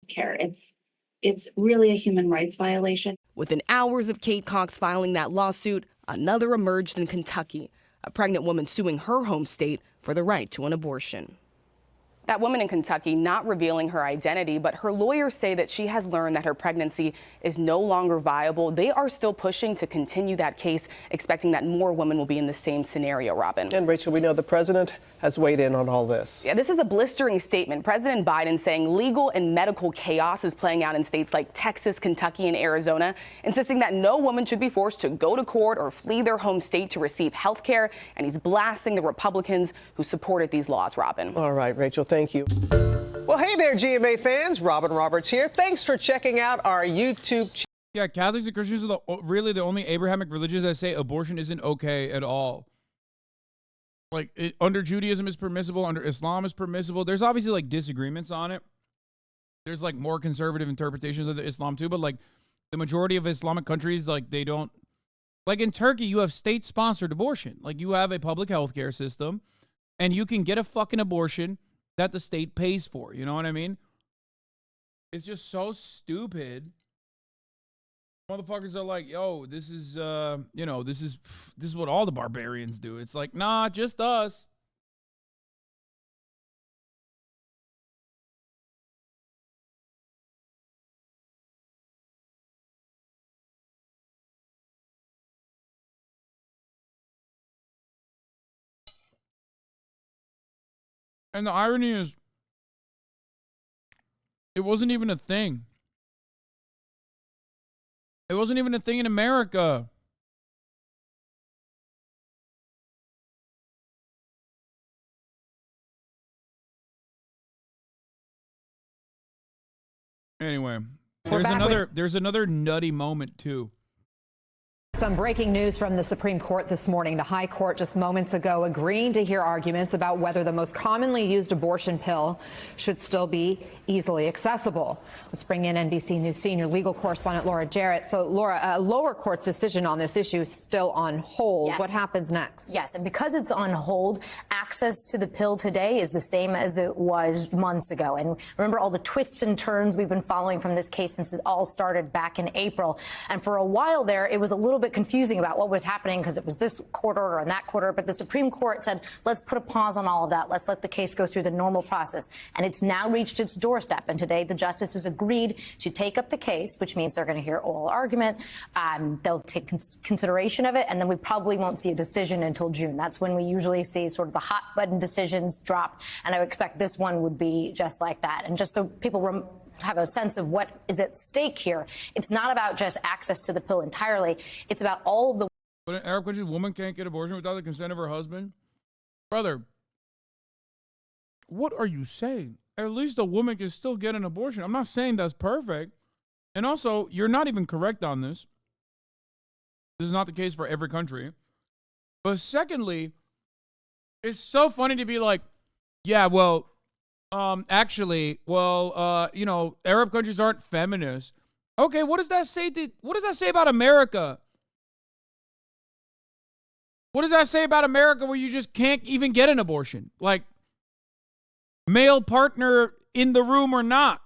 Care. It's really a human rights violation. Within hours of Kate Cox filing that lawsuit, another emerged in Kentucky, a pregnant woman suing her home state for the right to an abortion. That woman in Kentucky not revealing her identity, but her lawyers say that she has learned that her pregnancy is no longer viable. They are still pushing to continue that case, expecting that more women will be in the same scenario, Robin. And Rachel, we know the president has weighed in on all this. Yeah, this is a blistering statement. President Biden saying legal and medical chaos is playing out in states like Texas, Kentucky, and Arizona, insisting that no woman should be forced to go to court or flee their home state to receive health care. And he's blasting the Republicans who supported these laws, Robin. All right, Rachel, thank you. Well, hey there, GMA fans. Robin Roberts here. Thanks for checking out our YouTube channel. Yeah, Catholics and Christians are really the only Abrahamic religions that say abortion isn't okay at all. Like, under Judaism is permissible, under Islam is permissible. There's obviously, like, disagreements on it. There's, like, more conservative interpretations of the Islam, too. But, like, the majority of Islamic countries, like, they don't... Like, in Turkey, you have state-sponsored abortion. Like, you have a public health care system, and you can get a fucking abortion that the state pays for. You know what I mean? It's just so stupid. Motherfuckers are like, yo, this is, you know, this is what all the barbarians do. It's like, nah, just us. And the irony is, it wasn't even a thing. It wasn't even a thing in America. Anyway, there's another nutty moment too. Some breaking news from the Supreme Court this morning. The High Court just moments ago agreeing to hear arguments about whether the most commonly used abortion pill should still be easily accessible. Let's bring in NBC News senior legal correspondent Laura Jarrett. So, Laura, a lower court's decision on this issue is still on hold. Yes. What happens next? Yes, and because it's on hold, access to the pill today is the same as it was months ago. And remember all the twists and turns we've been following from this case since it all started back in April. And for a while there, it was a little bit confusing about what was happening because it was this court order and that court order. But the Supreme Court said, let's put a pause on all of that. Let's let the case go through the normal process. And it's now reached its doorstep. And today, the justices agreed to take up the case, which means they're going to hear oral argument. They'll take consideration of it. And then we probably won't see a decision until June. That's when we usually see sort of the hot button decisions drop. And I would expect this one would be just like that. And just so people have a sense of what is at stake here, it's not about just access to the pill entirely. It's about all of the... But in Arab countries, a woman can't get abortion without the consent of her husband? Brother, what are you saying? At least a woman can still get an abortion. I'm not saying that's perfect. And also, you're not even correct on this. This is not the case for every country. But secondly, it's so funny to be like, yeah, well, actually, well, you know, Arab countries aren't feminist. Okay, what does that say? What does that say about America? What does that say about America where you just can't even get an abortion? Like, male partner in the room or not?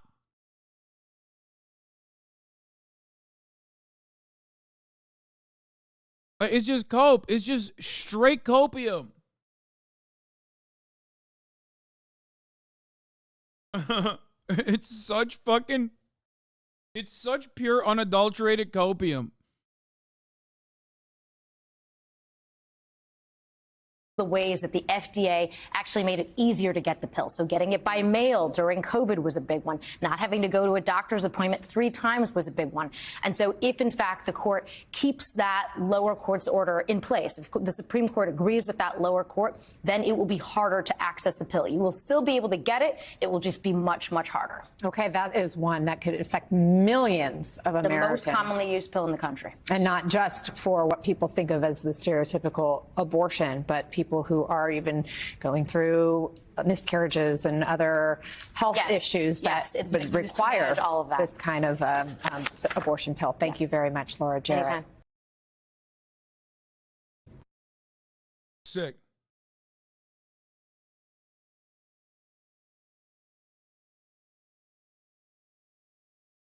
It's just cope. It's just straight copium. It's such pure unadulterated copium. The ways that the FDA actually made it easier to get the pill. So getting it by mail during COVID was a big one. Not having to go to a doctor's appointment 3 times was a big one. And so if, in fact, the court keeps that lower court's order in place, if the Supreme Court agrees with that lower court, then it will be harder to access the pill. You will still be able to get it. It will just be much, much harder. Okay, that is one that could affect millions of Americans. The most commonly used pill in the country. And not just for what people think of as the stereotypical abortion, but people who are even going through miscarriages and other health issues that would require all of that. This kind of abortion pill. Thank you very much, Laura Jarrett. Anytime. Sick.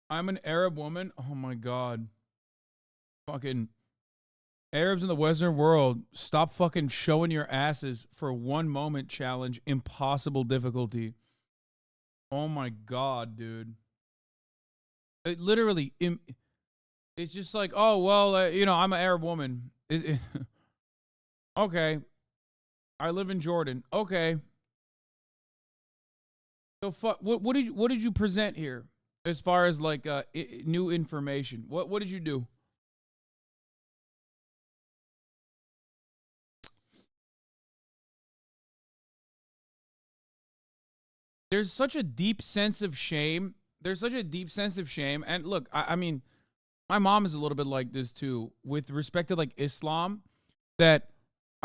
I'm an Arab woman. Oh my God. Fucking Arabs in the Western world, stop fucking showing your asses for 1 moment challenge. Impossible difficulty. Oh my God, dude. It literally, it's just like, oh, well, I'm an Arab woman. Okay. I live in Jordan. Okay. So what did you present here as far as like new information? What did you do? There's such a deep sense of shame. And look, I mean, my mom is a little bit like this too, with respect to like Islam, that,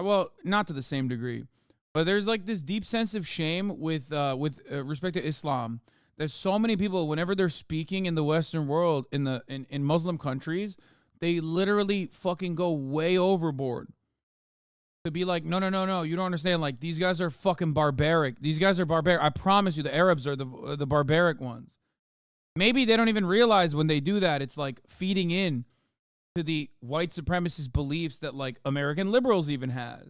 well, not to the same degree, but there's like this deep sense of shame with respect to Islam. There's so many people, whenever they're speaking in the Western world, in Muslim countries, they literally fucking go way overboard. To be like, no, you don't understand. Like, these guys are fucking barbaric. These guys are barbaric. I promise you, the Arabs are the barbaric ones. Maybe they don't even realize when they do that, it's like feeding in to the white supremacist beliefs that like American liberals even had.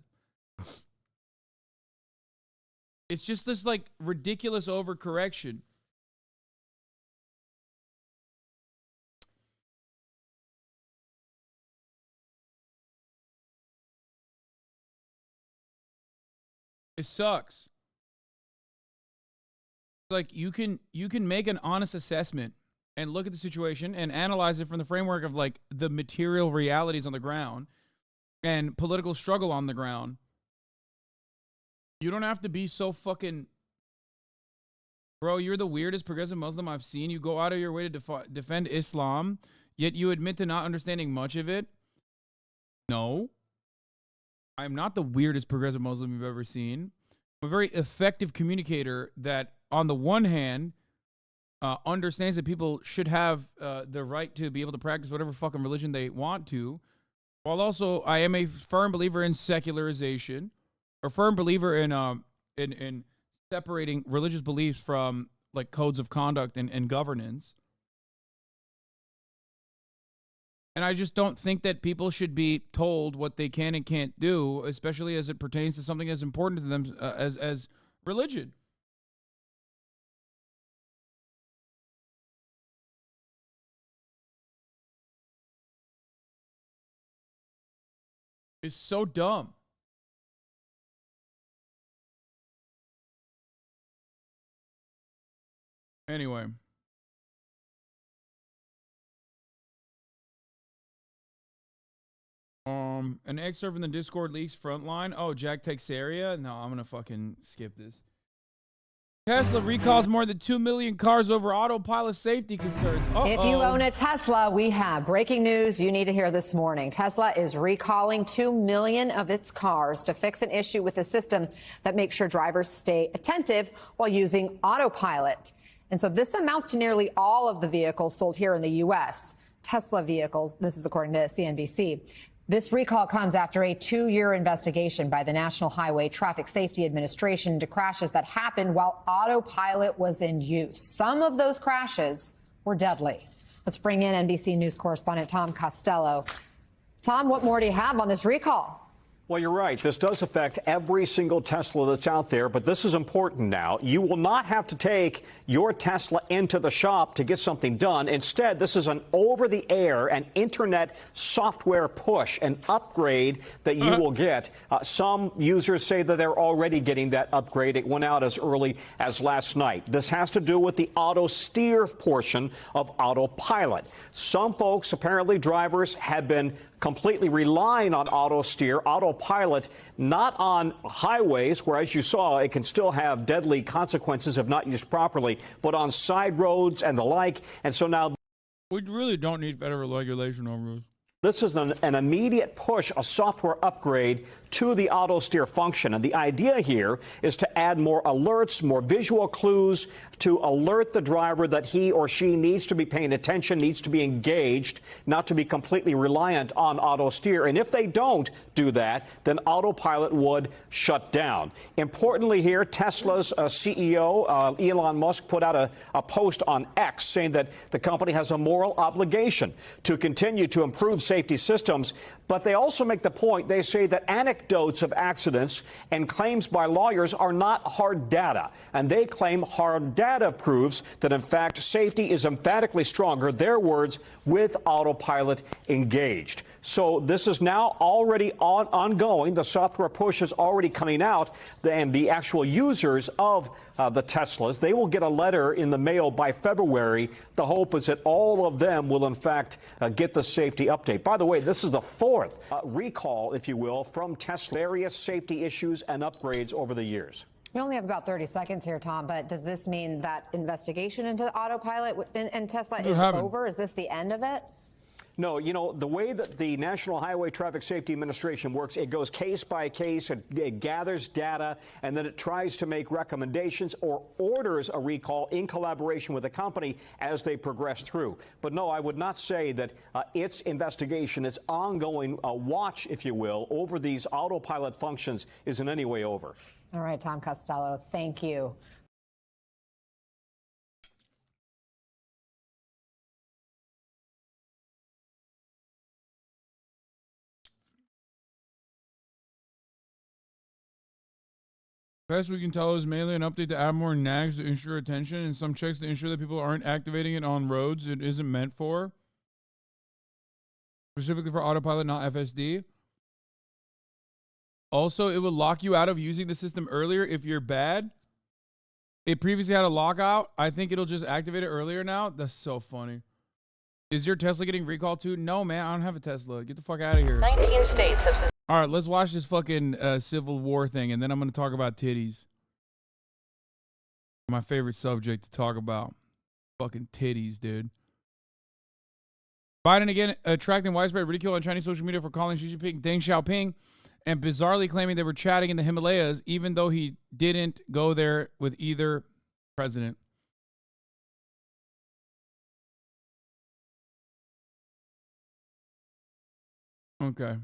It's just this like ridiculous overcorrection. It sucks. Like you can make an honest assessment and look at the situation and analyze it from the framework of like the material realities on the ground and political struggle on the ground. You don't have to be so fucking, bro, you're the weirdest progressive Muslim I've seen. You go out of your way to defend Islam, yet you admit to not understanding much of it. No. I'm not the weirdest progressive Muslim you've ever seen. I'm a very effective communicator that, on the one hand, understands that people should have the right to be able to practice whatever fucking religion they want to, while also I am a firm believer in secularization, a firm believer in separating religious beliefs from like codes of conduct and governance. And I just don't think that people should be told what they can and can't do, especially as it pertains to something as important to them as religion. It's so dumb. Anyway. An excerpt from the Discord leaks Frontline. Oh, Jack Texeria? No, I'm gonna fucking skip this. Tesla recalls more than 2 million cars over autopilot safety concerns. If you own a Tesla, we have breaking news you need to hear this morning. Tesla is recalling 2 million of its cars to fix an issue with a system that makes sure drivers stay attentive while using autopilot. And so this amounts to nearly all of the vehicles sold here in the U.S. Tesla vehicles, this is according to CNBC. This recall comes after a 2-year investigation by the National Highway Traffic Safety Administration into crashes that happened while autopilot was in use. Some of those crashes were deadly. Let's bring in NBC News correspondent Tom Costello. Tom, what more do you have on this recall? Well, you're right. This does affect every single Tesla that's out there, but this is important now. You will not have to take your Tesla into the shop to get something done. Instead, this is an over-the-air and internet software push, an upgrade that you will get. Some users say that they're already getting that upgrade. It went out as early as last night. This has to do with the auto steer portion of Autopilot. Some folks, apparently drivers, have been completely relying on auto steer, autopilot, not on highways where, as you saw, it can still have deadly consequences if not used properly, but on side roads and the like. And so now we really don't need federal regulation on roads. This is an immediate push, a software upgrade to the auto steer function. And the idea here is to add more alerts, more visual clues to alert the driver that he or she needs to be paying attention, needs to be engaged, not to be completely reliant on auto steer. And if they don't do that, then autopilot would shut down. Importantly here, Tesla's CEO, Elon Musk, put out a post on X saying that the company has a moral obligation to continue to improve safety systems. But they also make the point, they say that anecdotes of accidents and claims by lawyers are not hard data. And they claim hard data proves that, in fact, safety is emphatically stronger, their words, with autopilot engaged. So this is now already ongoing. The software push is already coming out, and the actual users of the Teslas, they will get a letter in the mail by February. The hope is that all of them will, in fact, get the safety update. By the way, this is the fourth recall, if you will, from Tesla. Various safety issues and upgrades over the years. We only have about 30 seconds here, Tom, but does this mean that investigation into autopilot and Tesla is over? Is this the end of it? No, you know, the way that the National Highway Traffic Safety Administration works, it goes case by case, it gathers data, and then it tries to make recommendations or orders a recall in collaboration with the company as they progress through. But no, I would not say that its investigation, its ongoing watch, if you will, over these autopilot functions is in any way over. All right, Tom Costello, thank you. Best we can tell is mainly an update to add more nags to ensure attention and some checks to ensure that people aren't activating it on roads it isn't meant for. Specifically for autopilot, not FSD. Also, it will lock you out of using the system earlier if you're bad. It previously had a lockout. I think it'll just activate it earlier now. That's so funny. Is your Tesla getting recalled too? No, man, I don't have a Tesla. Get the fuck out of here. 19 states have... All right, let's watch this fucking Civil War thing, and then I'm going to talk about titties. My favorite subject to talk about. Fucking titties, dude. Biden again attracting widespread ridicule on Chinese social media for calling Xi Jinping Deng Xiaoping and bizarrely claiming they were chatting in the Himalayas, even though he didn't go there with either president. Okay.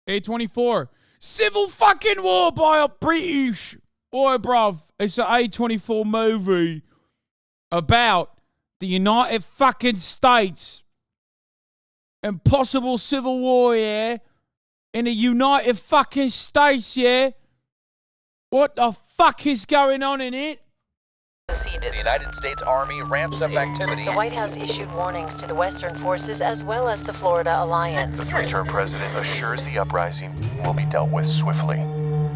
A24. Civil fucking war by a British. Oi, bruv. It's an A24 movie about the United fucking States and possible civil war, yeah? In the United fucking States, yeah? What the fuck is going on in it? The United States Army ramps up activity. The White House issued warnings to the Western forces as well as the Florida Alliance. The three-term president assures the uprising will be dealt with swiftly.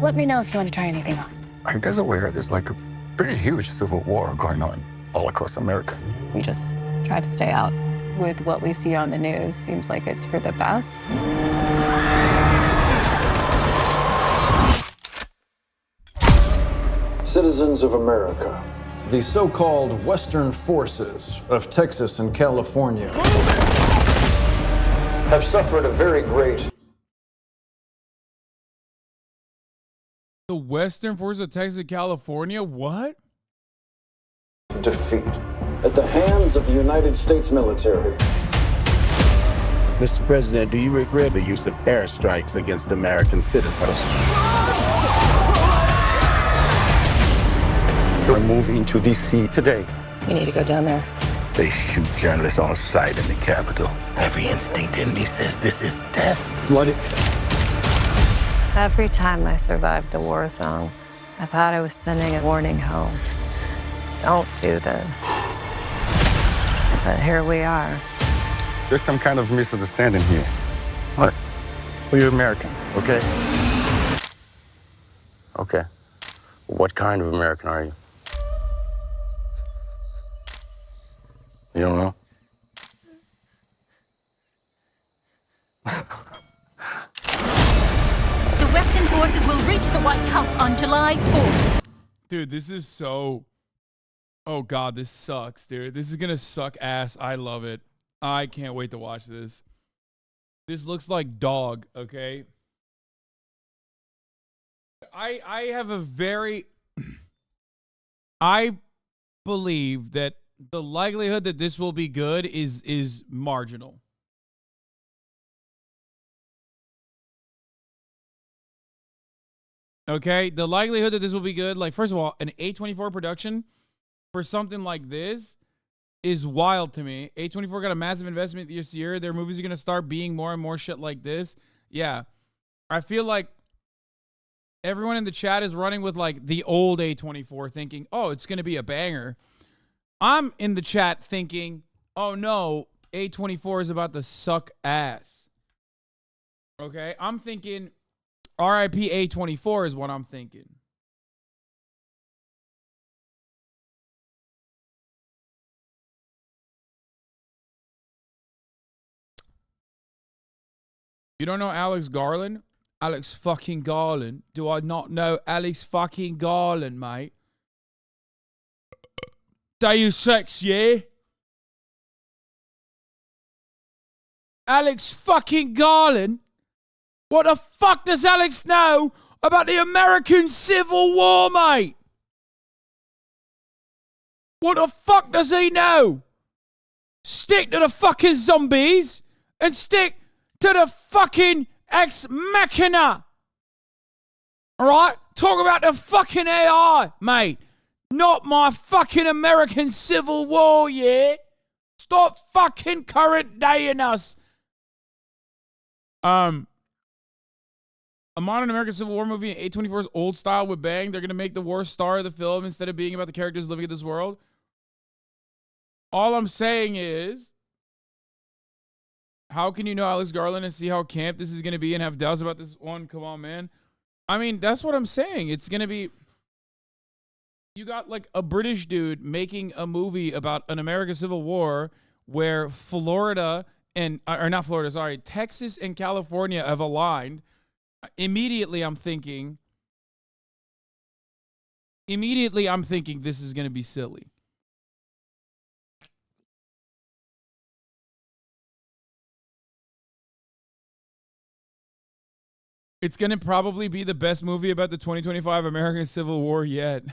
Let me know if you want to try anything on. I guess aware there's like a pretty huge civil war going on all across America. We just try to stay out. With what we see on the news, seems like it's for the best. Citizens of America, the so-called Western forces of Texas and California have suffered a very great... The Western forces of Texas and California? What? defeat at the hands of the United States military. Mr. President, do you regret the use of airstrikes against American citizens? We're moving to D.C. today. We need to go down there. They shoot journalists on sight in the Capitol. Every instinct in me says this is death. Bloody. Every time I survived a war zone, I thought I was sending a warning home. Don't do this. But here we are. There's some kind of misunderstanding here. What? Well, you're American, okay? Okay. What kind of American are you? You don't know? The Western forces will reach the White House on July 4th. Dude, this is so... Oh, God, this sucks, dude. This is gonna suck ass. I love it. I can't wait to watch this. This looks like dog, okay? I have a very... I believe that the likelihood that this will be good is marginal. Okay? The likelihood that this will be good, like, first of all, an A24 production for something like this is wild to me. A24 got a massive investment this year. Their movies are going to start being more and more shit like this. Yeah. I feel like everyone in the chat is running with, like, the old A24 thinking, oh, it's going to be a banger. I'm in the chat thinking, oh, no, A24 is about to suck ass. Okay? I'm thinking RIP A24 is what I'm thinking. You don't know Alex Garland? Alex fucking Garland. Do I not know Alex fucking Garland, mate? Deus Ex, yeah? Alex fucking Garland? What the fuck does Alex know about the American Civil War, mate? What the fuck does he know? Stick to the fucking zombies and stick to the fucking Ex Machina. Alright? Talk about the fucking AI, mate. Not my fucking American Civil War, yeah? Stop fucking current daying us. A modern American Civil War movie in A24's old style with bang. They're going to make the war star of the film instead of being about the characters living in this world. All I'm saying is, how can you know Alex Garland and see how camp this is going to be and have doubts about this one? Come on, man. I mean, that's what I'm saying. It's going to be... You got, like, a British dude making a movie about an American Civil War where Florida and... Or not Florida, sorry. Texas and California have aligned. Immediately, I'm thinking this is going to be silly. It's going to probably be the best movie about the 2025 American Civil War yet.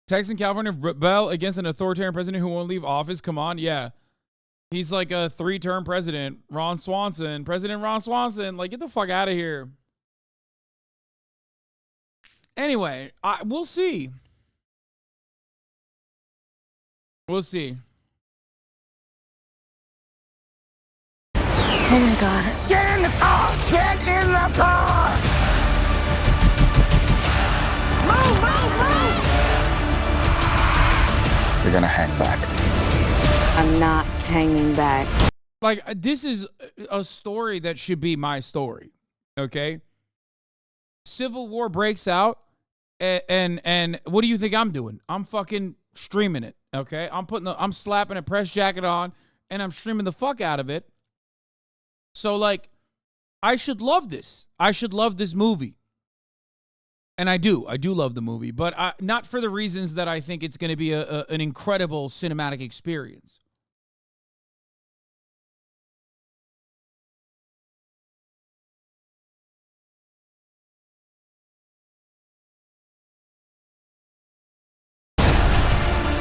Texas and California rebel against an authoritarian president who won't leave office. Come on. Yeah. He's like a 3-term president. Ron Swanson. President Ron Swanson. Like, get the fuck out of here. Anyway, we'll see. We'll see. Oh my God. Get in the car! Get in the car! Move, move, move! You're gonna hang back. I'm not hanging back. Like, this is a story that should be my story. Okay? Civil War breaks out, and what do you think I'm doing? I'm fucking streaming it. Okay? I'm slapping a press jacket on, and I'm streaming the fuck out of it. So, like, I should love this. I should love this movie. And I do. I do love the movie. But not for the reasons that I think it's going to be an incredible cinematic experience.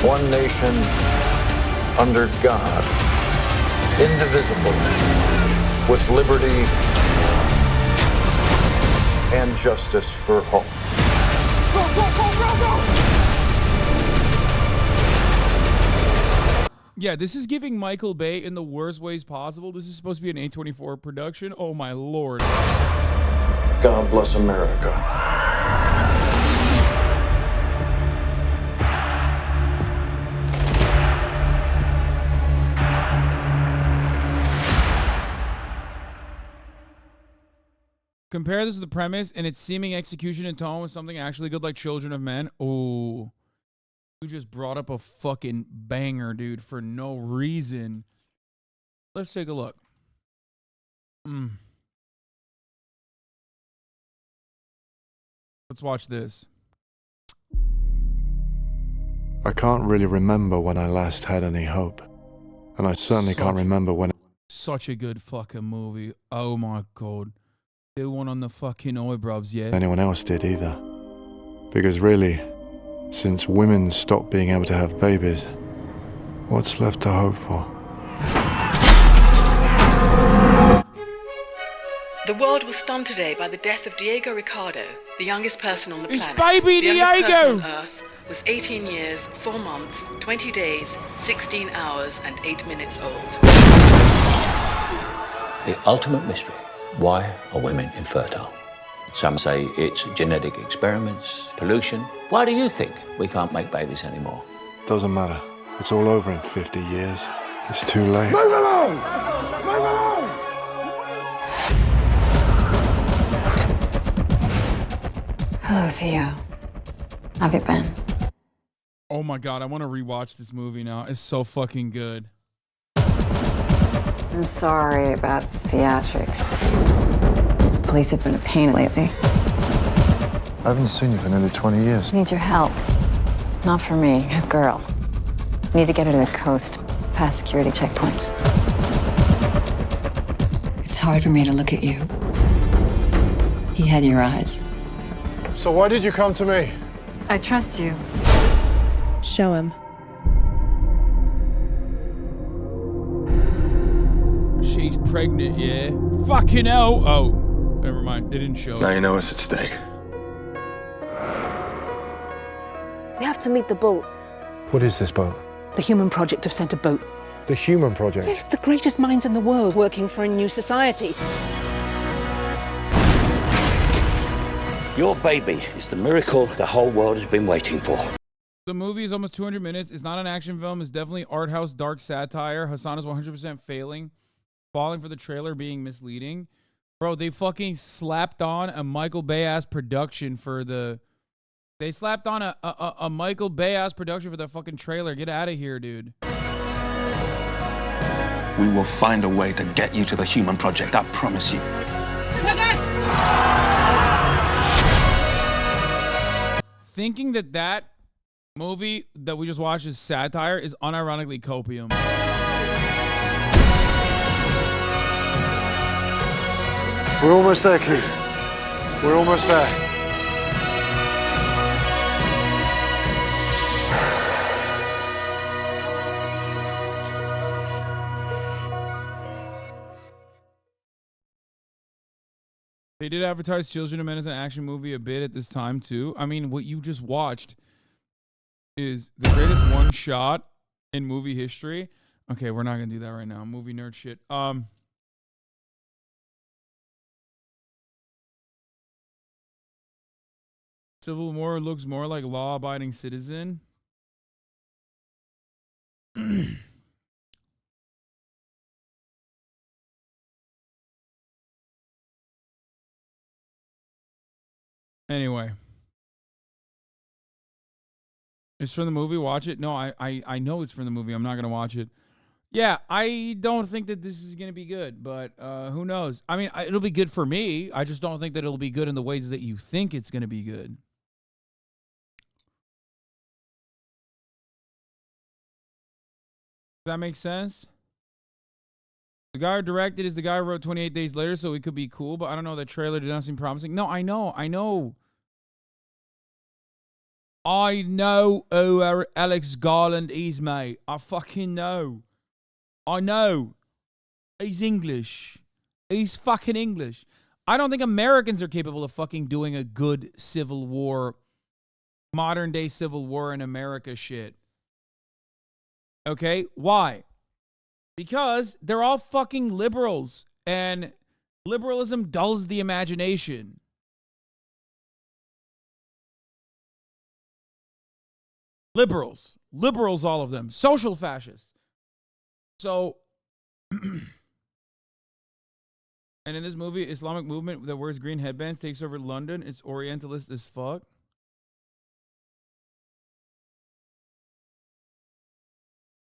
One nation under God, indivisible, with liberty and justice for all. Yeah, this is giving Michael Bay in the worst ways possible. This is supposed to be an A24 production. Oh my lord. God bless America. Compare this to the premise and its seeming execution and tone with something actually good like Children of Men. Oh, you just brought up a fucking banger, dude, for no reason. Let's take a look. Let's watch this. I can't really remember when I last had any hope. And I certainly can't remember when... Such a good fucking movie. Oh my god. Do one on the fucking eyebrows, yeah? anyone else did either. Because really, since women stopped being able to have babies, what's left to hope for? The world was stunned today by the death of Diego Ricardo, the youngest person on the It's planet. baby the youngest Diego! person on Earth was 18 years, 4 months, 20 days, 16 hours, and 8 minutes old. The ultimate mystery. Why are women infertile? Some say it's genetic experiments, pollution. Why do you think we can't make babies anymore? Doesn't matter. It's all over in 50 years. It's too late. Move along! Move along! Hello, Theo. Have you been? Oh my god, I want to rewatch this movie now. It's so fucking good. I'm sorry about the theatrics. Police have been a pain lately. I haven't seen you for nearly 20 years. Need your help. Not for me, a girl. Need to get her to the coast, past security checkpoints. It's hard for me to look at you. He had your eyes. So why did you come to me? I trust you. Show him. She's pregnant, yeah? Fucking hell! Oh, never mind. They didn't show it. Now you know what's at stake. We have to meet the boat. What is this boat? The Human Project have sent a boat. The Human Project? It's the greatest minds in the world working for a new society. Your baby is the miracle the whole world has been waiting for. The movie is almost 200 minutes. It's not an action film. It's definitely art house dark satire. Hassan is 100% falling for the trailer being misleading. Bro, they fucking slapped on a Michael Bay-ass production for the... They slapped on a Michael Bay-ass production for the fucking trailer. Get out of here, dude. We will find a way to get you to the Human Project, I promise you. Thinking that movie that we just watched is satire is unironically copium. We're almost there, Q. We're almost there. They did advertise Children of Men as an action movie a bit at this time, too. I mean, what you just watched is the greatest one shot in movie history. Okay, we're not going to do that right now. Movie nerd shit. Civil War looks more like law-abiding citizen. Anyway. It's from the movie. Watch it. No, I know it's from the movie. I'm not going to watch it. Yeah, I don't think that this is going to be good, but who knows? I mean, it'll be good for me. I just don't think that it'll be good in the ways that you think it's going to be good. Does that make sense? The guy who directed is the guy who wrote 28 Days Later, so it could be cool, but I don't know. That trailer did not seem promising. No, I know. I know who Alex Garland is, mate. I fucking know. I know. He's English. He's fucking English. I don't think Americans are capable of fucking doing a good civil war, modern day civil war in America shit. Okay? Why? Because they're all fucking liberals, and liberalism dulls the imagination. Liberals, all of them, social fascists. So, and in this movie, Islamic movement that wears green headbands takes over London. It's Orientalist as fuck.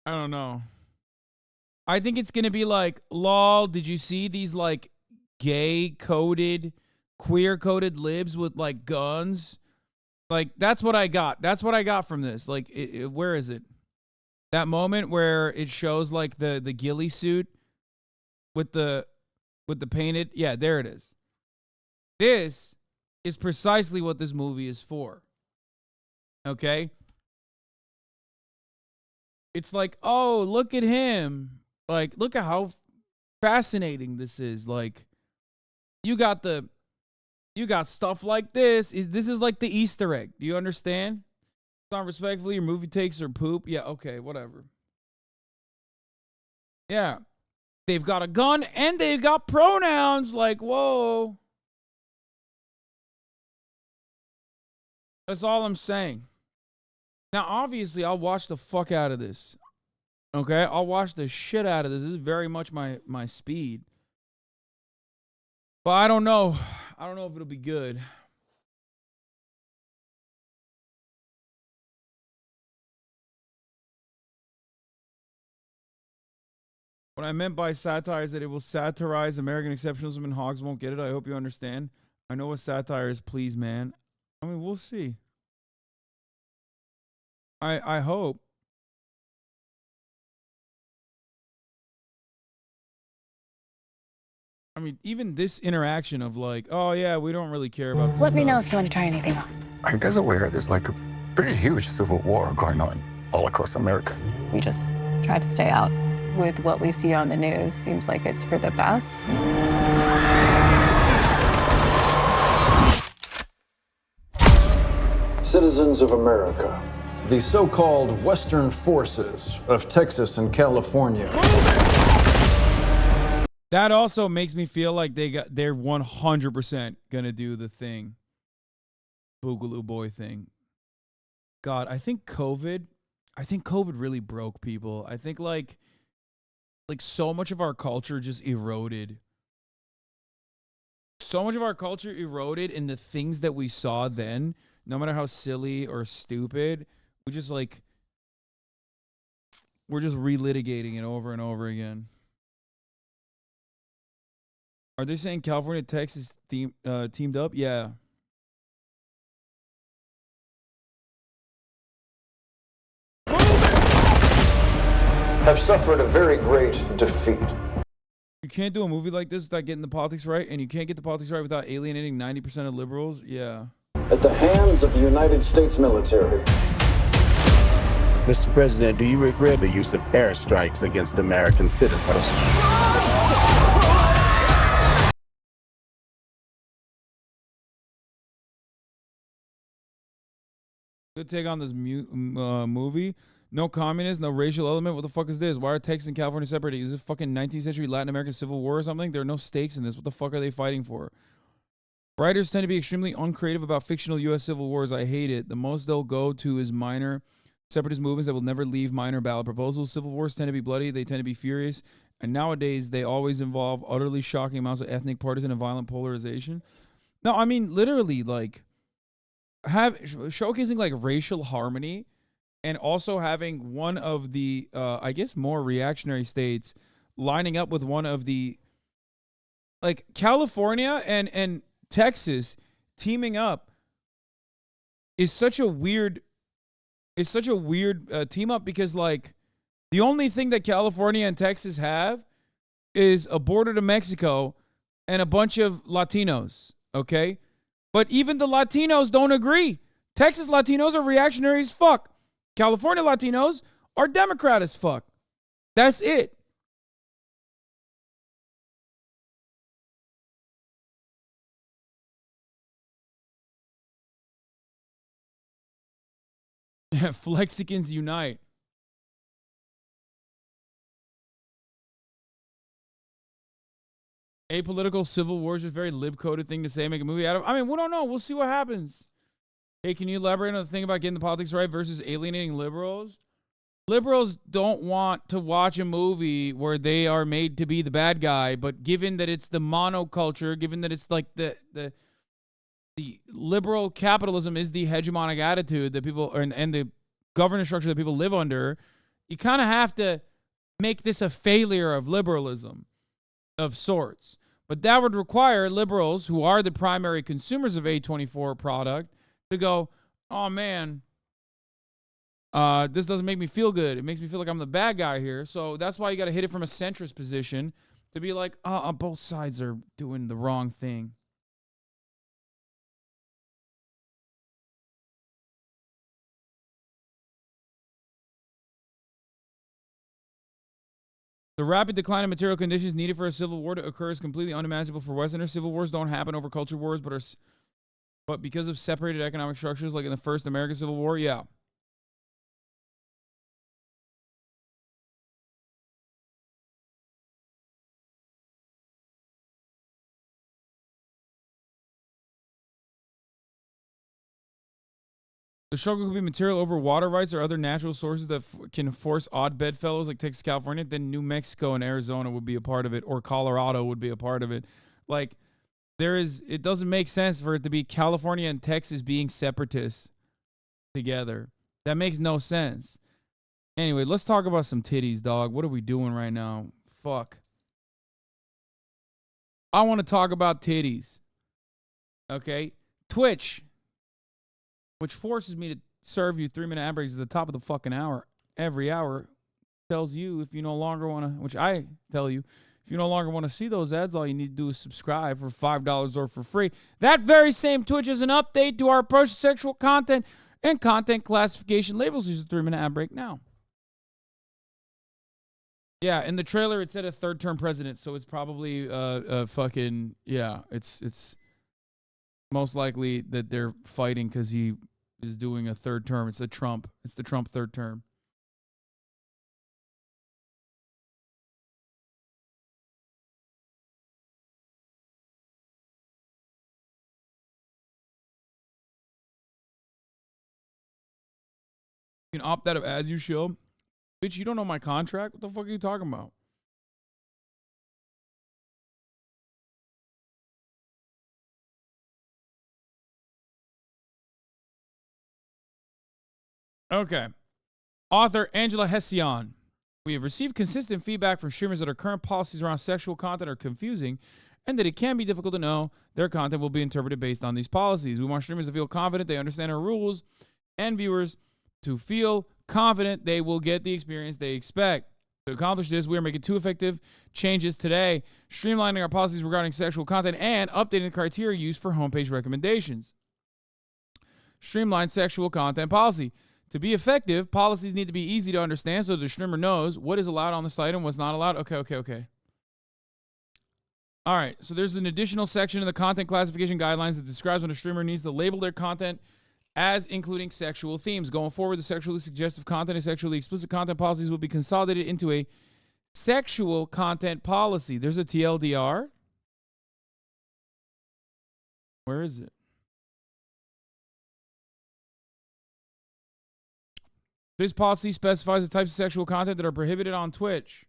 I don't know. I think it's gonna be like, lol, did you see these like gay-coded, queer-coded libs with like guns? Like, that's what I got. That's what I got from this. Like, where is it? That moment where it shows like the ghillie suit with the painted. Yeah, there it is. This is precisely what this movie is for. Okay? It's like, oh, look at him. Like, look at how fascinating this is. Like, you got stuff like this. This is like the Easter egg. Do you understand? It's not respectfully, your movie takes or poop. Yeah, okay, whatever. Yeah. They've got a gun and they've got pronouns. Like, whoa. That's all I'm saying. Now, obviously, I'll watch the fuck out of this. Okay? I'll watch the shit out of this. This is very much my speed. But I don't know. I don't know if it'll be good. What I meant by satire is that it will satirize American exceptionalism and hogs won't get it. I hope you understand. I know what satire is, please, man. I mean, we'll see. I hope. I mean, even this interaction of like, oh yeah, we don't really care about this Let me stuff. know if you want to try anything on. Are you guys aware there's like a pretty huge civil war going on all across America? We just try to stay out. With what we see on the news, seems like it's for the best. Citizens of America, the so-called Western forces of Texas and California. That also makes me feel like they're 100% gonna do the thing. Boogaloo Boy thing. God, I think COVID really broke people. I think like so much of our culture just eroded. So much of our culture eroded in the things that we saw then, no matter how silly or stupid, we're just relitigating it over and over again. Are they saying California, Texas teamed up? Yeah. Have suffered a very great defeat. You can't do a movie like this without getting the politics right, and you can't get the politics right without alienating 90% of liberals. Yeah. At the hands of the United States military. Mr. President, do you regret the use of airstrikes against American citizens? Good take on this movie. No communist, no racial element. What the fuck is this? Why are Texas and California separated? Is it fucking 19th century Latin American Civil War or something? There are no stakes in this. What the fuck are they fighting for? Writers tend to be extremely uncreative about fictional U.S. civil wars. I hate it. The most they'll go to is minor separatist movements that will never leave minor ballot proposals. Civil wars tend to be bloody. They tend to be furious. And nowadays, they always involve utterly shocking amounts of ethnic, partisan, and violent polarization. No, I mean, literally, like, showcasing, like, racial harmony and also having one of the, I guess, more reactionary states lining up with one of the, like, California and Texas teaming up is such a weird team up because, like, the only thing that California and Texas have is a border to Mexico and a bunch of Latinos, okay? But even the Latinos don't agree. Texas Latinos are reactionary as fuck. California Latinos are Democrat as fuck. That's it. Flexicans unite. Apolitical civil war is just a very lib-coded thing to say, make a movie out of. I mean, we don't know. We'll see what happens. Hey, can you elaborate on the thing about getting the politics right versus alienating liberals? Liberals don't want to watch a movie where they are made to be the bad guy, but given that it's the monoculture, given that it's like the liberal capitalism is the hegemonic attitude that people and the governance structure that people live under, you kind of have to make this a failure of liberalism of sorts. But that would require liberals, who are the primary consumers of A24 product, to go, oh man, this doesn't make me feel good. It makes me feel like I'm the bad guy here. So that's why you got to hit it from a centrist position to be like, both sides are doing the wrong thing. The rapid decline in material conditions needed for a civil war to occur is completely unimaginable for Westerners. Civil wars don't happen over culture wars, but because of separated economic structures, like in the first American Civil War, yeah. The struggle could be material over water rights or other natural sources that can force odd bedfellows like Texas, California. Then New Mexico and Arizona would be a part of it, or Colorado would be a part of it. Like, it doesn't make sense for it to be California and Texas being separatists together. That makes no sense. Anyway, let's talk about some titties, dog. What are we doing right now? Fuck. I want to talk about titties. Okay? Twitch, which forces me to serve you 3-minute ad breaks at the top of the fucking hour. Every hour tells you if you no longer want to, which I tell you, if you no longer want to see those ads, all you need to do is subscribe for $5 or for free. That very same Twitch is an update to our approach to sexual content and content classification labels. Use a 3-minute ad break now. Yeah, in the trailer it said a third-term president, so it's probably fucking, yeah, it's most likely that they're fighting because he is doing a third term. It's the Trump third term. You can opt out of ads, you show. Bitch, you don't know my contract? What the fuck are you talking about? Okay. Author Angela Hession. We have received consistent feedback from streamers that our current policies around sexual content are confusing and that it can be difficult to know their content will be interpreted based on these policies. We want streamers to feel confident they understand our rules and viewers to feel confident they will get the experience they expect. To accomplish this, we are making 2 effective changes today, streamlining our policies regarding sexual content and updating the criteria used for homepage recommendations. Streamline sexual content policy. To be effective, policies need to be easy to understand so the streamer knows what is allowed on the site and what's not allowed. Okay. All right, so there's an additional section in the content classification guidelines that describes when a streamer needs to label their content as including sexual themes. Going forward, the sexually suggestive content and sexually explicit content policies will be consolidated into a sexual content policy. There's a TLDR. Where is it? This policy specifies the types of sexual content that are prohibited on Twitch.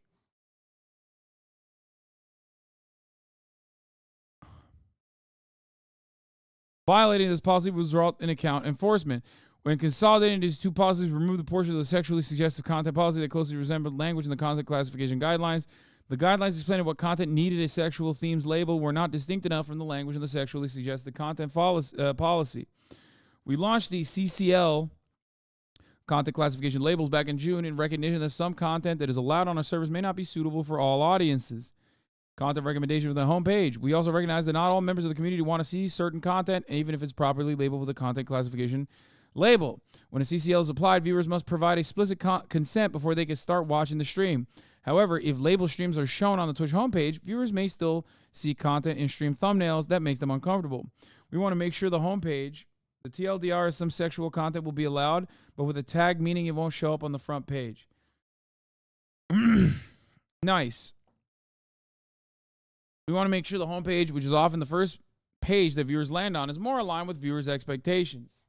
Violating this policy will result in account enforcement. When consolidating these 2 policies, remove the portion of the sexually suggestive content policy that closely resembled language in the content classification guidelines. The guidelines explaining what content needed a sexual themes label were not distinct enough from the language in the sexually suggested content policy. We launched the CCL content classification labels back in June in recognition that some content that is allowed on our servers may not be suitable for all audiences. Content recommendation for the homepage. We also recognize that not all members of the community want to see certain content, even if it's properly labeled with a content classification label. When a CCL is applied, viewers must provide explicit consent before they can start watching the stream. However, if label streams are shown on the Twitch homepage, viewers may still see content in stream thumbnails that makes them uncomfortable. We want to make sure the homepage, The TLDR is some sexual content will be allowed, but with a tag meaning it won't show up on the front page. Nice. We want to make sure the homepage, which is often the first page that viewers land on, is more aligned with viewers' expectations.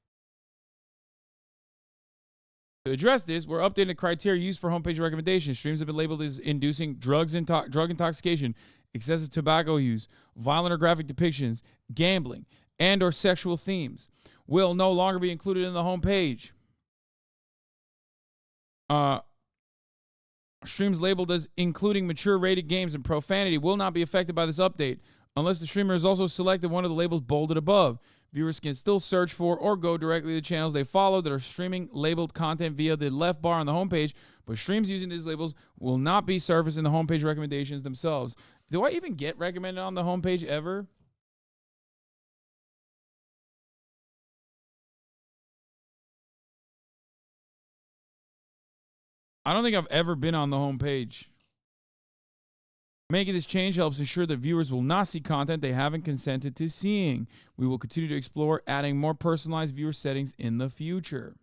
To address this, we're updating the criteria used for homepage recommendations. Streams have been labeled as inducing drug intoxication, excessive tobacco use, violent or graphic depictions, gambling, and or sexual themes will no longer be included in the homepage. Streams labeled as including mature rated games and profanity will not be affected by this update unless the streamer has also selected one of the labels bolded above. Viewers can still search for or go directly to the channels they follow that are streaming labeled content via the left bar on the homepage, but streams using these labels will not be surfaced in the homepage recommendations themselves. Do I even get recommended on the homepage ever? I don't think I've ever been on the homepage. Making this change helps ensure that viewers will not see content they haven't consented to seeing. We will continue to explore adding more personalized viewer settings in the future.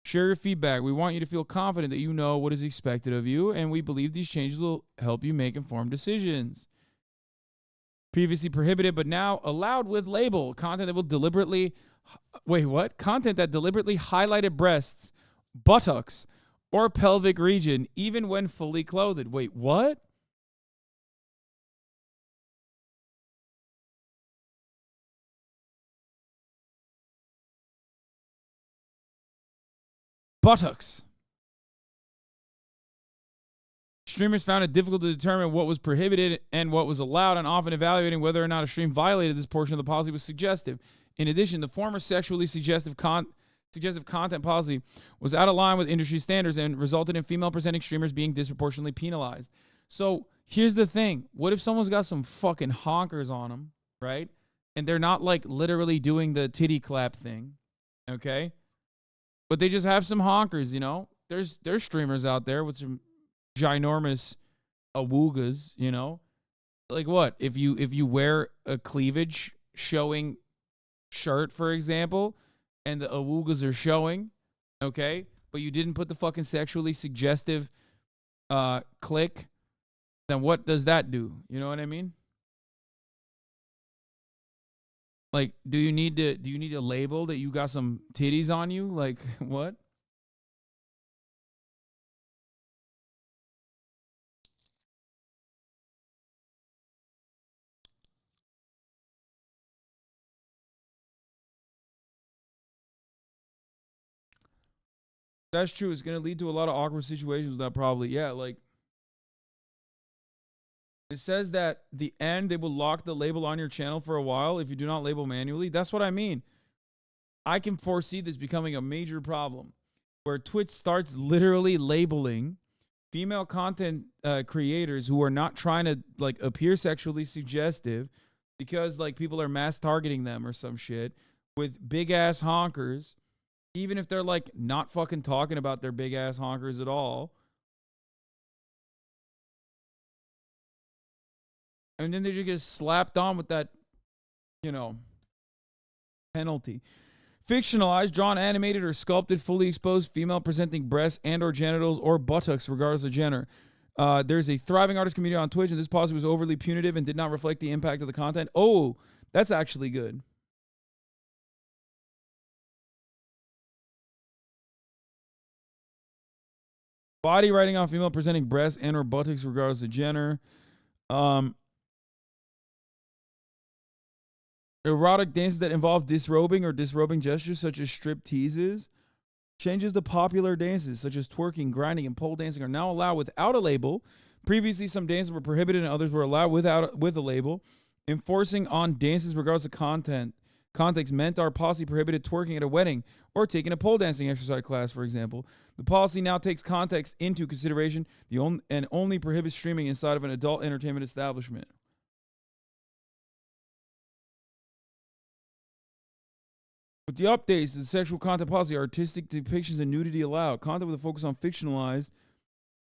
Share your feedback. We want you to feel confident that you know what is expected of you, and we believe these changes will help you make informed decisions. Previously prohibited, but now allowed with label. Content that will deliberately... Wait, what? Content that deliberately highlighted breasts, buttocks, or pelvic region, even when fully clothed. Wait, what? Buttocks. Streamers found it difficult to determine what was prohibited and what was allowed, and often evaluating whether or not a stream violated this portion of the policy was suggestive. In addition, the former sexually suggestive content policy was out of line with industry standards and resulted in female-presenting streamers being disproportionately penalized. So here's the thing. What if someone's got some fucking honkers on them, right? And they're not, like, literally doing the titty clap thing, okay? But they just have some honkers, you know? There's streamers out there with some ginormous awoogas, you know? Like what? If you wear a cleavage showing shirt, for example, and the awoogas are showing, okay, but you didn't put the fucking sexually suggestive click, then what does that do? You know what I mean? Like, do you need a label that you got some titties on you? Like, what? That's true. It's going to lead to a lot of awkward situations with that probably. Yeah, like, it says that the end, they will lock the label on your channel for a while if you do not label manually. That's what I mean. I can foresee this becoming a major problem where Twitch starts literally labeling female content creators who are not trying to, like, appear sexually suggestive because, like, people are mass targeting them or some shit with big-ass honkers. Even if they're, like, not fucking talking about their big-ass honkers at all. And then they just get slapped on with that, you know, penalty. Fictionalized, drawn, animated, or sculpted, fully exposed female-presenting breasts and or genitals or buttocks, regardless of gender. There's a thriving artist community on Twitch, and this policy was overly punitive and did not reflect the impact of the content. Oh, that's actually good. Body writing on female presenting breasts and or buttocks regardless of gender. Erotic dances that involve disrobing or disrobing gestures such as strip teases. Changes to popular dances such as twerking, grinding, and pole dancing are now allowed without a label. Previously, some dances were prohibited and others were allowed with a label. Enforcing on dances regardless of context meant our policy prohibited twerking at a wedding or taking a pole dancing exercise class, for example. The policy now takes context into consideration and only prohibits streaming inside of an adult entertainment establishment. With the updates to the sexual content policy, artistic depictions and nudity allowed. Content with a focus on fictionalized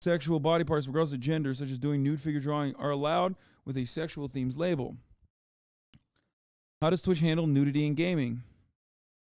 sexual body parts regardless of gender, such as doing nude figure drawing, are allowed with a sexual themes label. How does Twitch handle nudity in gaming?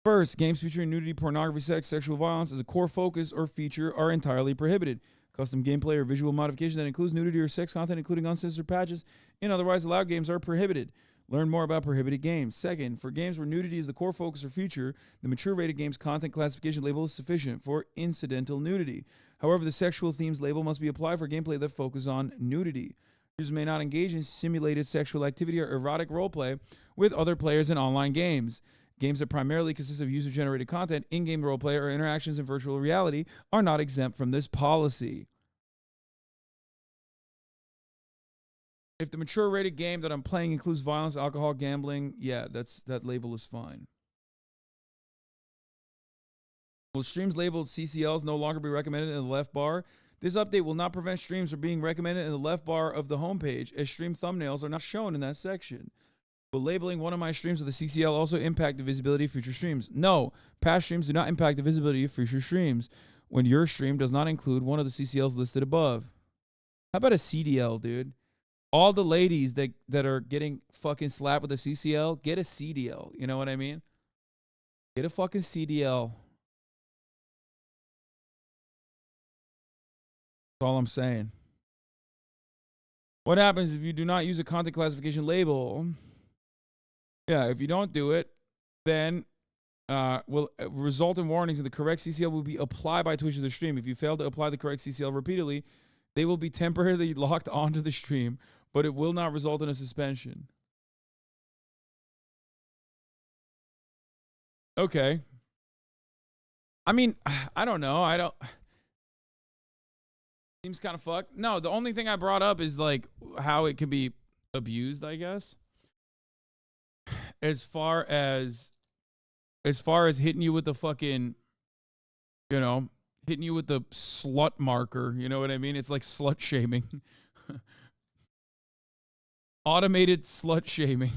First, games featuring nudity, pornography, sex, sexual violence as a core focus or feature are entirely prohibited. Custom gameplay or visual modification that includes nudity or sex content, including uncensored patches in otherwise allowed games, are prohibited. Learn more about prohibited games. Second, for games where nudity is the core focus or feature, the mature rated game's content classification label is sufficient for incidental nudity. However, the sexual themes label must be applied for gameplay that focuses on nudity. Users may not engage in simulated sexual activity or erotic roleplay with other players in online games. Games that primarily consist of user-generated content, in-game roleplay, or interactions in virtual reality are not exempt from this policy. If the mature rated game that I'm playing includes violence, alcohol, gambling, yeah, that label is fine. Will streams labeled CCLs no longer be recommended in the left bar? This update will not prevent streams from being recommended in the left bar of the homepage, as stream thumbnails are not shown in that section. Will labeling one of my streams with a CCL also impact the visibility of future streams? No, past streams do not impact the visibility of future streams when your stream does not include one of the CCLs listed above. How about a CDL, dude? All the ladies that are getting fucking slapped with a CCL, get a CDL. You know what I mean? Get a fucking CDL. That's all I'm saying. What happens if you do not use a content classification label? Yeah, if you don't do it, then will result in warnings, and the correct CCL will be applied by Twitch to the stream. If you fail to apply the correct CCL repeatedly, they will be temporarily locked onto the stream, but it will not result in a suspension. Okay. I mean, I don't know. Seems kind of fucked. No, the only thing I brought up is like how it can be abused, I guess. As far as hitting you with the fucking, you know, hitting you with the slut marker, you know what I mean? It's like slut shaming. Automated slut shaming.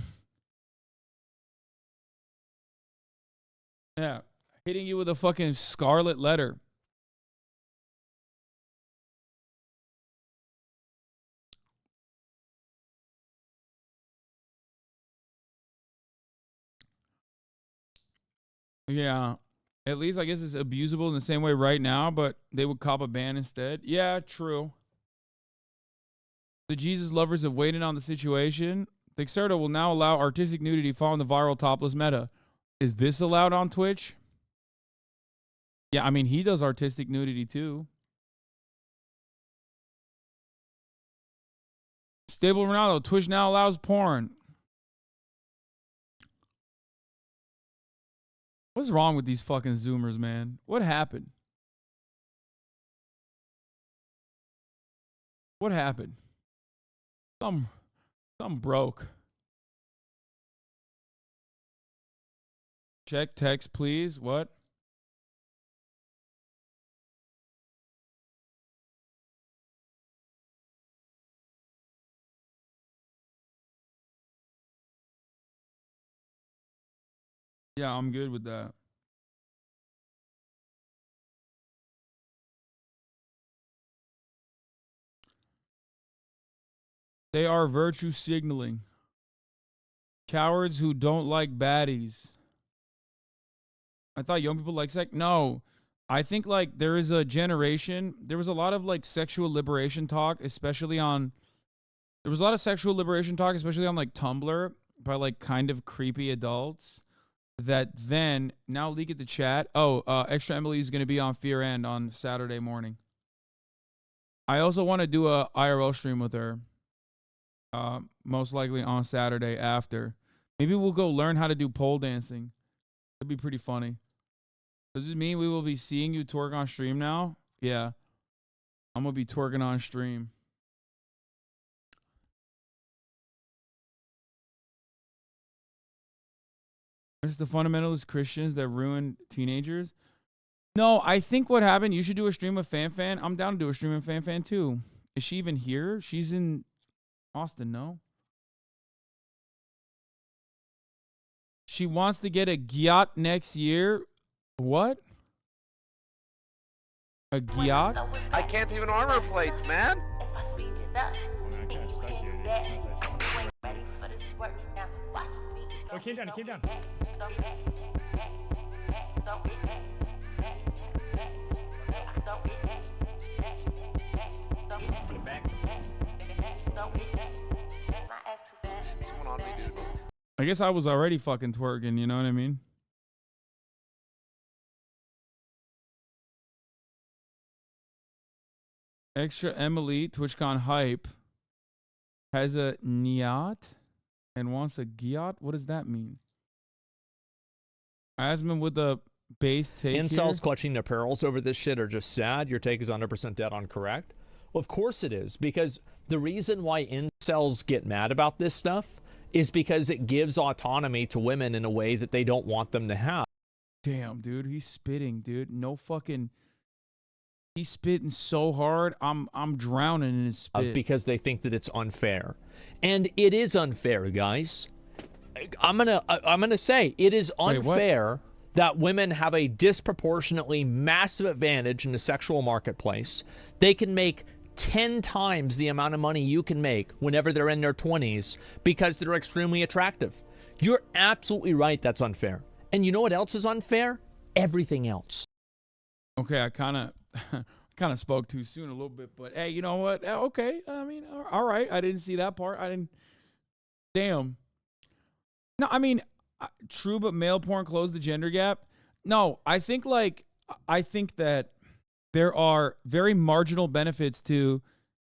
Yeah, hitting you with a fucking scarlet letter. Yeah, at least I guess it's abusable in the same way right now, but they would cop a ban instead. Yeah, true. The Jesus lovers have waited on the situation. Dexerto will now allow artistic nudity following the viral topless meta. Is this allowed on Twitch? Yeah, I mean, he does artistic nudity too. Stable Ronaldo, Twitch now allows porn. What's wrong with these fucking Zoomers, man? What happened? What happened? Some broke. Check text, please. What? Yeah, I'm good with that. They are virtue signaling. Cowards who don't like baddies. I thought young people like sex. No, I think like there is a generation. There was a lot of like sexual liberation talk, especially on. There was a lot of sexual liberation talk, especially on like Tumblr by like kind of creepy adults. That then now leak at the chat. Oh, Extra Emily is going to be on Fear End on Saturday morning. I also want to do a IRL stream with her. Most likely on Saturday after. Maybe we'll go learn how to do pole dancing. That'd be pretty funny. Does it mean we will be seeing you twerk on stream now? Yeah. I'm going to be twerking on stream. It's the fundamentalist Christians that ruin teenagers. No, I think what happened, you should do a stream with FanFan. I'm down to do a stream with FanFan too. Is she even here? She's in Austin, no? She wants to get a Gyat next year. What? A Gyat? I can't even armor plate, man. Oh, he came down. He came down. Put it back. What's going on me, dude? I guess I was already fucking twerking, you know what I mean? Extra Emily, TwitchCon hype, has a Niat and wants a Giat? What does that mean? Asman with the base take Incels here? clutching their pearls over this shit are just sad. Your take is 100% dead on correct. Well, of course it is, because the reason why incels get mad about this stuff is because it gives autonomy to women in a way that they don't want them to have. Damn, dude, he's spitting, dude. No fucking... He's spitting so hard, I'm drowning in his spit. Because they think that it's unfair. And it is unfair, guys. I'm gonna say it is unfair that women have a disproportionately massive advantage in the sexual marketplace. They can make 10 times the amount of money you can make whenever they're in their 20s because they're extremely attractive. You're absolutely right, that's unfair. And you know what else is unfair? Everything else. Okay, I kind of spoke too soon a little bit, but hey, you know what? Okay, I mean, all right. I didn't see that part. I didn't. Damn. No, I mean, true, but male porn closed the gender gap. No, I think that there are very marginal benefits to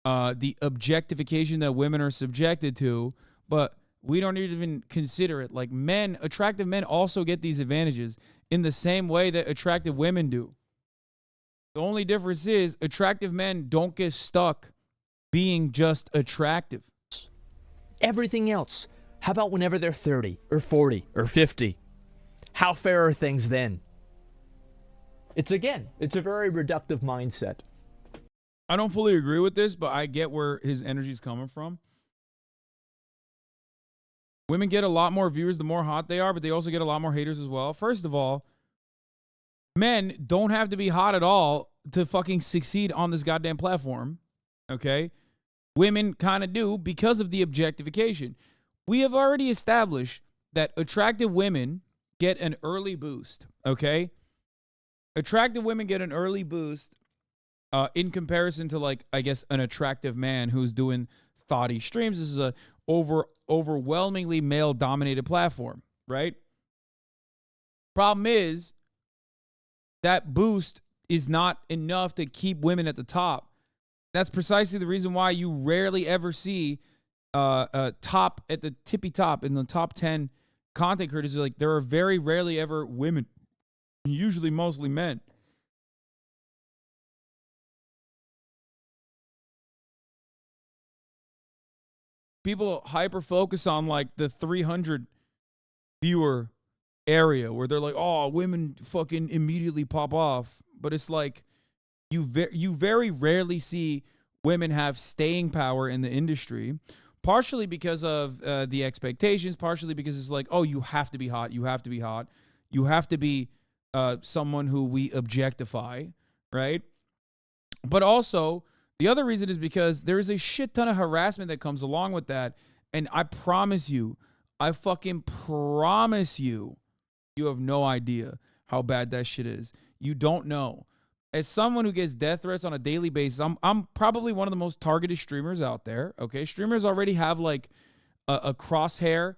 the objectification that women are subjected to, but we don't even consider it. Like men, attractive men also get these advantages in the same way that attractive women do. The only difference is attractive men don't get stuck being just attractive. Everything else. How about whenever they're 30 or 40 or 50? How fair are things then? It's a very reductive mindset. I don't fully agree with this, but I get where his energy's coming from. Women get a lot more viewers the more hot they are, but they also get a lot more haters as well. First of all, men don't have to be hot at all to fucking succeed on this goddamn platform, okay? Women kind of do because of the objectification. We have already established that attractive women get an early boost, okay? Attractive women get an early boost in comparison to, like, I guess, an attractive man who's doing thoughty streams. This is a overwhelmingly male-dominated platform, right? Problem is, that boost is not enough to keep women at the top. That's precisely the reason why you rarely ever see top at the tippy top in the top 10 content creators. Like, there are very rarely ever women, usually mostly men. People hyper focus on like the 300 viewer area where they're like, oh, women fucking immediately pop off. But it's like you very rarely see women have staying power in the industry, partially because of the expectations, partially because it's like, oh, you have to be hot. You have to be hot. You have to be someone who we objectify, right? But also, the other reason is because there is a shit ton of harassment that comes along with that. And I promise you, I fucking promise you, you have no idea how bad that shit is. You don't know. As someone who gets death threats on a daily basis, I'm probably one of the most targeted streamers out there, okay? Streamers already have like a crosshair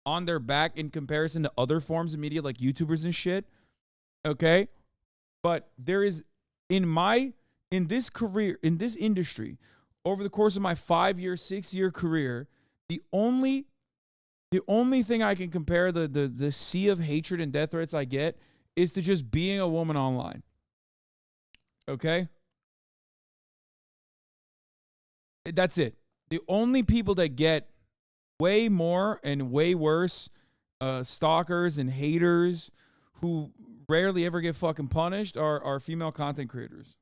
on their back in comparison to other forms of media like YouTubers and shit, okay? But there is, in this career, in this industry, over the course of my 5-year, 6-year career, the only thing I can compare the sea of hatred and death threats I get is to just being a woman online. Okay? That's it. The only people that get way more and way worse stalkers and haters who rarely ever get fucking punished are female content creators.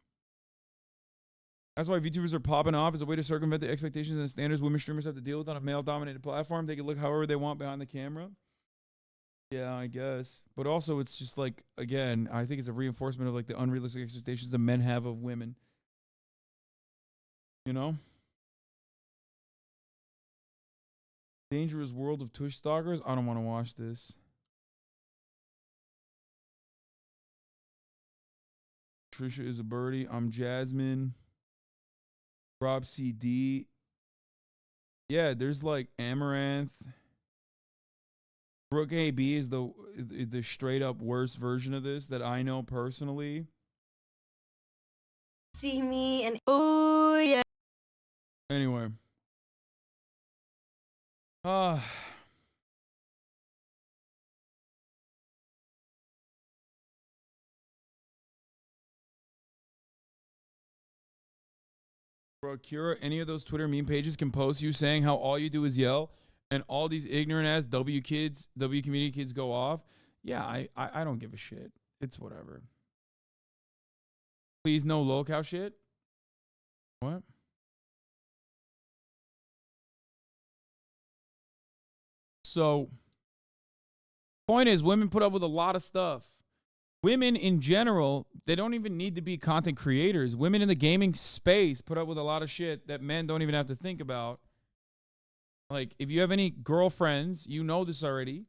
That's why VTubers are popping off as a way to circumvent the expectations and standards women streamers have to deal with on a male-dominated platform. They can look however they want behind the camera. Yeah, I guess. But also, it's just like, again, I think it's a reinforcement of like the unrealistic expectations that men have of women. You know? Dangerous World of Tush Stalkers. I don't want to watch this. Trisha is a birdie. I'm Jasmine. Rob CD. Yeah, there's like Amaranth. Brooke AB is the straight up worst version of this that I know personally. See me and oh yeah. Anyway. Bro, Kira, any of those Twitter meme pages can post you saying how all you do is yell and all these ignorant ass W community kids go off. Yeah, I don't give a shit. It's whatever. Please no lolcow shit. What? So, point is, women put up with a lot of stuff. Women in general, they don't even need to be content creators. Women in the gaming space put up with a lot of shit that men don't even have to think about. Like, if you have any girlfriends, you know this already.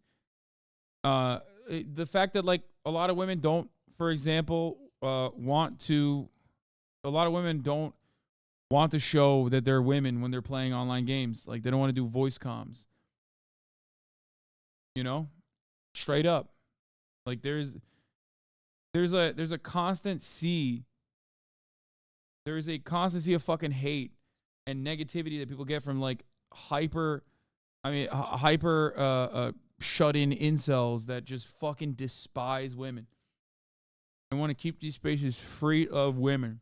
The fact that, like, a lot of women don't, for example, want to show that they're women when they're playing online games. Like, they don't want to do voice comms. You know? Straight up. Like, there's a constant sea. There is a constant sea of fucking hate and negativity that people get from like hyper shut-in incels that just fucking despise women and want to keep these spaces free of women.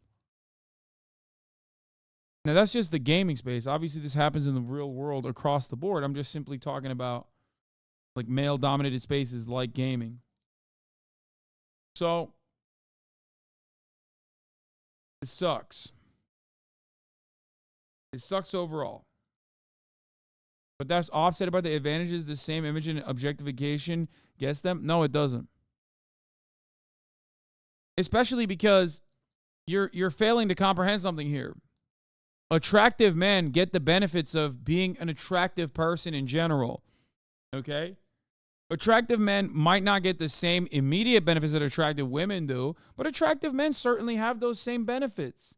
Now that's just the gaming space. Obviously this happens in the real world across the board. I'm just simply talking about like male-dominated spaces like gaming. So, it sucks. It sucks overall. But that's offset by the advantages the same image and objectification gets them? No, it doesn't. Especially because you're failing to comprehend something here. Attractive men get the benefits of being an attractive person in general. Okay? Attractive men might not get the same immediate benefits that attractive women do, but attractive men certainly have those same benefits.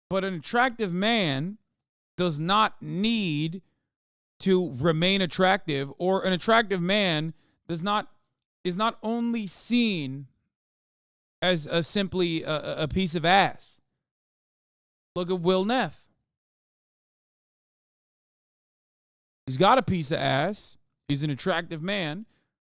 But an attractive man does not need to remain attractive, or an attractive man is not only seen as simply a piece of ass. Look at Will Neff. He's got a piece of ass. He's an attractive man.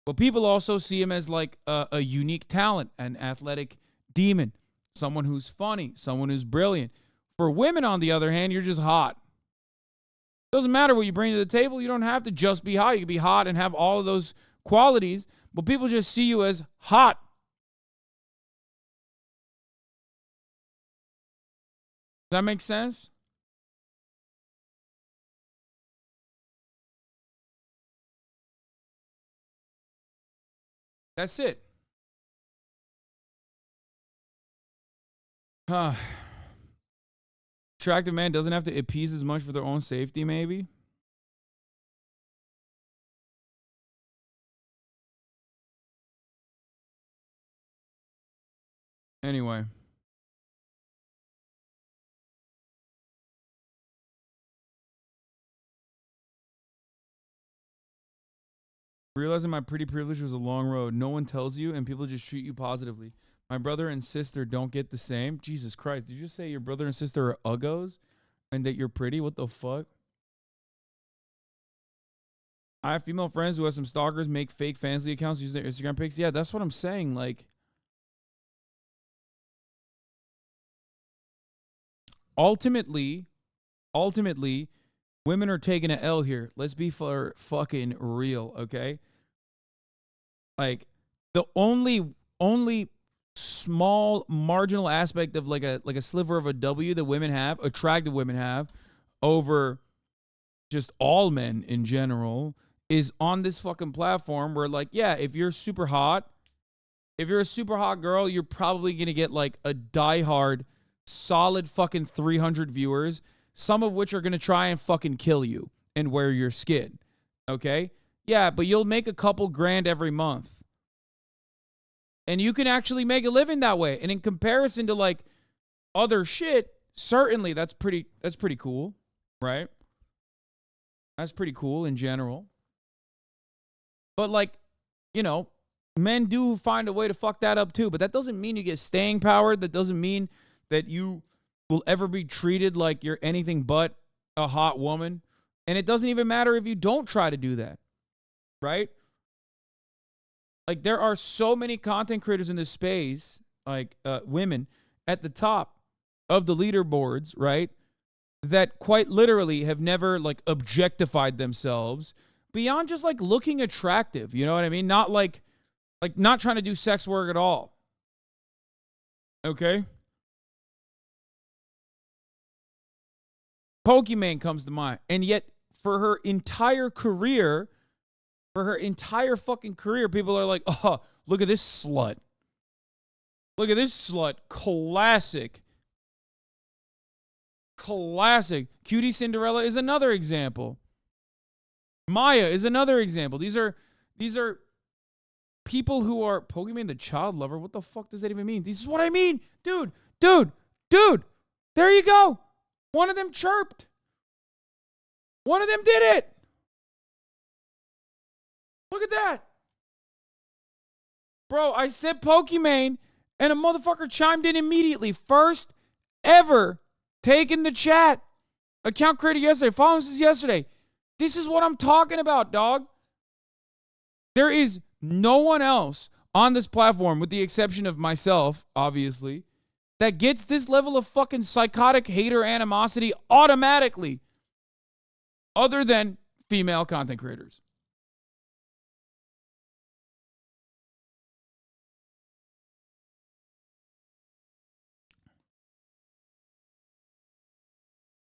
But people also see him as like a unique talent, an athletic demon, someone who's funny, someone who's brilliant. For women, on the other hand, you're just hot. Doesn't matter what you bring to the table. You don't have to just be hot. You can be hot and have all of those qualities, but people just see you as hot. Does that make sense? That's it. Attractive man doesn't have to appease as much for their own safety, maybe. Anyway. Realizing my pretty privilege was a long road. No one tells you, and people just treat you positively. My brother and sister don't get the same. Jesus Christ. Did you just say your brother and sister are uggos and that you're pretty? What the fuck? I have female friends who have some stalkers make fake Fansly accounts using their Instagram pics. Yeah, that's what I'm saying. Like, ultimately, women are taking an L here. Let's be fucking real, okay? Like, the only small marginal aspect of like a sliver of a W that women have, attractive women have, over just all men in general, is on this fucking platform where, like, yeah, if you're super hot, if you're a super hot girl, you're probably going to get like a diehard, solid fucking 300 viewers, some of which are going to try and fucking kill you and wear your skin. Okay? Yeah, but you'll make a couple grand every month. And you can actually make a living that way. And in comparison to like other shit, certainly that's pretty cool, right? That's pretty cool in general. But like, you know, men do find a way to fuck that up too. But that doesn't mean you get staying power. That doesn't mean that you will ever be treated like you're anything but a hot woman. And it doesn't even matter if you don't try to do that, right? Like, there are so many content creators in this space, like women at the top of the leaderboards, right? That quite literally have never like objectified themselves beyond just like looking attractive. You know what I mean? Not like not trying to do sex work at all. Okay? Pokimane comes to mind. And yet for her entire career, people are like, oh, look at this slut. Look at this slut. Classic. Cutie Cinderella is another example. Maya is another example. These are people who are Pokimane the child lover. What the fuck does that even mean? This is what I mean. Dude. There you go. One of them chirped. One of them did it. Look at that. Bro, I said Pokimane, and a motherfucker chimed in immediately. First ever take in the chat. Account created yesterday. Follow us yesterday. This is what I'm talking about, dog. There is no one else on this platform, with the exception of myself, obviously, that gets this level of fucking psychotic hater animosity automatically, other than female content creators.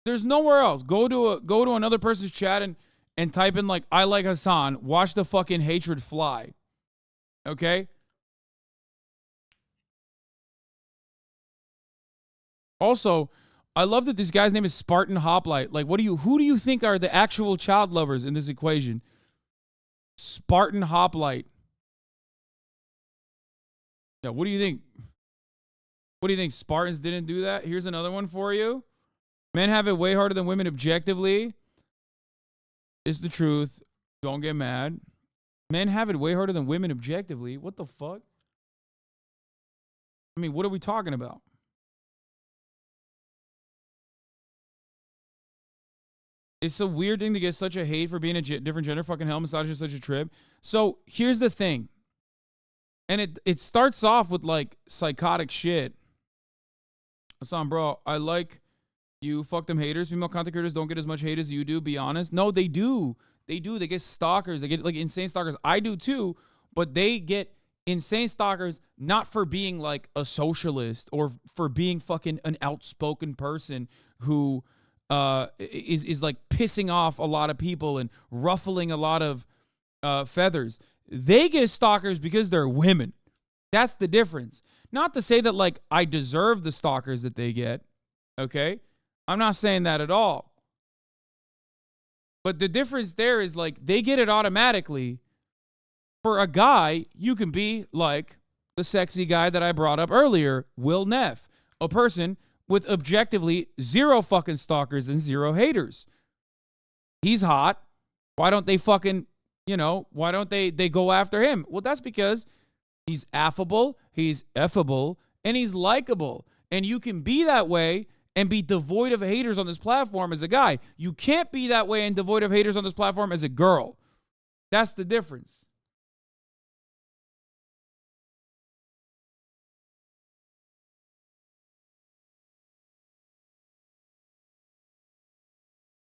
There's nowhere else. Go to another person's chat and type in like, I like Hassan. Watch the fucking hatred fly. Okay? Also, I love that this guy's name is Spartan Hoplite. Like, who do you think are the actual child lovers in this equation? Spartan Hoplite. Yeah, what do you think? What do you think? Spartans didn't do that? Here's another one for you. Men have it way harder than women objectively. It's the truth. Don't get mad. Men have it way harder than women objectively. What the fuck? I mean, what are we talking about? It's a weird thing to get such a hate for being a different gender. Fucking hell, misogyny is such a trip. So here's the thing. And it starts off with like psychotic shit. Hassan, bro, I like you. Fuck them haters. Female content creators don't get as much hate as you do. Be honest. No, they do. They do. They get stalkers. They get like insane stalkers. I do too. But they get insane stalkers not for being like a socialist or for being fucking an outspoken person who is like pissing off a lot of people and ruffling a lot of feathers. They get stalkers because they're women. That's the difference. Not to say that like I deserve the stalkers that they get. Okay? I'm not saying that at all. But the difference there is like they get it automatically. For a guy, you can be like the sexy guy that I brought up earlier, Will Neff, a person with objectively zero fucking stalkers and zero haters. He's hot. Why don't they fucking, why don't they go after him? Well, that's because he's affable, he's effable, and he's likable. And you can be that way and be devoid of haters on this platform as a guy. You can't be that way and devoid of haters on this platform as a girl. That's the difference.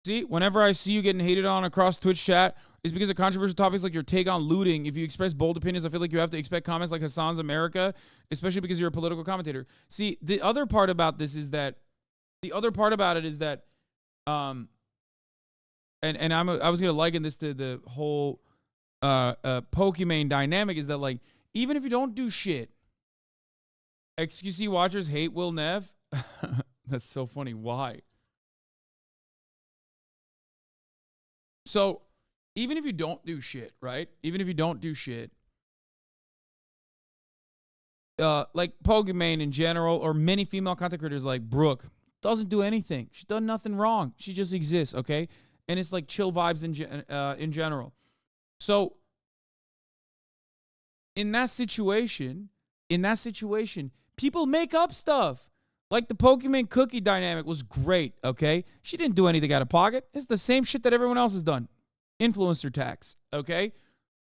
See, whenever I see you getting hated on across Twitch chat, it's because of controversial topics like your take on looting. If you express bold opinions, I feel like you have to expect comments like Hassan's America, especially because you're a political commentator. See, the other part about it is that, and I was gonna liken this to the whole Pokimane dynamic, is that like even if you don't do shit. XQC watchers hate Will Nev. That's so funny. Why? So, even if you don't do shit, right? Even if you don't do shit, like Pokimane in general, or many female content creators like Brooke, doesn't do anything. She's done nothing wrong. She just exists, okay? And it's like chill vibes in general. So, in that situation, people make up stuff. Like the Pokimane Cookie dynamic was great, okay? She didn't do anything out of pocket. It's the same shit that everyone else has done. Influencer tax, okay?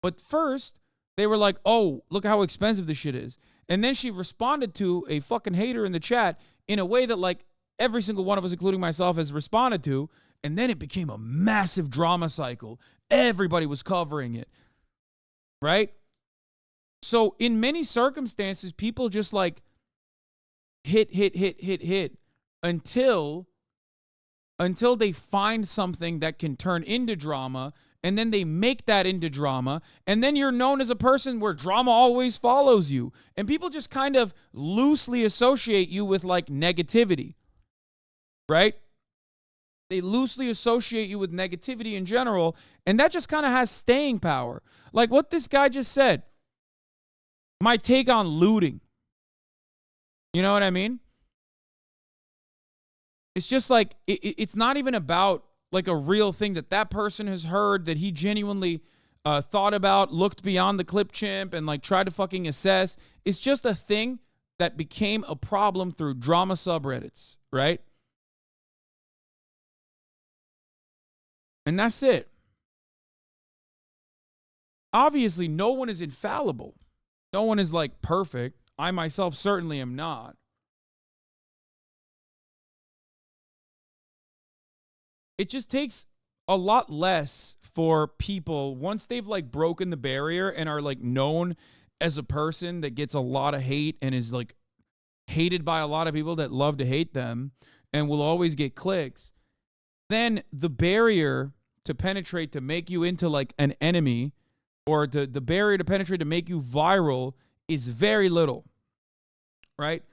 But first, they were like, oh, look how expensive this shit is. And then she responded to a fucking hater in the chat in a way that, like, every single one of us, including myself, has responded to. And then it became a massive drama cycle. Everybody was covering it, right? So in many circumstances, people just, like, hit until they find something that can turn into drama, and then they make that into drama, and then you're known as a person where drama always follows you. And people just kind of loosely associate you with, like, negativity, right? They loosely associate you with negativity in general, and that just kind of has staying power. Like what this guy just said, my take on looting. You know what I mean? It's just like, it's not even about like a real thing that person has heard, that he genuinely thought about, looked beyond the clip chimp and like tried to fucking assess. It's just a thing that became a problem through drama subreddits, right? And that's it. Obviously, no one is infallible. No one is like perfect. I myself certainly am not. It just takes a lot less for people, once they've like broken the barrier and are like known as a person that gets a lot of hate and is like hated by a lot of people that love to hate them and will always get clicks, then the barrier to penetrate to make you into like an enemy, or the barrier to penetrate to make you viral, is very little, right?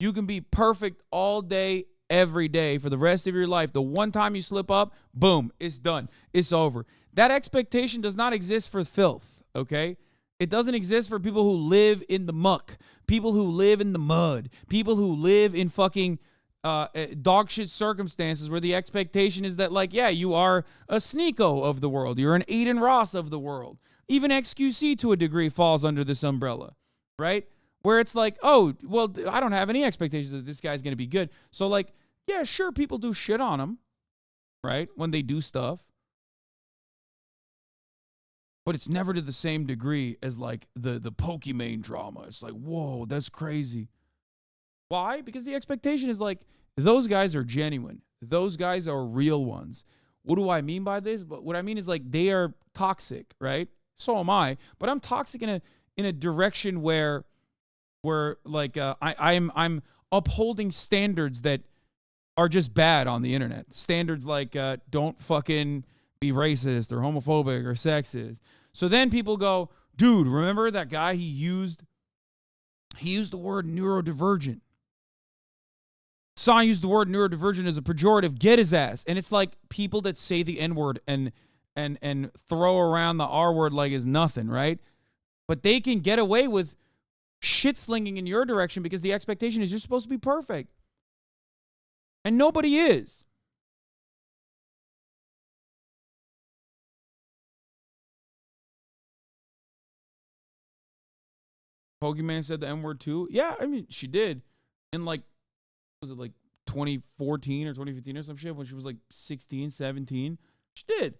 You can be perfect all day, every day for the rest of your life. The one time you slip up, boom, it's done. It's over. That expectation does not exist for filth, okay? It doesn't exist for people who live in the muck, people who live in the mud, people who live in fucking dog shit circumstances where the expectation is that, like, yeah, you are a Sneeko of the world. You're an Aiden Ross of the world. Even XQC to a degree falls under this umbrella, right? Where it's like, oh, well, I don't have any expectations that this guy's going to be good. So, like, yeah, sure, people do shit on him, right, when they do stuff. But it's never to the same degree as, like, the Pokimane drama. It's like, whoa, that's crazy. Why? Because the expectation is, like, those guys are genuine. Those guys are real ones. What do I mean by this? But what I mean is, like, they are toxic, right? So am I. But I'm toxic in a direction where like I'm upholding standards that are just bad on the internet. Standards like don't fucking be racist or homophobic or sexist. So then people go, dude, remember that guy? He used the word neurodivergent. Sai used the word neurodivergent as a pejorative. Get his ass. And it's like people that say the N-word and throw around the R-word like it's nothing, right? But they can get away with shit slinging in your direction because the expectation is you're supposed to be perfect. And nobody is. Pokimane said the N-word too? Yeah, I mean, she did. In like, was it like 2014 or 2015 or some shit when she was like 16, 17? She did.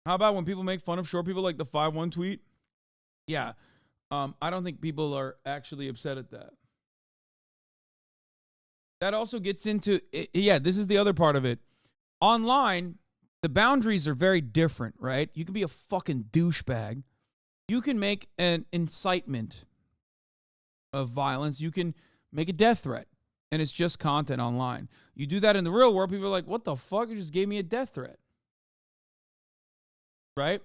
How about when people make fun of short people, like the 5-1 tweet? Yeah. I don't think people are actually upset at that. That also gets into, yeah, this is the other part of it. Online, the boundaries are very different, right? You can be a fucking douchebag. You can make an incitement of violence. You can make a death threat. and it's just content online. You do that in the real world, people are like, what the fuck? You just gave me a death threat. Right?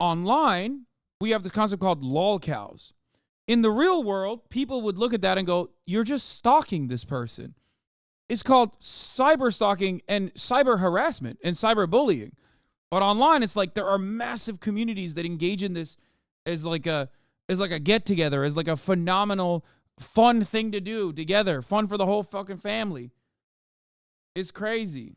Online, we have this concept called lolcows. In the real world, people would look at that and go, you're just stalking this person. It's called cyber stalking and cyber harassment and cyber bullying. But online, it's like there are massive communities that engage in this as like a get together, as like a phenomenal, fun thing to do together, fun for the whole fucking family. It's crazy.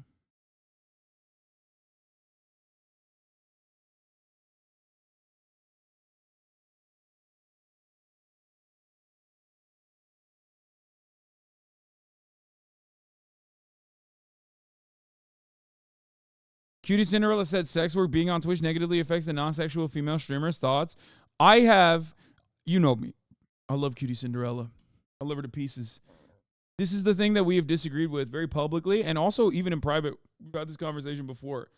Cutie Cinderella said sex work being on Twitch negatively affects the non-sexual female streamers' thoughts. I have, you know me. I love Cutie Cinderella. I love her to pieces. This is the thing that we have disagreed with very publicly and also even in private. We've had this conversation before.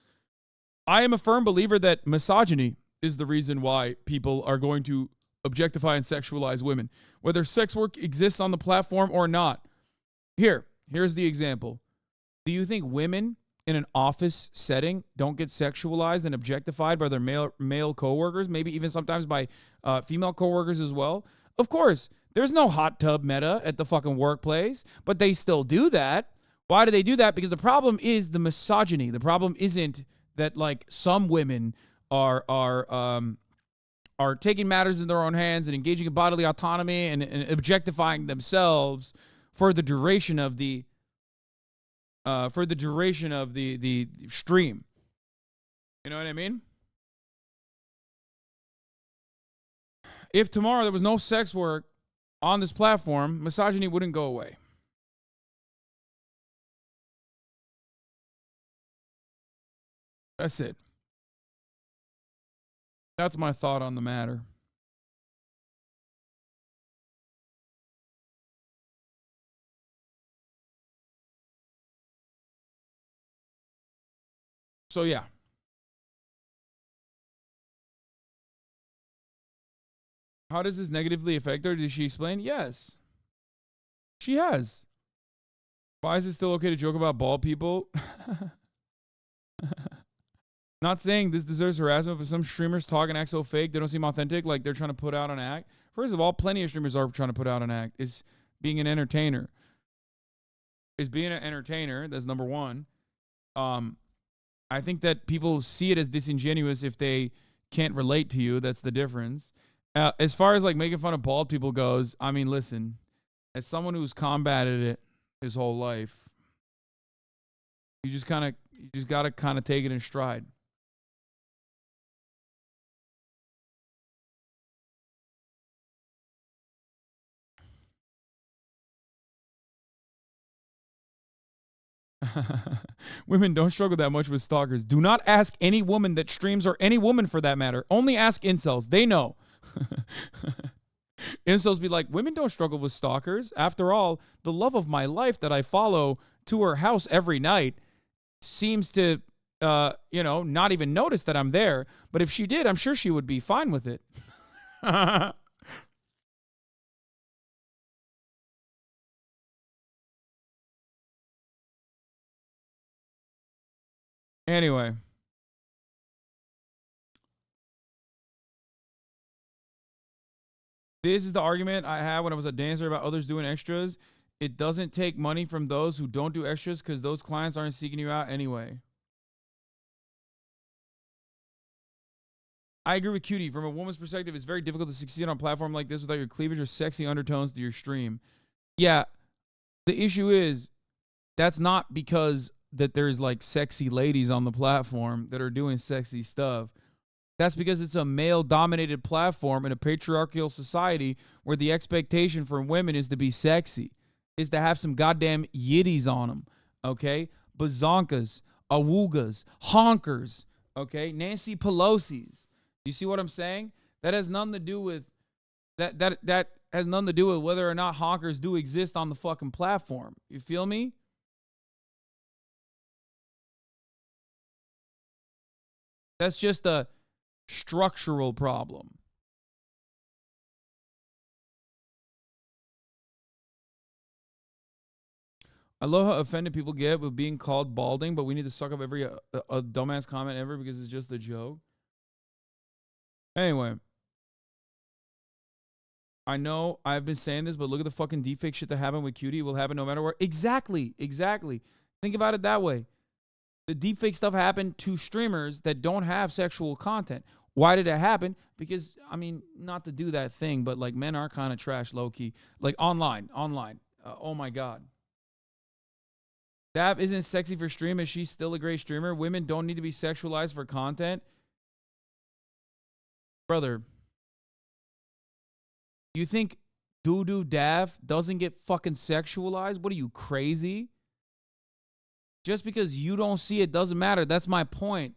I am a firm believer that misogyny is the reason why people are going to objectify and sexualize women. Whether sex work exists on the platform or not. Here's the example. Do you think women in an office setting don't get sexualized and objectified by their male coworkers, maybe even sometimes by female coworkers as well? Of course, there's no hot tub meta at the fucking workplace, but they still do that. Why do they do that? Because the problem is the misogyny. The problem isn't that like some women are taking matters in their own hands and engaging in bodily autonomy and objectifying themselves for the duration of the stream. You know what I mean? If tomorrow there was no sex work on this platform, misogyny wouldn't go away. That's it. That's my thought on the matter. So yeah. How does this negatively affect her? Did she explain? Yes. She has. Why is it still okay to joke about bald people? Not saying this deserves harassment, but some streamers talk and act so fake, they don't seem authentic, like they're trying to put out an act. First of all, plenty of streamers are trying to put out an act. Is being an entertainer. That's number one. I think that people see it as disingenuous if they can't relate to you. That's the difference. As far as like making fun of bald people goes, I mean, listen, as someone who's combated it his whole life, you just got to kind of take it in stride. Women don't struggle that much with stalkers. Do not ask any woman that streams, or any woman for that matter. Only ask incels. They know. Incels be like, women don't struggle with stalkers. After all, the love of my life that I follow to her house every night seems to, not even notice that I'm there. But if she did, I'm sure she would be fine with it. Anyway. This is the argument I had when I was a dancer about others doing extras. It doesn't take money from those who don't do extras because those clients aren't seeking you out anyway. I agree with Cutie. From a woman's perspective, it's very difficult to succeed on a platform like this without your cleavage or sexy undertones to your stream. Yeah, the issue is that's not because that there's like sexy ladies on the platform that are doing sexy stuff. That's because it's a male-dominated platform in a patriarchal society where the expectation for women is to be sexy, is to have some goddamn yiddies on them, okay? Bazonkas, awoogas, honkers, okay? Nancy Pelosi's. You see what I'm saying? That has nothing to do with that has nothing to do with whether or not honkers do exist on the fucking platform. You feel me? That's just a structural problem. I love how offended people get with being called balding, but we need to suck up every a dumbass comment ever because it's just a joke. Anyway. I know I've been saying this, but look at the fucking deepfake shit that happened with Cutie. It will happen no matter where. Exactly. Think about it that way. The deepfake stuff happened to streamers that don't have sexual content. Why did it happen? Because, I mean, not to do that thing, but like men are kind of trash low-key. Like online. Oh my God. Dab isn't sexy for stream. Is she still a great streamer? Women don't need to be sexualized for content. Brother. You think Doo-Doo Dav doesn't get fucking sexualized? What are you, crazy? Just because you don't see it doesn't matter. That's my point.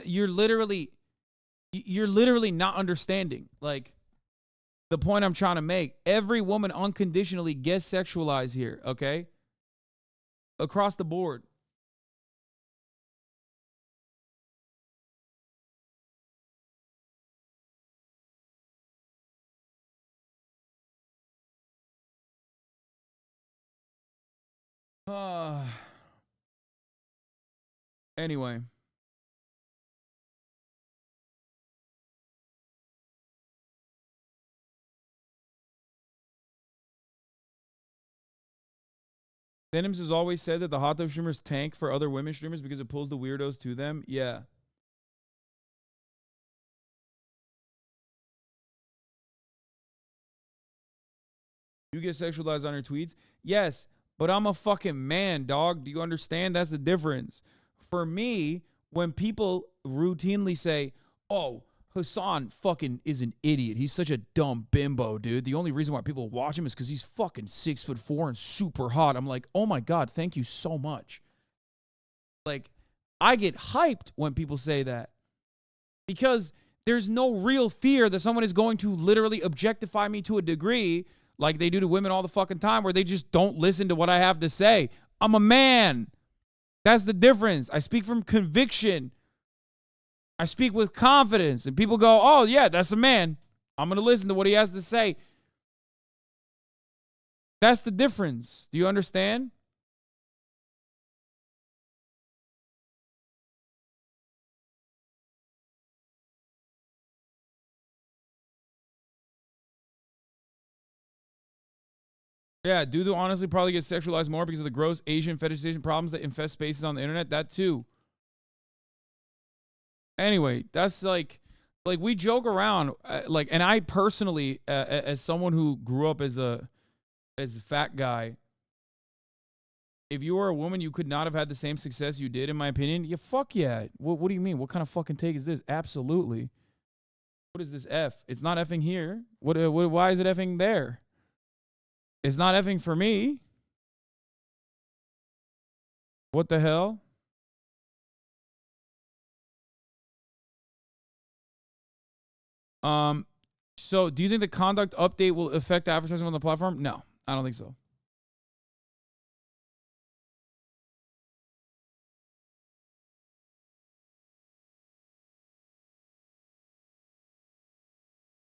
You're literally not understanding. Like, the point I'm trying to make. Every woman unconditionally gets sexualized here, okay? Across the board. Anyway. Denims has always said that the hot tub streamers tank for other women streamers because it pulls the weirdos to them. Yeah. You get sexualized on your tweets? Yes. But I'm a fucking man, dog. Do you understand? That's the difference. For me, when people routinely say, oh, Hassan fucking is an idiot. He's such a dumb bimbo, dude. The only reason why people watch him is because he's fucking 6'4" and super hot. I'm like, oh my God, thank you so much. Like, I get hyped when people say that. Because there's no real fear that someone is going to literally objectify me to a degree like they do to women all the fucking time, where they just don't listen to what I have to say. I'm a man. That's the difference. I speak from conviction. I speak with confidence. And people go, oh, yeah, that's a man. I'm going to listen to what he has to say. That's the difference. Do you understand? Yeah, Dudu honestly probably gets sexualized more because of the gross Asian fetishization problems that infest spaces on the internet. That too. Anyway, that's like we joke around, and I personally, as someone who grew up as a fat guy, if you were a woman, you could not have had the same success you did, in my opinion. Yeah, fuck yeah. What do you mean? What kind of fucking take is this? Absolutely. What is this F? It's not effing here. Why is it effing there? It's not effing for me. What the hell? So do you think the conduct update will affect advertising on the platform? No, I don't think so.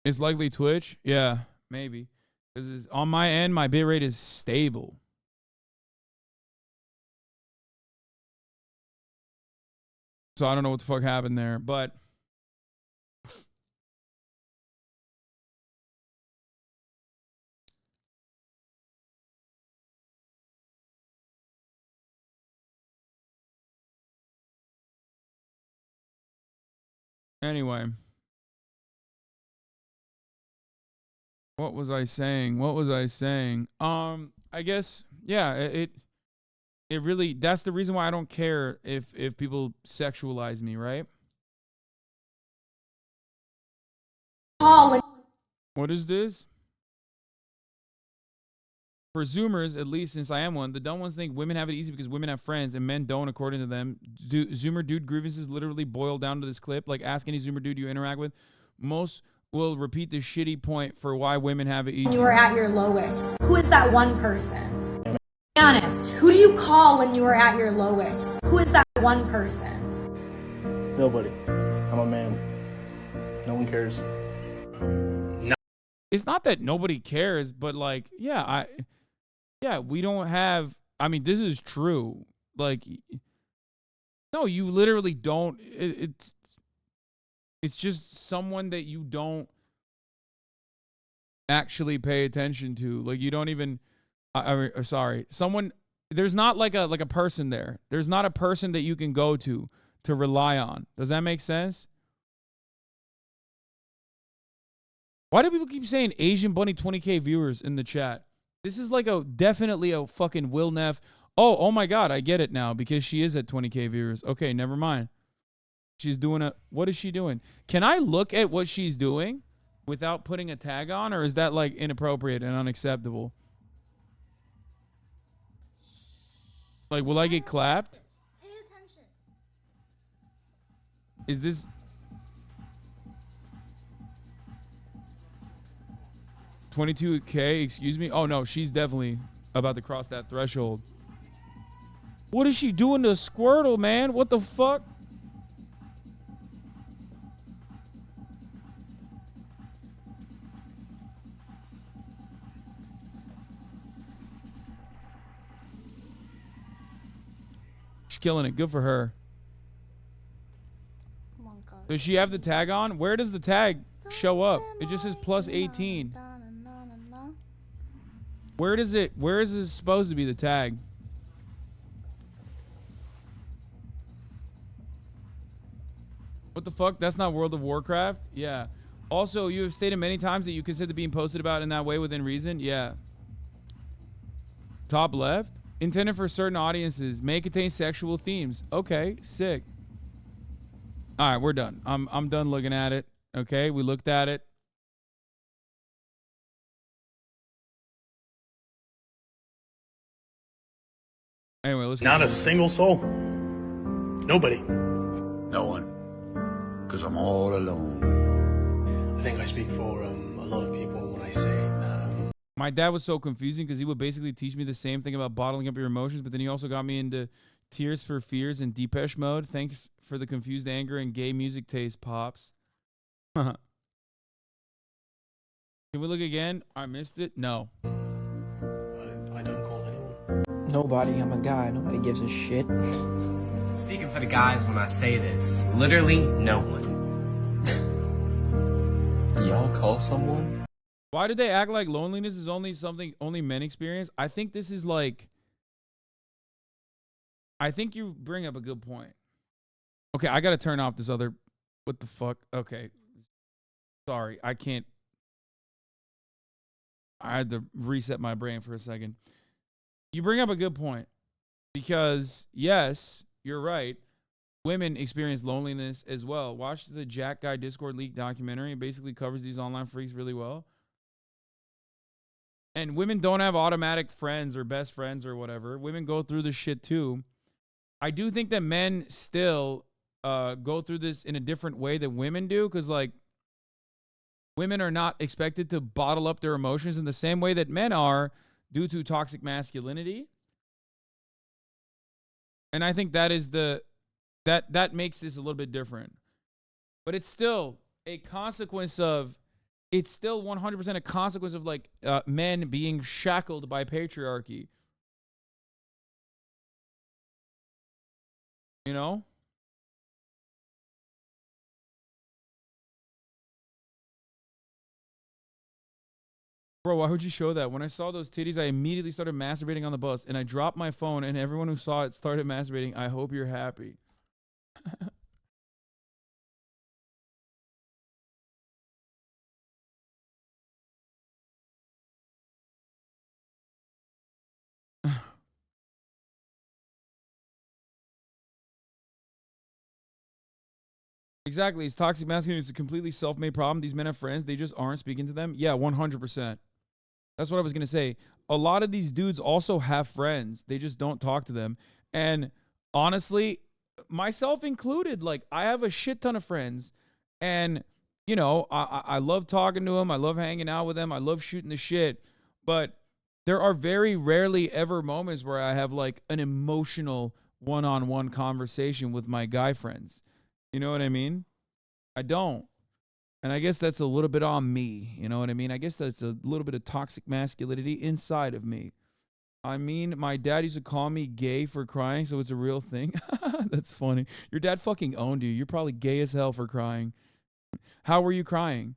It's likely Twitch. Yeah, maybe. Because on my end, my bitrate is stable. So I don't know what the fuck happened there, but anyway. What was I saying? I guess, yeah, it really, that's the reason why I don't care if people sexualize me, right? What is this? For Zoomers, at least since I am one, the dumb ones think women have it easy because women have friends and men don't, according to them. Zoomer dude grievances literally boil down to this clip. Like, ask any Zoomer dude you interact with. Most will repeat the shitty point for why women have it easy. You are at your lowest. Who is that one person? Be honest. Who do you call when you are at your lowest? Who is that one person? Nobody. I'm a man. No one cares. No. It's not that nobody cares, but like, yeah, we don't have I mean, this is true. Like, no, you literally don't. It's just someone that you don't actually pay attention to. Like, you don't even. Sorry, someone. There's not like a person there. There's not a person that you can go to rely on. Does that make sense? Why do people keep saying Asian Bunny 20K viewers in the chat? This is like definitely a fucking Will Neff. Oh my God, I get it now because she is at 20K viewers. Okay, never mind. She's doing what is she doing? Can I look at what she's doing without putting a tag on, or is that like inappropriate and unacceptable? Like, will I get clapped? Pay attention. Is this... $22K, excuse me? Oh, no, she's definitely about to cross that threshold. What is she doing to Squirtle, man? What the fuck? She's killing it. Good for her. Come on, God. Does she have the tag on? Where does the tag show up? It just says plus 18. Where is it supposed to be, the tag? What the fuck? That's not World of Warcraft? Yeah. Also, you have stated many times that you consider being posted about in that way within reason. Yeah. Top left. Intended for certain audiences. May contain sexual themes. Okay, sick. All right, we're done. I'm done looking at it. Okay, we looked at it. Anyway, let's Not a single soul. Nobody. No one. Because I'm all alone. I think I speak for a lot of people when I say my dad was so confusing because he would basically teach me the same thing about bottling up your emotions, but then he also got me into Tears for Fears and Depeche Mode. Thanks for the confused anger and gay music taste, Pops. Can we look again? I missed it? No. I don't call anyone. Nobody. I'm a guy. Nobody gives a shit. Speaking for the guys when I say this, literally no one. Y'all call someone? Why did they act like loneliness is only something only men experience? I think this is like... I think you bring up a good point. Okay, I got to turn off this other... What the fuck? Okay. Sorry, I can't... I had to reset my brain for a second. You bring up a good point. Because, yes, you're right. Women experience loneliness as well. Watch the Jack Guy Discord League documentary. It basically covers these online freaks really well. And women don't have automatic friends or best friends or whatever. Women go through this shit too. I do think that men still go through this in a different way than women do. Because, like, women are not expected to bottle up their emotions in the same way that men are due to toxic masculinity. And I think that is that makes this a little bit different. But it's still a consequence of... It's still 100% a consequence of, like, men being shackled by patriarchy. You know? Bro, why would you show that? When I saw those titties, I immediately started masturbating on the bus, and I dropped my phone, and everyone who saw it started masturbating. I hope you're happy. Exactly. It's toxic masculinity is a completely self-made problem. These men have friends. They just aren't speaking to them. Yeah, 100%. That's what I was going to say. A lot of these dudes also have friends. They just don't talk to them. And honestly, myself included, like, I have a shit ton of friends. And, you know, I love talking to them. I love hanging out with them. I love shooting the shit. But there are very rarely ever moments where I have, like, an emotional one-on-one conversation with my guy friends. You know what I mean? I don't. And I guess that's a little bit on me. You know what I mean? I guess that's a little bit of toxic masculinity inside of me. I mean, my dad used to call me gay for crying, so it's a real thing. That's funny. Your dad fucking owned you. You're probably gay as hell for crying. How were you crying?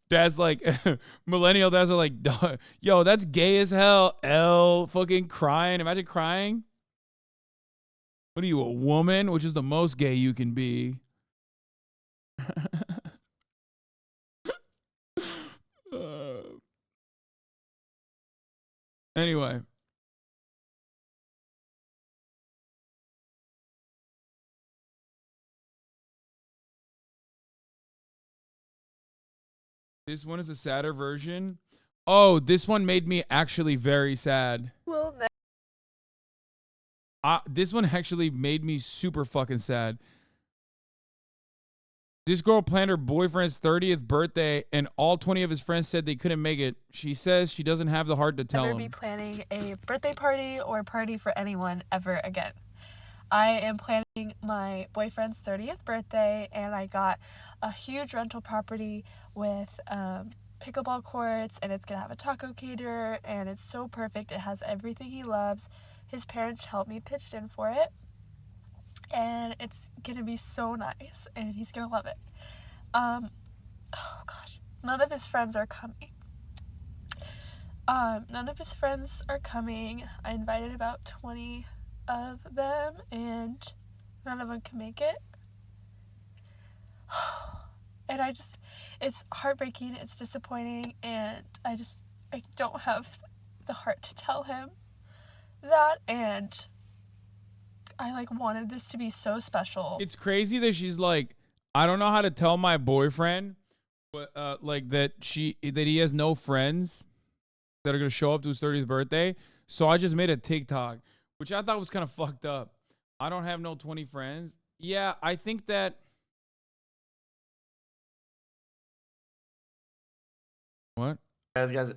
Dad's like, millennial dads are like, yo, that's gay as hell. L fucking crying. Imagine crying. What are you, a woman? Which is the most gay you can be. Anyway. This one is a sadder version. Oh, this one made me actually very sad. Well, This one actually made me super fucking sad. This girl planned her boyfriend's 30th birthday, and all 20 of his friends said they couldn't make it. She says she doesn't have the heart to tell Never be him. planning a birthday party or party for anyone ever again. I am planning my boyfriend's 30th birthday, and I got a huge rental property with pickleball courts, and it's gonna have a taco caterer, and it's so perfect. It has everything he loves. His parents helped me pitch in for it, and it's gonna be so nice, and he's gonna love it. Oh gosh, none of his friends are coming. None of his friends are coming. I invited about 20 of them, and none of them can make it. And it's heartbreaking, it's disappointing, and I don't have the heart to tell him that, and I wanted this to be so special. It's crazy that she's like, I don't know how to tell my boyfriend, but that he has no friends that are gonna show up to his 30th birthday. So I just made a TikTok, which I thought was kind of fucked up. I don't have no 20 friends. Yeah, I think that. What? Guys.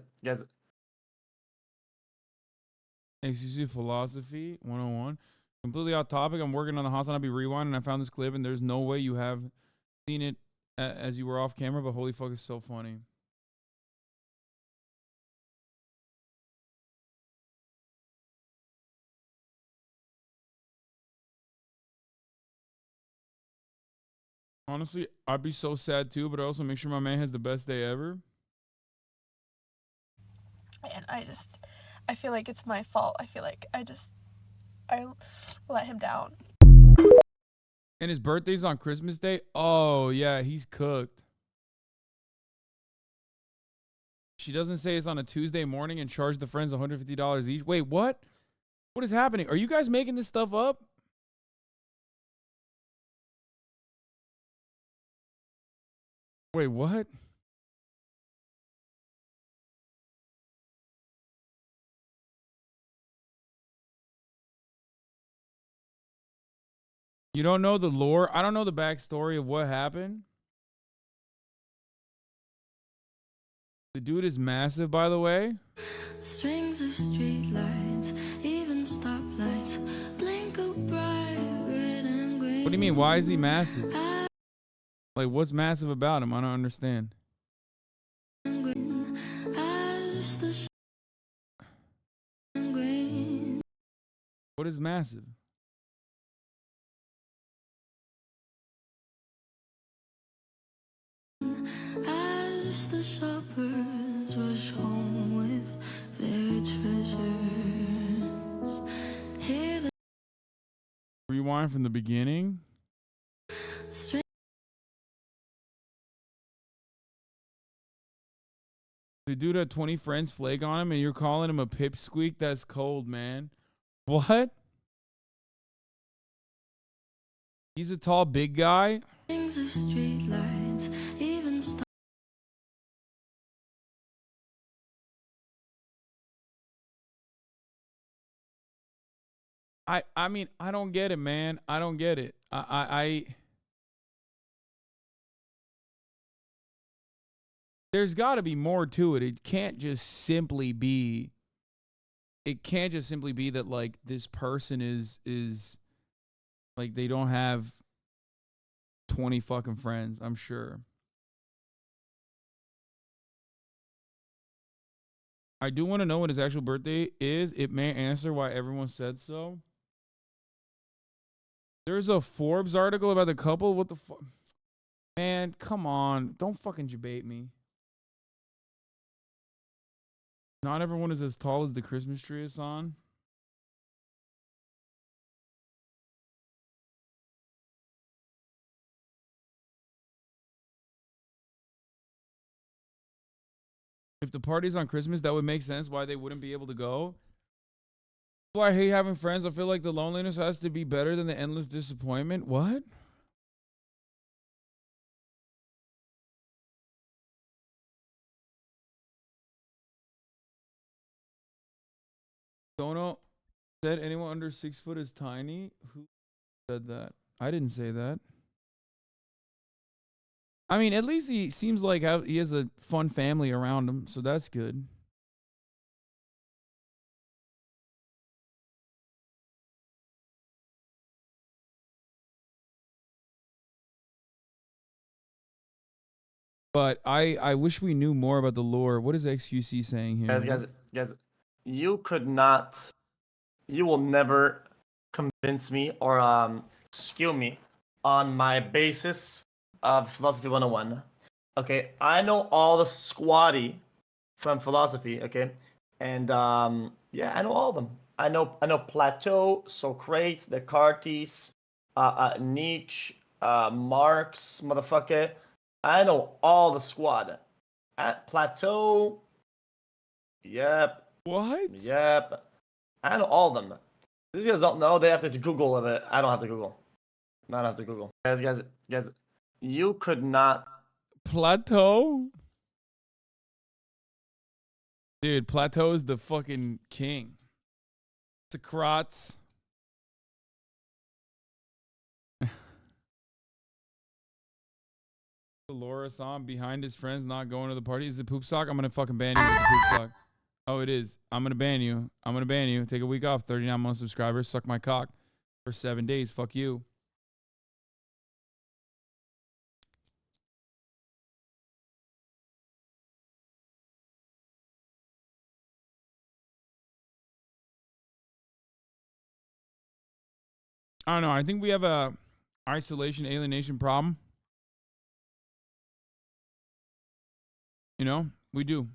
Exclusive philosophy 101. Completely off topic. I'm working on the house and I'll be rewinding. And I found this clip, and there's no way you have seen it as you were off camera, but holy fuck, it's so funny. Honestly, I'd be so sad too, but I also make sure my man has the best day ever. And I feel like it's my fault. I feel like I let him down. And his birthday's on Christmas Day? Oh, yeah, he's cooked. She doesn't say it's on a Tuesday morning and charge the friends $150 each. Wait, what? What is happening? Are you guys making this stuff up? Wait, what? You don't know the lore? I don't know the backstory of what happened. The dude is massive, by the way. Strings of street lights, even stoplights, blink of bright red and green. What do you mean? Why is he massive? Like, what's massive about him? I don't understand. What is massive? As the shoppers rush home with their treasures. Hear the Rewind from the beginning. The dude had 20 friends flake on him, and you're calling him a pipsqueak? That's cold, man. What? He's a tall, big guy? strings of street lights, even I mean, I don't get it, man. I don't get it. There's got to be more to it. It can't just simply be that like this person is like they don't have 20 fucking friends, I'm sure. I do want to know when his actual birthday is. It may answer why everyone said so. There's a Forbes article about the couple. What the fuck? Man, come on. Don't fucking debate me. Not everyone is as tall as the Christmas tree, Hassan. If the party's on Christmas, that would make sense why they wouldn't be able to go. Why I hate having friends. I feel like the loneliness has to be better than the endless disappointment. What? Dono said anyone under 6 foot is tiny. Who said that? I didn't say that. I mean, at least he seems like he has a fun family around him, so that's good. But I wish we knew more about the lore. What is XQC saying here? Guys, you will never convince me or skew me on my basis of Philosophy 101. Okay, I know all the squatty from philosophy, okay? And yeah, I know all of them. I know Plato, Socrates, Descartes, Nietzsche, Marx, motherfucker. I know all the squad. At Plateau. Yep. What? Yep. I know all of them. These guys don't know. They have to Google it. I don't have to Google. I don't have to Google. Guys, you could not. Plateau? Dude, Plateau is the fucking king. Socrates. Laura saw him behind his friends not going to the party. Is it poop sock? I'm gonna fucking ban you with the poop sock. Oh, it is. I'm gonna ban you. I'm gonna ban you. Take a week off. 39 months subscribers. Suck my cock for 7 days. Fuck you. I don't know. I think we have a isolation alienation problem. You know, we do.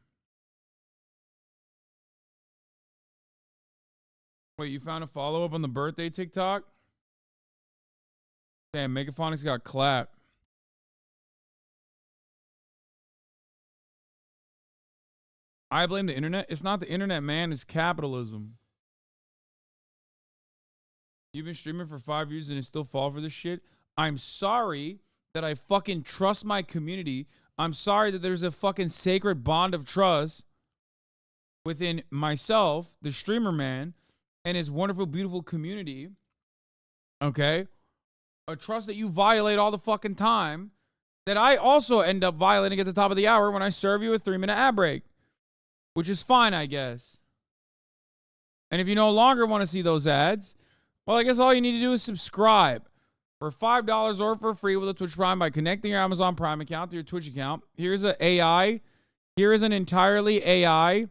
Wait, you found a follow-up on the birthday TikTok? Damn, Megaphonics got clapped. I blame the internet. It's not the internet, man. It's capitalism. You've been streaming for 5 years and you still fall for this shit? I'm sorry that I fucking trust my community. I'm sorry that there's a fucking sacred bond of trust within myself, the streamer man, and his wonderful, beautiful community. Okay? A trust that you violate all the fucking time, that I also end up violating at the top of the hour when I serve you a 3-minute ad break. Which is fine, I guess. And if you no longer want to see those ads, well, I guess all you need to do is subscribe for $5 or for free with a Twitch Prime by connecting your Amazon Prime account to your Twitch account. Here's an AI. Here is an entirely AI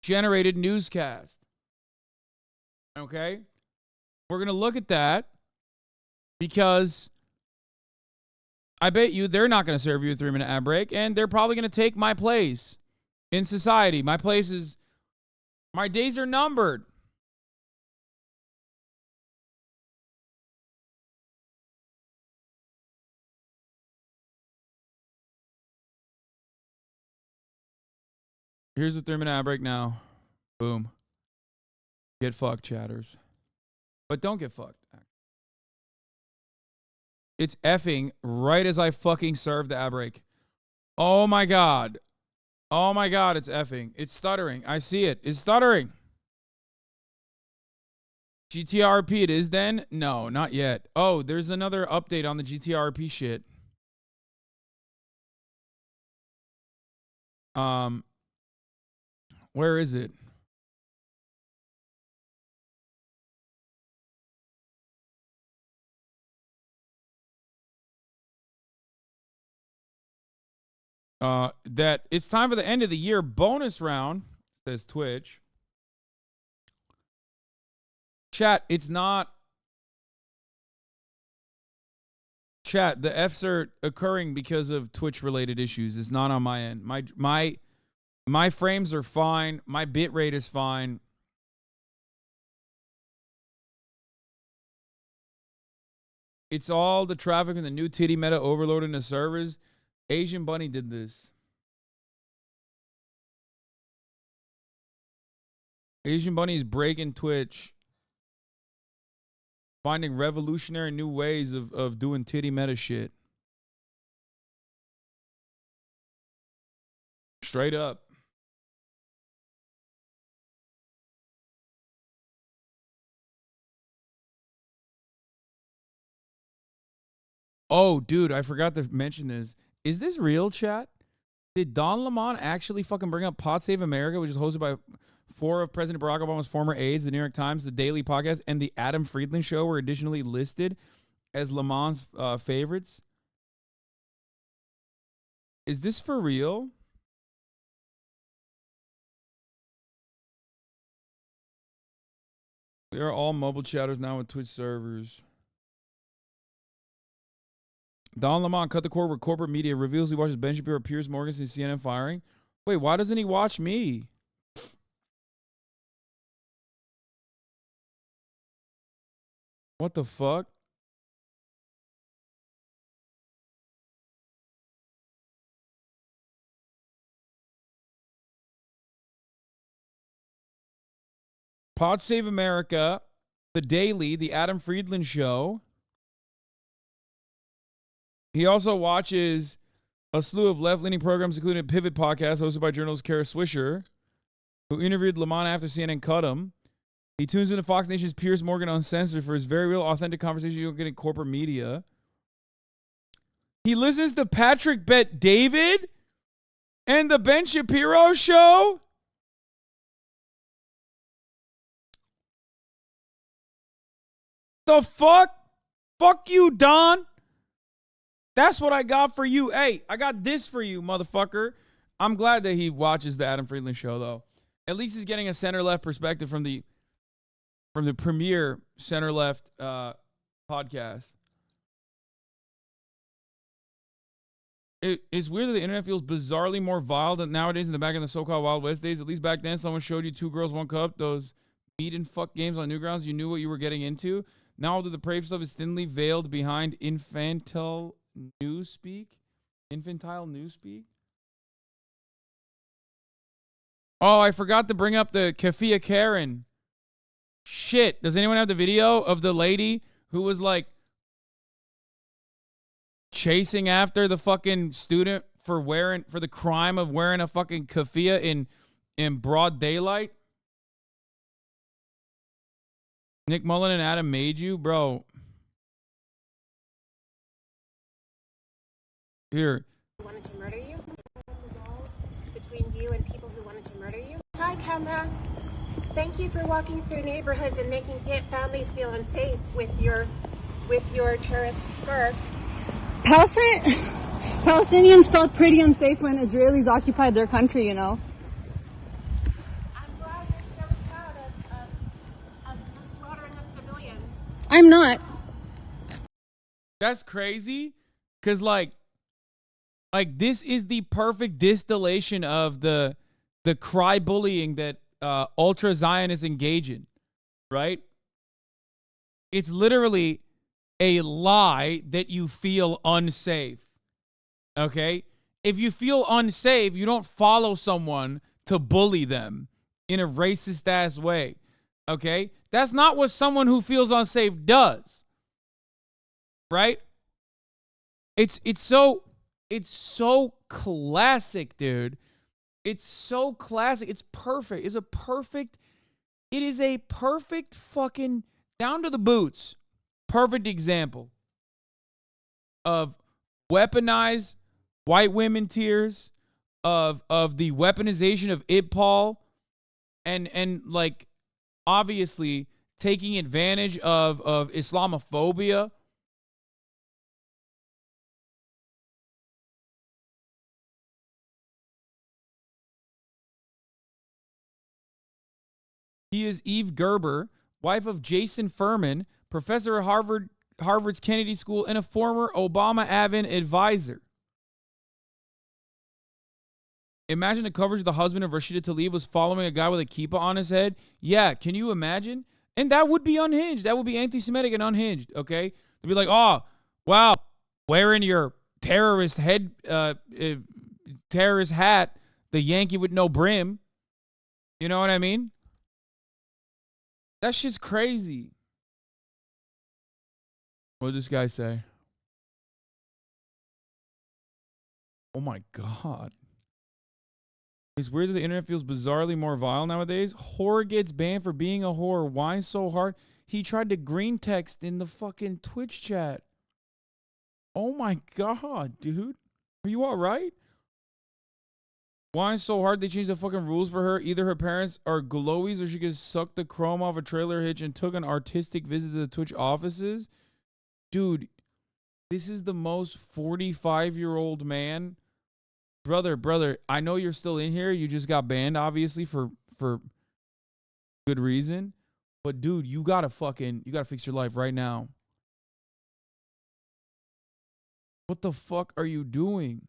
generated newscast. Okay? We're going to look at that because I bet you they're not going to serve you a 3-minute ad break, and they're probably going to take my place in society. My days are numbered. Here's a 3-minute ad break now. Boom. Get fucked, chatters. But don't get fucked. It's effing right as I fucking serve the ad break. Oh my God. Oh my God, it's effing. It's stuttering. I see it. It's stuttering. GTRP it is then? No, not yet. Oh, there's another update on the GTRP shit. Where is it? that it's time for the end of the year bonus round, says Twitch. Chat, it's not. Chat, the Fs are occurring because of Twitch-related issues. It's not on my end. My frames are fine. My bit rate is fine. It's all the traffic and the new titty meta overloading the servers. Asian Bunny did this. Asian Bunny is breaking Twitch. Finding revolutionary new ways of doing titty meta shit. Straight up. Oh, dude, I forgot to mention this. Is this real, chat? Did Don Lemon actually fucking bring up Pod Save America, which is hosted by 4 of President Barack Obama's former aides, the New York Times, the Daily Podcast, and the Adam Friedland Show were additionally listed as Lemon's favorites? Is this for real? We are all mobile chatters now with Twitch servers. Don Lemon cut the cord with corporate media, reveals he watches Ben Shapiro, Piers Morgan, and CNN firing. Wait, why doesn't he watch me? What the fuck? Pod Save America, The Daily, The Adam Friedland Show. He also watches a slew of left-leaning programs, including a Pivot podcast hosted by journalist Kara Swisher, who interviewed Lemon after CNN cut him. He tunes into Fox Nation's Piers Morgan Uncensored for his very real, authentic conversation you don't get in corporate media. He listens to Patrick Bet David and the Ben Shapiro Show. The fuck? Fuck you, Don. That's what I got for you. Hey, I got this for you, motherfucker. I'm glad that he watches the Adam Friedland Show, though. At least he's getting a center-left perspective from the premier center-left podcast. It's weird that the internet feels bizarrely more vile than nowadays in the back in the so-called Wild West days. At least back then, someone showed you 2 Girls, 1 Cup, those meat and fuck games on Newgrounds. You knew what you were getting into. Now all the depraved stuff is thinly veiled behind infantile newspeak. Oh, I forgot to bring up the Kafia Karen. Shit. Does anyone have the video of the lady who was like chasing after the fucking student for the crime of wearing a fucking keffiyeh in broad daylight? Nick Mullen and Adam made you, bro. Here. Wanted to murder you? Between you and people who wanted to murder you? Hi, camera. Thank you for walking through neighborhoods and making families feel unsafe with your terrorist scarf. Palestinians felt pretty unsafe when Israelis occupied their country, you know. I'm glad you're so proud of the slaughtering of civilians. I'm not. That's crazy. Because, like this is the perfect distillation of the cry bullying that ultra Zionists engage in, right? It's literally a lie that you feel unsafe. Okay? If you feel unsafe, you don't follow someone to bully them in a racist ass way. Okay? That's not what someone who feels unsafe does. Right? It's so classic, dude. It's so classic. It's perfect. It is a perfect fucking down to the boots. Perfect example of weaponized white women tears, of the weaponization of IPPOL, and like obviously taking advantage of Islamophobia. He is Eve Gerber, wife of Jason Furman, professor at Harvard's Kennedy School, and a former Obama advisor. Imagine the coverage the husband of Rashida Tlaib was following a guy with a kippah on his head. Yeah, can you imagine? And that would be unhinged. That would be anti-Semitic and unhinged, okay? They'd be like, oh, wow, wearing your terrorist terrorist hat, the Yankee with no brim. You know what I mean? That shit's crazy. What did this guy say? Oh my God. It's weird that the internet feels bizarrely more vile nowadays. Whore gets banned for being a whore. Why so hard? He tried to green text in the fucking Twitch chat. Oh my God, dude. Are you all right? Why so hard they changed the fucking rules for her? Either her parents are glowies or she could suck the chrome off a trailer hitch and took an artistic visit to the Twitch offices. Dude, this is the most 45-year-old man. Brother, I know you're still in here. You just got banned, obviously, for good reason. But dude, you gotta fix your life right now. What the fuck are you doing?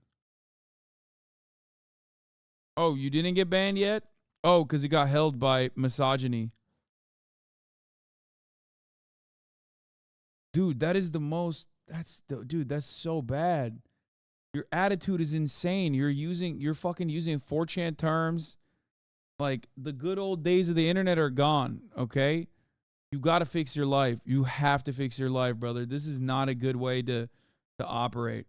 Oh, you didn't get banned yet? Oh, because it got held by misogyny. Dude, that is the most, dude, that's so bad. Your attitude is insane. You're fucking using 4chan terms. Like, the good old days of the internet are gone, okay? You got to fix your life. You have to fix your life, brother. This is not a good way to operate.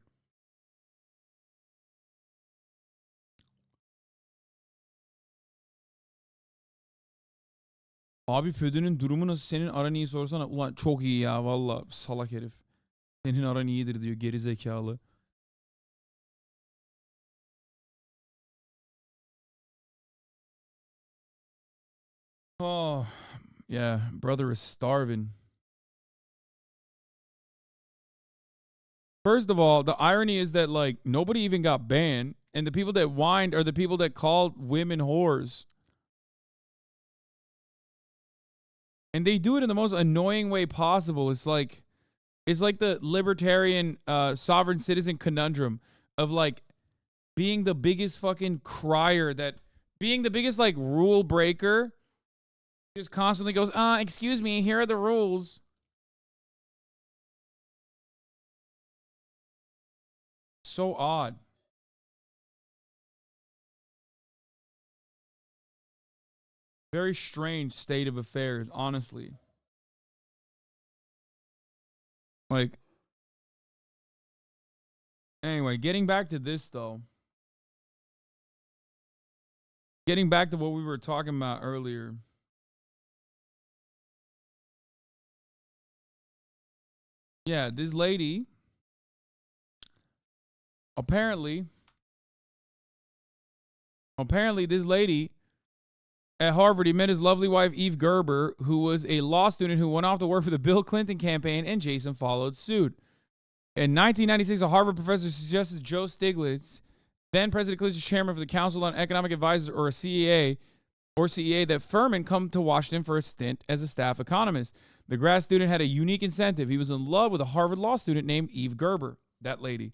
Abi Födü'nün durumu nasıl? Senin aran iyi sorsana. Ulan çok iyi ya valla salak herif. Senin aran iyidir diyor geri zekalı. Oh, yeah, brother is starving. First of all, the irony is that, like, nobody even got banned, and the people that whined are the people that called women whores. And they do it in the most annoying way possible. It's like the libertarian sovereign citizen conundrum of, like, being the biggest fucking crier, being the biggest, like, rule breaker. Just constantly goes, excuse me, here are the rules. So odd. Very strange state of affairs, honestly. Like, anyway, getting back to this, though. Getting back to what we were talking about earlier. Yeah, this lady, apparently this lady at Harvard, he met his lovely wife, Eve Gerber, who was a law student who went off to work for the Bill Clinton campaign, and Jason followed suit. In 1996, a Harvard professor suggested Joe Stiglitz, then President Clinton's chairman for the Council on Economic Advisors, or CEA, that Furman come to Washington for a stint as a staff economist. The grad student had a unique incentive. He was in love with a Harvard law student named Eve Gerber, that lady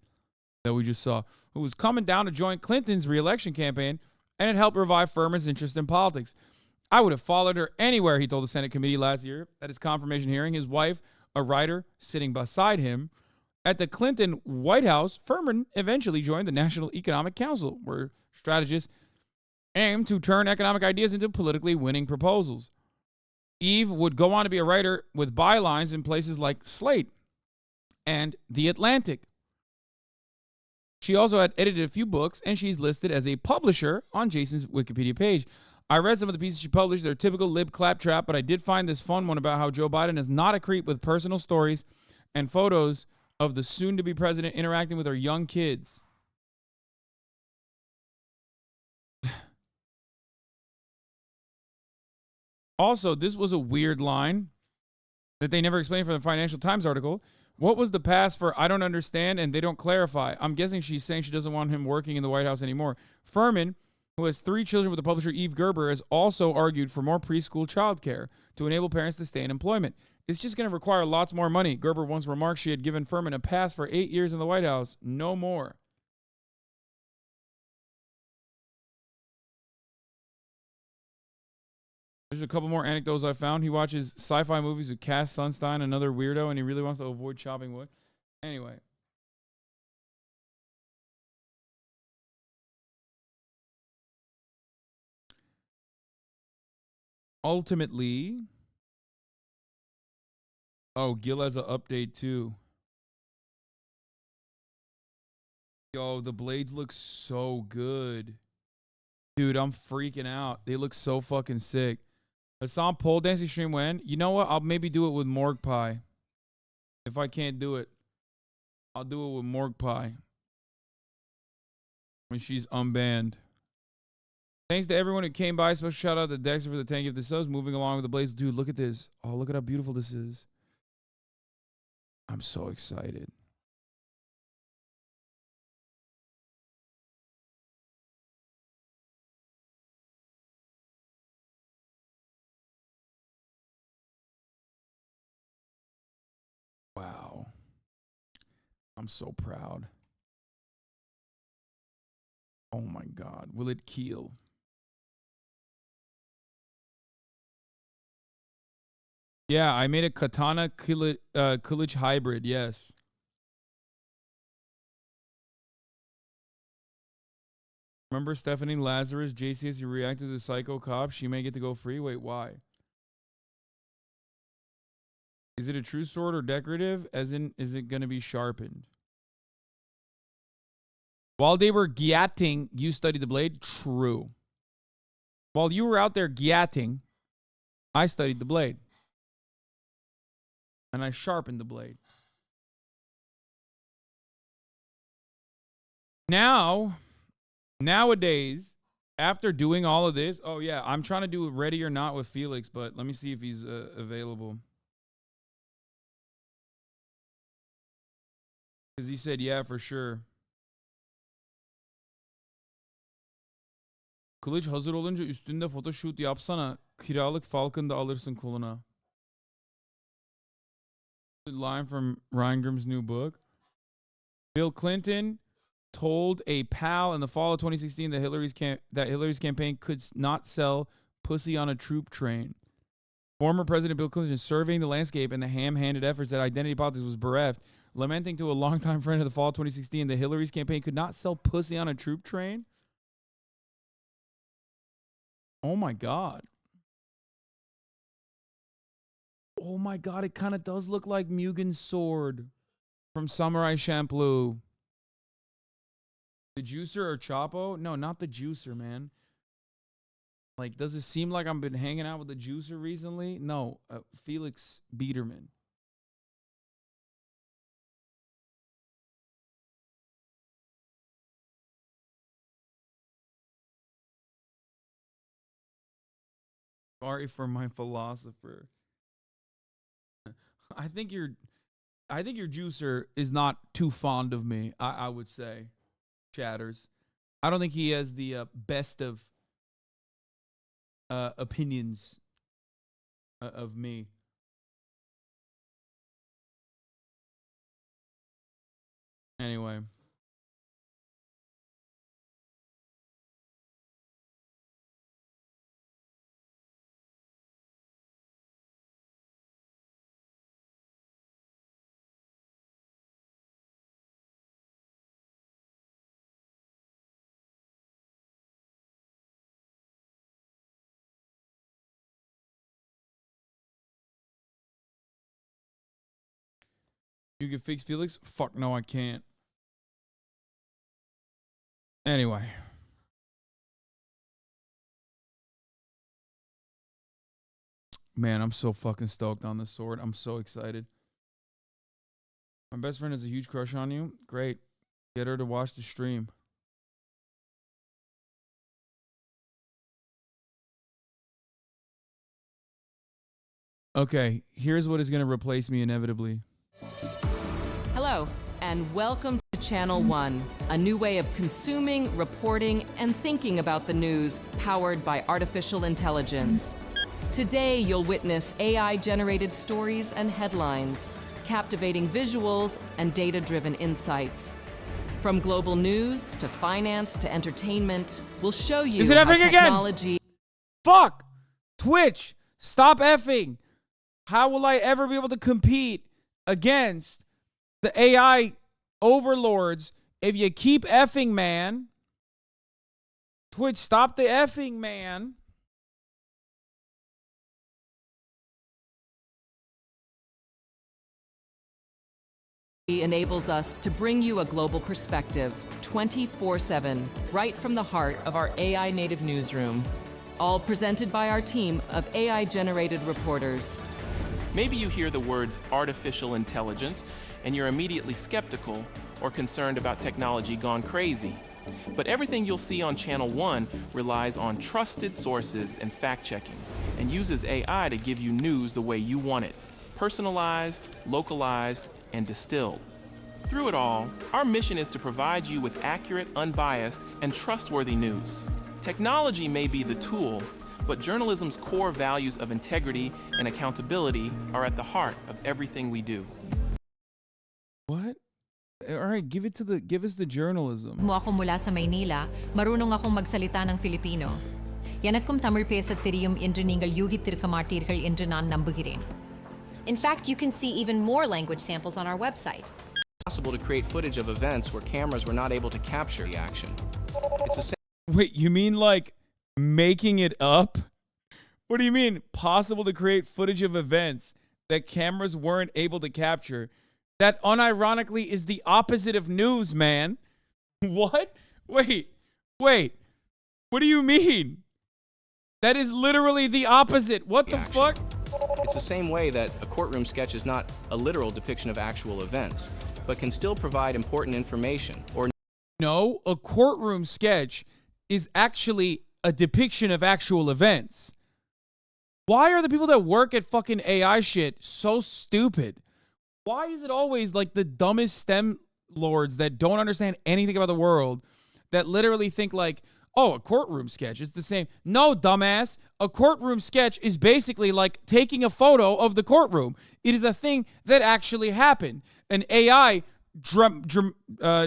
that we just saw, who was coming down to join Clinton's re-election campaign, and it helped revive Furman's interest in politics. I would have followed her anywhere, he told the Senate committee last year at his confirmation hearing. His wife, a writer, sitting beside him. At the Clinton White House, Furman eventually joined the National Economic Council, where strategists aim to turn economic ideas into politically winning proposals. Eve would go on to be a writer with bylines in places like Slate and The Atlantic. She also had edited a few books, and she's listed as a publisher on Jason's Wikipedia page. I read some of the pieces she published. They're typical lib claptrap, but I did find this fun one about how Joe Biden is not a creep with personal stories and photos of the soon-to-be president interacting with our young kids. Also, this was a weird line that they never explained for the Financial Times article. What was the pass for I don't understand and they don't clarify? I'm guessing she's saying she doesn't want him working in the White House anymore. Furman who has 3 children with the publisher Eve Gerber, has also argued for more preschool childcare to enable parents to stay in employment. It's just going to require lots more money. Gerber once remarked she had given Furman a pass for 8 years in the White House. No more. There's a couple more anecdotes I found. He watches sci-fi movies with Cass Sunstein, another weirdo, and he really wants to avoid chopping wood. Anyway. Ultimately, oh, Gil has an update too. Yo, the blades look so good. Dude, I'm freaking out. They look so fucking sick. Hassan pole dancing stream when? You know what? I'll maybe do it with Morg Pie. If I can't do it, I'll do it with Morg Pie. When she's unbanned. Thanks to everyone who came by. Special shout out to Dexter for the 10 gift of subs. Moving along with the blaze. Dude, look at this. Oh, look at how beautiful this is. I'm so excited. Wow. I'm so proud. Oh my God. Will it keel? Yeah, I made a Katana Kulich hybrid, yes. Remember Stephanie Lazarus, JCS, you reacted to the Psycho Cop? She may get to go free? Wait, why? Is it a true sword or decorative? As in, is it going to be sharpened? While they were gyatting, you studied the blade? True. While you were out there gyatting, I studied the blade. And I sharpened the blade. Now, nowadays, after doing all of this, oh yeah, I'm trying to do Ready or Not with Felix, but let me see if he's available. Because he said, yeah, for sure. Kılıç hazır olunca üstünde photoshoot yapsana. Kiralık Falcon'da alırsın koluna. Line from Ryan Grimm's new book. Bill Clinton told a pal in the fall of 2016 that Hillary's campaign could not sell pussy on a troop train. Former President Bill Clinton, surveying the landscape and the ham-handed efforts that identity politics was bereft, lamenting to a longtime friend of the fall of 2016 that Hillary's campaign could not sell pussy on a troop train. Oh my God. Oh my God, it kind of does look like Mugen's sword from Samurai Champloo. The juicer or Chapo? No, not the juicer, man. Like, does it seem like I've been hanging out with the juicer recently? No, Felix Biederman. Sorry for my philosopher. I think your juicer is not too fond of me, I would say. Chatters. I don't think he has the best of opinions of me. Anyway. You can fix Felix? Fuck no, I can't. Anyway. Man, I'm so fucking stoked on this sword. I'm so excited. My best friend has a huge crush on you. Great. Get her to watch the stream. Okay, here's what is going to replace me inevitably. Hello, and welcome to Channel One, a new way of consuming, reporting, and thinking about the news powered by artificial intelligence. Today, you'll witness AI-generated stories and headlines, captivating visuals and data-driven insights. From global news to finance to entertainment, we'll show you Is it how effing technology... again? Fuck! Twitch, stop effing! How will I ever be able to compete against the AI overlords if you keep effing, man? Twitch, stop the effing, man. enables us to bring you a global perspective 24/7, right from the heart of our AI native newsroom. All presented by our team of AI-generated reporters. Maybe you hear the words artificial intelligence and you're immediately skeptical or concerned about technology gone crazy. But everything you'll see on Channel One relies on trusted sources and fact-checking, and uses AI to give you news the way you want it, personalized, localized, and distilled. Through it all, our mission is to provide you with accurate, unbiased, and trustworthy news. Technology may be the tool, but journalism's core values of integrity and accountability are at the heart of everything we do. What? All right, give us the journalism. Mo ako mula sa Maynila, marunong akong magsalita ng Filipino. எனக்கும் தமிழ் பேசத் தெரியும் என்று நீங்கள் யூகித்திருக்க மாட்டீர்கள் என்று நான் நம்புகிறேன். In fact, you can see even more language samples on our website. It's possible to create footage of events where cameras were not able to capture the action. It's the same. Wait, you mean like making it up? What do you mean possible to create footage of events that cameras weren't able to capture? That unironically is the opposite of news, man. What? Wait. What do you mean? That is literally the opposite. What the fuck? It's the same way that a courtroom sketch is not a literal depiction of actual events, but can still provide important information. Or no, a courtroom sketch is actually a depiction of actual events. Why are the people that work at fucking AI shit so stupid? Why is it always like the dumbest STEM lords that don't understand anything about the world that literally think like, oh, a courtroom sketch is the same? No, dumbass. A courtroom sketch is basically like taking a photo of the courtroom. It is a thing that actually happened. An AI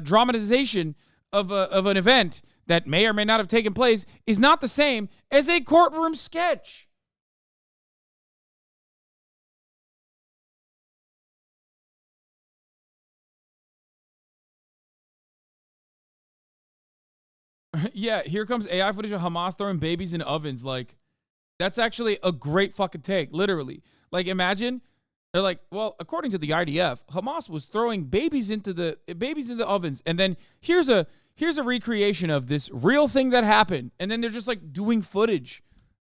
dramatization of an event that may or may not have taken place is not the same as a courtroom sketch. Yeah, here comes AI footage of Hamas throwing babies in ovens. Like, that's actually a great fucking take, literally. Like, imagine, they're like, well, according to the IDF, Hamas was throwing babies into the ovens, and then here's a recreation of this real thing that happened, and then they're just like doing footage,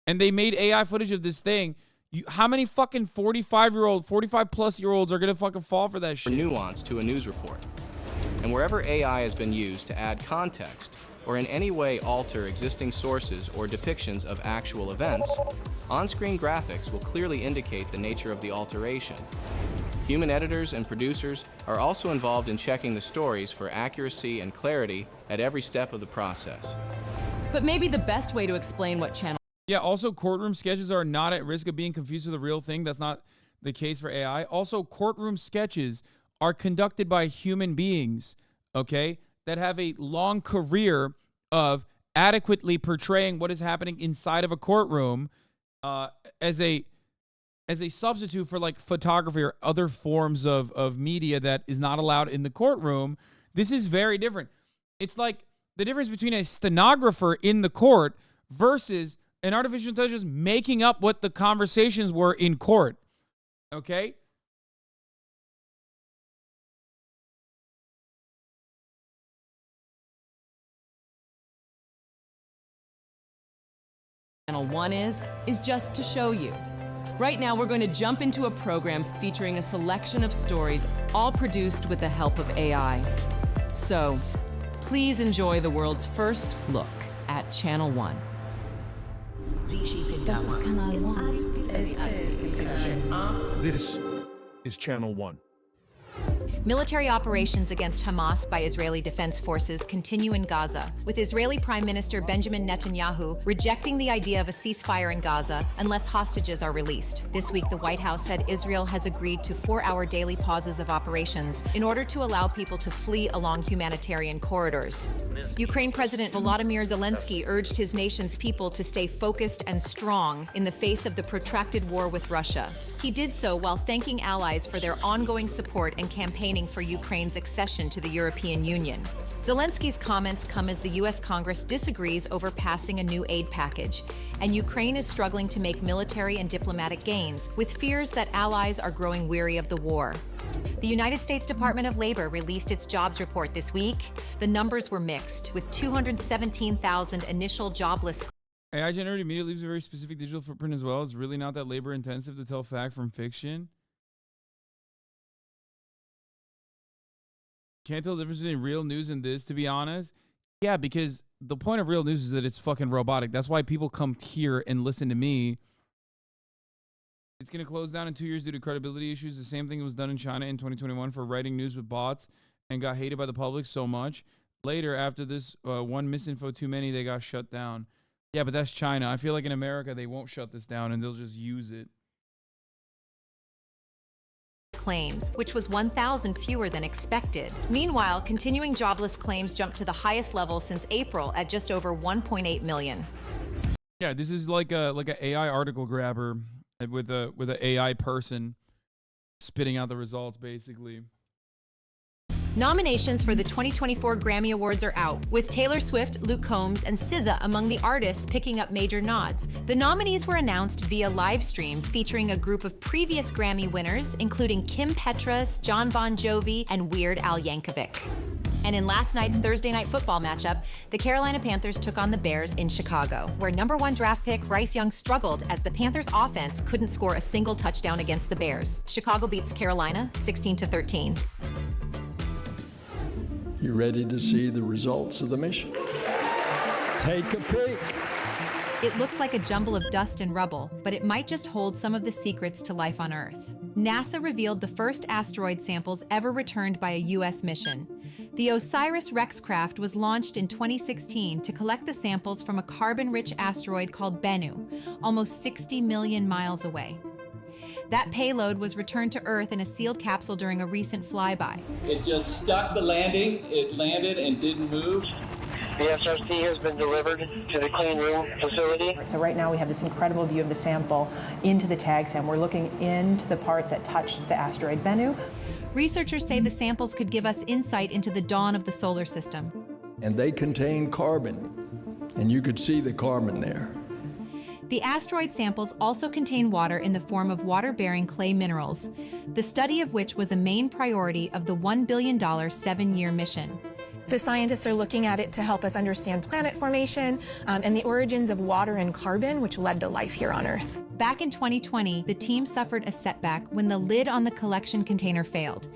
and they made AI footage of this thing. How many fucking 45-plus-year-olds are gonna fucking fall for that shit? Nuance to a news report, and wherever AI has been used to add context or in any way alter existing sources or depictions of actual events, on-screen graphics will clearly indicate the nature of the alteration. Human editors and producers are also involved in checking the stories for accuracy and clarity at every step of the process. But maybe the best way to explain what Channel... Yeah, also courtroom sketches are not at risk of being confused with a real thing. That's not the case for AI. Also, courtroom sketches are conducted by human beings, okay, that have a long career of adequately portraying what is happening inside of a courtroom as a substitute for like photography or other forms of media that is not allowed in the courtroom. This is very different. It's like the difference between a stenographer in the court versus an artificial intelligence making up what the conversations were in court. Okay? Channel One is just to show you. Right now, we're going to jump into a program featuring a selection of stories, all produced with the help of AI. So, please enjoy the world's first look at Channel One. This is Channel One. Military operations against Hamas by Israeli Defense Forces continue in Gaza, with Israeli Prime Minister Benjamin Netanyahu rejecting the idea of a ceasefire in Gaza unless hostages are released. This week, the White House said Israel has agreed to 4-hour daily pauses of operations in order to allow people to flee along humanitarian corridors. Ukraine President Volodymyr Zelensky urged his nation's people to stay focused and strong in the face of the protracted war with Russia. He did so while thanking allies for their ongoing support and campaigning for Ukraine's accession to the European Union. Zelensky's comments come as the U.S. Congress disagrees over passing a new aid package, and Ukraine is struggling to make military and diplomatic gains, with fears that allies are growing weary of the war. The United States Department of Labor released its jobs report this week. The numbers were mixed, with 217,000 initial jobless. AI generated media leaves a very specific digital footprint as well. It's really not that labor intensive to tell fact from fiction. Can't tell the difference between real news and this, to be honest. Yeah, because the point of real news is that it's fucking robotic. That's why people come here and listen to me. It's going to close down in 2 years due to credibility issues. The same thing was done in China in 2021 for writing news with bots and got hated by the public so much. Later, after this one misinfo too many, they got shut down. Yeah, but that's China. I feel like in America, they won't shut this down and they'll just use it. Claims, which was 1,000 fewer than expected. Meanwhile, continuing jobless claims jumped to the highest level since April at just over 1.8 million. Yeah, this is like a AI article grabber with an AI person spitting out the results, basically. Nominations for the 2024 Grammy Awards are out, with Taylor Swift, Luke Combs, and SZA among the artists picking up major nods. The nominees were announced via live stream, featuring a group of previous Grammy winners, including Kim Petras, Jon Bon Jovi, and Weird Al Yankovic. And in last night's Thursday Night Football matchup, the Carolina Panthers took on the Bears in Chicago, where #1 draft pick Bryce Young struggled as the Panthers' offense couldn't score a single touchdown against the Bears. Chicago beats Carolina 16-13. You ready to see the results of the mission? Take a peek. It looks like a jumble of dust and rubble, but it might just hold some of the secrets to life on Earth. NASA revealed the first asteroid samples ever returned by a U.S. mission. The OSIRIS-REx craft was launched in 2016 to collect the samples from a carbon-rich asteroid called Bennu, almost 60 million miles away. That payload was returned to Earth in a sealed capsule during a recent flyby. It just stuck the landing. It landed and didn't move. The SRC has been delivered to the clean room facility. So right now we have this incredible view of the sample into the TAGSAM. We're looking into the part that touched the asteroid Bennu. Researchers say the samples could give us insight into the dawn of the solar system. And they contain carbon, and you could see the carbon there. The asteroid samples also contain water in the form of water-bearing clay minerals, the study of which was a main priority of the $1 billion 7-year mission. So scientists are looking at it to help us understand planet formation and the origins of water and carbon, which led to life here on Earth. Back in 2020, the team suffered a setback when the lid on the collection container failed.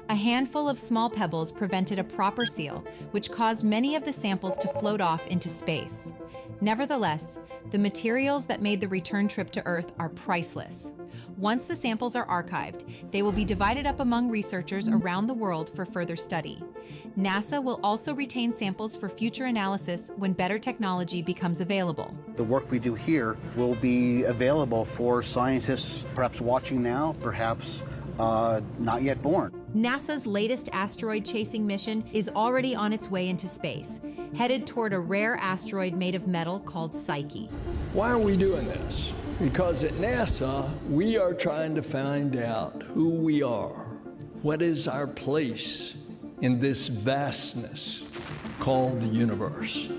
A handful of small pebbles prevented a proper seal, which caused many of the samples to float off into space. Nevertheless, the materials that made the return trip to Earth are priceless. Once the samples are archived, they will be divided up among researchers around the world for further study. NASA will also retain samples for future analysis when better technology becomes available. The work we do here will be available for scientists perhaps watching now, perhaps not yet born. NASA's latest asteroid-chasing mission is already on its way into space, headed toward a rare asteroid made of metal called Psyche. Why are we doing this? Because at NASA, we are trying to find out who we are. What is our place in this vastness called the universe?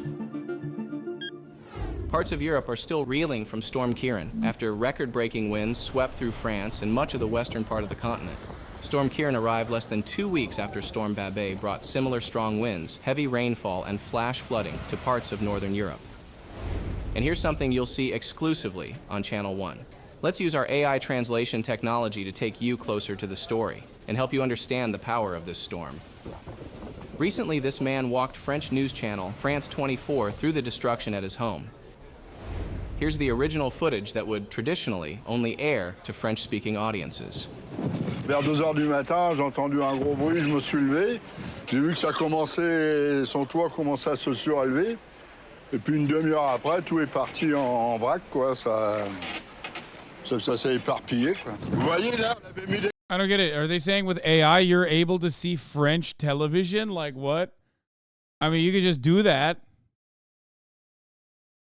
Parts of Europe are still reeling from Storm Ciarán after record-breaking winds swept through France and much of the western part of the continent. Storm Ciarán arrived less than 2 weeks after Storm Babet brought similar strong winds, heavy rainfall, and flash flooding to parts of northern Europe. And here's something you'll see exclusively on Channel 1. Let's use our AI translation technology to take you closer to the story and help you understand the power of this storm. Recently, this man walked French news channel France 24 through the destruction at his home. Here's the original footage that would traditionally only air to French-speaking audiences. Vers 2 heures du matin, j'ai entendu un gros bruit, je me suis levé. J'ai vu que ça commençait, son toit commençait à se surélever. Et puis une demi-heure après, tout est parti en vrac, quoi. Ça s'est éparpillé, quoi. Vous voyez, là, on avait mis des... I don't get it. Are they saying with AI you're able to see French television? Like what? I mean, you could just do that.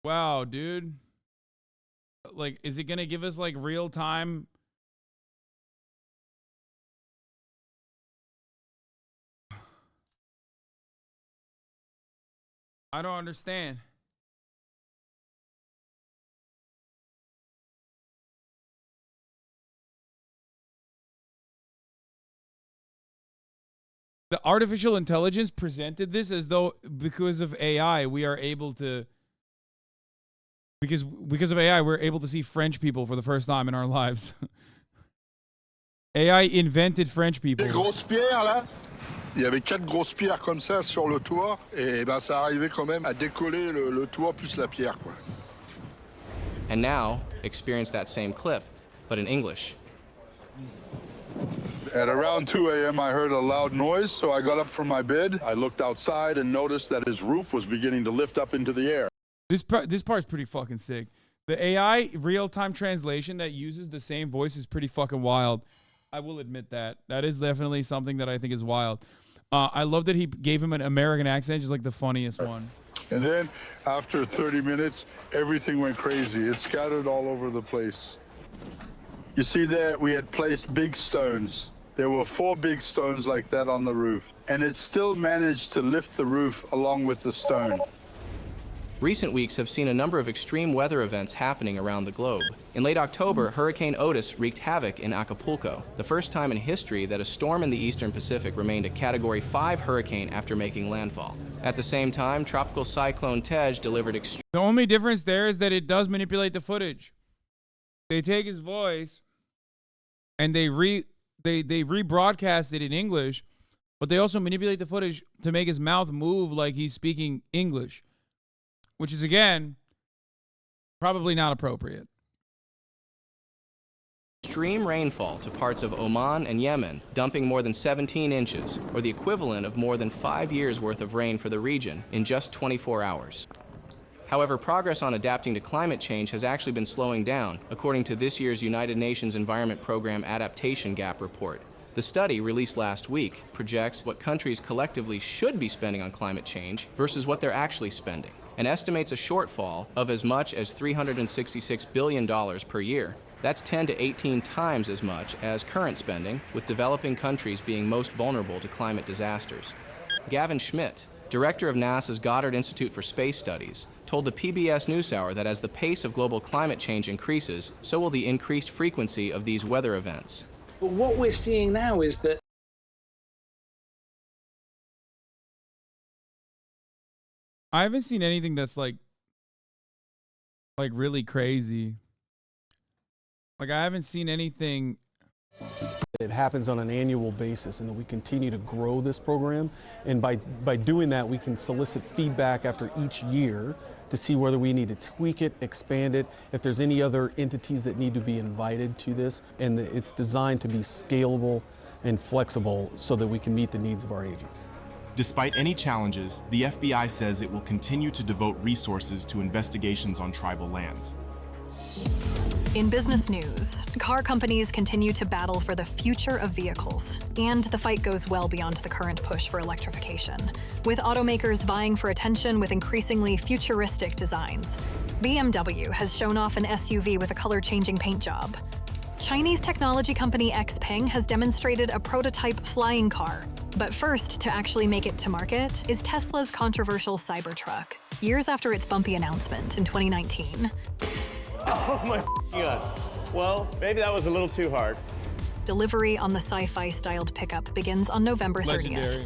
Wow, dude. Like, is it gonna give us like real time? I don't understand. The artificial intelligence presented this as though because of AI we are able to because of AI we're able to see French people for the first time in our lives. AI invented French people. Des grosses pierres là. Il y avait 4 grosses pierres comme ça sur le toit et ben ça arrivait quand même à décoller le toit plus la pierre, quoi. And now, experience that same clip, but in English. At around 2 a.m. I heard a loud noise, so I got up from my bed. I looked outside and noticed that his roof was beginning to lift up into the air. This part's pretty fucking sick. The AI real-time translation that uses the same voice is pretty fucking wild. I will admit that. That is definitely something that I think is wild. I love that he gave him an American accent, just like the funniest one. And then after 30 minutes, everything went crazy. It scattered all over the place. You see there, we had placed big stones. There were 4 big stones like that on the roof, and it still managed to lift the roof along with the stone. Recent weeks have seen a number of extreme weather events happening around the globe. In late October, Hurricane Otis wreaked havoc in Acapulco, the first time in history that a storm in the eastern Pacific remained a Category 5 hurricane after making landfall. At the same time, Tropical Cyclone Tej delivered extreme... The only difference there is that it does manipulate the footage. They take his voice and they rebroadcast it in English, but they also manipulate the footage to make his mouth move like he's speaking English, which is, again, probably not appropriate. Extreme rainfall to parts of Oman and Yemen, dumping more than 17 inches, or the equivalent of more than 5 years' worth of rain for the region in just 24 hours. However, progress on adapting to climate change has actually been slowing down, according to this year's United Nations Environment Program Adaptation Gap report. The study, released last week, projects what countries collectively should be spending on climate change versus what they're actually spending, and estimates a shortfall of as much as $366 billion per year. That's 10 to 18 times as much as current spending, with developing countries being most vulnerable to climate disasters. Gavin Schmidt, director of NASA's Goddard Institute for Space Studies, told the PBS NewsHour that as the pace of global climate change increases, so will the increased frequency of these weather events. But what we're seeing now is that I haven't seen anything that's like really crazy. Like, I haven't seen anything. It happens on an annual basis, and that we continue to grow this program. And by doing that, we can solicit feedback after each year to see whether we need to tweak it, expand it, if there's any other entities that need to be invited to this. And it's designed to be scalable and flexible so that we can meet the needs of our agents. Despite any challenges, the FBI says it will continue to devote resources to investigations on tribal lands. In business news, car companies continue to battle for the future of vehicles, and the fight goes well beyond the current push for electrification, with automakers vying for attention with increasingly futuristic designs. BMW has shown off an SUV with a color-changing paint job. Chinese technology company XPeng has demonstrated a prototype flying car. But first to actually make it to market is Tesla's controversial Cybertruck, years after its bumpy announcement in 2019. Oh my God. Well, maybe that was a little too hard. Delivery on the sci-fi styled pickup begins on November 30th. Legendary.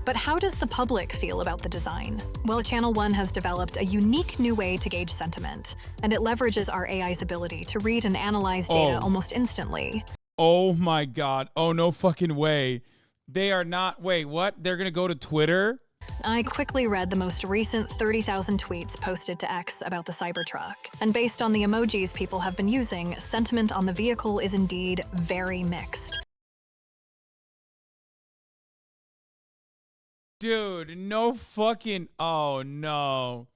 But how does the public feel about the design? Well, Channel One has developed a unique new way to gauge sentiment, and it leverages our AI's ability to read and analyze data almost instantly. Oh my God. Oh, no fucking way. They are not. Wait, what? They're going to go to Twitter? I quickly read the most recent 30,000 tweets posted to X about the Cybertruck, and based on the emojis people have been using, sentiment on the vehicle is indeed very mixed. Dude, no fucking... Oh, no.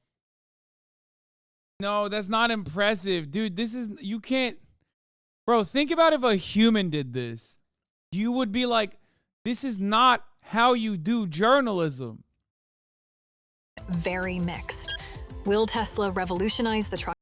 No, that's not impressive. Dude, this is... You can't... Bro, think about if a human did this. You would be like, this is not how you do journalism. Very mixed. Will Tesla revolutionize the truck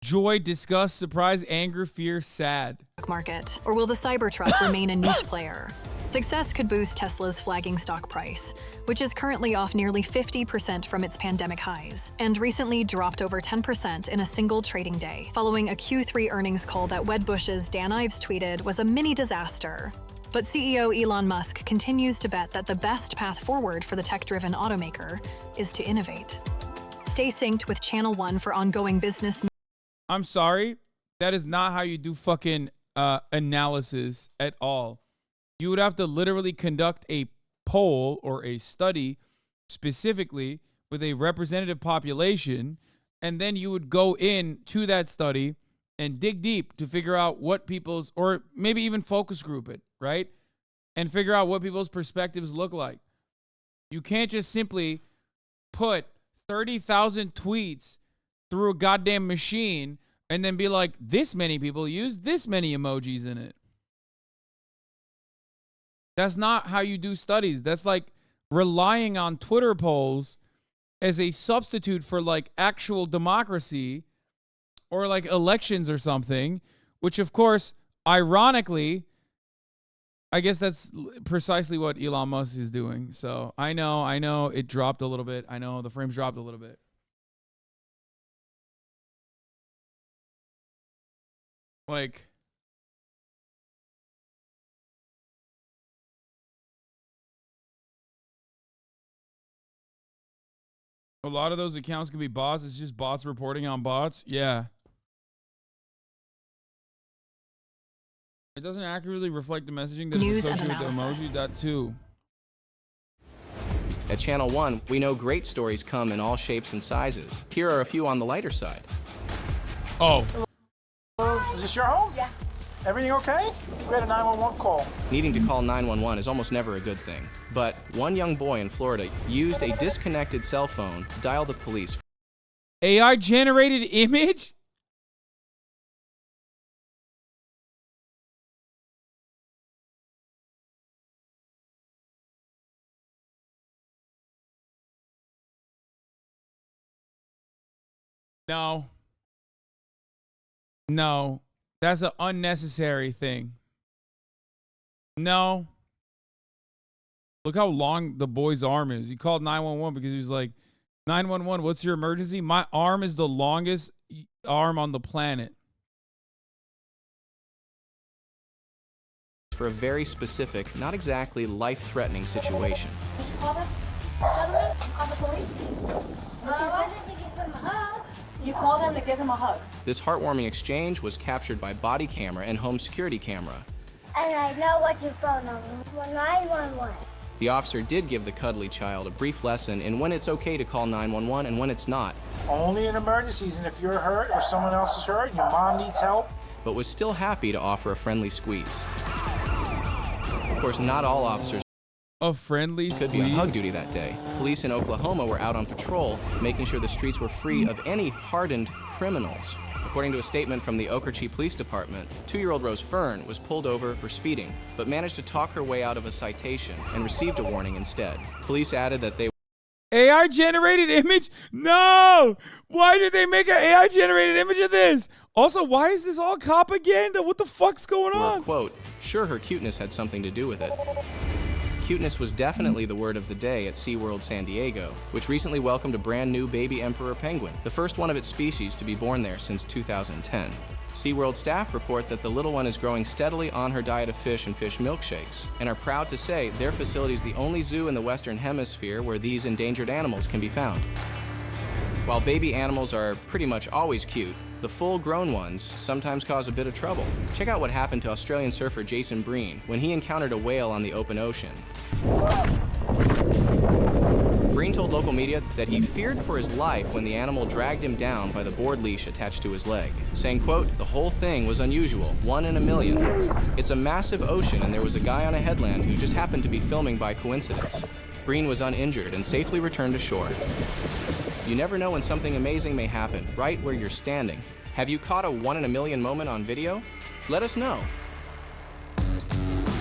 Joy, disgust, surprise, anger, fear, sad. market? Or will the Cybertruck remain a niche player? Success could boost Tesla's flagging stock price, which is currently off nearly 50% from its pandemic highs, and recently dropped over 10% in a single trading day, following a Q3 earnings call that Wedbush's Dan Ives tweeted was a mini disaster. But CEO Elon Musk continues to bet that the best path forward for the tech-driven automaker is to innovate. Stay synced with Channel 1 for ongoing business. I'm sorry. That is not how you do fucking analysis at all. You would have to literally conduct a poll or a study specifically with a representative population, and then you would go in to that study and dig deep to figure out what people's, or maybe even focus group it, right? And figure out what people's perspectives look like. You can't just simply put 30,000 tweets through a goddamn machine and then be like, this many people use this many emojis in it. That's not how you do studies. That's like relying on Twitter polls as a substitute for like actual democracy or like elections or something, which of course, ironically, I guess that's precisely what Elon Musk is doing. So I know it dropped a little bit. I know the frames dropped a little bit. Like, a lot of those accounts could be bots. It's just bots reporting on bots. Yeah. It doesn't accurately reflect the messaging that's associated with the emoji. That too. At Channel 1, we know great stories come in all shapes and sizes. Here are a few on the lighter side. Oh. Is this your home? Yeah. Everything okay? We had a 911 call. Needing to call 911 is almost never a good thing. But one young boy in Florida used a disconnected cell phone to dial the police. AI-generated image? No. No. That's an unnecessary thing. No. Look how long the boy's arm is. He called 911 because he was like, 911, what's your emergency? My arm is the longest arm on the planet. For a very specific, not exactly life-threatening situation. Did you call this gentleman? Call the police? Why didn't you give him a hug? You called him to give him a hug. This heartwarming exchange was captured by body camera and home security camera. And I know what your phone number is. 911. The officer did give the cuddly child a brief lesson in when it's okay to call 911 and when it's not. Only in emergencies, and if you're hurt or someone else is hurt and your mom needs help. But was still happy to offer a friendly squeeze. Of course, not all officers a friendly could be on hug duty that day. Police in Oklahoma were out on patrol, making sure the streets were free of any hardened criminals. According to a statement from the Okeechobee Police Department, 2-year-old Rose Fern was pulled over for speeding, but managed to talk her way out of a citation and received a warning instead. Police added that they AI-generated image? No! Why did they make an AI-generated image of this? Also, why is this all propaganda? What the fuck's going on? were, quote, sure her cuteness had something to do with it. Cuteness was definitely the word of the day at SeaWorld San Diego, which recently welcomed a brand new baby emperor penguin, the first one of its species to be born there since 2010. SeaWorld staff report that the little one is growing steadily on her diet of fish and fish milkshakes, and are proud to say their facility is the only zoo in the Western Hemisphere where these endangered animals can be found. While baby animals are pretty much always cute, the full-grown ones sometimes cause a bit of trouble. Check out what happened to Australian surfer Jason Breen when he encountered a whale on the open ocean. Breen told local media that he feared for his life when the animal dragged him down by the board leash attached to his leg, saying, quote, "The whole thing was unusual, 1 in a million. It's a massive ocean and there was a guy on a headland who just happened to be filming by coincidence. Breen was uninjured and safely returned to shore." You never know when something amazing may happen, right where you're standing. Have you caught a 1 in a million moment on video? Let us know.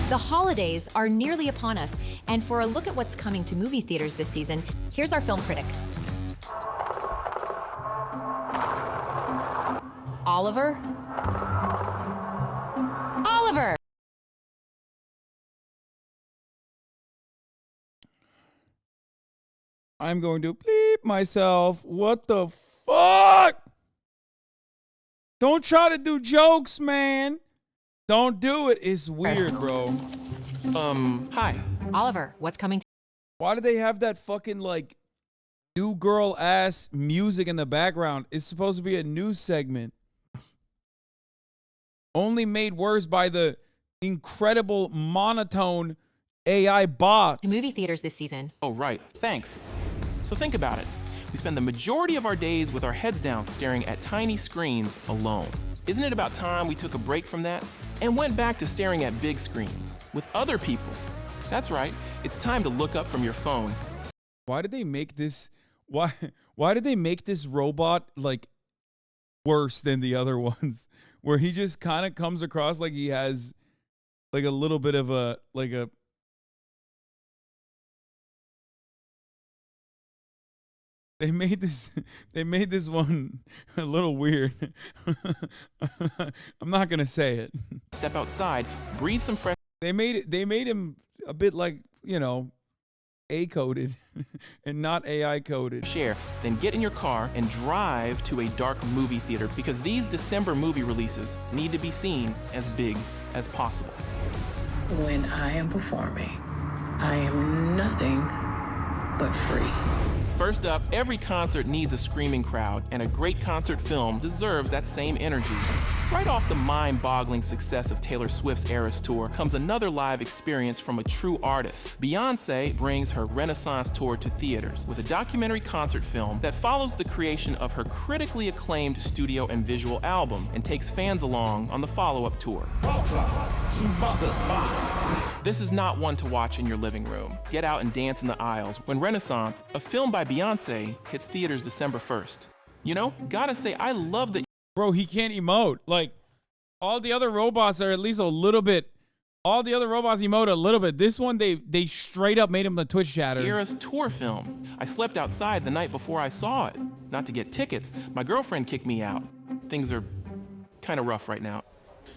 The holidays are nearly upon us, and for a look at what's coming to movie theaters this season, here's our film critic. Oliver? Oliver! I'm going to bleep myself. What the fuck? Don't try to do jokes, man. Don't do it. It's weird, bro. Hi. Oliver, what's coming to... Why do they have that fucking, like, new girl ass music in the background? It's supposed to be a news segment. Only made worse by the incredible monotone AI bots. movie theaters this season. Oh, right. Thanks. So think about it. We spend the majority of our days with our heads down staring at tiny screens alone. Isn't it about time we took a break from that and went back to staring at big screens with other people? That's right. It's time to look up from your phone. Why did they make this? Why did they make this robot like worse than the other ones? Where he just kind of comes across like he has like a little bit of a They made this one a little weird. I'm not gonna say it. Step outside, breathe some fresh. They made him a bit like, you know, A-coded and not AI coded. Share, then get in your car and drive to a dark movie theater because these December movie releases need to be seen as big as possible. When I am performing, I am nothing but free. First up, every concert needs a screaming crowd, and a great concert film deserves that same energy. Right off the mind-boggling success of Taylor Swift's Eras Tour comes another live experience from a true artist. Beyoncé brings her Renaissance tour to theaters with a documentary concert film that follows the creation of her critically acclaimed studio and visual album and takes fans along on the follow-up tour. Welcome to Mother's Mind. This is not one to watch in your living room. Get out and dance in the aisles when Renaissance, a film by Beyoncé, hits theaters December 1st. You know, gotta say, I love the... Bro, he can't emote. Like, all the other robots are at least a little bit... All the other robots emote a little bit. This one, they straight up made him a Twitch chatter. Eras tour film. I slept outside the night before I saw it. Not to get tickets. My girlfriend kicked me out. Things are kind of rough right now.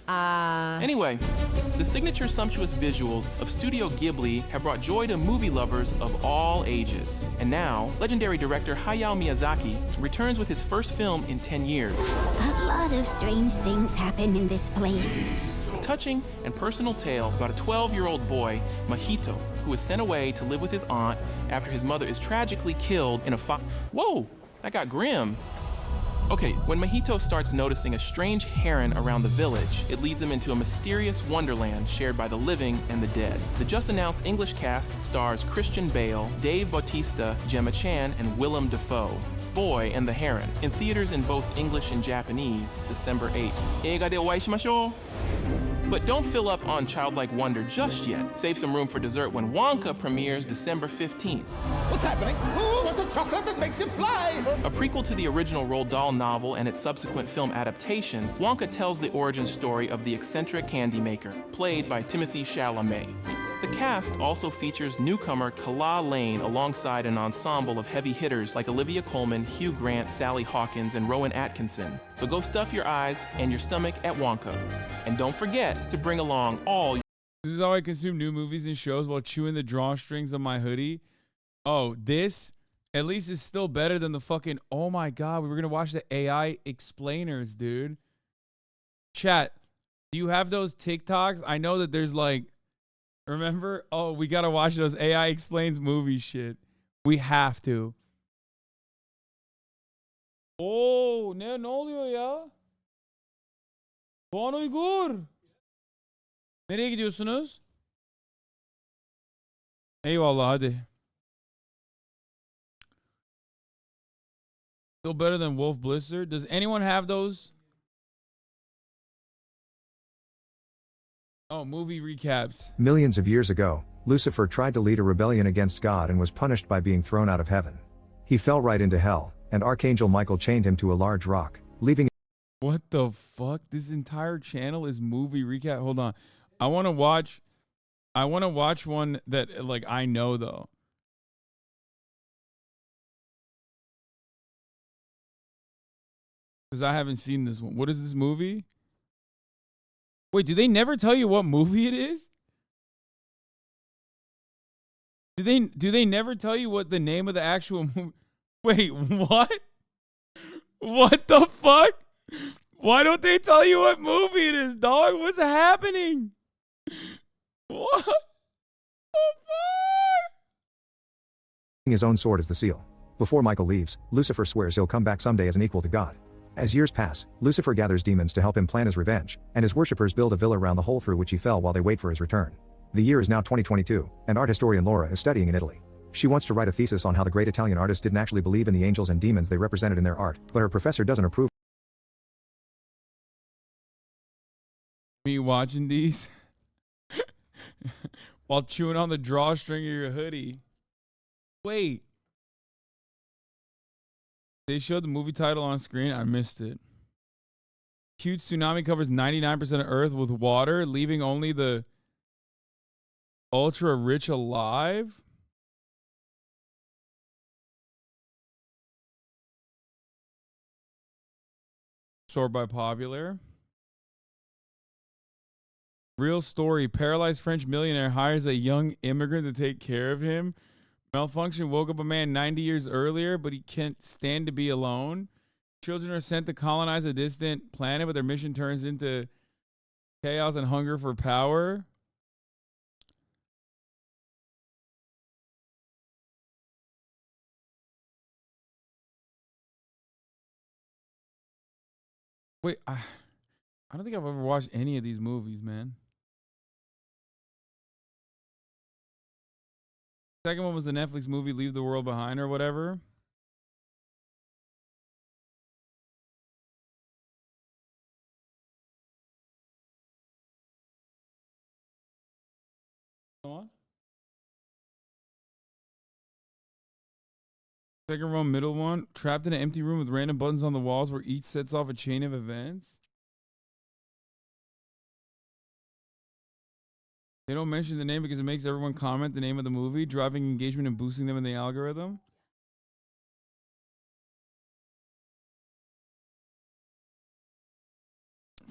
Anyway, the signature sumptuous visuals of Studio Ghibli have brought joy to movie lovers of all ages. And now, legendary director Hayao Miyazaki returns with his first film in 10 years. A lot of strange things happen in this place. A touching and personal tale about a 12-year-old boy, Mahito, who is sent away to live with his aunt after his mother is tragically killed in a Whoa, that got grim. Okay, when Mahito starts noticing a strange heron around the village, it leads him into a mysterious wonderland shared by the living and the dead. The just-announced English cast stars Christian Bale, Dave Bautista, Gemma Chan, and Willem Dafoe. Boy and the Heron, in theaters in both English and Japanese, December 8th. Eiga de oai shimashou! But don't fill up on childlike wonder just yet. Save some room for dessert when Wonka premieres December 15th. What's happening? Ooh, what's a chocolate that makes you fly? A prequel to the original Roald Dahl novel and its subsequent film adaptations, Wonka tells the origin story of the eccentric candy maker, played by Timothée Chalamet. The cast also features newcomer Kala Lane alongside an ensemble of heavy hitters like Olivia Colman, Hugh Grant, Sally Hawkins, and Rowan Atkinson. So go stuff your eyes and your stomach at Wonka. And don't forget to bring along all... This is how I consume new movies and shows while chewing the drawstrings of my hoodie. Oh, this at least is still better than the fucking... Oh my God, we were going to watch the AI explainers, dude. Chat, do you have those TikToks? I know that there's like... Remember? Oh, we got to watch those AI explains movie shit. We have to. Oh, ne oluyor ya? Doğan Uygur. Nereye gidiyorsunuz? Eyvallah hadi. Still better than Wolf Blister. Does anyone have those? Oh, movie recaps. Millions of years ago, Lucifer tried to lead a rebellion against God and was punished by being thrown out of heaven. He fell right into hell, and Archangel Michael chained him to a large rock, leaving. What the fuck? This entire channel is movie recap. Hold on. I want to watch one that like I know though. Cuz I haven't seen this one. What is this movie? Wait, do they never tell you what movie it is? Do they never tell you what the name of the actual movie? Wait, what? What the fuck? Why don't they tell you what movie it is, dog? What's happening? What the fuck? His own sword as the seal. Before Michael leaves, Lucifer swears he'll come back someday as an equal to God. As years pass, Lucifer gathers demons to help him plan his revenge, and his worshippers build a villa around the hole through which he fell while they wait for his return. The year is now 2022, and art historian Laura is studying in Italy. She wants to write a thesis on how the great Italian artists didn't actually believe in the angels and demons they represented in their art, but her professor doesn't approve. Me watching these while chewing on the drawstring of your hoodie. Wait. They showed the movie title on screen. I missed it. Huge tsunami covers 99% of Earth with water, leaving only the ultra rich alive. Soared by popular. Real story. Paralyzed French millionaire hires a young immigrant to take care of him. Malfunction woke up a man 90 years earlier, but he can't stand to be alone. Children are sent to colonize a distant planet, but their mission turns into chaos and hunger for power. Wait, I don't think I've ever watched any of these movies, man. Second one was the Netflix movie Leave the World Behind or whatever. Go on. Second one, middle one. Trapped in an empty room with random buttons on the walls where each sets off a chain of events. They don't mention the name because it makes everyone comment the name of the movie, driving engagement and boosting them in the algorithm.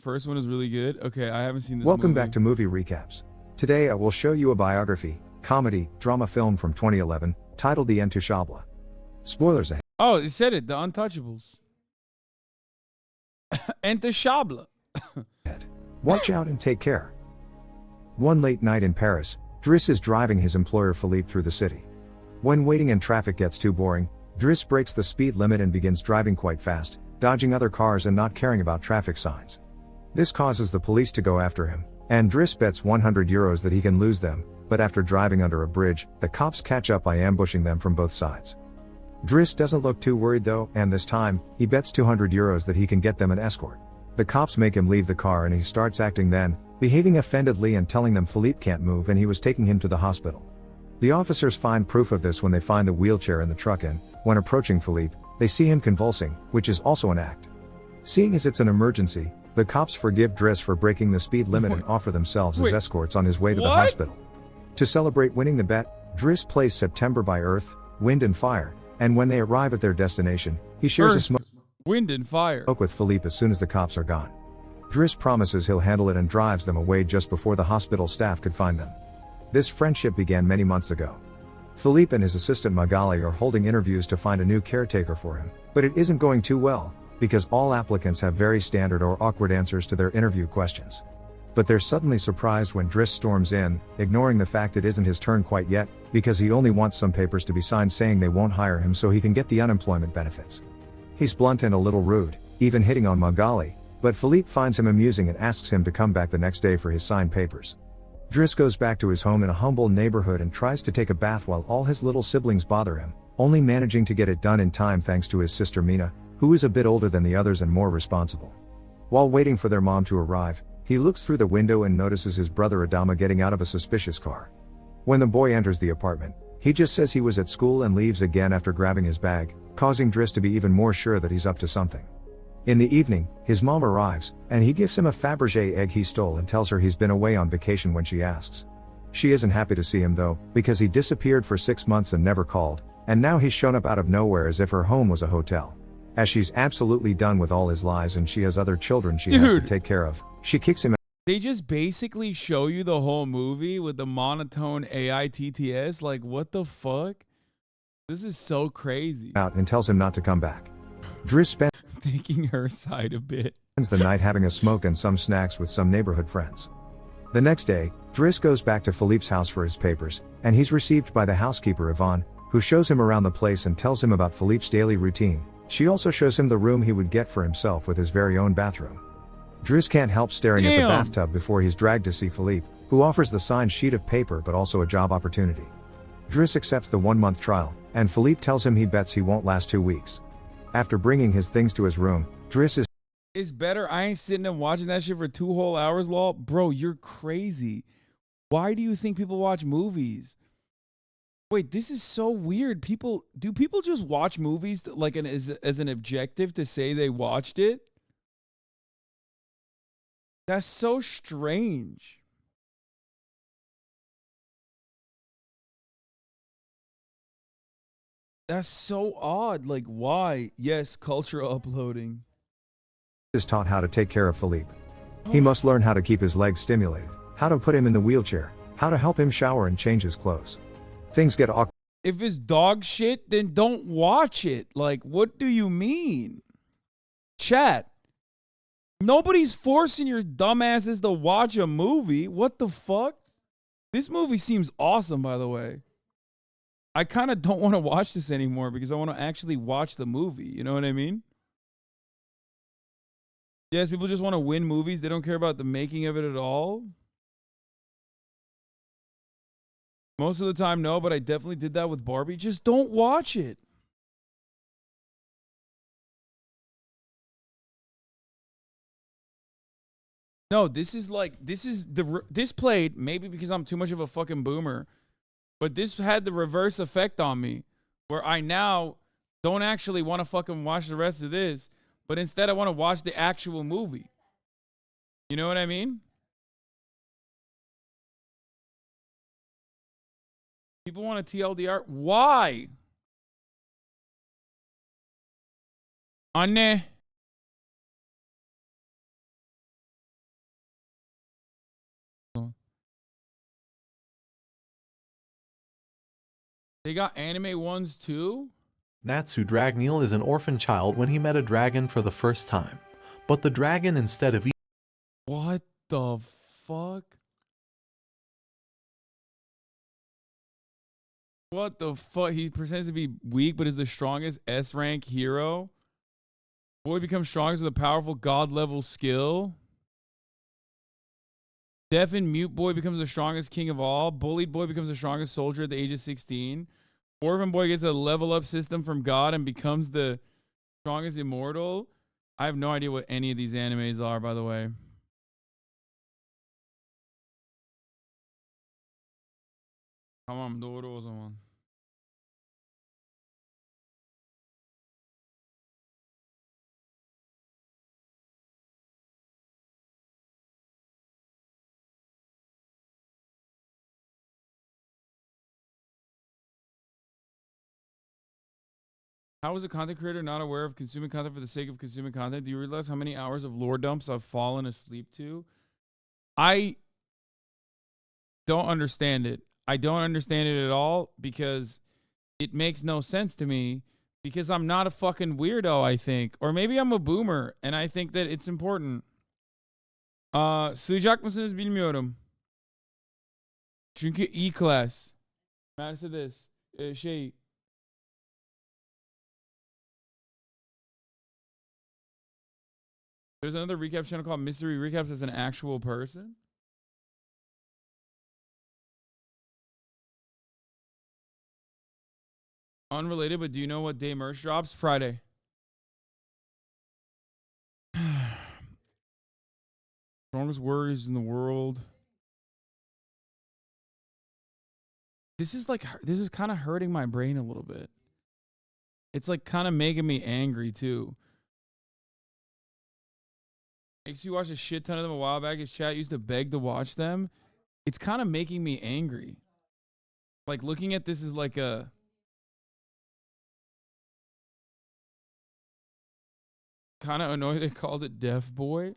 First one is really good. Okay, I haven't seen this Welcome movie. back to Movie Recaps. Today I will show you a biography, comedy, drama film from 2011, titled The Intouchables. Spoilers ahead. Oh, it said it, The Untouchables. Intouchables. Watch out and take care. One late night in Paris, Driss is driving his employer Philippe through the city. When waiting and traffic gets too boring, Driss breaks the speed limit and begins driving quite fast, dodging other cars and not caring about traffic signs. This causes the police to go after him, and Driss bets €100 that he can lose them, but after driving under a bridge, the cops catch up by ambushing them from both sides. Driss doesn't look too worried though, and this time, he bets €200 that he can get them an escort. The cops make him leave the car and he starts acting then, behaving offendedly and telling them Philippe can't move and he was taking him to the hospital. The officers find proof of this when they find the wheelchair in the truck and, when approaching Philippe, they see him convulsing, which is also an act. Seeing as it's an emergency, the cops forgive Driss for breaking the speed limit and offer themselves as escorts on his way to the hospital. To celebrate winning the bet, Driss plays September by Earth, Wind and Fire, and when they arrive at their destination, he shares a smoke Wind and Fire with Philippe as soon as the cops are gone. Driss promises he'll handle it and drives them away just before the hospital staff could find them. This friendship began many months ago. Philippe and his assistant Magali are holding interviews to find a new caretaker for him, but it isn't going too well, because all applicants have very standard or awkward answers to their interview questions. But they're suddenly surprised when Driss storms in, ignoring the fact it isn't his turn quite yet, because he only wants some papers to be signed saying they won't hire him so he can get the unemployment benefits. He's blunt and a little rude, even hitting on Magali, but Philippe finds him amusing and asks him to come back the next day for his signed papers. Driss goes back to his home in a humble neighborhood and tries to take a bath while all his little siblings bother him, only managing to get it done in time thanks to his sister Mina, who is a bit older than the others and more responsible. While waiting for their mom to arrive, he looks through the window and notices his brother Adama getting out of a suspicious car. When the boy enters the apartment, he just says he was at school and leaves again after grabbing his bag, causing Driss to be even more sure that he's up to something. In the evening, his mom arrives, and he gives him a Fabergé egg he stole and tells her he's been away on vacation when she asks. She isn't happy to see him though, because he disappeared for 6 months and never called, and now he's shown up out of nowhere as if her home was a hotel. As she's absolutely done with all his lies and she has other children she has to take care of, she kicks him out. They just basically show you the whole movie with the monotone AI TTS. Like, what the fuck? This is so crazy. Out and tells him not to come back. Driss spends Taking her side a bit. the night having a smoke and some snacks with some neighborhood friends. The next day, Driss goes back to Philippe's house for his papers, and he's received by the housekeeper Yvonne, who shows him around the place and tells him about Philippe's daily routine. She also shows him the room he would get for himself with his very own bathroom. Driss can't help staring at the bathtub before he's dragged to see Philippe, who offers the signed sheet of paper but also a job opportunity. Driss accepts the 1-month trial, and Philippe tells him he bets he won't last 2 weeks. After bringing his things to his room, Driss is It's better. I ain't sitting and watching that shit for 2 whole hours, lol. Bro, you're crazy. Why do you think people watch movies? Wait, this is so weird. Do people just watch movies like as an objective to say they watched it? That's so strange. That's so odd. Like, why? Yes, cultural uploading. taught how to take care of Philippe. He must learn how to keep his legs stimulated, how to put him in the wheelchair, how to help him shower and change his clothes. Things get awkward. If it's dog shit, then don't watch it. Like, what do you mean? Chat. Nobody's forcing your dumbasses to watch a movie. What the fuck? This movie seems awesome, by the way. I kind of don't want to watch this anymore because I want to actually watch the movie. You know what I mean? Yes, people just want to win movies. They don't care about the making of it at all. Most of the time, no, but I definitely did that with Barbie. Just don't watch it. No, this played, maybe because I'm too much of a fucking boomer, but this had the reverse effect on me, where I now don't actually want to fucking watch the rest of this, but instead I want to watch the actual movie. You know what I mean? People want a TLDR. Why? Anne. They got anime ones too? Natsu Dragneel is an orphan child when he met a dragon for the first time. But the dragon, instead of What the fuck? What the fuck? He pretends to be weak, but is the strongest S-rank hero. Boy becomes strongest with a powerful god-level skill. Deaf and mute boy becomes the strongest king of all. Bullied boy becomes the strongest soldier at the age of 16. Orphan boy gets a level up system from God and becomes the strongest immortal. I have no idea what any of these animes are, by the way. Tamam, doğru o zaman. How is a content creator not aware of consuming content for the sake of consuming content? Do you realize how many hours of lore dumps I've fallen asleep to? I don't understand it. I don't understand it at all because it makes no sense to me because I'm not a fucking weirdo, I think. Or maybe I'm a boomer and I think that it's important. Sığacak mısınız bilmiyorum. Çünkü E-Class. Matter to this. There's another recap channel called Mystery Recaps as an actual person. Unrelated, but do you know what day merch drops? Friday. Strongest worries in the world. This is kind of hurting my brain a little bit. It's like kind of making me angry too. Makes you watch a shit ton of them a while back. His chat used to beg to watch them. It's kind of making me angry. Like looking at this is like a kind of annoying they called it Deaf Boy.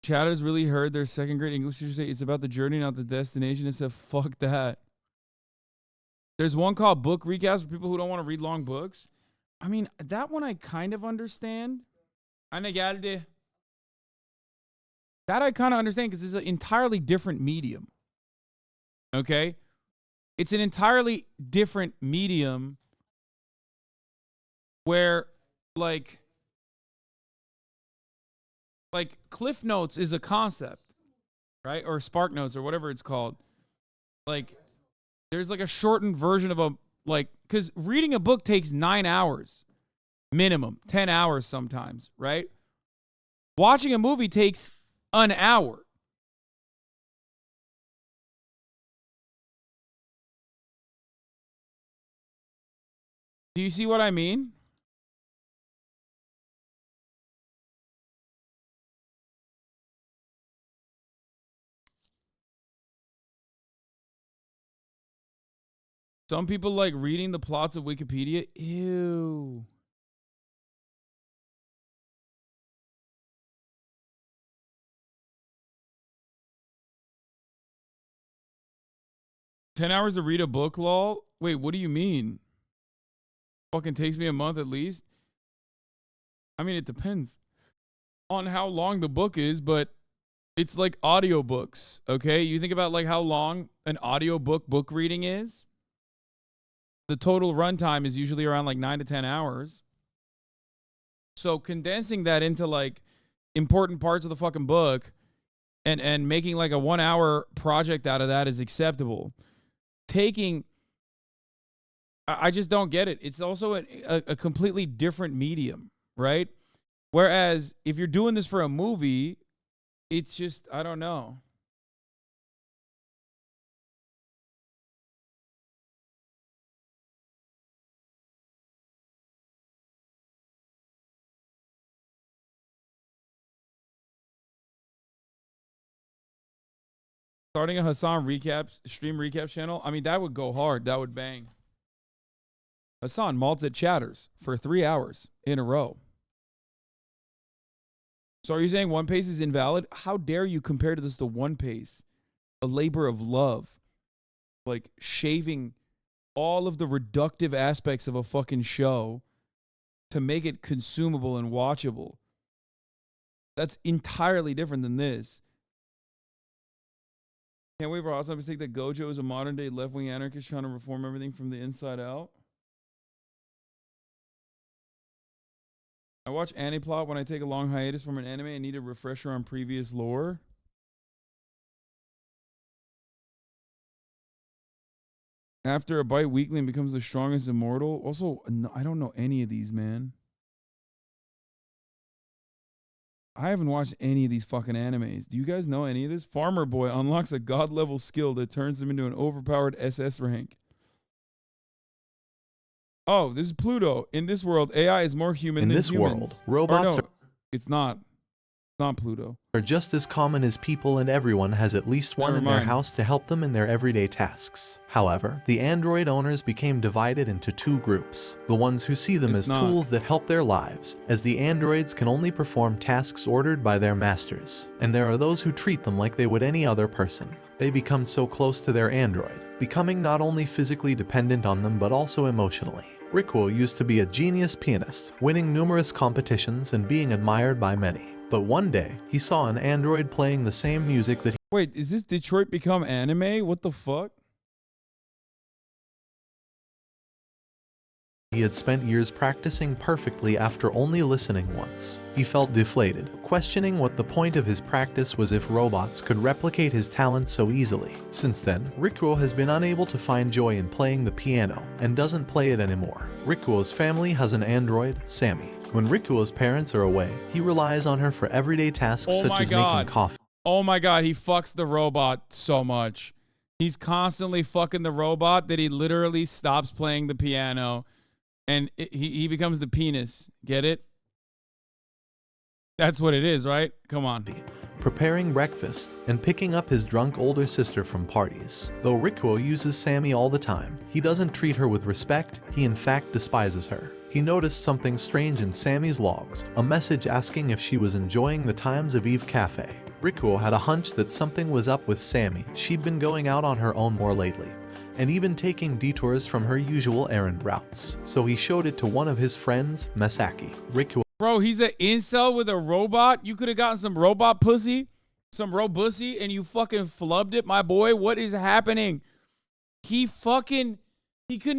Chat has really heard their second grade English teacher say it's about the journey, not the destination. It said, fuck that. There's one called Book Recaps for people who don't want to read long books. I mean, that one I kind of understand. That I kind of understand because it's an entirely different medium. Okay? It's an entirely different medium where, like Cliff Notes is a concept, right? Or Spark Notes or whatever it's called. Like, there's like a shortened version of because reading a book takes 9 hours minimum, 10 hours sometimes, right? Watching a movie takes an hour. Do you see what I mean? Some people like reading the plots of Wikipedia. Ew. $10 hours to read a book, lol? Wait, what do you mean? Fucking takes me a month at least? I mean, it depends on how long the book is, but it's like audiobooks, okay? You think about like how long an audiobook book reading is. The total runtime is usually around like 9 to 10 hours. So condensing that into like important parts of the fucking book and making like a 1 hour project out of that is acceptable. I just don't get it. It's also a completely different medium, right? Whereas if you're doing this for a movie, it's just, I don't know. Starting a Hassan stream recap channel. I mean, that would go hard. That would bang. Hassan malts at Chatters for 3 hours in a row. So are you saying One Piece is invalid? How dare you compare this to One Piece? A labor of love. Like shaving all of the reductive aspects of a fucking show to make it consumable and watchable. That's entirely different than this. Can't wait for Hassan to mistake that Gojo is a modern day left-wing anarchist trying to reform everything from the inside out. I watch Aniplot when I take a long hiatus from an anime and need a refresher on previous lore. After a bite weekly and becomes the strongest immortal. Also, no, I don't know any of these, man. I haven't watched any of these fucking animes. Do you guys know any of this? Farmer Boy unlocks a god-level skill that turns him into an overpowered SS rank. Oh, this is Pluto. In this world, AI is more human than humans. In this world, robots are... It's not. It's not Pluto. Are just as common as people, and everyone has at least one in their house to help them in their everyday tasks. However, the Android owners became divided into two groups. The ones who see them as tools that help their lives, as the androids can only perform tasks ordered by their masters. And there are those who treat them like they would any other person. They become so close to their android, becoming not only physically dependent on them but also emotionally. Rikuo used to be a genius pianist, winning numerous competitions and being admired by many. But one day, he saw an android playing the same music that he... Wait, is this Detroit Become Anime? What the fuck? He had spent years practicing perfectly after only listening once. He felt deflated, questioning what the point of his practice was if robots could replicate his talent so easily. Since then, Rikuo has been unable to find joy in playing the piano and doesn't play it anymore. Rikuo's family has an android, Sammy. When Rikuo's parents are away, he relies on her for everyday tasks such as making coffee. Oh my God, he fucks the robot so much. He's constantly fucking the robot that he literally stops playing the piano and he becomes the penis. Get it? That's what it is, right? Come on. Preparing breakfast, and picking up his drunk older sister from parties. Though Rikuo uses Sammy all the time, he doesn't treat her with respect, he in fact despises her. He noticed something strange in Sammy's logs, a message asking if she was enjoying the times of Eve Cafe. Rikuo had a hunch that something was up with Sammy. She'd been going out on her own more lately, and even taking detours from her usual errand routes. So he showed it to one of his friends, Masaki. Rikuo Bro, he's an incel with a robot. You could have gotten some robot pussy, some robussy, and you fucking flubbed it, my boy. What is happening? He couldn't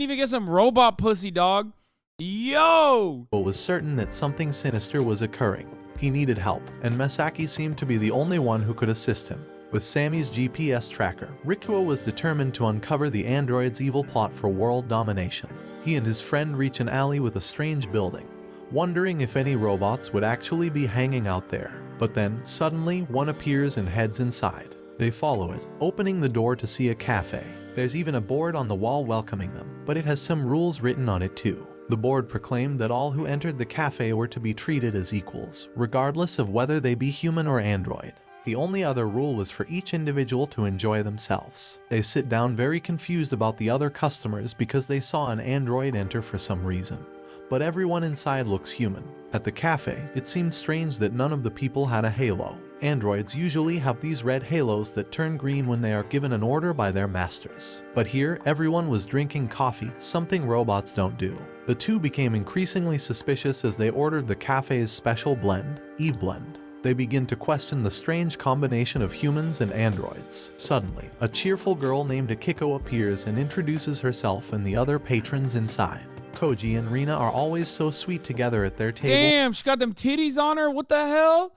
even get some robot pussy, dog. Yo! Was certain that something sinister was occurring. He needed help, and Masaki seemed to be the only one who could assist him. With Sammy's GPS tracker, Rikuo was determined to uncover the android's evil plot for world domination. He and his friend reach an alley with a strange building, wondering if any robots would actually be hanging out there. But then, suddenly, one appears and heads inside. They follow it, opening the door to see a cafe. There's even a board on the wall welcoming them, but it has some rules written on it too. The board proclaimed that all who entered the cafe were to be treated as equals, regardless of whether they be human or android. The only other rule was for each individual to enjoy themselves. They sit down very confused about the other customers because they saw an android enter for some reason. But everyone inside looks human. At the cafe, it seemed strange that none of the people had a halo. Androids usually have these red halos that turn green when they are given an order by their masters. But here, everyone was drinking coffee, something robots don't do. The two became increasingly suspicious as they ordered the cafe's special blend, Eve Blend. They begin to question the strange combination of humans and androids. Suddenly, a cheerful girl named Akiko appears and introduces herself and the other patrons inside. Koji and Rina are always so sweet together at their table. Damn, she got them titties on her. What the hell?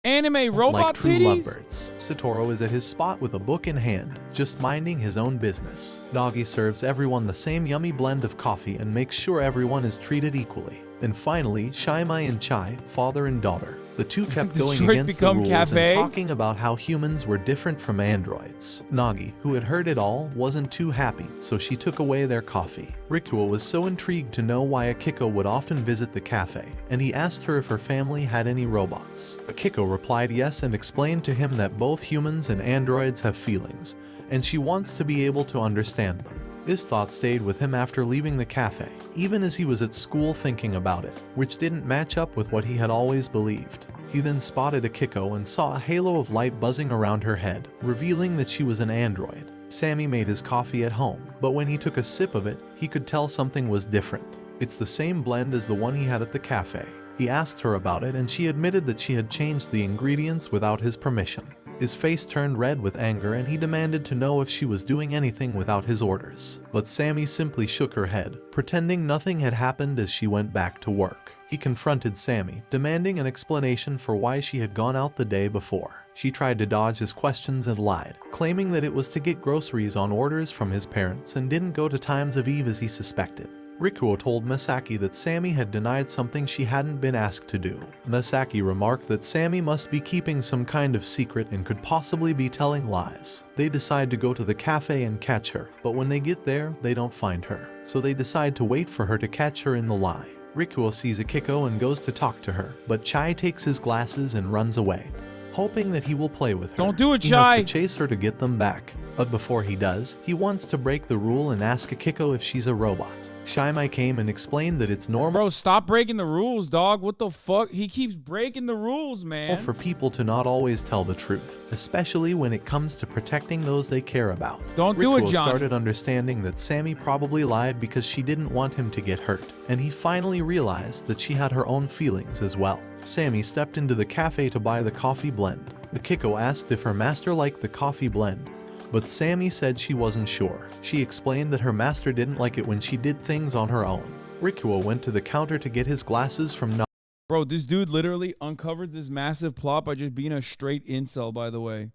Anime robot like true titties? Lovebirds. Satoru is at his spot with a book in hand, just minding his own business. Nagi serves everyone the same yummy blend of coffee and makes sure everyone is treated equally. And finally, Shaimai and Chai, father and daughter. The two kept going against the rules and talking about how humans were different from androids. Nagi, who had heard it all, wasn't too happy, so she took away their coffee. Rikuo was so intrigued to know why Akiko would often visit the cafe, and he asked her if her family had any robots. Akiko replied yes and explained to him that both humans and androids have feelings, and she wants to be able to understand them. This thought stayed with him after leaving the cafe, even as he was at school thinking about it, which didn't match up with what he had always believed. He then spotted Akiko and saw a halo of light buzzing around her head, revealing that she was an android. Sammy made his coffee at home, but when he took a sip of it, he could tell something was different. It's the same blend as the one he had at the cafe. He asked her about it and she admitted that she had changed the ingredients without his permission. His face turned red with anger and he demanded to know if she was doing anything without his orders. But Sammy simply shook her head, pretending nothing had happened as she went back to work. He confronted Sammy, demanding an explanation for why she had gone out the day before. She tried to dodge his questions and lied, claiming that it was to get groceries on orders from his parents and didn't go to Times of Eve as he suspected. Rikuo told Masaki that Sammy had denied something she hadn't been asked to do. Masaki remarked that Sammy must be keeping some kind of secret and could possibly be telling lies. They decide to go to the cafe and catch her, but when they get there, they don't find her. So they decide to wait for her to catch her in the lie. Rikuo sees Akiko and goes to talk to her, but Chai takes his glasses and runs away, hoping that he will play with her. Don't do it, He Chai! has to chase her to get them back. But before he does, he wants to break the rule and ask Akiko if she's a robot. Shaimai came and explained that it's normal. Bro, stop breaking the rules, dog. What the fuck? He keeps breaking the rules, man. For people to not always tell the truth, especially when it comes to protecting those they care about. Don't do it, Rikuo John. started understanding that Sammy probably lied because she didn't want him to get hurt, and he finally realized that she had her own feelings as well. Sammy stepped into the cafe to buy the coffee blend. Akiko asked if her master liked the coffee blend, but Sammy said she wasn't sure. She explained that her master didn't like it when she did things on her own. Rikuo went to the counter to get his glasses from Bro, this dude literally uncovered this massive plot by just being a straight incel, by the way.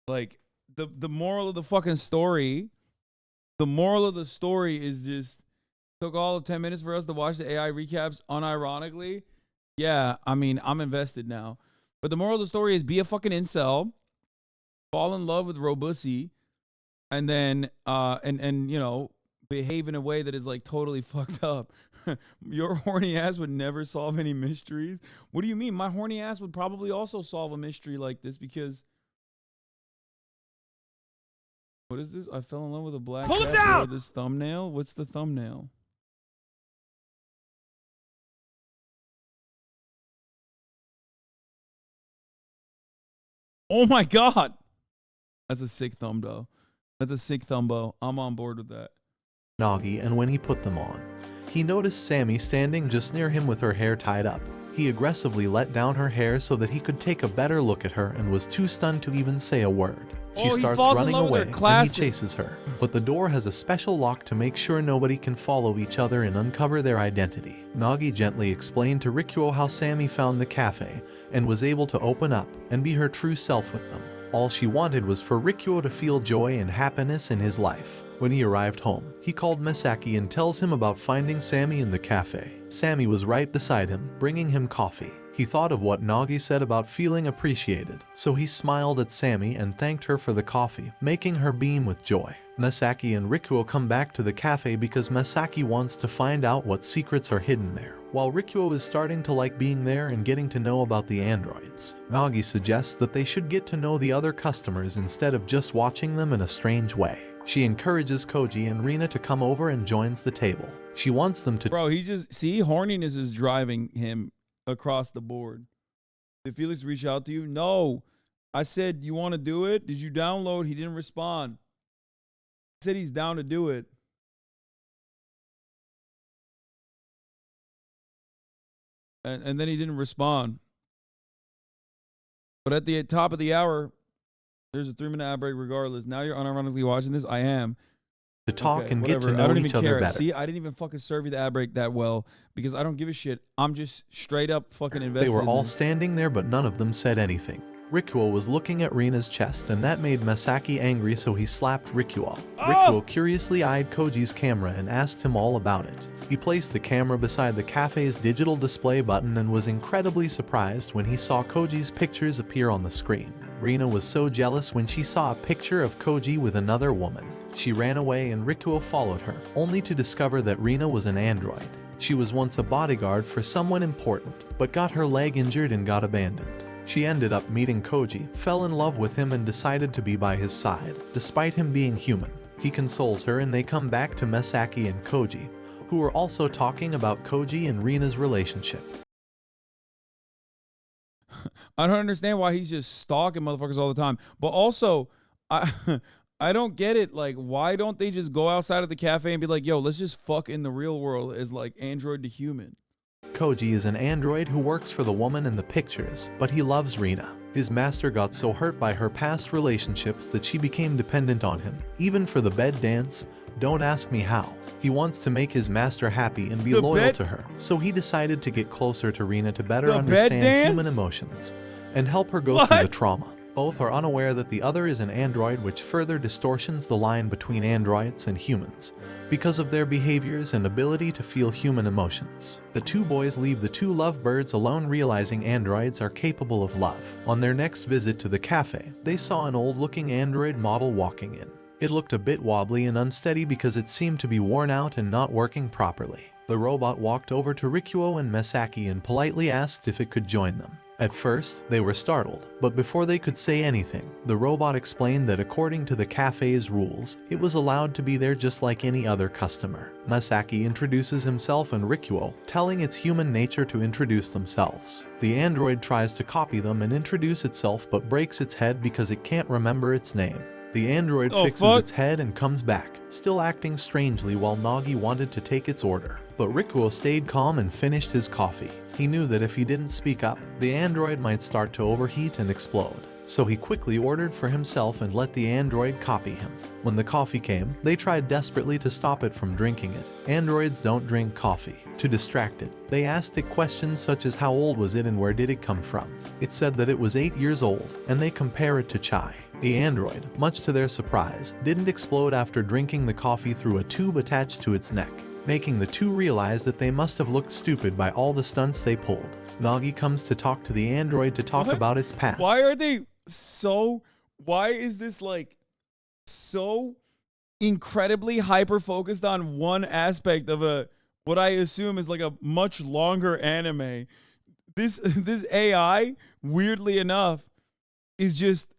Like, the moral of the fucking story, the moral of the story is just Took all of 10 minutes for us to watch the AI recaps unironically. Yeah, I mean, I'm invested now. But the moral of the story is be a fucking incel, fall in love with Robussy, and then, and you know, behave in a way that is like totally fucked up. Your horny ass would never solve any mysteries. What do you mean? My horny ass would probably also solve a mystery like this because... What is this? I fell in love with a black Pull him cat down! for this thumbnail? What's the thumbnail? Oh my God. That's a sick thumb, though. That's a sick thumbo. I'm on board with that. Nagi, and when he put them on, he noticed Sammy standing just near him with her hair tied up. He aggressively let down her hair so that he could take a better look at her and was too stunned to even say a word. She starts running away and he chases her, but the door has a special lock to make sure nobody can follow each other and uncover their identity. Nagi gently explained to Rikuo how Sammy found the cafe and was able to open up and be her true self with them. All she wanted was for Rikuo to feel joy and happiness in his life. When he arrived home, he called Masaki and tells him about finding Sammy in the cafe. Sammy was right beside him, bringing him coffee. He thought of what Nagi said about feeling appreciated, so he smiled at Sammy and thanked her for the coffee, making her beam with joy. Masaki and Rikuo come back to the cafe because Masaki wants to find out what secrets are hidden there, while Rikuo is starting to like being there and getting to know about the androids. Nagi suggests that they should get to know the other customers instead of just watching them in a strange way. She encourages Koji and Rina to come over and joins the table. She wants them to— Bro, he just, see, horniness is driving him across the board. Did Felix reach out to you? No. I said, you want to do it? Did you download? He didn't respond. He said he's down to do it. And then he didn't respond. But at the top of the hour, there's a 3-minute ad break regardless. Now you're unironically watching this. I am. To talk Okay, and whatever. get to know I don't each even other care. better. See, I didn't even fucking serve you the ad break that well because I don't give a shit. I'm just straight up fucking invested. They were in all this. standing there, but none of them said anything. Rikuo was looking at Rina's chest, and that made Masaki angry, so he slapped Rikuo. Rikuo curiously eyed Koji's camera and asked him all about it. He placed the camera beside the cafe's digital display button and was incredibly surprised when he saw Koji's pictures appear on the screen. Rina was so jealous when she saw a picture of Koji with another woman. She ran away and Rikuo followed her, only to discover that Rina was an android. She was once a bodyguard for someone important, but got her leg injured and got abandoned. She ended up meeting Koji, fell in love with him and decided to be by his side, despite him being human. He consoles her and they come back to Masaki and Koji, who are also talking about Koji and Rina's relationship. I don't understand why he's just stalking motherfuckers all the time. But also, I don't get it. Like, why don't they just go outside of the cafe and be like, yo, let's just fuck in the real world as like android to human? Koji is an android who works for the woman in the pictures, but he loves Rina. His master got so hurt by her past relationships that she became dependent on him, even for the bed dance. Don't ask me how. He wants to make his master happy and be loyal to her, so he decided to get closer to Rina to better understand human emotions and help her go through the trauma. Both are unaware that the other is an android, which further distortions the line between androids and humans because of their behaviors and ability to feel human emotions. The two boys leave the two lovebirds alone, realizing androids are capable of love. On their next visit to the cafe, they saw an old-looking android model walking in. It looked a bit wobbly and unsteady because it seemed to be worn out and not working properly. The robot walked over to Rikuo and Masaki and politely asked if it could join them. At first, they were startled, but before they could say anything, the robot explained that according to the cafe's rules, it was allowed to be there just like any other customer. Masaki introduces himself and Rikuo, telling its human nature to introduce themselves. The android tries to copy them and introduce itself but breaks its head because it can't remember its name. The android fixes its head and comes back, still acting strangely while Nagi wanted to take its order. But Rikuo stayed calm and finished his coffee. He knew that if he didn't speak up, the android might start to overheat and explode. So he quickly ordered for himself and let the android copy him. When the coffee came, they tried desperately to stop it from drinking it. Androids don't drink coffee. To distract it, they asked it questions such as how old was it and where did it come from. It said that it was 8 years old, and they compare it to chai. The android, much to their surprise, didn't explode after drinking the coffee through a tube attached to its neck. making the two realize that they must have looked stupid by all the stunts they pulled. Nagi comes to talk to the android to talk about its past. Why are they so... Why is this, like, so incredibly hyper-focused on one aspect of what I assume is, like, a much longer anime? This AI, weirdly enough, is just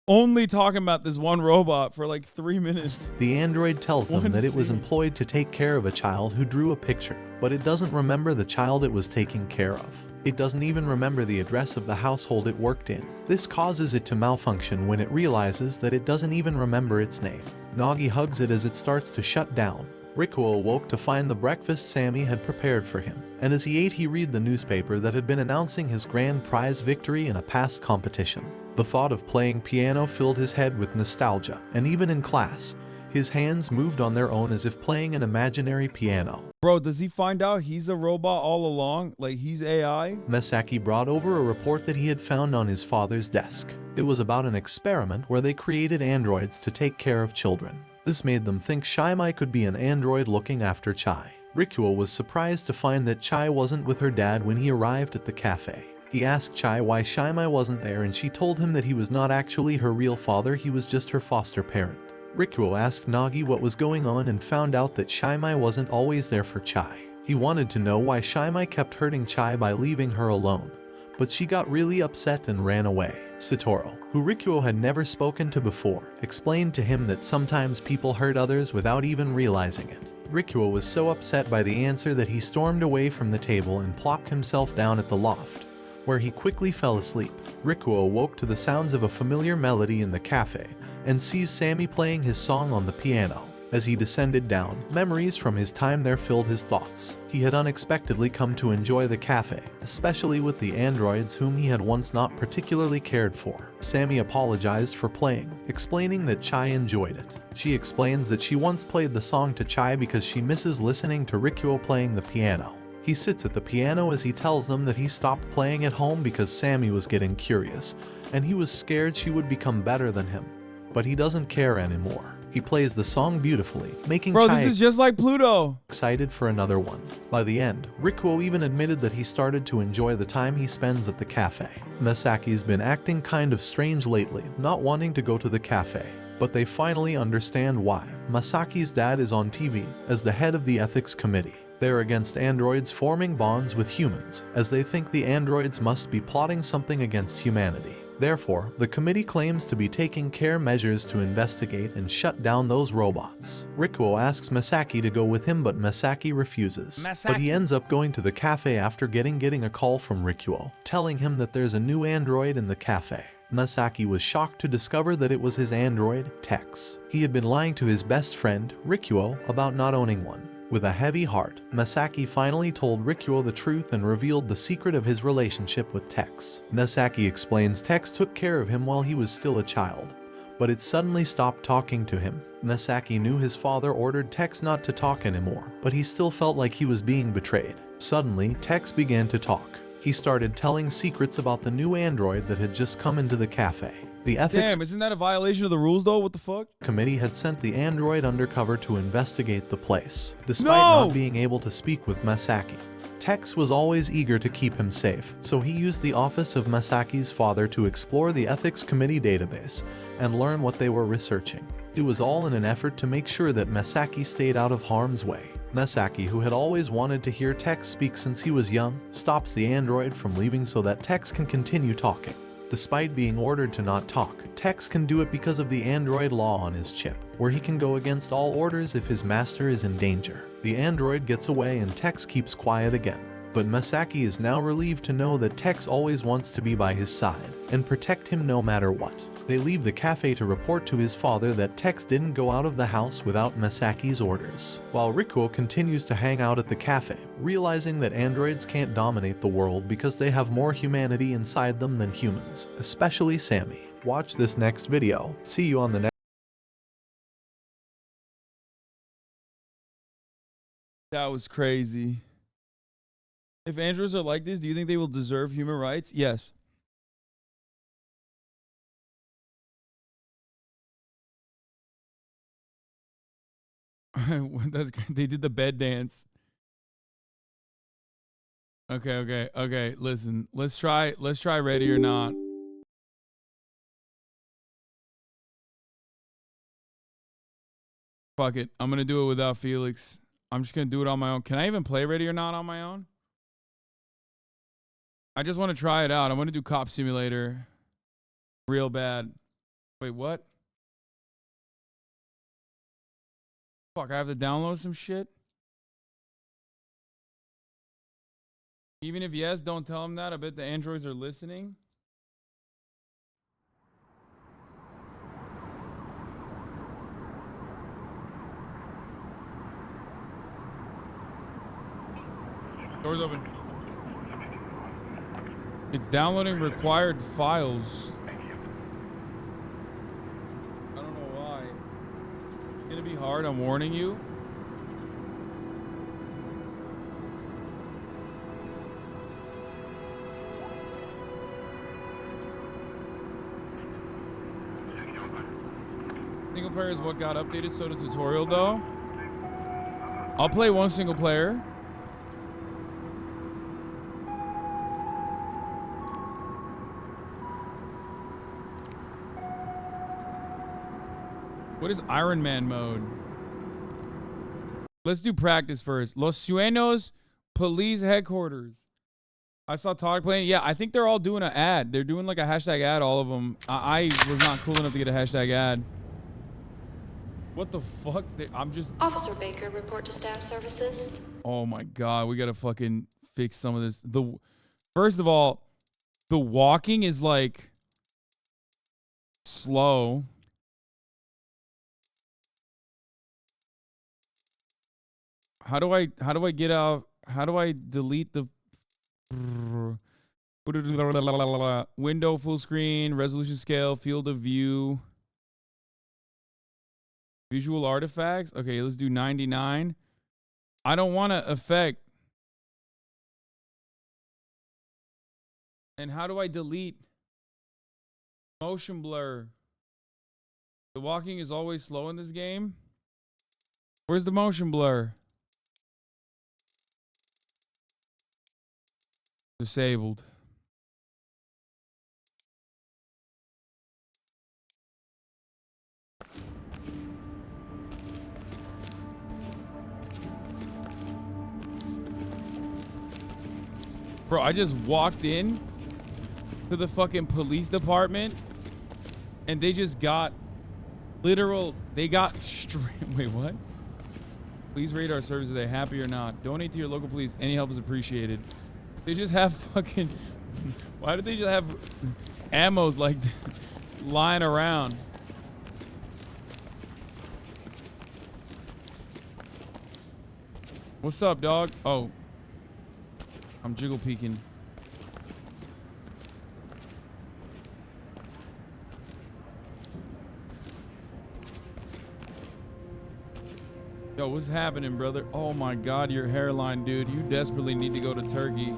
only talking about this one robot for like 3 minutes. The android tells them that it was employed to take care of a child who drew a picture, but it doesn't remember the child it was taking care of. It doesn't even remember the address of the household it worked in. This causes it to malfunction when it realizes that it doesn't even remember its name. Nagi hugs it as it starts to shut down. Rikuo awoke to find the breakfast Sammy had prepared for him, and as he ate he read the newspaper that had been announcing his grand prize victory in a past competition. The thought of playing piano filled his head with nostalgia, and even in class, his hands moved on their own as if playing an imaginary piano. Bro, does he find out he's a robot all along? Like he's AI? Masaki brought over a report that he had found on his father's desk. It was about an experiment where they created androids to take care of children. This made them think Shaimai could be an android looking after Chai. Rikuo was surprised to find that Chai wasn't with her dad when he arrived at the cafe. He asked Chai why Shaimai wasn't there, and she told him that he was not actually her real father, he was just her foster parent. Rikuo asked Nagi what was going on and found out that Shaimai wasn't always there for Chai. He wanted to know why Shaimai kept hurting Chai by leaving her alone, but she got really upset and ran away. Satoru, who Rikuo had never spoken to before, explained to him that sometimes people hurt others without even realizing it. Rikuo was so upset by the answer that he stormed away from the table and plopped himself down at the loft, where he quickly fell asleep. Rikuo awoke to the sounds of a familiar melody in the cafe and sees Sammy playing his song on the piano. As he descended down, memories from his time there filled his thoughts. He had unexpectedly come to enjoy the cafe, especially with the androids whom he had once not particularly cared for. Sammy apologized for playing, explaining that Chai enjoyed it. She explains that she once played the song to Chai because she misses listening to Rikuo playing the piano. He sits at the piano as he tells them that he stopped playing at home because Sammy was getting curious, and he was scared she would become better than him. But he doesn't care anymore. He plays the song beautifully, making Chai this is just like Pluto. Excited for another one. By the end, Rikuo even admitted that he started to enjoy the time he spends at the cafe. Masaki's been acting kind of strange lately, not wanting to go to the cafe. But they finally understand why. Masaki's dad is on TV as the head of the ethics committee. They're against androids forming bonds with humans, as they think the androids must be plotting something against humanity. Therefore, the committee claims to be taking care measures to investigate and shut down those robots. Rikuo asks Masaki to go with him, but Masaki refuses. But he ends up going to the cafe after getting a call from Rikuo, telling him that there's a new android in the cafe. Masaki was shocked to discover that it was his android, Tex. He had been lying to his best friend, Rikuo, about not owning one. With a heavy heart, Masaki finally told Rikuo the truth and revealed the secret of his relationship with Tex. Masaki explains Tex took care of him while he was still a child, but it suddenly stopped talking to him. Masaki knew his father ordered Tex not to talk anymore, but he still felt like he was being betrayed. Suddenly, Tex began to talk. He started telling secrets about the new android that had just come into the cafe. The ethics Damn, isn't that a violation of the rules though? What the fuck? Committee had sent the android undercover to investigate the place, despite not being able to speak with Masaki. Tex was always eager to keep him safe, so he used the office of Masaki's father to explore the ethics committee database and learn what they were researching. It was all in an effort to make sure that Masaki stayed out of harm's way. Masaki, who had always wanted to hear Tex speak since he was young, stops the android from leaving so that Tex can continue talking. Despite being ordered to not talk, Tex can do it because of the android law on his chip, where he can go against all orders if his master is in danger. The android gets away and Tex keeps quiet again. But Masaki is now relieved to know that Tex always wants to be by his side and protect him no matter what. They leave the cafe to report to his father that Tex didn't go out of the house without Masaki's orders, while Rikuo continues to hang out at the cafe, realizing that androids can't dominate the world because they have more humanity inside them than humans, especially Sammy. Watch this next video. See you on the next. That was crazy. If androids are like this, do you think they will deserve human rights? Yes. That's great. They did the bed dance. Okay. Listen, let's try Ready or Not. Fuck it. I'm gonna do it without Felix. I'm just gonna do it on my own. Can I even play Ready or Not on my own? I just want to try it out. I want to do Cop Simulator real bad. Wait, what? Fuck, I have to download some shit? Even if yes, don't tell them that. I bet the androids are listening. Doors open. It's downloading required files. I don't know why. It's gonna be hard, I'm warning you. Single player is what got updated, so the tutorial though. I'll play one single player. What is Iron Man mode? Let's do practice first. Los Sueños Police Headquarters. I saw Todd playing. Yeah, I think they're all doing an ad. They're doing like a hashtag ad, all of them. I was not cool enough to get a hashtag ad. What the fuck? I'm just... Officer Baker, report to staff services. Oh my God, we gotta fucking fix some of this. First of all, the walking is like slow. How do I get out? How do I delete the window full screen, resolution scale, field of view, visual artifacts? Okay, let's do 99. I don't want to affect. And how do I delete motion blur? The walking is always slow in this game. Where's the motion blur? Disabled. Bro, I just walked in to the fucking police department and they just got literal, they got straight, wait, what? Please rate our service. Are they happy or not? Donate to your local police. Any help is appreciated. They just have fucking, why do they just have ammos like lying around? What's up, dog? Oh, I'm jiggle peeking. Yo, what's happening, brother? Oh my God, your hairline, dude. You desperately need to go to Turkey.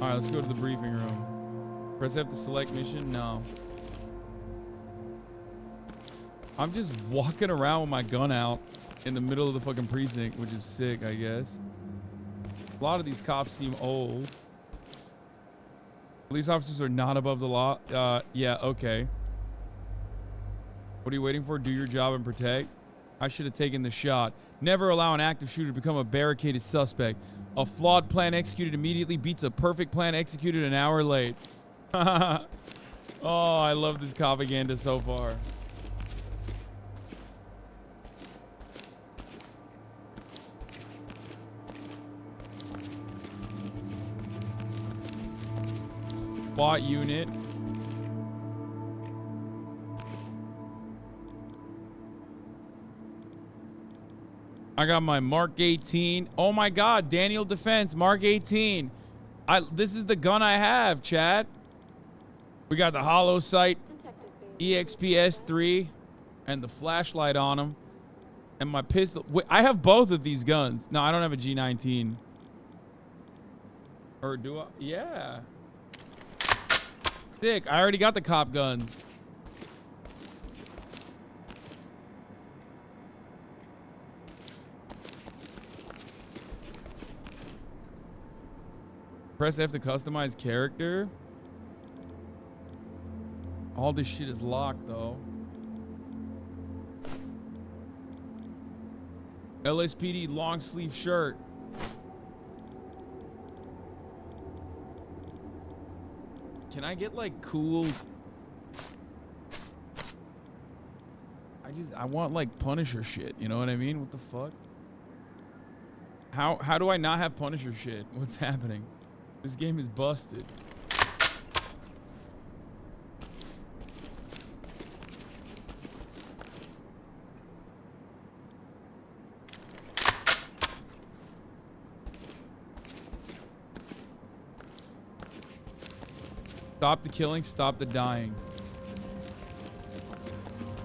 All right, let's go to the briefing room. Press F to select mission. No. I'm just walking around with my gun out in the middle of the fucking precinct, which is sick, I guess. A lot of these cops seem old. Police officers are not above the law. Yeah, okay. What are you waiting for? Do your job and protect. I should have taken the shot. Never allow an active shooter to become a barricaded suspect. A flawed plan executed immediately beats a perfect plan executed an hour late. Oh, I love this propaganda so far. SWAT unit. I got my Mark 18. Oh my God, Daniel Defense, Mark 18. This is the gun I have, Chad. We got the hollow sight, EXP S3, and the flashlight on them, and my pistol. Wait, I have both of these guns. No, I don't have a G19. Or do I? Yeah. Sick. I already got the cop guns. Press F to customize character. All this shit is locked though. LSPD long sleeve shirt. Can I get like cool? I want like Punisher shit. You know what I mean? What the fuck? How do I not have Punisher shit? What's happening? This game is busted. Stop the killing, stop the dying.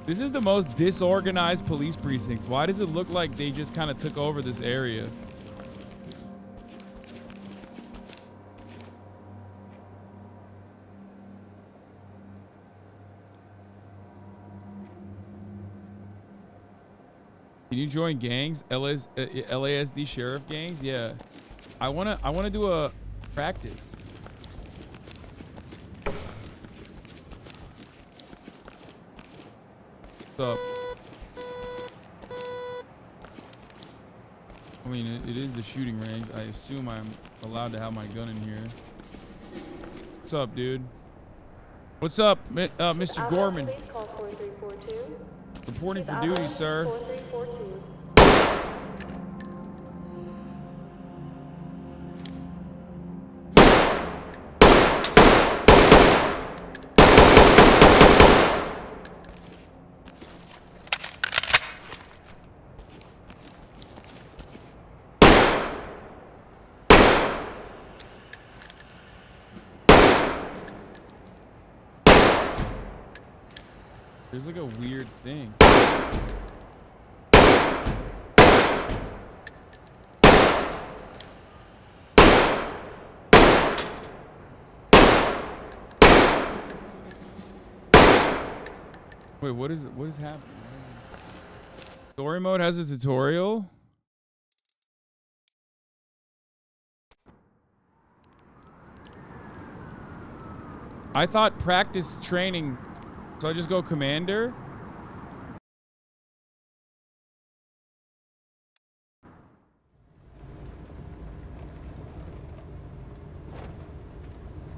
This is the most disorganized police precinct. Why does it look like they just kind of took over this area? Can you join gangs? LASD sheriff gangs? Yeah. I wanna do a practice. What's up? I mean, it is the shooting range. I assume I'm allowed to have my gun in here. What's up, dude? What's up, Mr. Gorman? Reporting for duty, sir. There's like a weird thing. Wait, what is happening? Story mode has a tutorial? I thought practice training. So I just go commander?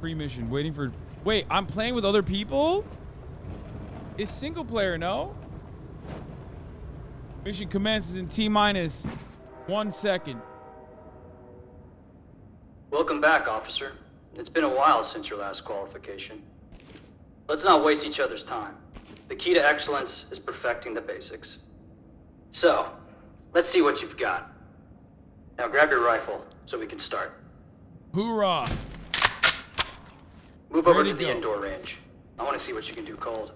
Pre-mission, waiting for... Wait, I'm playing with other people? It's single player, no? Mission commences in T-minus 1 second. Welcome back, officer. It's been a while since your last qualification. Let's not waste each other's time. The key to excellence is perfecting the basics. So, let's see what you've got. Now grab your rifle so we can start. Hoorah! Move over to the indoor range. I want to see what you can do cold.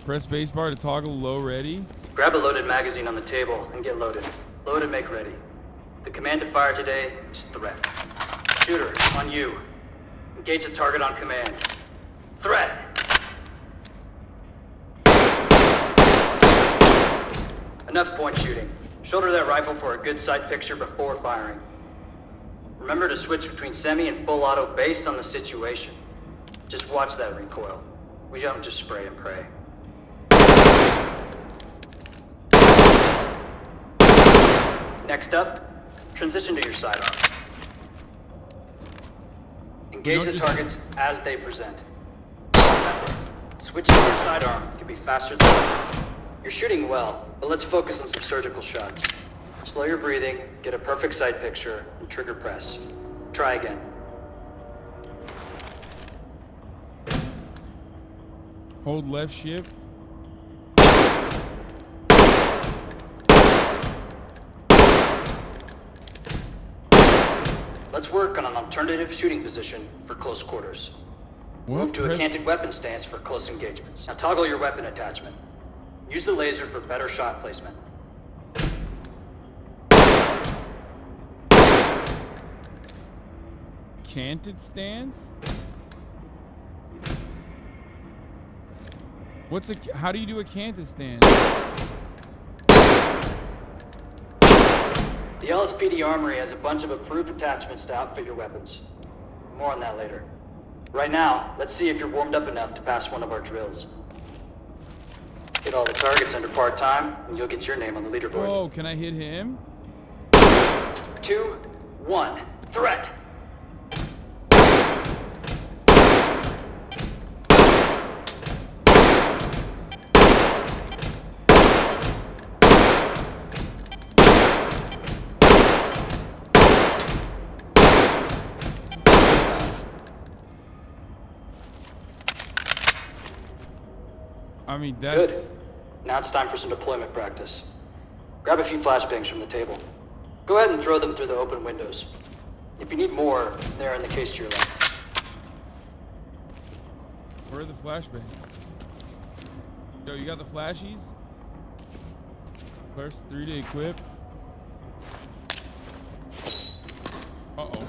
Press spacebar to toggle low ready. Grab a loaded magazine on the table and get loaded. Load and make ready. The command to fire today is threat. Shooter, on you. Engage the target on command. Threat! Enough point shooting. Shoulder that rifle for a good sight picture before firing. Remember to switch between semi and full auto based on the situation. Just watch that recoil. We don't just spray and pray. Next up, transition to your sidearm. Engage the targets as they present. Remember, switching to your sidearm can be faster than... You're shooting well, but let's focus on some surgical shots. Slow your breathing, get a perfect sight picture, and trigger press. Try again. Hold left shift. Let's work on an alternative shooting position for close quarters. Move to a canted weapon stance for close engagements. Now toggle your weapon attachment. Use the laser for better shot placement. Canted stance? How do you do a canted stance? The LSPD Armory has a bunch of approved attachments to outfit your weapons. More on that later. Right now, let's see if you're warmed up enough to pass one of our drills. Hit all the targets under part-time, and you'll get your name on the leaderboard. Whoa, can I hit him? 2, 1, threat! I mean, that's... Good. Now it's time for some deployment practice. Grab a few flashbangs from the table. Go ahead and throw them through the open windows. If you need more, they're in the case to your left. Where are the flashbangs? Yo, you got the flashies? First 3 to equip. Uh-oh.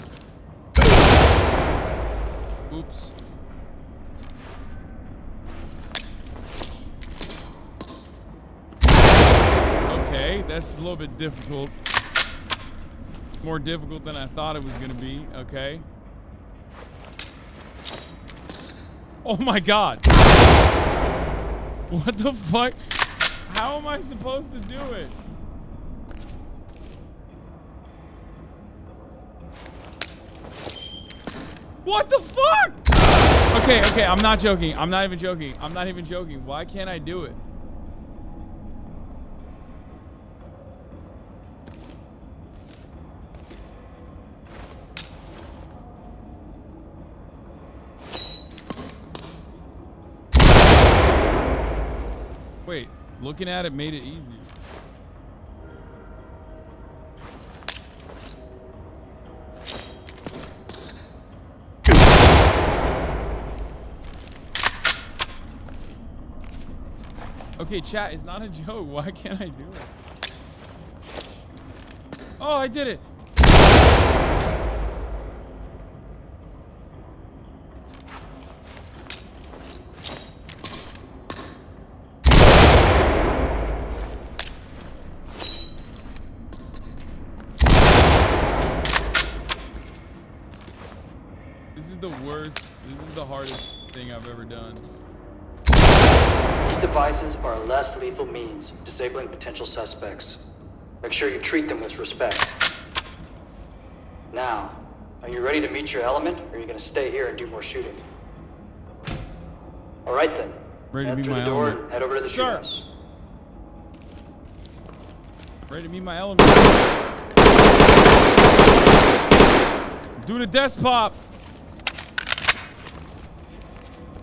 Oops. Okay, that's a little bit difficult. More difficult than I thought it was gonna be. Okay. Oh my god. What the fuck? How am I supposed to do it? What the fuck? Okay, I'm not joking. I'm not even joking. I'm not even joking. Why can't I do it? Wait, looking at it made it easy. Okay, chat, it's not a joke. Why can't I do it? Oh, I did it. The worst. This is the hardest thing I've ever done. These devices are a less lethal means of disabling potential suspects. Make sure you treat them with respect. Now, are you ready to meet your element, or are you going to stay here and do more shooting? All right then. Ready to head meet through my the door element. and head over to the shoot house. Ready to meet my element. Do the desk pop.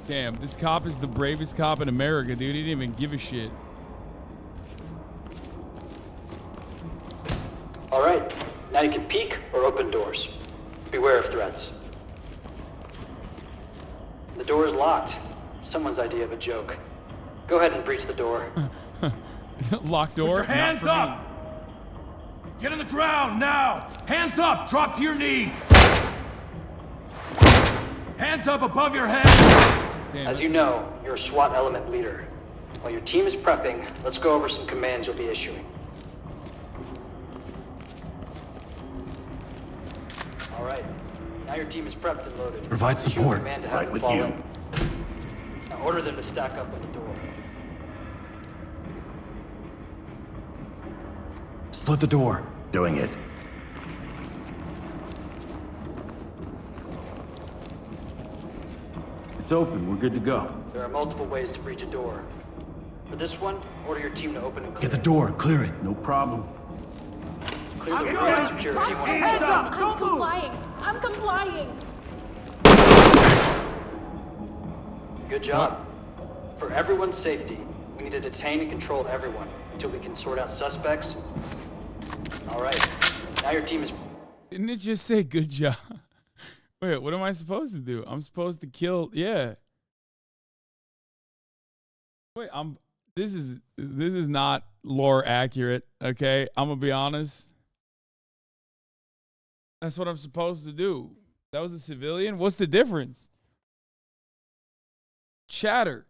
Damn, this cop is the bravest cop in America, dude. He didn't even give a shit. All right, now you can peek or open doors. Beware of threats. The door is locked. Someone's idea of a joke. Go ahead and breach the door. Locked door? Put your hands up! Get on the ground now! Hands up! Drop to your knees! Hands up above your head! Damn. As you know, you're a SWAT element leader. While your team is prepping, let's go over some commands you'll be issuing. All right, now your team is prepped and loaded. Provide Issue a support. command to have Right them with fall you. in. Now order them to stack up at the door. Split the door. Doing it. It's open. We're good to go. There are multiple ways to breach a door. For this one, order your team to open and clear. Get the door. Clear it. No problem. Clear the door and secure anyone inside. I'm complying. I'm complying. Good job. For everyone's safety, we need to detain and control everyone until we can sort out suspects. All right. Now your team is... Didn't it just say good job? Wait, what am I supposed to do? I'm supposed to kill... Yeah. Wait, this is not lore accurate, okay? I'm gonna be honest. That's what I'm supposed to do. That was a civilian? What's the difference? Chatter.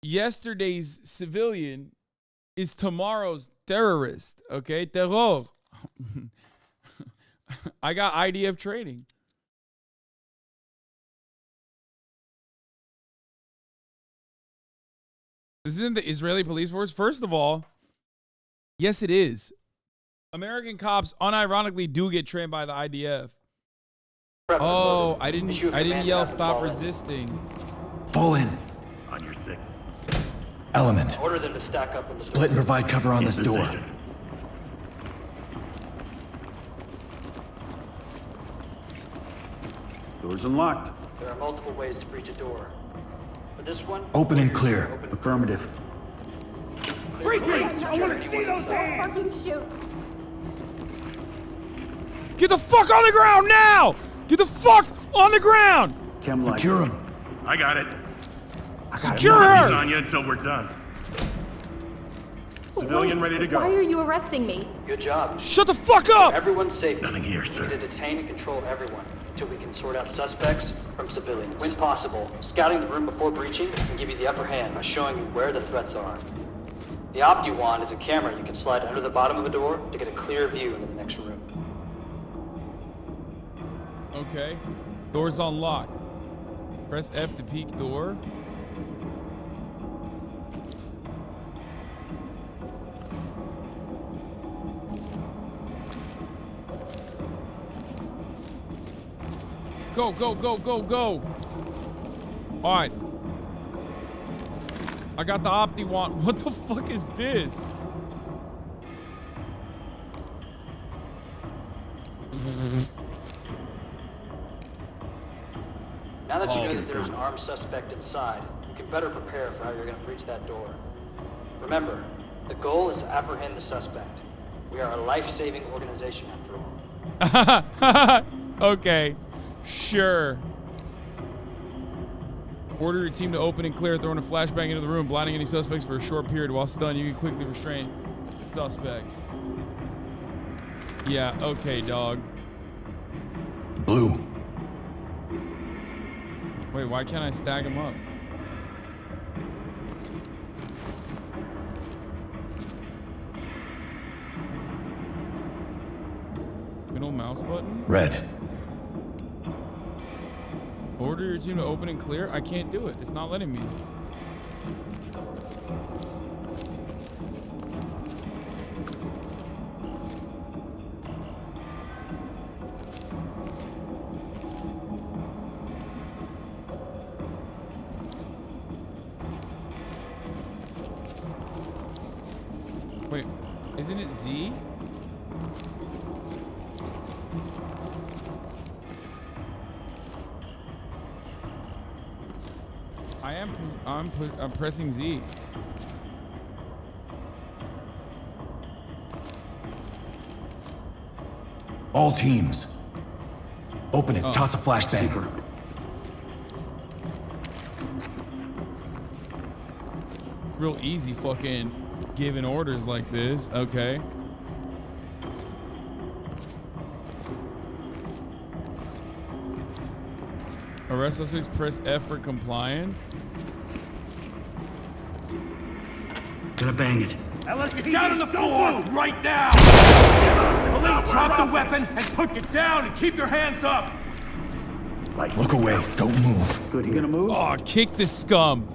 Yesterday's civilian is tomorrow's Terrorist. Okay, terror. I got IDF training. This isn't the Israeli police force. First of all, yes, it is. American cops unironically do get trained by the IDF. Oh, I didn't yell stop resisting. Fall in. On your 6. Element. Order them to stack up in the Split and provide cover on this door. Door's unlocked. There are multiple ways to breach a door. For this one, Open and clear. Affirmative. breach it! I want to see those hands! Fucking shoot! Get the fuck on the ground now! Get the fuck on the ground! Secure him. I got it. Secure her! On you until we're done. Civilian ready to go. Why are you arresting me? Good job. Shut the fuck up! Everyone's safe. Nothing here, We sir. need to detain and control everyone until we can sort out suspects from civilians. When possible, scouting the room before breaching can give you the upper hand by showing you where the threats are. The Opti Wand is a camera you can slide under the bottom of a door to get a clear view into the next room. Okay. Door's unlocked. Press F to peek door. Go, go, go, go, go. All right. I got the Opti Wand. What the fuck is this? Now that you know that there's an armed suspect inside, you can better prepare for how you're going to breach that door. Remember, the goal is to apprehend the suspect. We are a life-saving organization after all. Okay. Sure. Order your team to open and clear, throwing a flashbang into the room, blinding any suspects for a short period. While stunned, you can quickly restrain suspects. Yeah, okay, dog. Blue. Wait, why can't I stack them up? Middle mouse button? Red. Order your team to open and clear? I can't do it. It's not letting me. Wait, isn't it Z? I'm pressing Z. All teams. Open it. Toss a flashbang. Real easy fucking giving orders like this. Okay. Arrest suspects, press F for compliance. Gonna bang it. Get down on the floor right now! Drop the weapon and put it down and keep your hands up! Look away. Don't move. Good, you gonna move? Oh, kick this scum.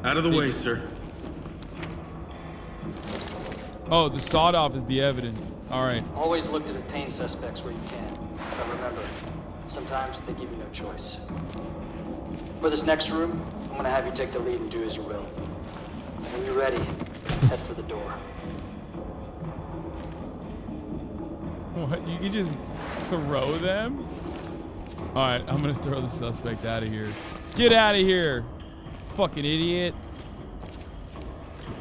Out of the way, sir. Oh, the sawed off is the evidence. All right. Always look to detain suspects where you can. But remember, sometimes they give you no choice. For this next room, I'm gonna have you take the lead and do as you will. When you're ready, head for the door. What? You can just throw them? All right, I'm gonna throw the suspect out of here. Get out of here, fucking idiot.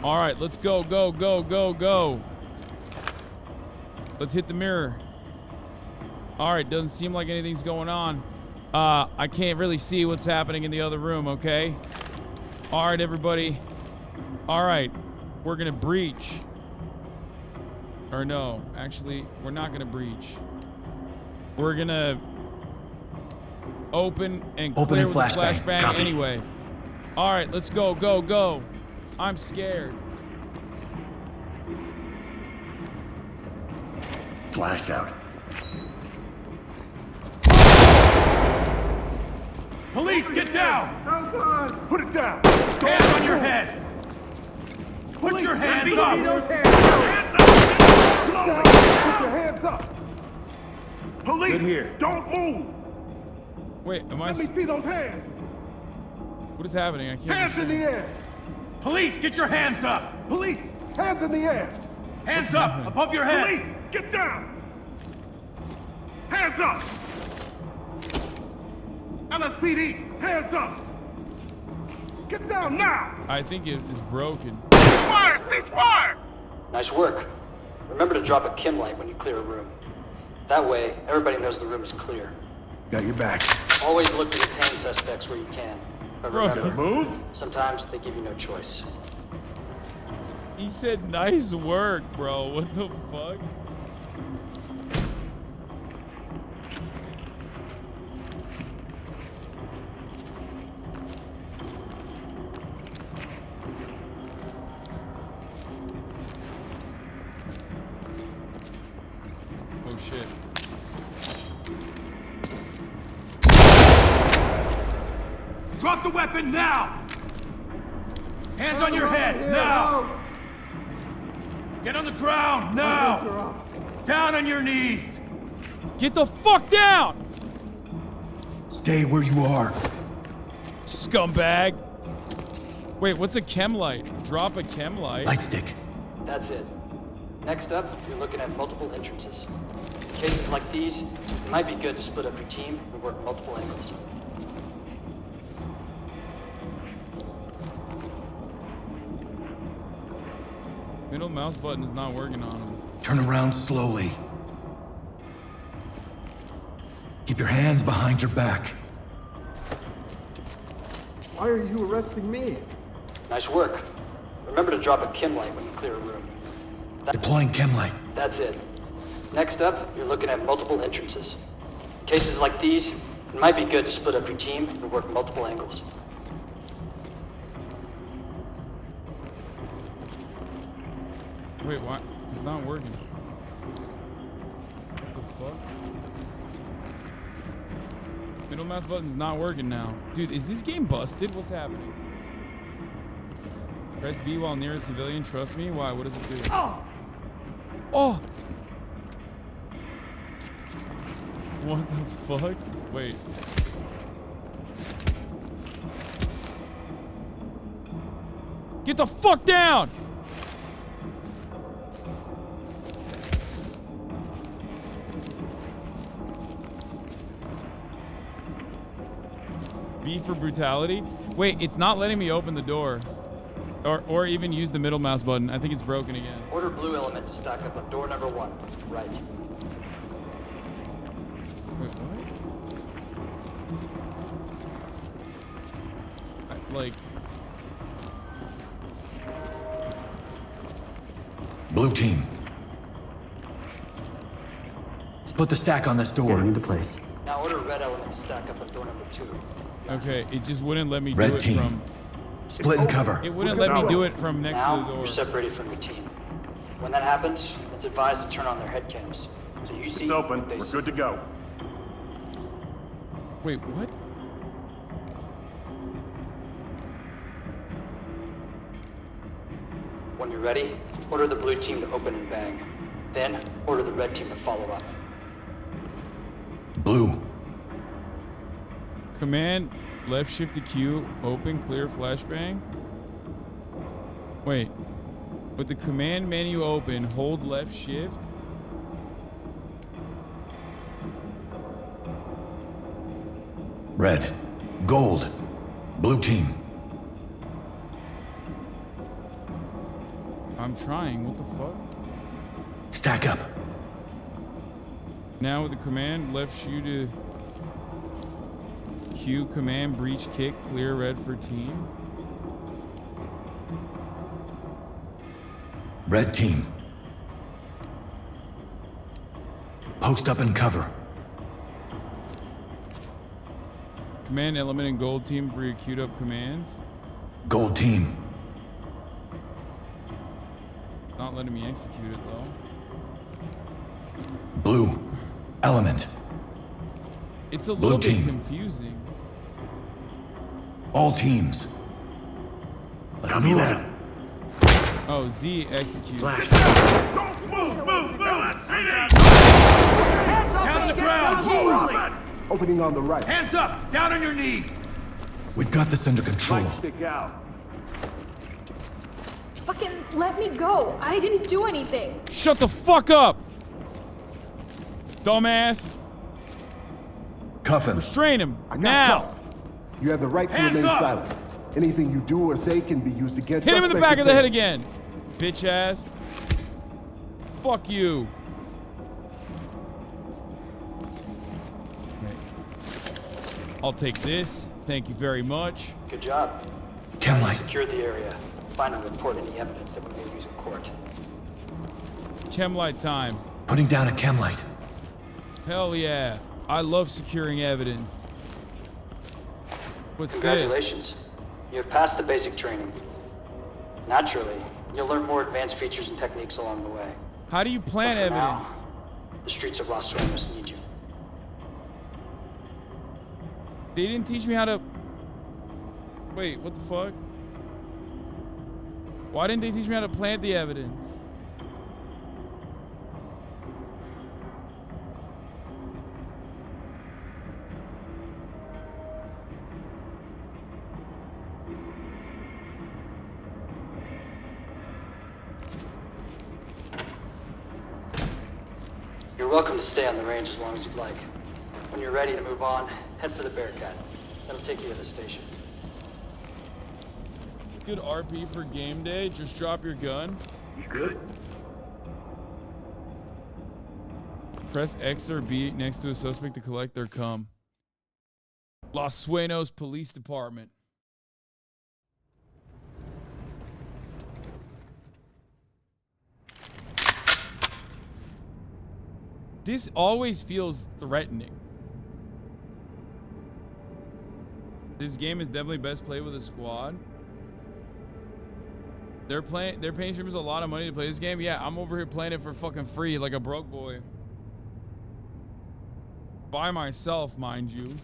All right, let's go, go, go, go, go. Let's hit the mirror. All right, doesn't seem like anything's going on. I can't really see what's happening in the other room, okay? All right, everybody. All right, we're gonna breach. Or no, actually, we're not gonna breach. We're gonna open and clear with the flashbang Copy. anyway. All right, let's go, go, go. I'm scared. Flash out. Police, get down! Put it down! Hands on your head! Put your hands up! Put your hands up! Police, Good here. don't move! Wait, am I? Let me see those hands! What is happening? I can't. Hands in the air! Police, get your hands up! Police, hands in the air! Hands up, above your head! Police, get down! Hands up! LSPD, hands up! Get down now! I think it is broken. Fire! Cease fire! Nice work. Remember to drop a chem light when you clear a room. That way, everybody knows the room is clear. Got your back. Always look to detain suspects where you can. But Bro, remember, move? sometimes they give you no choice. He said, "Nice work, bro." What the fuck? Oh shit. Drop the weapon now! Hands on your head, now! Get on the ground, now! Down on your knees! Get the fuck down! Stay where you are. Scumbag. Wait, what's a chem light? Drop a chem light. Light stick. That's it. Next up, you're looking at multiple entrances. In cases like these, it might be good to split up your team and work multiple angles. Middle mouse button is not working on him. Turn around slowly. Keep your hands behind your back. Why are you arresting me? Nice work. Remember to drop a chem light when you clear a room. Deploying chem light. That's it. Next up, you're looking at multiple entrances. In cases like these, it might be good to split up your team and work multiple angles. Wait, what? It's not working. What the fuck? Middle mouse button's not working now. Dude, is this game busted? What's happening? Press B while near a civilian. Trust me. Why? What does it do? Oh! What the fuck? Wait. Get the fuck down! B for brutality. Wait, it's not letting me open the door. Or even use the middle mouse button. I think it's broken again. Order blue element to stack up on door number 1. Right. Wait, what? Like... Blue team. Split the stack on this door. Get into place. Now order red element to stack up on door number 2. Okay, it just wouldn't let me do Red it team. from... Split and cover. It wouldn't let me do it from next now, to the door. you're separated from your team. When that happens, it's advised to turn on their head cams. So you see... It's open. what they We're see. good to go. Wait, what? When you're ready, order the blue team to open and bang. Then, order the red team to follow up. Blue. Command, left shift to Q, open, clear, flashbang. Wait. With the command menu open, hold left shift. Red. Gold. Blue team. I'm trying, what the fuck? Stack up. Now with the command, left shoot to Q, command, breach, kick, clear, red for team. Red team. Post up and cover. Command element and gold team for your queued up commands. Gold team. not letting me execute it though. Blue. Element. It's a little Blue bit team. confusing. All teams. Let's Copy move. that. Oh, Z execute. Move! Down on the ground! Move! Opening on the right. Hands up! Down on your knees! We've got this under control. Stick out. Fucking let me go. I didn't do anything. Shut the fuck up! Dumbass. Cuff him. Restrain him. I got Now. cuffs. You have the right to Hands remain up! silent. Anything you do or say can be used against Hit him in the suspect back of the head detained. again. Bitch ass. Fuck you. Okay. I'll take this. Thank you very much. Good job. Chemlight. Secure the area. Find and report any evidence that we may use in court. Chemlight time. Putting down a chemlight. Hell yeah. I love securing evidence. What's Congratulations. You have passed the basic training. Naturally, you'll learn more advanced features and techniques along the way. this? How do you plant But for now, evidence? the streets of Los Sueños need you. They didn't teach me how to... Wait, what the fuck? Why didn't they teach me how to plant the evidence? You're welcome to stay on the range as long as you'd like. When you're ready to move on, head for the Bearcat. That'll take you to the station. Good RP for game day. Just drop your gun. You good? Press X or B next to a suspect to collect their cum. Los Sueños Police Department. This always feels threatening. This game is definitely best played with a squad. They're paying streamers a lot of money to play this game. Yeah, I'm over here playing it for fucking free like a broke boy. By myself, mind you.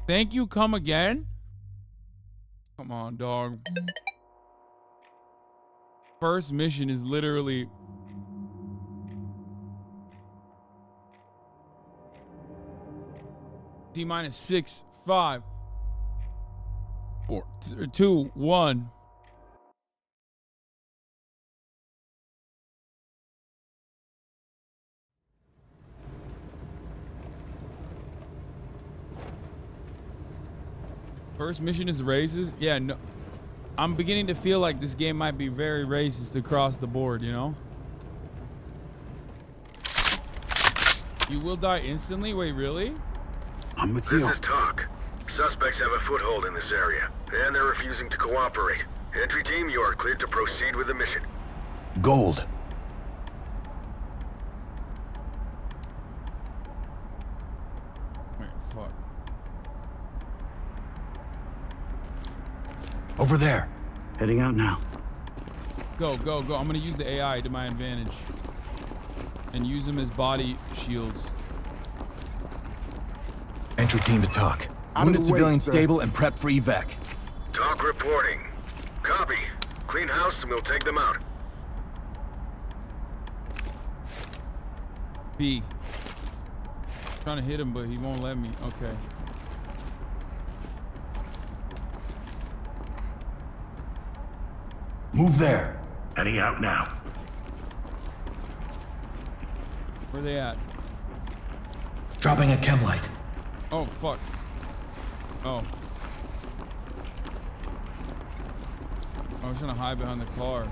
Thank you, come again? Come on, dog. First mission is literally... T-minus 6, 5, 4, 2, 1. First mission is racist. Yeah, no. I'm beginning to feel like this game might be very racist across the board, you know? You will die instantly? Wait, really? I'm with you. This is talk. Suspects have a foothold in this area, and they're refusing to cooperate. Entry team, you are cleared to proceed with the mission. Gold. Wait, fuck. Over there. Heading out now. Go, go, go. I'm gonna use the AI to my advantage. And use them as body shields. Entry team to talk. Out of Wounded the way, civilian sir. stable and prep for evac. Talk reporting. Copy. Clean house and we'll take them out. B. Trying to hit him, but he won't let me. Okay. Move there. Heading out now. Where they at? Dropping a chemlight. Oh, fuck. Oh. I was trying to hide behind the car.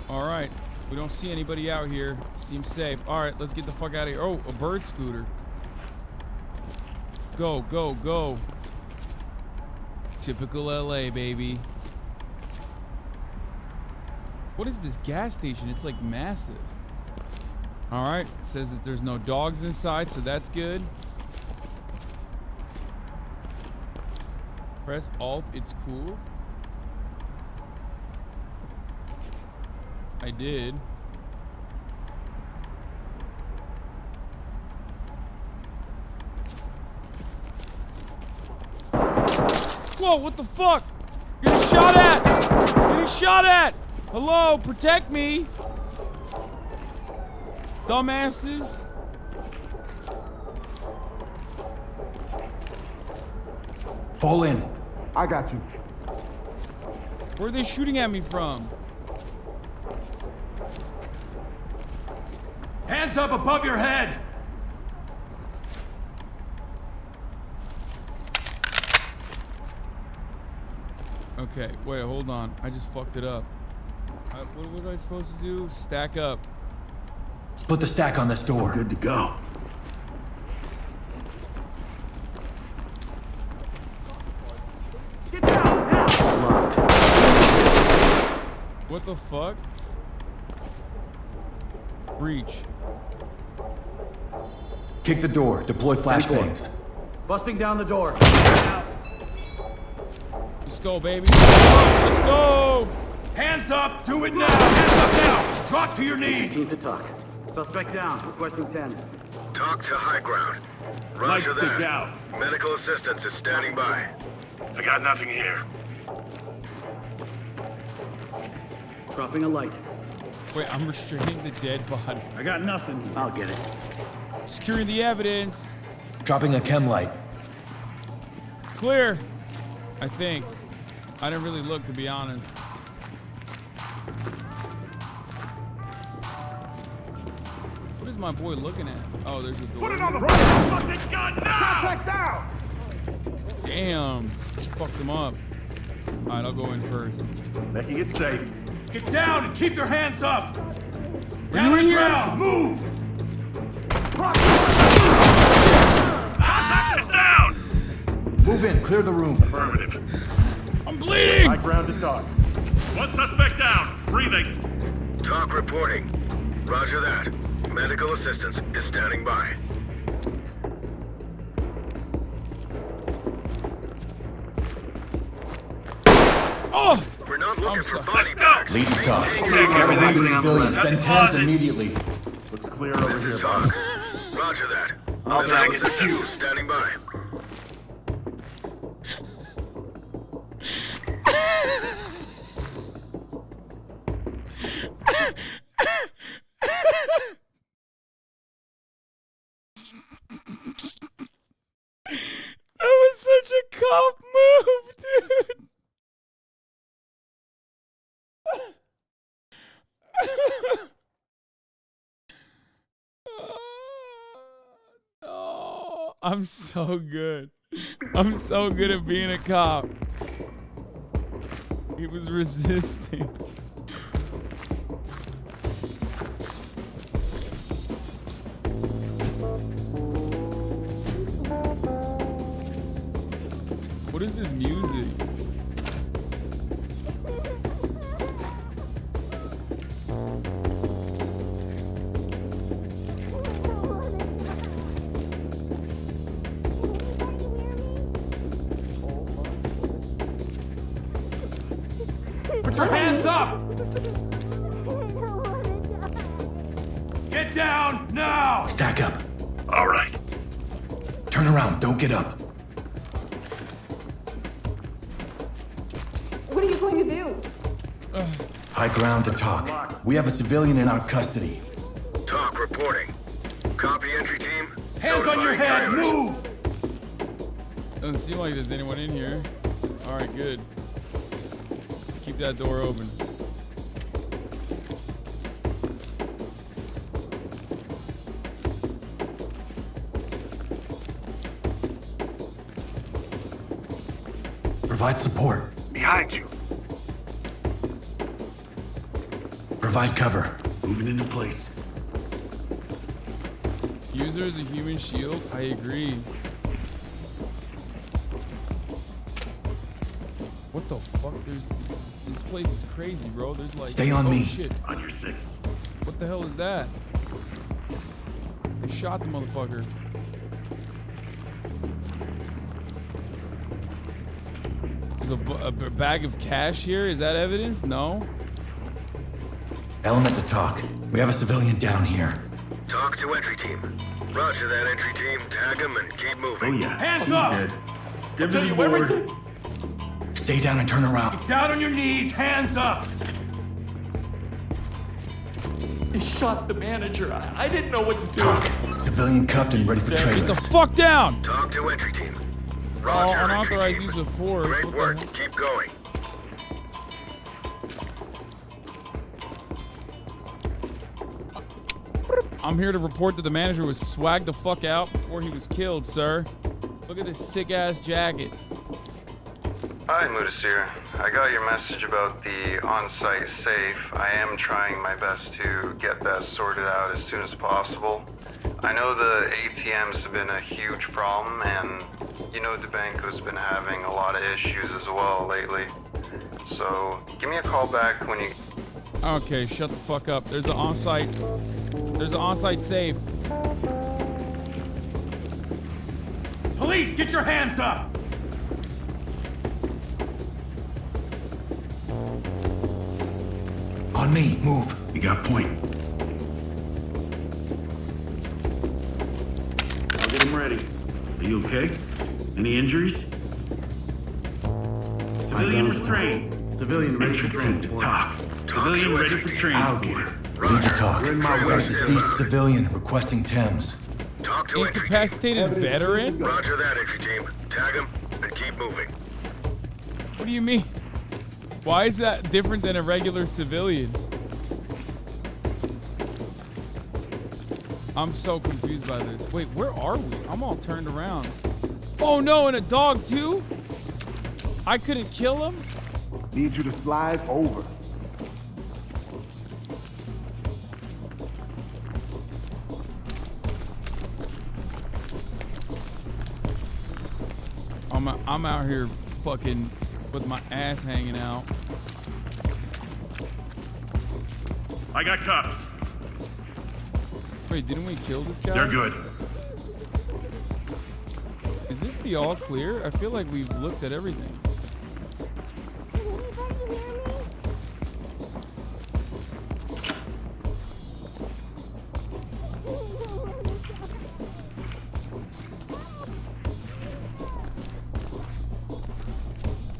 Alright. We don't see anybody out here. Seems safe. Alright, let's get the fuck out of here. Oh, a bird scooter. Go, go, go. Typical LA, baby. What is this gas station? It's like massive. All right, says that there's no dogs inside, so that's good. Press Alt, it's cool. I did. Whoa, what the fuck? Getting shot at! Getting shot at! Hello, protect me! Dumbasses. Fall in. I got you. Where are they shooting at me from? Hands up above your head! Okay, wait, hold on. I just fucked it up. What was I supposed to do? Stack up. Split the stack on this door. Good to go. Get down now! What the fuck? Breach. Kick the door. Deploy flashbangs. Busting down the door. Let's go, baby. Let's go! Hands up! Do it now! Hands up now! Drop to your knees! Need to talk. Suspect down. Requesting 10s. Talk to high ground. Roger Lights stick that. out. Medical assistance is standing by. I got nothing here. Dropping a light. Wait, I'm restraining the dead body. I got nothing. I'll get it. Securing the evidence. Dropping a chem light. Clear. I think. I didn't really look, to be honest. What is my boy looking at? Oh, there's a door. Put it on the fucking gun now! Contact down! Damn. Fucked him up. Alright, I'll go in first. Making it safe. Get down and keep your hands up! Are Down you on in the here? ground! Move! Contact is down! Move in. Clear the room. Affirmative. I'm bleeding! High ground to talk. One suspect down. Breathing. Talk reporting. Roger that. Medical assistance is standing by. Oh! We're not looking for sorry. body bags. Lead to talk. Maintain your Everyone activity. to civilians. Send 10s immediately. Looks clear over This here, is boss. Talk. Roger that. I'll Medical take it. assistance is standing by. That was such a cop move, dude. Oh, I'm so good. I'm so good at being a cop. He was resisting. What is this music? Put your hands up! Get down now! Stack up. All right. Turn around. Don't get up. What are you going to do? High ground to talk. We have a civilian in our custody. Talk reporting. Copy entry team. Hands on your Notifying head! coyotes. Move! Doesn't seem like there's anyone in here. All right, good. Keep that door open. Provide support. Behind you. Provide cover. Moving into place. User is a human shield. I agree. What the fuck? This place is crazy, bro. There's like Stay on oh, me. Shit. On your six. What the hell is that? I shot the motherfucker. There's a bag of cash here. Is that evidence? No. Element to talk. We have a civilian down here. Talk to entry team. Roger that, entry team. Tag him and keep moving. Oh yeah. Hands up! I'll tell you everything. Stay down and turn around. Get down on your knees. Hands up. They shot the manager. I didn't know what to do. Talk. Civilian cuffed and ready for trailers. Get the fuck down! Talk to entry team. All Roger, unauthorized use of force. Great work. Keep going. I'm here to report that the manager was swagged the fuck out before he was killed, sir. Look at this sick ass jacket. Hi, Mudasir. I got your message about the on-site safe. I am trying my best to get that sorted out as soon as possible. I know the ATMs have been a huge problem, and you know DeBanco's been having a lot of issues as well lately. So give me a call back when you... Okay, shut the fuck up. There's an on-site safe. Police, get your hands up! On me, move. You got point. I'll get him ready. Are you okay? Any injuries? Civilian restrained. Civilian ready for training. Talk. Civilian ready for training. I'll get it. Need to talk. Got a deceased civilian requesting Thames. Talk to entry Incapacitated veteran? Roger that, entry team. Tag him and keep moving. What do you mean? Why is that different than a regular civilian? I'm so confused by this. Wait, where are we? I'm all turned around. Oh no, and a dog too? I couldn't kill him? Need you to slide over. I'm out here fucking with my ass hanging out. I got cuffs. Wait, didn't we kill this guy? They're good. Is this the all clear? I feel like we've looked at everything.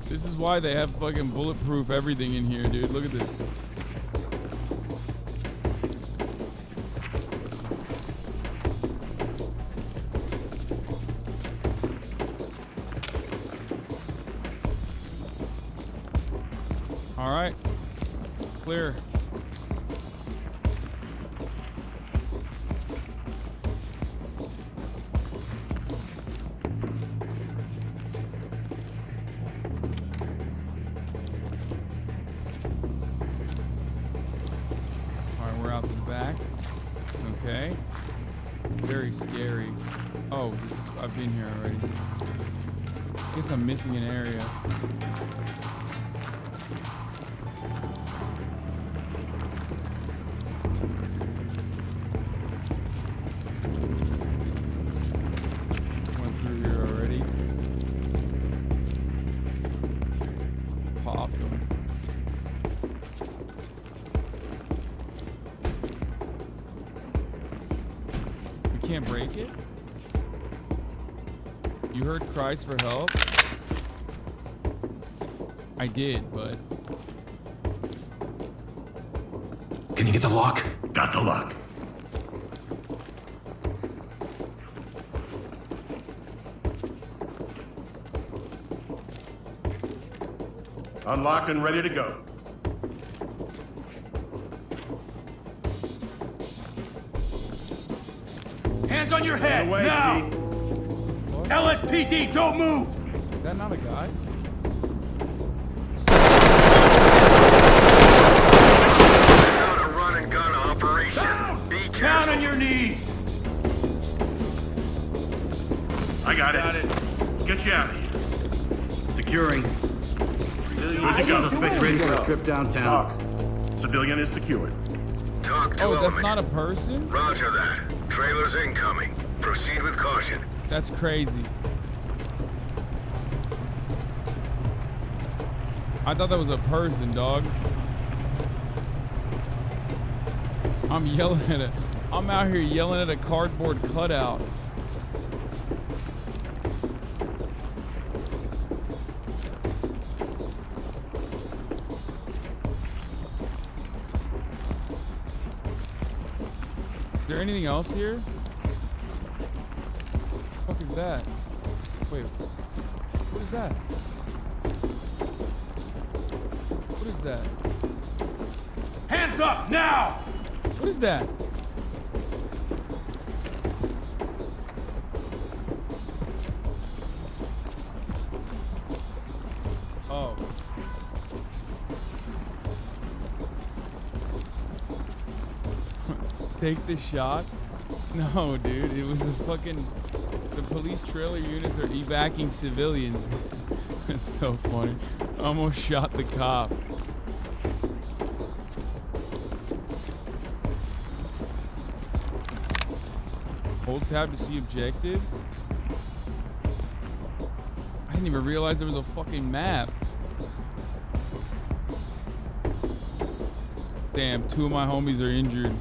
This is why they have fucking bulletproof everything in here, dude. Look at this. All right. Clear. Okay. Very scary. Oh, I've been here already. I guess I'm missing an area. Went through here already. Popped them. Can't break it? You heard cries for help? I did, but... Can you get the lock? Got the lock. Unlocked and ready to go. Hands on your head, away, now! LSPD, don't move! Is that not a guy? Not a run and gun operation. Be careful. Down on your knees! I got it. Get you out of here. Securing. Good to go. Suspect ready for a trip downtown. Civilian is secured. Talk to Oh, element. that's not a person? Roger that. Trailers incoming. Proceed with caution. That's crazy. I thought that was a person, dog. I'm yelling at it. I'm out here yelling at a cardboard cutout. Is there anything else here? What the fuck is that? Wait, what is that? What is that? Hands up now! What is that? Oh. Take the shot? No, dude. It was a fucking... The police trailer units are evacuating civilians. It's so funny. Almost shot the cop. Hold tab to see objectives. I didn't even realize there was a fucking map. Damn, 2 of my homies are injured.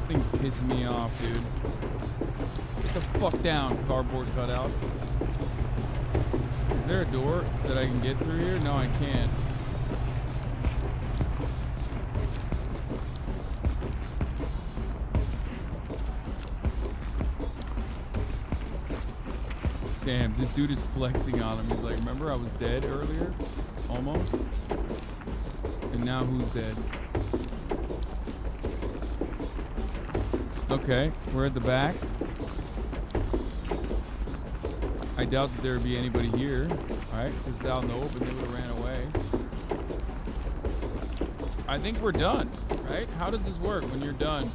Thing's pissing me off, dude. Get the fuck down, cardboard cutout. Is there a door that I can get through here? No, I can't. Damn, this dude is flexing on him. He's like, remember I was dead earlier? Almost. And now who's dead? Okay, we're at the back. I doubt that there would be anybody here. Alright, because it's out in the open, they would have ran away. I think we're done, right? How does this work when you're done?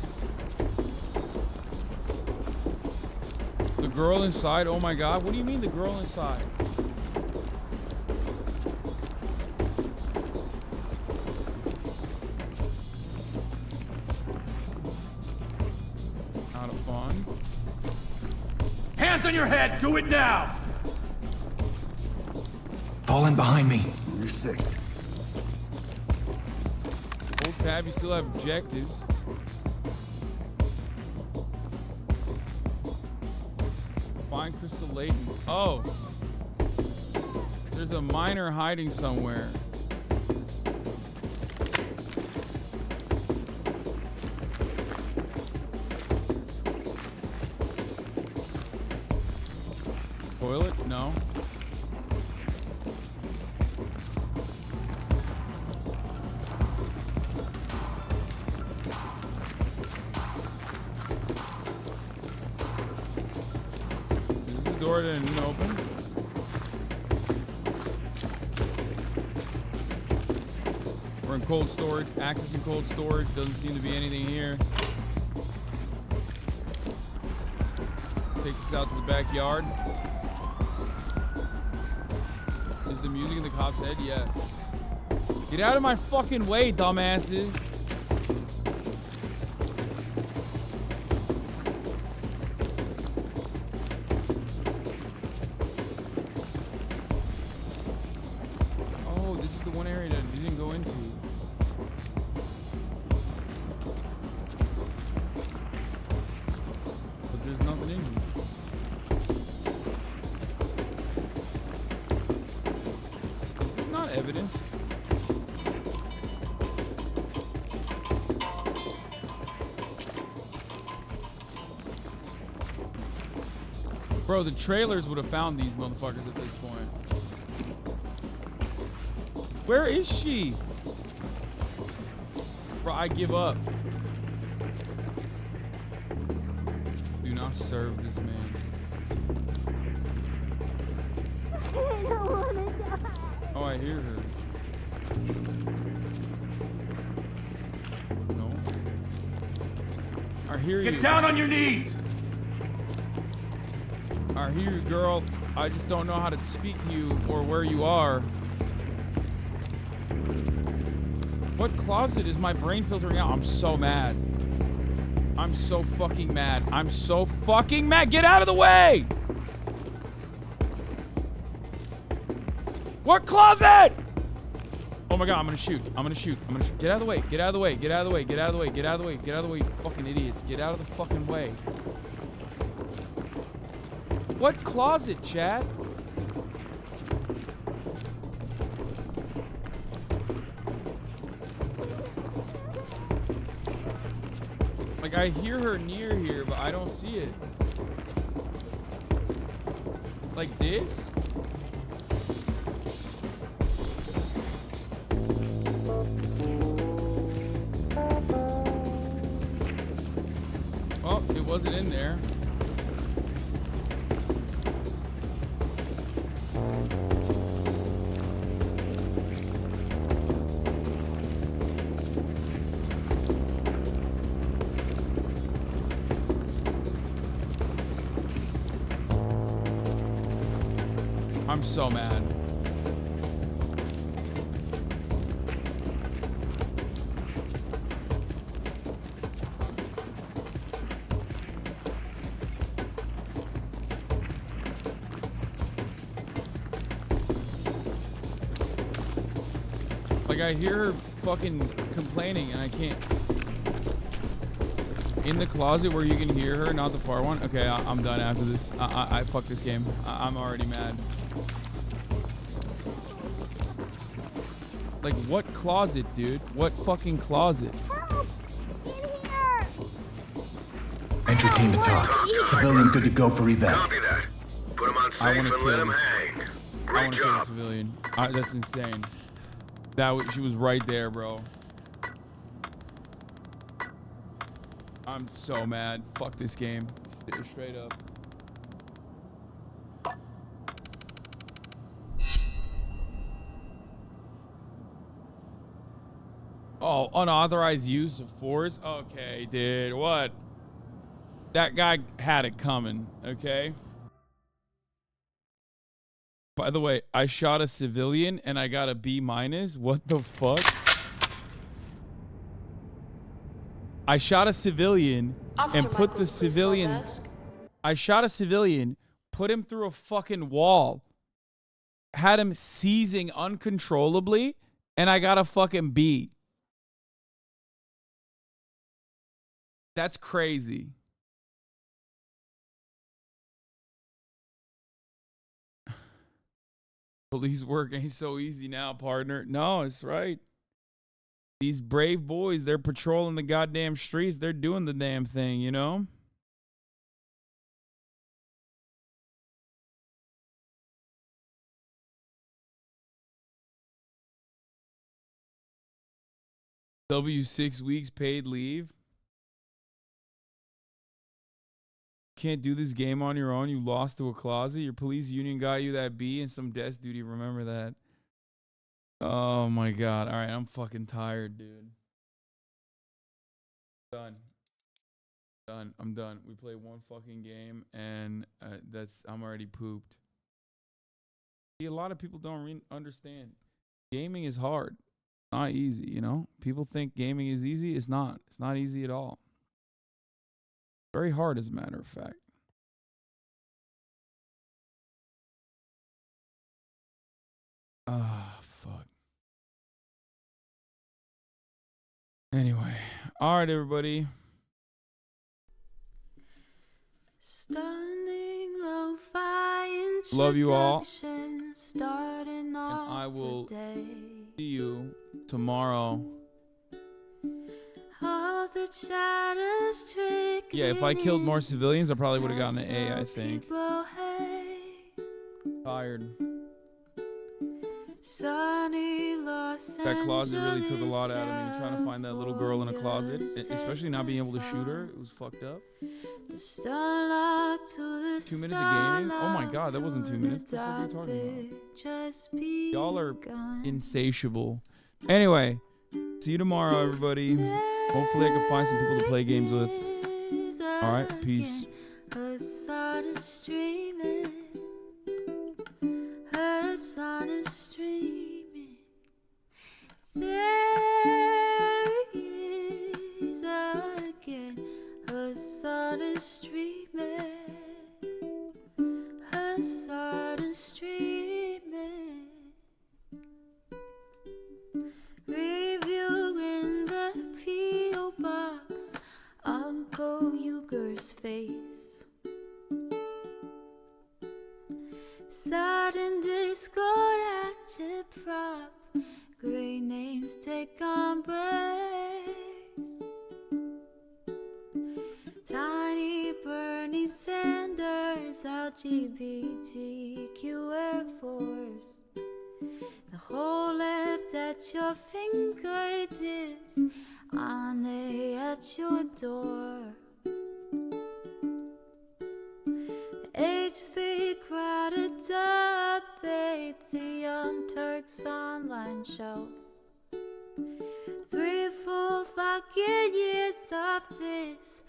The girl inside, oh my god, what do you mean the girl inside? Out of funds. Hands on your head! Do it now! Fall in behind me. You're 6. Hold tab, you still have objectives. Find Crystal Layton. Oh. There's a miner hiding somewhere. Toilet? No. Is this a door that didn't open? We're in cold storage. Accessing cold storage. Doesn't seem to be anything here. Takes us out to the backyard. Is the music in the cop's head? Yes. Get out of my fucking way, dumbasses. Oh, this is the one area that you didn't go into. But there's nothing in here. Evidence. Bro, the trailers would have found these motherfuckers at this point. Where is she? Bro, I give up. Do not serve this man. Oh, I hear her. No. I hear you. Get down on your knees! I hear you, girl. I just don't know how to speak to you or where you are. What closet is my brain filtering out? I'm so mad. I'm so fucking mad. I'm so fucking mad. Get out of the way! What closet? Oh my god, I'm gonna shoot. I'm gonna shoot. I'm gonna shoot. Get out of the way. Get out of the way. Get out of the way. Get out of the way. Get out of the way. Get out of the way. You fucking idiots. Get out of the fucking way. What closet, Chad? Like, I hear her near here, but I don't see it. Like this? Oh, it wasn't in there. I'm so mad. Like, I hear her fucking complaining and I can't. In the closet where you can hear her, not the far one. Okay, I'm done after this. I fuck this game. I'm already mad. Like, what closet, dude? What fucking closet? Entry team to top. Civilian good to go for evac. Copy that. Put him on safe and let him hang. I Great want to kill a job. civilian. That's insane. She was right there, bro. I'm so mad. Fuck this game. Straight up. Oh, unauthorized use of force? Okay, dude. What? That guy had it coming, okay? By the way, I shot a civilian and I got a B-. What the fuck? I shot a civilian and put the civilian... I shot a civilian, put him through a fucking wall, had him seizing uncontrollably, and I got a fucking B. That's crazy. Police work ain't so easy now, partner. No, it's right. These brave boys, they're patrolling the goddamn streets. They're doing the damn thing, you know? W6 weeks paid leave. Can't do this game on your own. You lost to a closet. Your police union got you that B and some desk duty. Remember that. Oh my god. All right, I'm fucking tired, dude. Done. I'm done. We played one fucking game and I'm already pooped. See, a lot of people don't understand. Gaming is hard. Not easy, you know? People think gaming is easy. It's not. It's not easy at all. Very hard, as a matter of fact. Ah, fuck. Anyway. All right, everybody. Love you all. And I will see you tomorrow. Yeah, if I killed more civilians, I probably would have gotten an A, I think. Tired. That closet really took a lot out of me. Trying to find that little girl in a closet, especially not being able to shoot her. It was fucked up. 2 minutes of gaming? Oh my god, that wasn't 2 minutes. What the fuck are you talking about? Y'all are insatiable. Anyway, see you tomorrow, everybody. Hopefully I can find some people to play games with. Alright, peace. is streaming. There he is again. Her sun is streaming. Her sun is streaming. Reviewing the P.O. box, Uncle Uger's face. Sudden discord at your prop, great names take embrace. Tiny Bernie Sanders, LGBTQ Air Force. The whole left at your fingertips, on at your door. H3 crowded debate, the Young Turks online show. 3 full fucking years of this,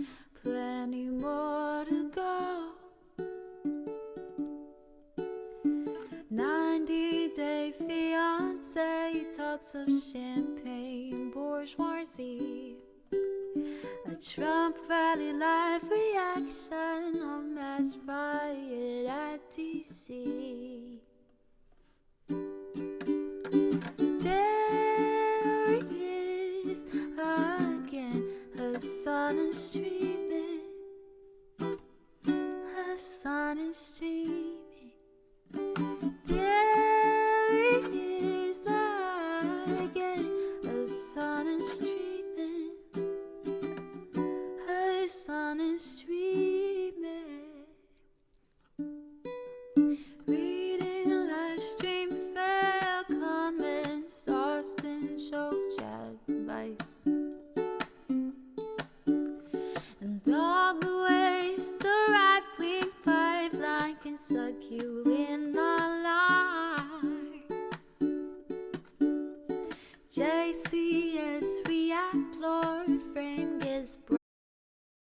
plenty more to go. 90-day fiance, talks of champagne bourgeoisie. A Trump rally live reaction, a mass riot at DC. There he is again, her sun is streaming. Her sun is streaming. There he is again, her sun is streaming. Her sun is streaming. Reading live stream fair comments, Austin show chat advice, and all the ways the right-wing pipeline can suck you in online. JC